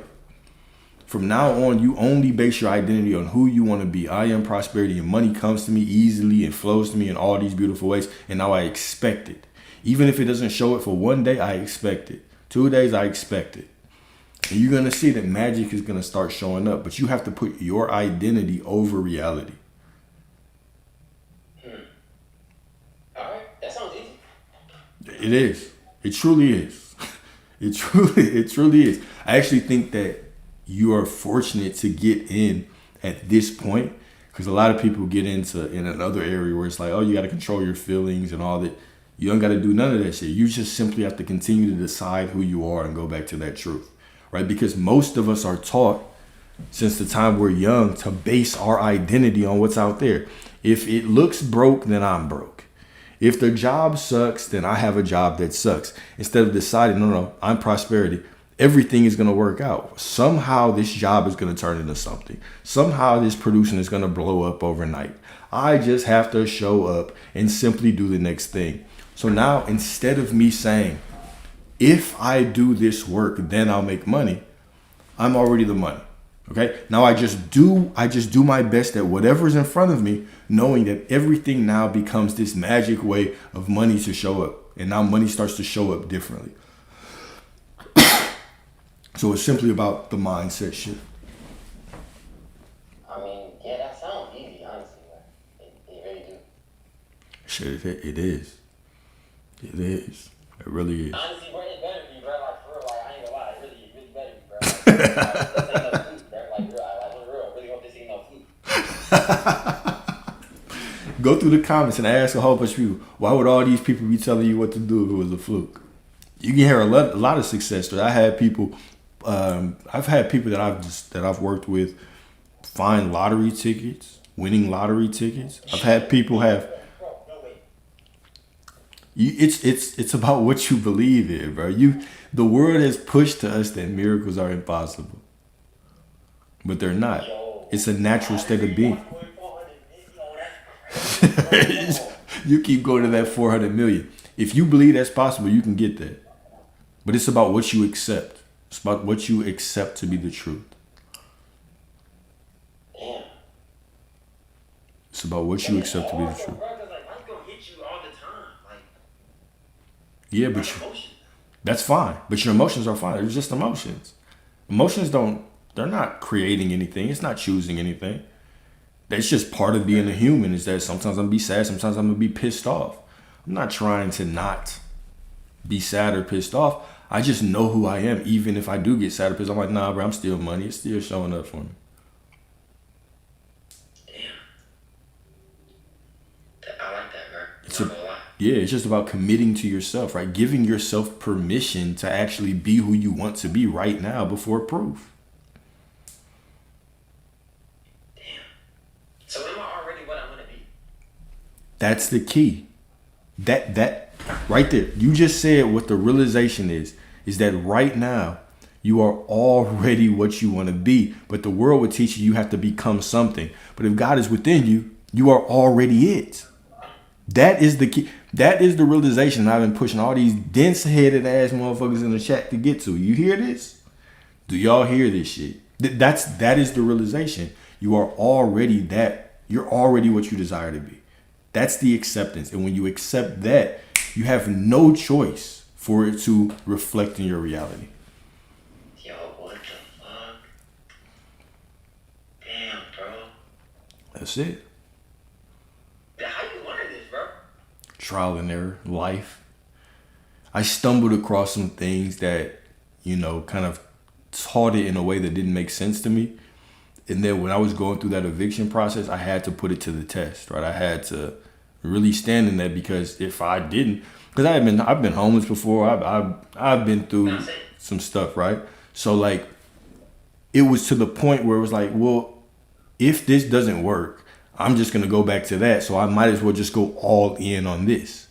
From now on, you only base your identity on who you want to be. I am prosperity, and money comes to me easily and flows to me in all these beautiful ways. And now I expect it. Even if it doesn't show it for one day, I expect it. 2 days, I expect it. And you're going to see that magic is going to start showing up. But you have to put your identity over reality. All right, that sounds easy. It is. It truly is. It truly is. I actually think that you are fortunate to get in at this point, because a lot of people get into in another area where it's like, oh, you got to control your feelings and all that. You don't got to do none of that shit. You just simply have to continue to decide who you are and go back to that truth, right? Because most of us are taught since the time we're young to base our identity on what's out there. If it looks broke, then I'm broke. If the job sucks, then I have a job that sucks. Instead of deciding, no, I'm prosperity. Everything is going to work out. Somehow this job is going to turn into something. Somehow this producing is going to blow up overnight. I just have to show up and simply do the next thing. So now instead of me saying, if I do this work, then I'll make money, I'm already the money. Okay. Now I just do my best at whatever's in front of me, knowing that everything now becomes this magic way of money to show up. And now money starts to show up differently. So it's simply about the mindset shift. I mean, yeah, that sounds easy, honestly, man. It really do. Shit, it is. It is. It really is. Honestly, bro, it better be, bro. Like, for real, like, I ain't gonna lie. It really better be, bro. Like, this ain't no fluke, bro. Like, real, like, for real, I really hope this ain't no fluke. Go through the comments and ask a whole bunch of people, why would all these people be telling you what to do if it was a fluke? You can hear a lot of success stories. I've had people that I've worked with find lottery tickets, winning lottery tickets. I've had people have. It's about what you believe in, bro. The world has pushed to us that miracles are impossible, but they're not. It's a natural state of being. You keep going to that 400 million. If you believe that's possible, you can get that. But it's about what you accept. It's about what you accept to be the truth. Damn. It's about what you accept to be the truth. Bro, 'cause, like, life gonna hit you all the time. Like, Yeah, but emotions. that's fine. But your emotions are fine. They're just emotions. Emotions they're not creating anything. It's not choosing anything. That's just part of being a human, is that sometimes I'm gonna be sad, sometimes I'm gonna be pissed off. I'm not trying to not be sad or pissed off. I just know who I am. Even if I do get sad or pissed off, I'm like, nah, bro, I'm still money. It's still showing up for me. Damn. I like that, bro. It's Not gonna lie. Yeah, it's just about committing to yourself, right? Giving yourself permission to actually be who you want to be right now before proof. Damn. So am I already what I want to be? That's the key. That right there. You just said what the realization is that right now you are already what you want to be. But the world would teach you have to become something. But if God is within you, you are already it. That is the key. That is the realization I've been pushing all these dense-headed ass motherfuckers in the chat to get to. You hear this? Do y'all hear this shit? That is the realization. You are already that. You're already what you desire to be. That's the acceptance. And when you accept that, you have no choice for it to reflect in your reality. Yo, what the fuck? Damn, bro. That's it. How you learn this, bro? Trial and error, life. I stumbled across some things that, kind of taught it in a way that didn't make sense to me. And then when I was going through that eviction process, I had to put it to the test, right? I had to really stand in that, because if I didn't, because I've been homeless before, I've been through some stuff, right? So like, it was to the point where it was like, well, if this doesn't work, I'm just gonna go back to that. So I might as well just go all in on this.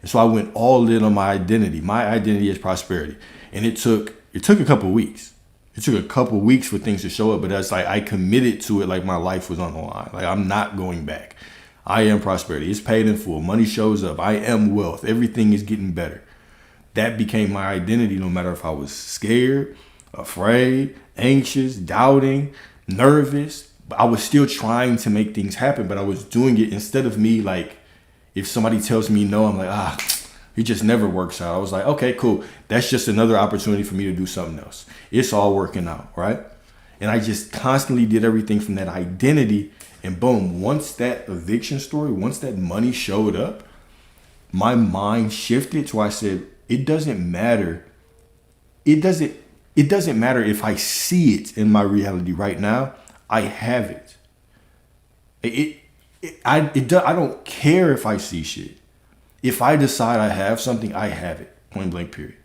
And so I went all in on my identity. My identity is prosperity, and it took a couple of weeks. It took a couple of weeks for things to show up, but that's like I committed to it like my life was on the line. Like, I'm not going back. I am prosperity. It's paid in full. Money shows up. I am wealth. Everything is getting better. That became my identity, no matter if I was scared, afraid, anxious, doubting, nervous. But I was still trying to make things happen, but I was doing it instead of me. Like, if somebody tells me no, I'm like, it just never works out. I was like, okay, cool. That's just another opportunity for me to do something else. It's all working out, right? And I just constantly did everything from that identity. And boom, once that eviction story, once that money showed up, my mind shifted to, I said, it doesn't matter. It doesn't matter if I see it in my reality right now. I have it. I don't care if I see shit. If I decide I have something, I have it. Point blank, period.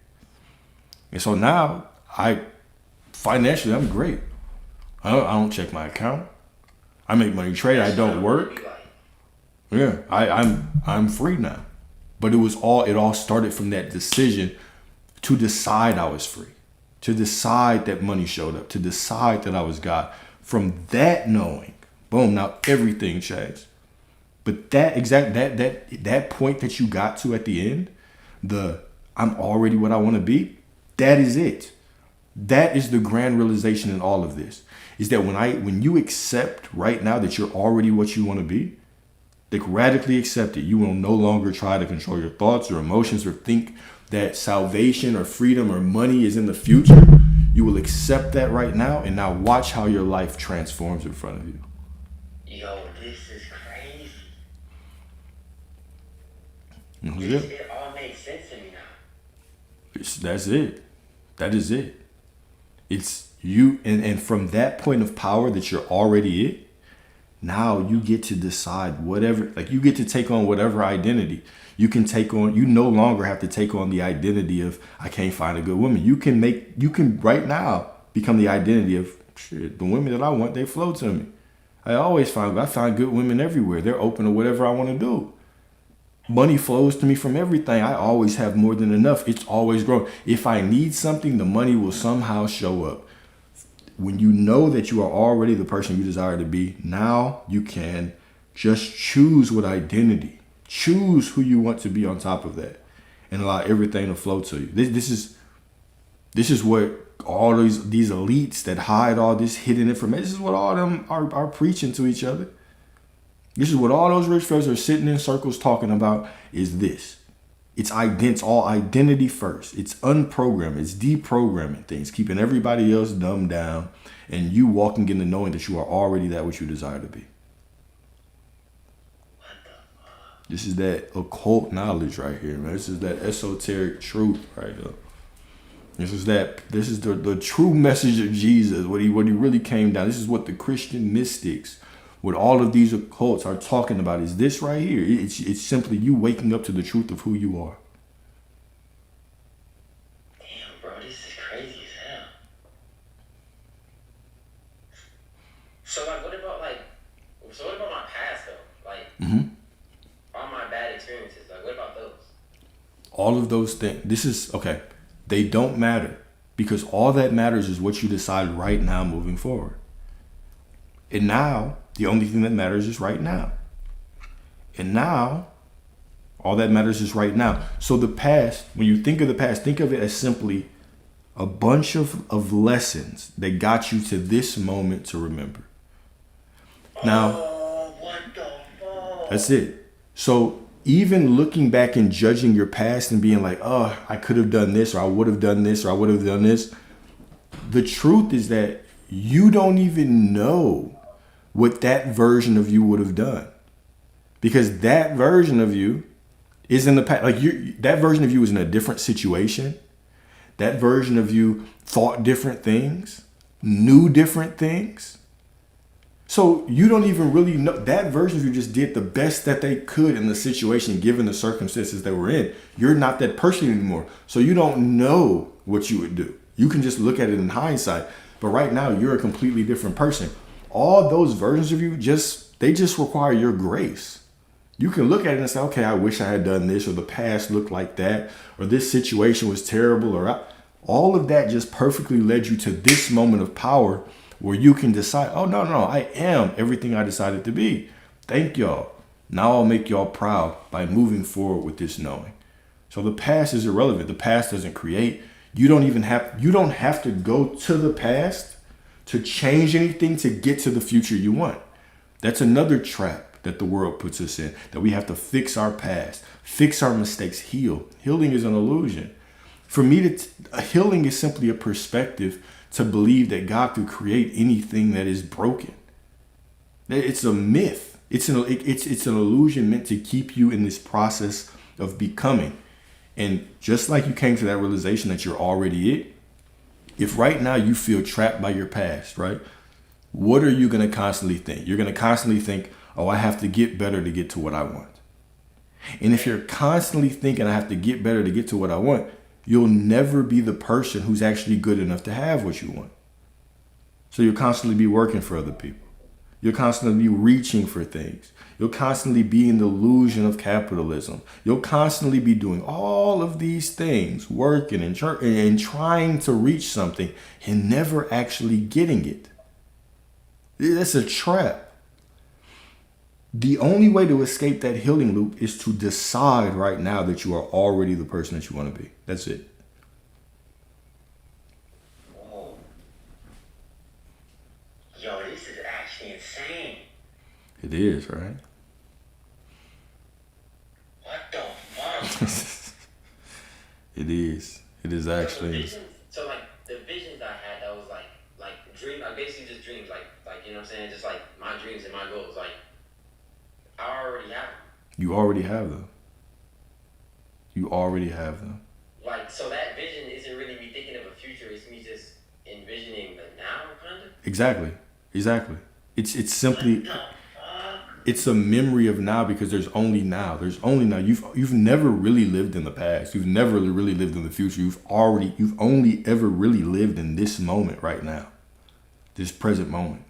And so now, financially, I'm great. I don't check my account. I make money trade. I don't work. Yeah, I'm free now. But it all started from that decision to decide I was free, to decide that money showed up, to decide that I was God. From that knowing, boom, now everything changed. But that point that you got to at the end, I'm already what I want to be, that is it. That is the grand realization in all of this. Is that when you accept right now that you're already what you want to be, like radically accept it, you will no longer try to control your thoughts or emotions or think that salvation or freedom or money is in the future. You will accept that right now, and now watch how your life transforms in front of you. Yo, this is crazy. That's it. It all makes sense to me now. That's it. That is it. It's you, and from that point of power that you're already it, now you get to decide whatever, like you get to take on whatever identity you can take on. You no longer have to take on the identity of, I can't find a good woman. You can right now become the identity of, shit, the women that I want, they flow to me. I find good women everywhere. They're open to whatever I want to do. Money flows to me from everything. I always have more than enough. It's always growing. If I need something, the money will somehow show up. When you know that you are already the person you desire to be, now you can just choose what identity, choose who you want to be on top of that, and allow everything to flow to you. This is what all these elites that hide all this hidden information, this is what all of them are preaching to each other. This is what all those rich fellas are sitting in circles talking about, is this. It's all identity first. It's unprogramming. It's deprogramming things, keeping everybody else dumbed down, and you walking in the knowing that you are already that which you desire to be. This is that occult knowledge right here, man. This is that esoteric truth right here. This is the true message of Jesus, what he really came down. This is what the Christian mystics, what all of these occults are talking about, is this right here. It's simply you waking up to the truth of who you are. Damn, bro, this is crazy as hell. So what about my past though? Like, all my bad experiences. Like, what about those? All of those things. This is okay. They don't matter, because all that matters is what you decide right now moving forward. And now, the only thing that matters is right now. And now, all that matters is right now. So the past, when you think of the past, think of it as simply a bunch of lessons that got you to this moment to remember. Now, what the fuck? that's it. So even looking back and judging your past and being like, oh, I could have done this, or I would have done this, or I would have done this. The truth is that you don't even know what that version of you would have done, because that version of you is in the past. Like that version of you is in a different situation. That version of you thought different things, knew different things. So you don't even really know. That version of you just did the best that they could in the situation, given the circumstances they were in. You're not that person anymore. So you don't know what you would do. You can just look at it in hindsight. But right now, you're a completely different person. All those versions of you, they just require your grace. You can look at it and say, okay, I wish I had done this, or the past looked like that, or this situation was terrible, or all of that just perfectly led you to this moment of power where you can decide, oh, no, I am everything I decided to be. Thank y'all. Now I'll make y'all proud by moving forward with this knowing. So the past is irrelevant. The past doesn't create. You don't have to go to the past to change anything to get to the future you want. That's another trap that the world puts us in, that we have to fix our past, fix our mistakes, heal. Healing is an illusion. For me, healing is simply a perspective to believe that God could create anything that is broken. It's a myth. It's an illusion meant to keep you in this process of becoming. And just like you came to that realization that you're already it, if right now you feel trapped by your past, right? What are you going to constantly think? You're going to constantly think, oh, I have to get better to get to what I want. And if you're constantly thinking I have to get better to get to what I want, you'll never be the person who's actually good enough to have what you want. So you'll constantly be working for other people. You'll constantly be reaching for things. You'll constantly be in the illusion of capitalism. You'll constantly be doing all of these things, working and trying to reach something and never actually getting it. That's a trap. The only way to escape that healing loop is to decide right now that you are already the person that you want to be. That's it. Whoa. Yo, this is actually insane. It is, right? What the fuck? It is. It is actually. So like the visions I had, that was like dream, like basically just dreams, like you know what I'm saying, just like my dreams and my goals, like I already have them. You already have them. You already have them. Like, so that vision isn't really me thinking of a future, it's me just envisioning the now, kind of. Exactly. It's simply. It's a memory of now because there's only now. There's only now. You've never really lived in the past. You've never really lived in the future. You've only ever really lived in this moment right now. This present moment.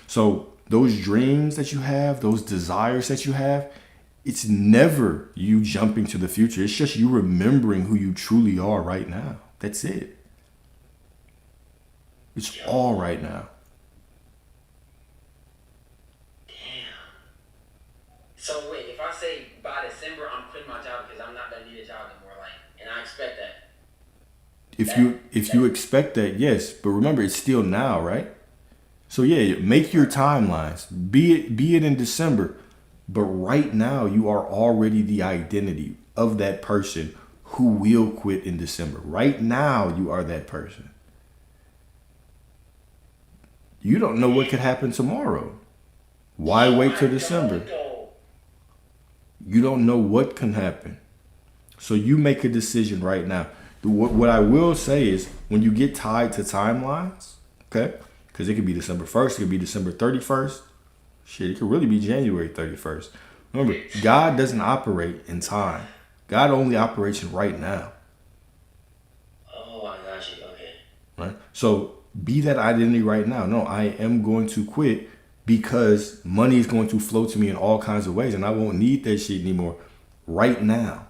So those dreams that you have, those desires that you have, it's never you jumping to the future. It's just you remembering who you truly are right now. That's it. It's all right now. So wait, if I say by December I'm quitting my job because I'm not gonna need a job anymore, like, and I expect that. If you expect that, yes, but remember it's still now, right? So yeah, make your timelines. Be it in December, but right now you are already the identity of that person who will quit in December. Right now you are that person. You don't know what could happen tomorrow. Why wait till December? You don't know what can happen. So you make a decision right now. What I will say is when you get tied to timelines, okay? Because it could be December 1st, it could be December 31st. Shit, it could really be January 31st. Remember, God doesn't operate in time. God only operates in right now. Oh, I got you. Okay. Right? So be that identity right now. No, I am going to quit because money is going to flow to me in all kinds of ways and I won't need that shit anymore right now.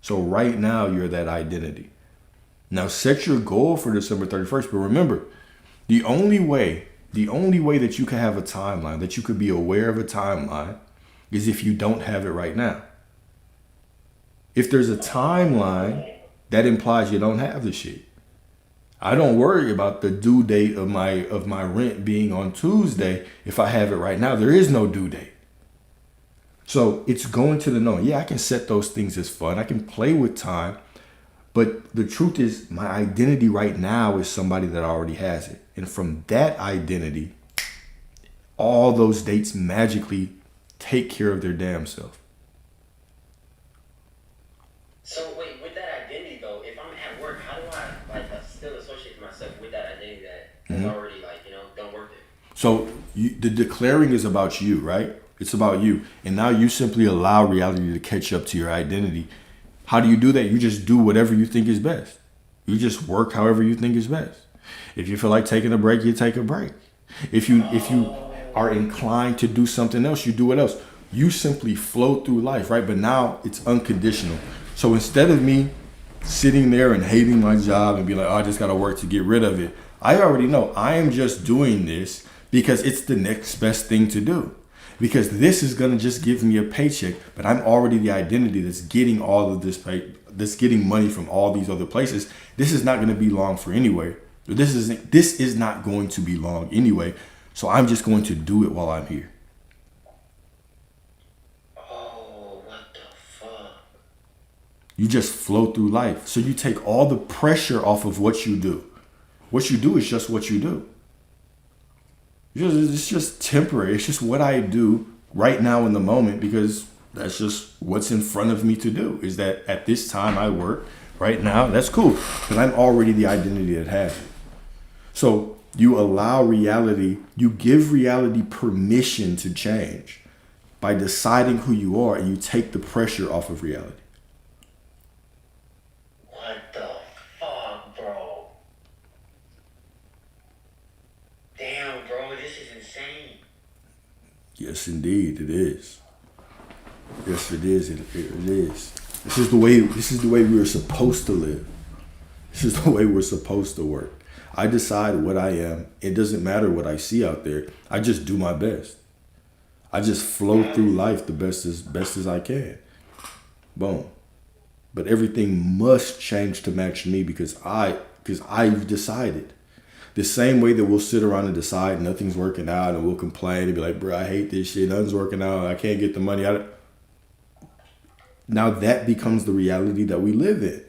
So right now, you're that identity. Now set your goal for December 31st. But remember, the only way that you can have a timeline, that you could be aware of a timeline, is if you don't have it right now. If there's a timeline, that implies you don't have the shit. I don't worry about the due date of my rent being on Tuesday if I have it right now. There is no due date. So it's going to the known. Yeah, I can set those things as fun. I can play with time. But the truth is my identity right now is somebody that already has it. And from that identity, all those dates magically take care of their damn self. So wait, with that identity though, if I'm at work, how do I still associate myself with that identity that's already don't work there? So the declaring is about you, right? It's about you. And now you simply allow reality to catch up to your identity. How do you do that? You just do whatever you think is best. You just work however you think is best. If you feel like taking a break, you take a break. If you are inclined to do something else, you do what else. You simply flow through life, right? But now it's unconditional. So instead of me sitting there and hating my job and be like, oh, I just got to work to get rid of it, I already know I am just doing this because it's the next best thing to do. Because this is going to just give me a paycheck, but I'm already the identity that's getting all of this pay, that's getting money from all these other places. This is not going to be long for anyway. This is not going to be long anyway. So I'm just going to do it while I'm here. Oh, what the fuck? You just flow through life. So you take all the pressure off of what you do. What you do is just what you do. It's just temporary. It's just what I do right now in the moment because that's just what's in front of me to do. Is that at this time I work right now? That's cool because I'm already the identity that has it. So you allow reality, you give reality permission to change by deciding who you are and you take the pressure off of reality. What the fuck, bro? Damn, bro, this is insane. Yes, indeed, it is. Yes, it is. It is. This is the way. This is the way we are supposed to live. This is the way we're supposed to work. I decide what I am. It doesn't matter what I see out there. I just do my best. I just flow through life the best as I can. Boom. But everything must change to match me because I've decided. The same way that we'll sit around and decide nothing's working out and we'll complain and be like, bro, I hate this shit. Nothing's working out. I can't get the money out. Now that becomes the reality that we live in.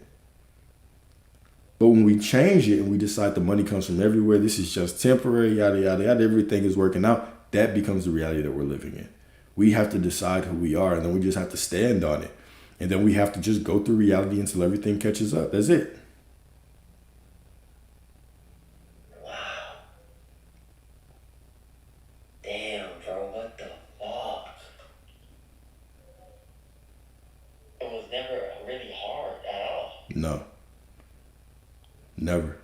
But when we change it and we decide the money comes from everywhere, this is just temporary, yada, yada, yada, everything is working out, that becomes the reality that we're living in. We have to decide who we are, and then we just have to stand on it. And then we have to just go through reality until everything catches up. That's it. Wow. Damn, bro, what the fuck? It was never really hard at all. No. Never.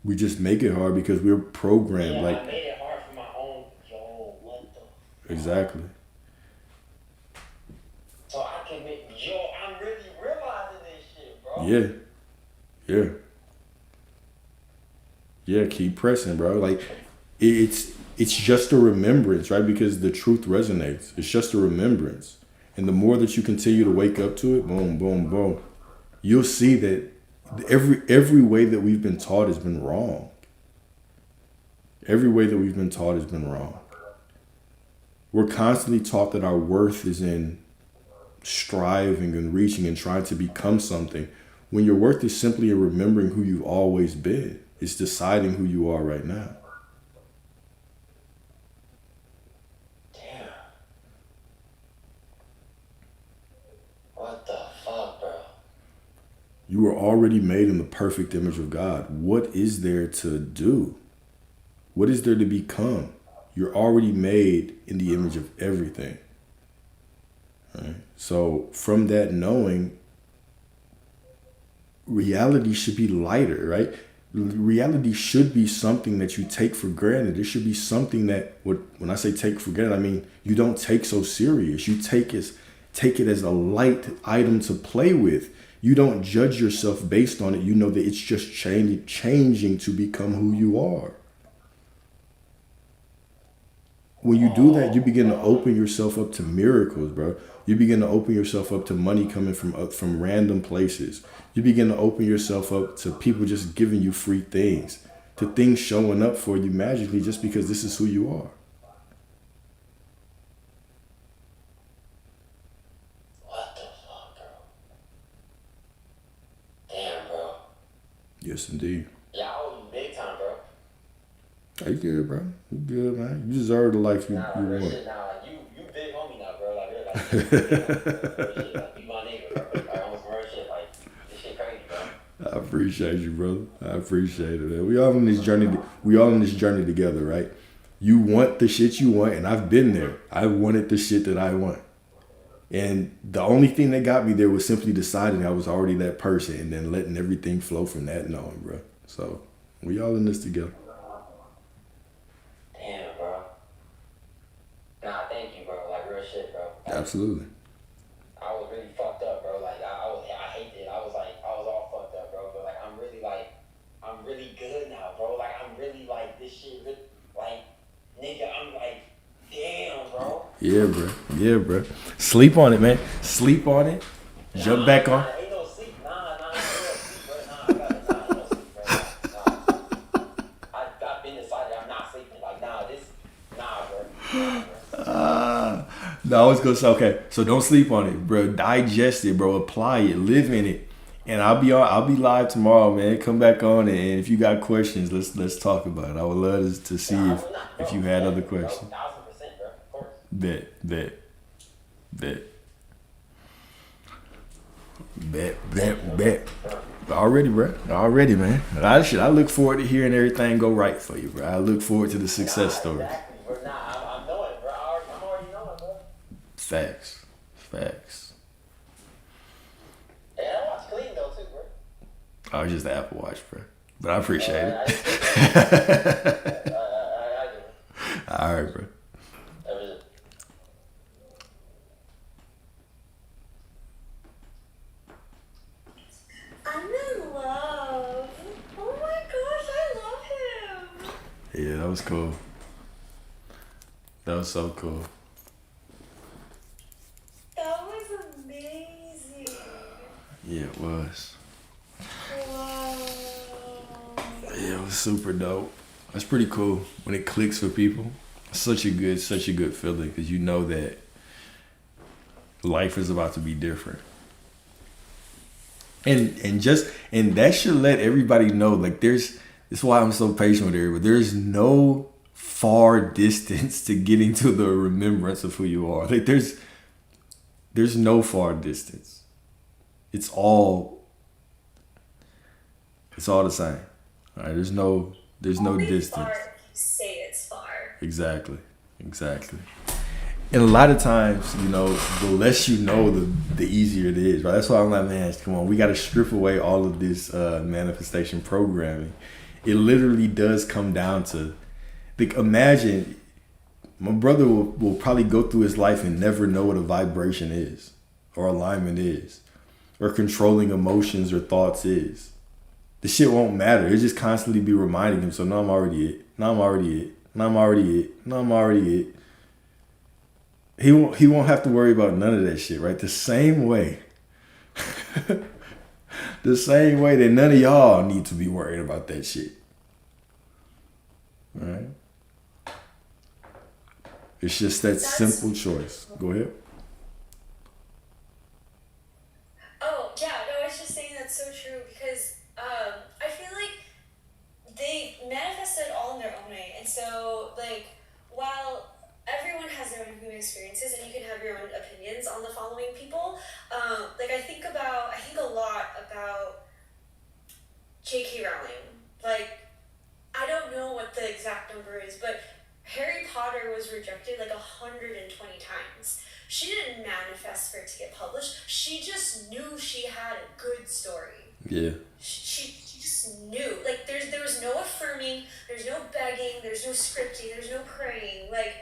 We just make it hard because we're programmed. Yeah, like I made it hard for my own. Yo, what the? Exactly. So I can make. Yo, I'm really realizing this shit, bro. Yeah. Yeah, keep pressing, bro. Like it's just a remembrance, right? Because the truth resonates. It's just a remembrance. And the more that you continue to wake up to it, boom, boom, boom, you'll see that every way that we've been taught has been wrong. Every way that we've been taught has been wrong. We're constantly taught that our worth is in striving and reaching and trying to become something, when your worth is simply in remembering who you've always been. It's deciding who you are right now. Damn. What the fuck, bro? You were already made in the perfect image of God. What is there to do? What is there to become? You're already made in the image of everything. Right? So from that knowing, reality should be lighter, right? Reality should be something that you take for granted. It should be something that, when I say take for granted, I mean you don't take so serious. You take it as a light item to play with. You don't judge yourself based on it. You know that it's just changing to become who you are. When you do that, you begin to open yourself up to miracles, bro. You begin to open yourself up to money coming from random places. You begin to open yourself up to people just giving you free things, to things showing up for you magically just because this is who you are. What the fuck, bro? Damn, bro. Yes, indeed. Yeah, I owe you big time, bro. Hey, you good, bro. You good, man. You deserve the life you Real want. shit, like you big homie now, bro. Like, real shit, like, you my nigga, bro. Like, almost real shit, like, this shit crazy, bro. I appreciate you, brother. I appreciate it, man. We all on this journey together, right? You want the shit you want, and I've been there. I wanted the shit that I want. And the only thing that got me there was simply deciding I was already that person and then letting everything flow from that knowing, bro. So we all in this together. Damn, bro. Nah, thank you, bro. Like, real shit, bro. Like, Absolutely. I was really fucked up, bro. Like, I hate it. I was all fucked up, bro. But, I'm really good now, bro. Like, I'm really, like, this shit, like, nigga, I'm like, damn, bro. Yeah, bro. Yeah, bro. Sleep on it, man. Sleep on it. Jump back on. Ain't no sleep. Nah, ain't no sleep, bro. Ain't no sleep, bro. I've been decided I'm not sleeping. Like, bro. No, I was gonna say, okay, so don't sleep on it, bro. Digest it, bro. Apply it. Live in it. And I'll be live tomorrow, man. Come back on it, and if you got questions, let's talk about it. I would love to see if you had other questions. 1000%, bro. Of course. Bet. Already, bro. Already, man. I look forward to hearing everything go right for you, bro. I look forward to the success story. Exactly, bro. I'm knowing, bro. I'm already knowing, bro. Facts. Hey, I watch clean though too, bro. I was just the Apple Watch, bro. But I appreciate it. I do. All right, bro. That was it. Yeah, that was cool. That was so cool. That was amazing. Yeah, it was. Wow. Yeah, it was super dope. That's pretty cool when it clicks for people. Such a good feeling because you know that life is about to be different. And that should let everybody know, like, this is why I'm so patient with everybody. There's no far distance to getting to the remembrance of who you are. Like, there's no far distance. It's all the same. All right, there's no Only distance. far if you say it's far. Exactly. And a lot of times, you know, the less you know, the easier it is, right? That's why I'm like, man, come on, we got to strip away all of this manifestation programming. It literally does come down to, like, imagine my brother will probably go through his life and never know what a vibration is, or alignment is, or controlling emotions or thoughts is. The shit won't matter. It just constantly be reminding him, so now I'm already it. Now I'm already it. Now I'm already it. Now I'm already it. He won't have to worry about none of that shit, right? The same way that none of y'all need to be worried about that shit. Right? It's just that simple choice. Go ahead. Oh, yeah, no, I was just saying that's so true because I feel like they manifest it all in their own way. And so, like, while everyone has their own human experiences and you can have your own opinions on the following people, like, I think a lot about J.K. Rowling. Like, I don't know what the exact number is, but Harry Potter was rejected like 120 times. She didn't manifest for it to get published. She just knew she had a good story. Yeah. She just knew. Like, there was no affirming, there's no begging, there's no scripting, there's no praying. Like,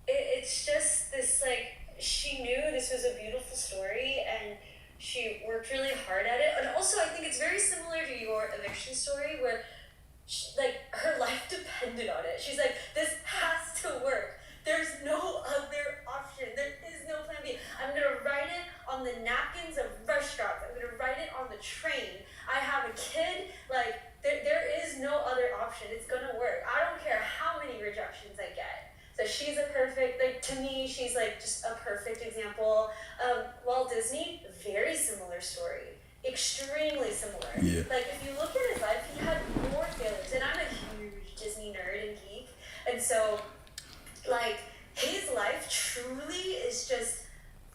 it's just this, like, she knew this was a beautiful story and she worked really hard at it. And also, I think it's very similar to your eviction story where like, her life depended on it. She's like, this has to work. There's no other option. There is no plan B. I'm going to write it on the napkins of restaurants. I'm going to write it on the train. I have a kid. Like, there is no other option. It's going to work. I don't care how many rejections I get. So she's a perfect, like, to me, she's like just a perfect example. Walt Disney, very similar story. Extremely similar. Yeah. Like, if you look at his life, he had more failures. And I'm a huge Disney nerd and geek. And so, like, his life truly is just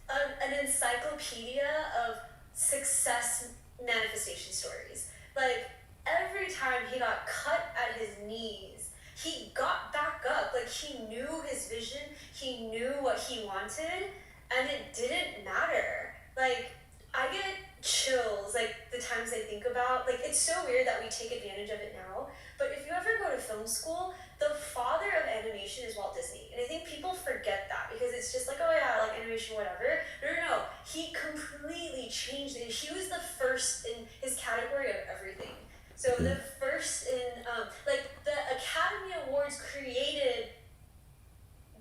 an encyclopedia of success manifestation stories. Like, every time he got cut at his knees, he got back up. Like, he knew his vision, he knew what he wanted, and it didn't matter. Like, I get chills, like, the times I think about, like, it's so weird that we take advantage of it now, but if you ever go to film school, the father of animation is Walt Disney, and I think people forget that, because it's just like, oh yeah, like, animation, whatever. No, he completely changed it. He was the first in his category of everything. So the first in, like, the Academy Awards created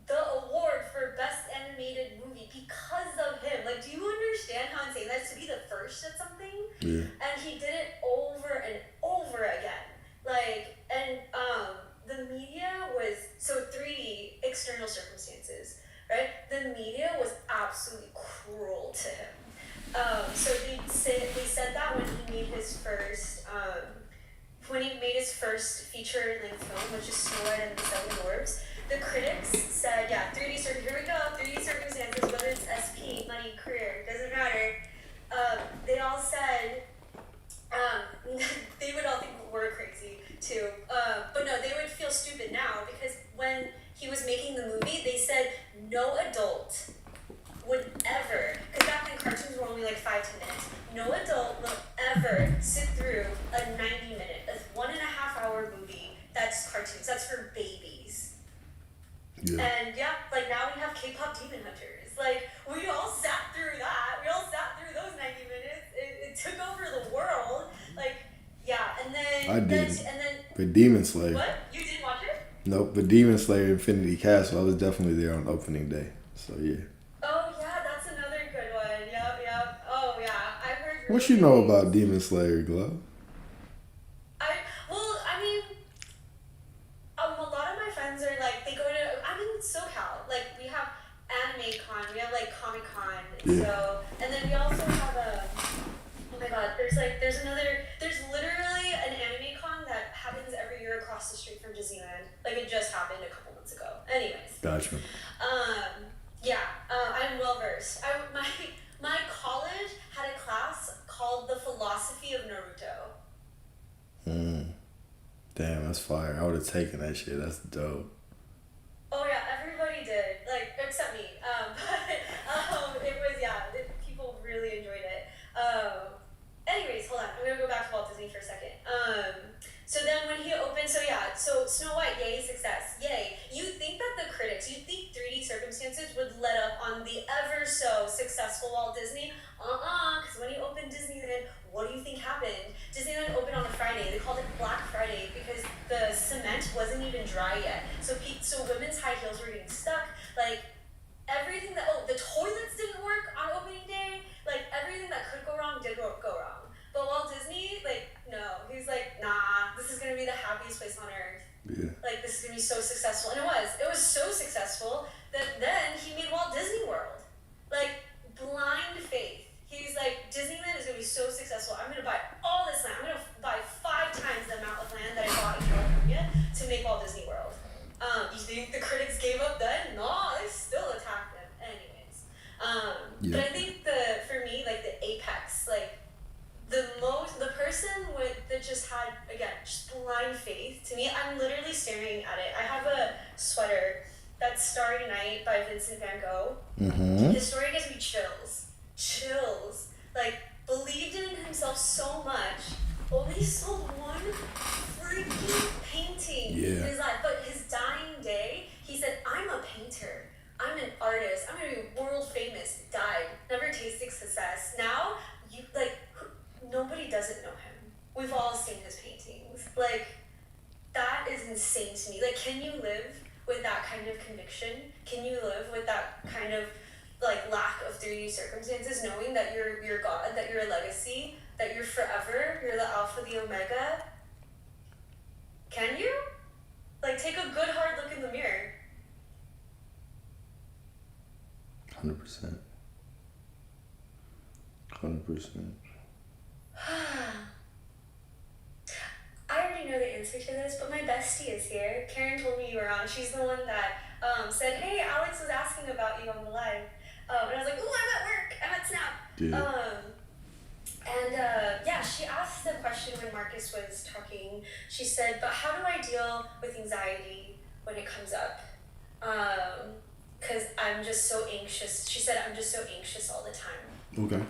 the award for Best Animated Movie because of him. Like, do you understand how insane that is to be the first at something? Yeah. And he did it over and over again. Like, and the media was, so 3D, external circumstances, right? The media was absolutely cruel to him. So they said that when he made his first feature-length film, which is Snow White and the Seven Dwarfs, the critics said, yeah, 3D circumstances, whether it's SP, money, career, doesn't matter. They all said, they would all think we're crazy too. But no, they would feel stupid now because when he was making the movie, they said no adult would ever, because back then cartoons were only like 5-10 minutes, no adult will ever sit through a 90-minute, a 1.5-hour movie that's cartoons, that's for babies. Yeah. And yeah, like now we have K-pop Demon Hunters. Like, we all sat through that. We all sat through those 90 minutes. It took over the world. Like, yeah, and then... I did. And then... But Demon Slayer. What? You didn't watch it? Nope, but Demon Slayer Infinity Castle, I was definitely there on opening day. So yeah. Oh yeah, that's another good one. Yep. Oh yeah, I've heard. What really you know good about things. Demon Slayer, Glove? I mean, a lot of my friends are like, they go to. I'm in SoCal. Like we have Anime Con, we have like Comic Con, Yeah. so and then we also have a. Oh my God, there's literally an Anime Con that happens every year across the street from Disneyland. Like it just happened a couple months ago. Anyways. Gotcha. I'm well versed. My college had a class called the Philosophy of Naruto. Damn, that's fire. I would have taken that shit. That's dope. Oh yeah, everybody did, like except me. It was people really enjoyed it. Anyways, hold on. I'm gonna go back to Walt Disney for a second. So then when he opened, so Snow White, yay, success, yay. You think that the critics, you think 3D Circumstances would let up on the ever so successful Walt Disney? Because when he opened Disneyland, what do you think happened? Disneyland opened on a Friday. They called it Black Friday because the cement wasn't even dry yet. So women's high heels were getting stuck. Like everything the toilets didn't work on opening day. Like everything that could go wrong did go wrong. But Walt Disney, no, he's like, nah, this is gonna be the happiest place on earth. Yeah. Like this is gonna be so successful, and it was so successful that then he made Walt Disney World. Like blind faith. He's like, Disneyland is gonna be so successful. I'm gonna buy all this land. I'm gonna buy 5 times the amount of land that I bought in California to make Walt Disney World. You think the critics gave up then? No, they still attacked him. Anyways. But I think for me, like the apex, like the person that just had, again, just blind faith, to me, I'm literally staring at it. I have a sweater that's Starry Night by Vincent van Gogh. Mm-hmm. His story gives me chills. Like, believed in himself so much, only sold one freaking painting in his life. But his dying day, he said, I'm a painter. I'm an artist. I'm gonna be world famous. Died. Never tasted success. Now, nobody doesn't know him. We've all seen his paintings. Like, that is insane to me. Like, can you live with that kind of conviction? Can you live with that kind of, lack of 3D circumstances, knowing that you're God, that you're a legacy, that you're forever, you're the Alpha, the Omega? Can you? Take a good hard look in the mirror. 100%. 100%. I already know the answer to this, but my bestie is here. Karen told me you were on. She's the one that said, hey, Alex was asking about you on the live. And I was like, ooh, I'm at work. I'm at Snap. She asked the question when Marcus was talking. She said, but how do I deal with anxiety when it comes up? Because I'm just so anxious. She said, I'm just so anxious all the time. Okay.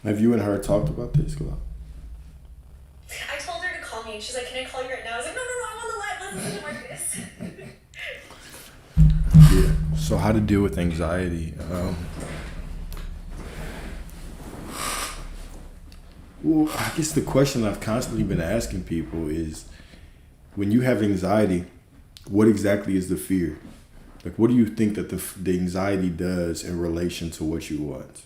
Have you and her talked about this, Glo? I told her to call me, and she's like, can I call you right now? I was like, no, I'm on the live. Let's listen to Marcus. Yeah. So how to deal with anxiety? Well, I guess the question I've constantly been asking people is, when you have anxiety, what exactly is the fear? Like, what do you think that the anxiety does in relation to what you want?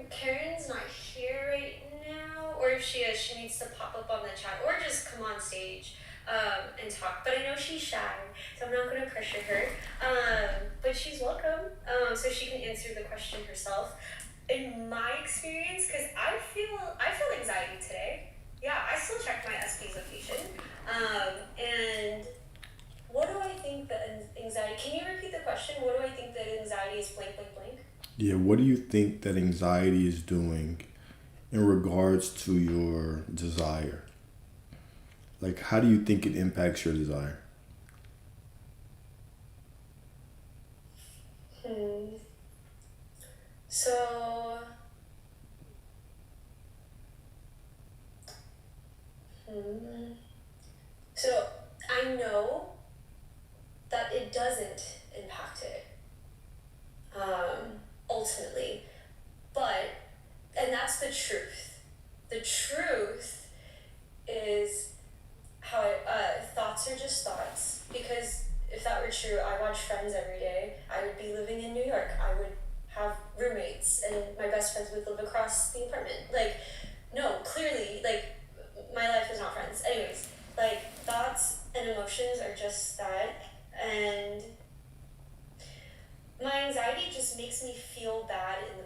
Karen's not here right now, or if she is, she needs to pop up on the chat, or just come on stage and talk. But I know she's shy, so I'm not going to pressure her. But she's welcome, so she can answer the question herself. In my experience, because I feel anxiety today. Yeah, I still check my SP's location. And what do I think that anxiety? Can you repeat the question? What do I think that anxiety is? Blank. Yeah, what do you think that anxiety is doing in regards to your desire? Like, how do you think it impacts your desire? So I know that it doesn't impact it. Ultimately, and that's the truth. The truth is how thoughts are just thoughts. Because if that were true, I watch Friends every day. I would be living in New York. I would have roommates, and my best friends would live across the apartment. Like, no, clearly, like, my life is not Friends. Anyways, like, thoughts and emotions are just that, and my anxiety just makes me feel bad in the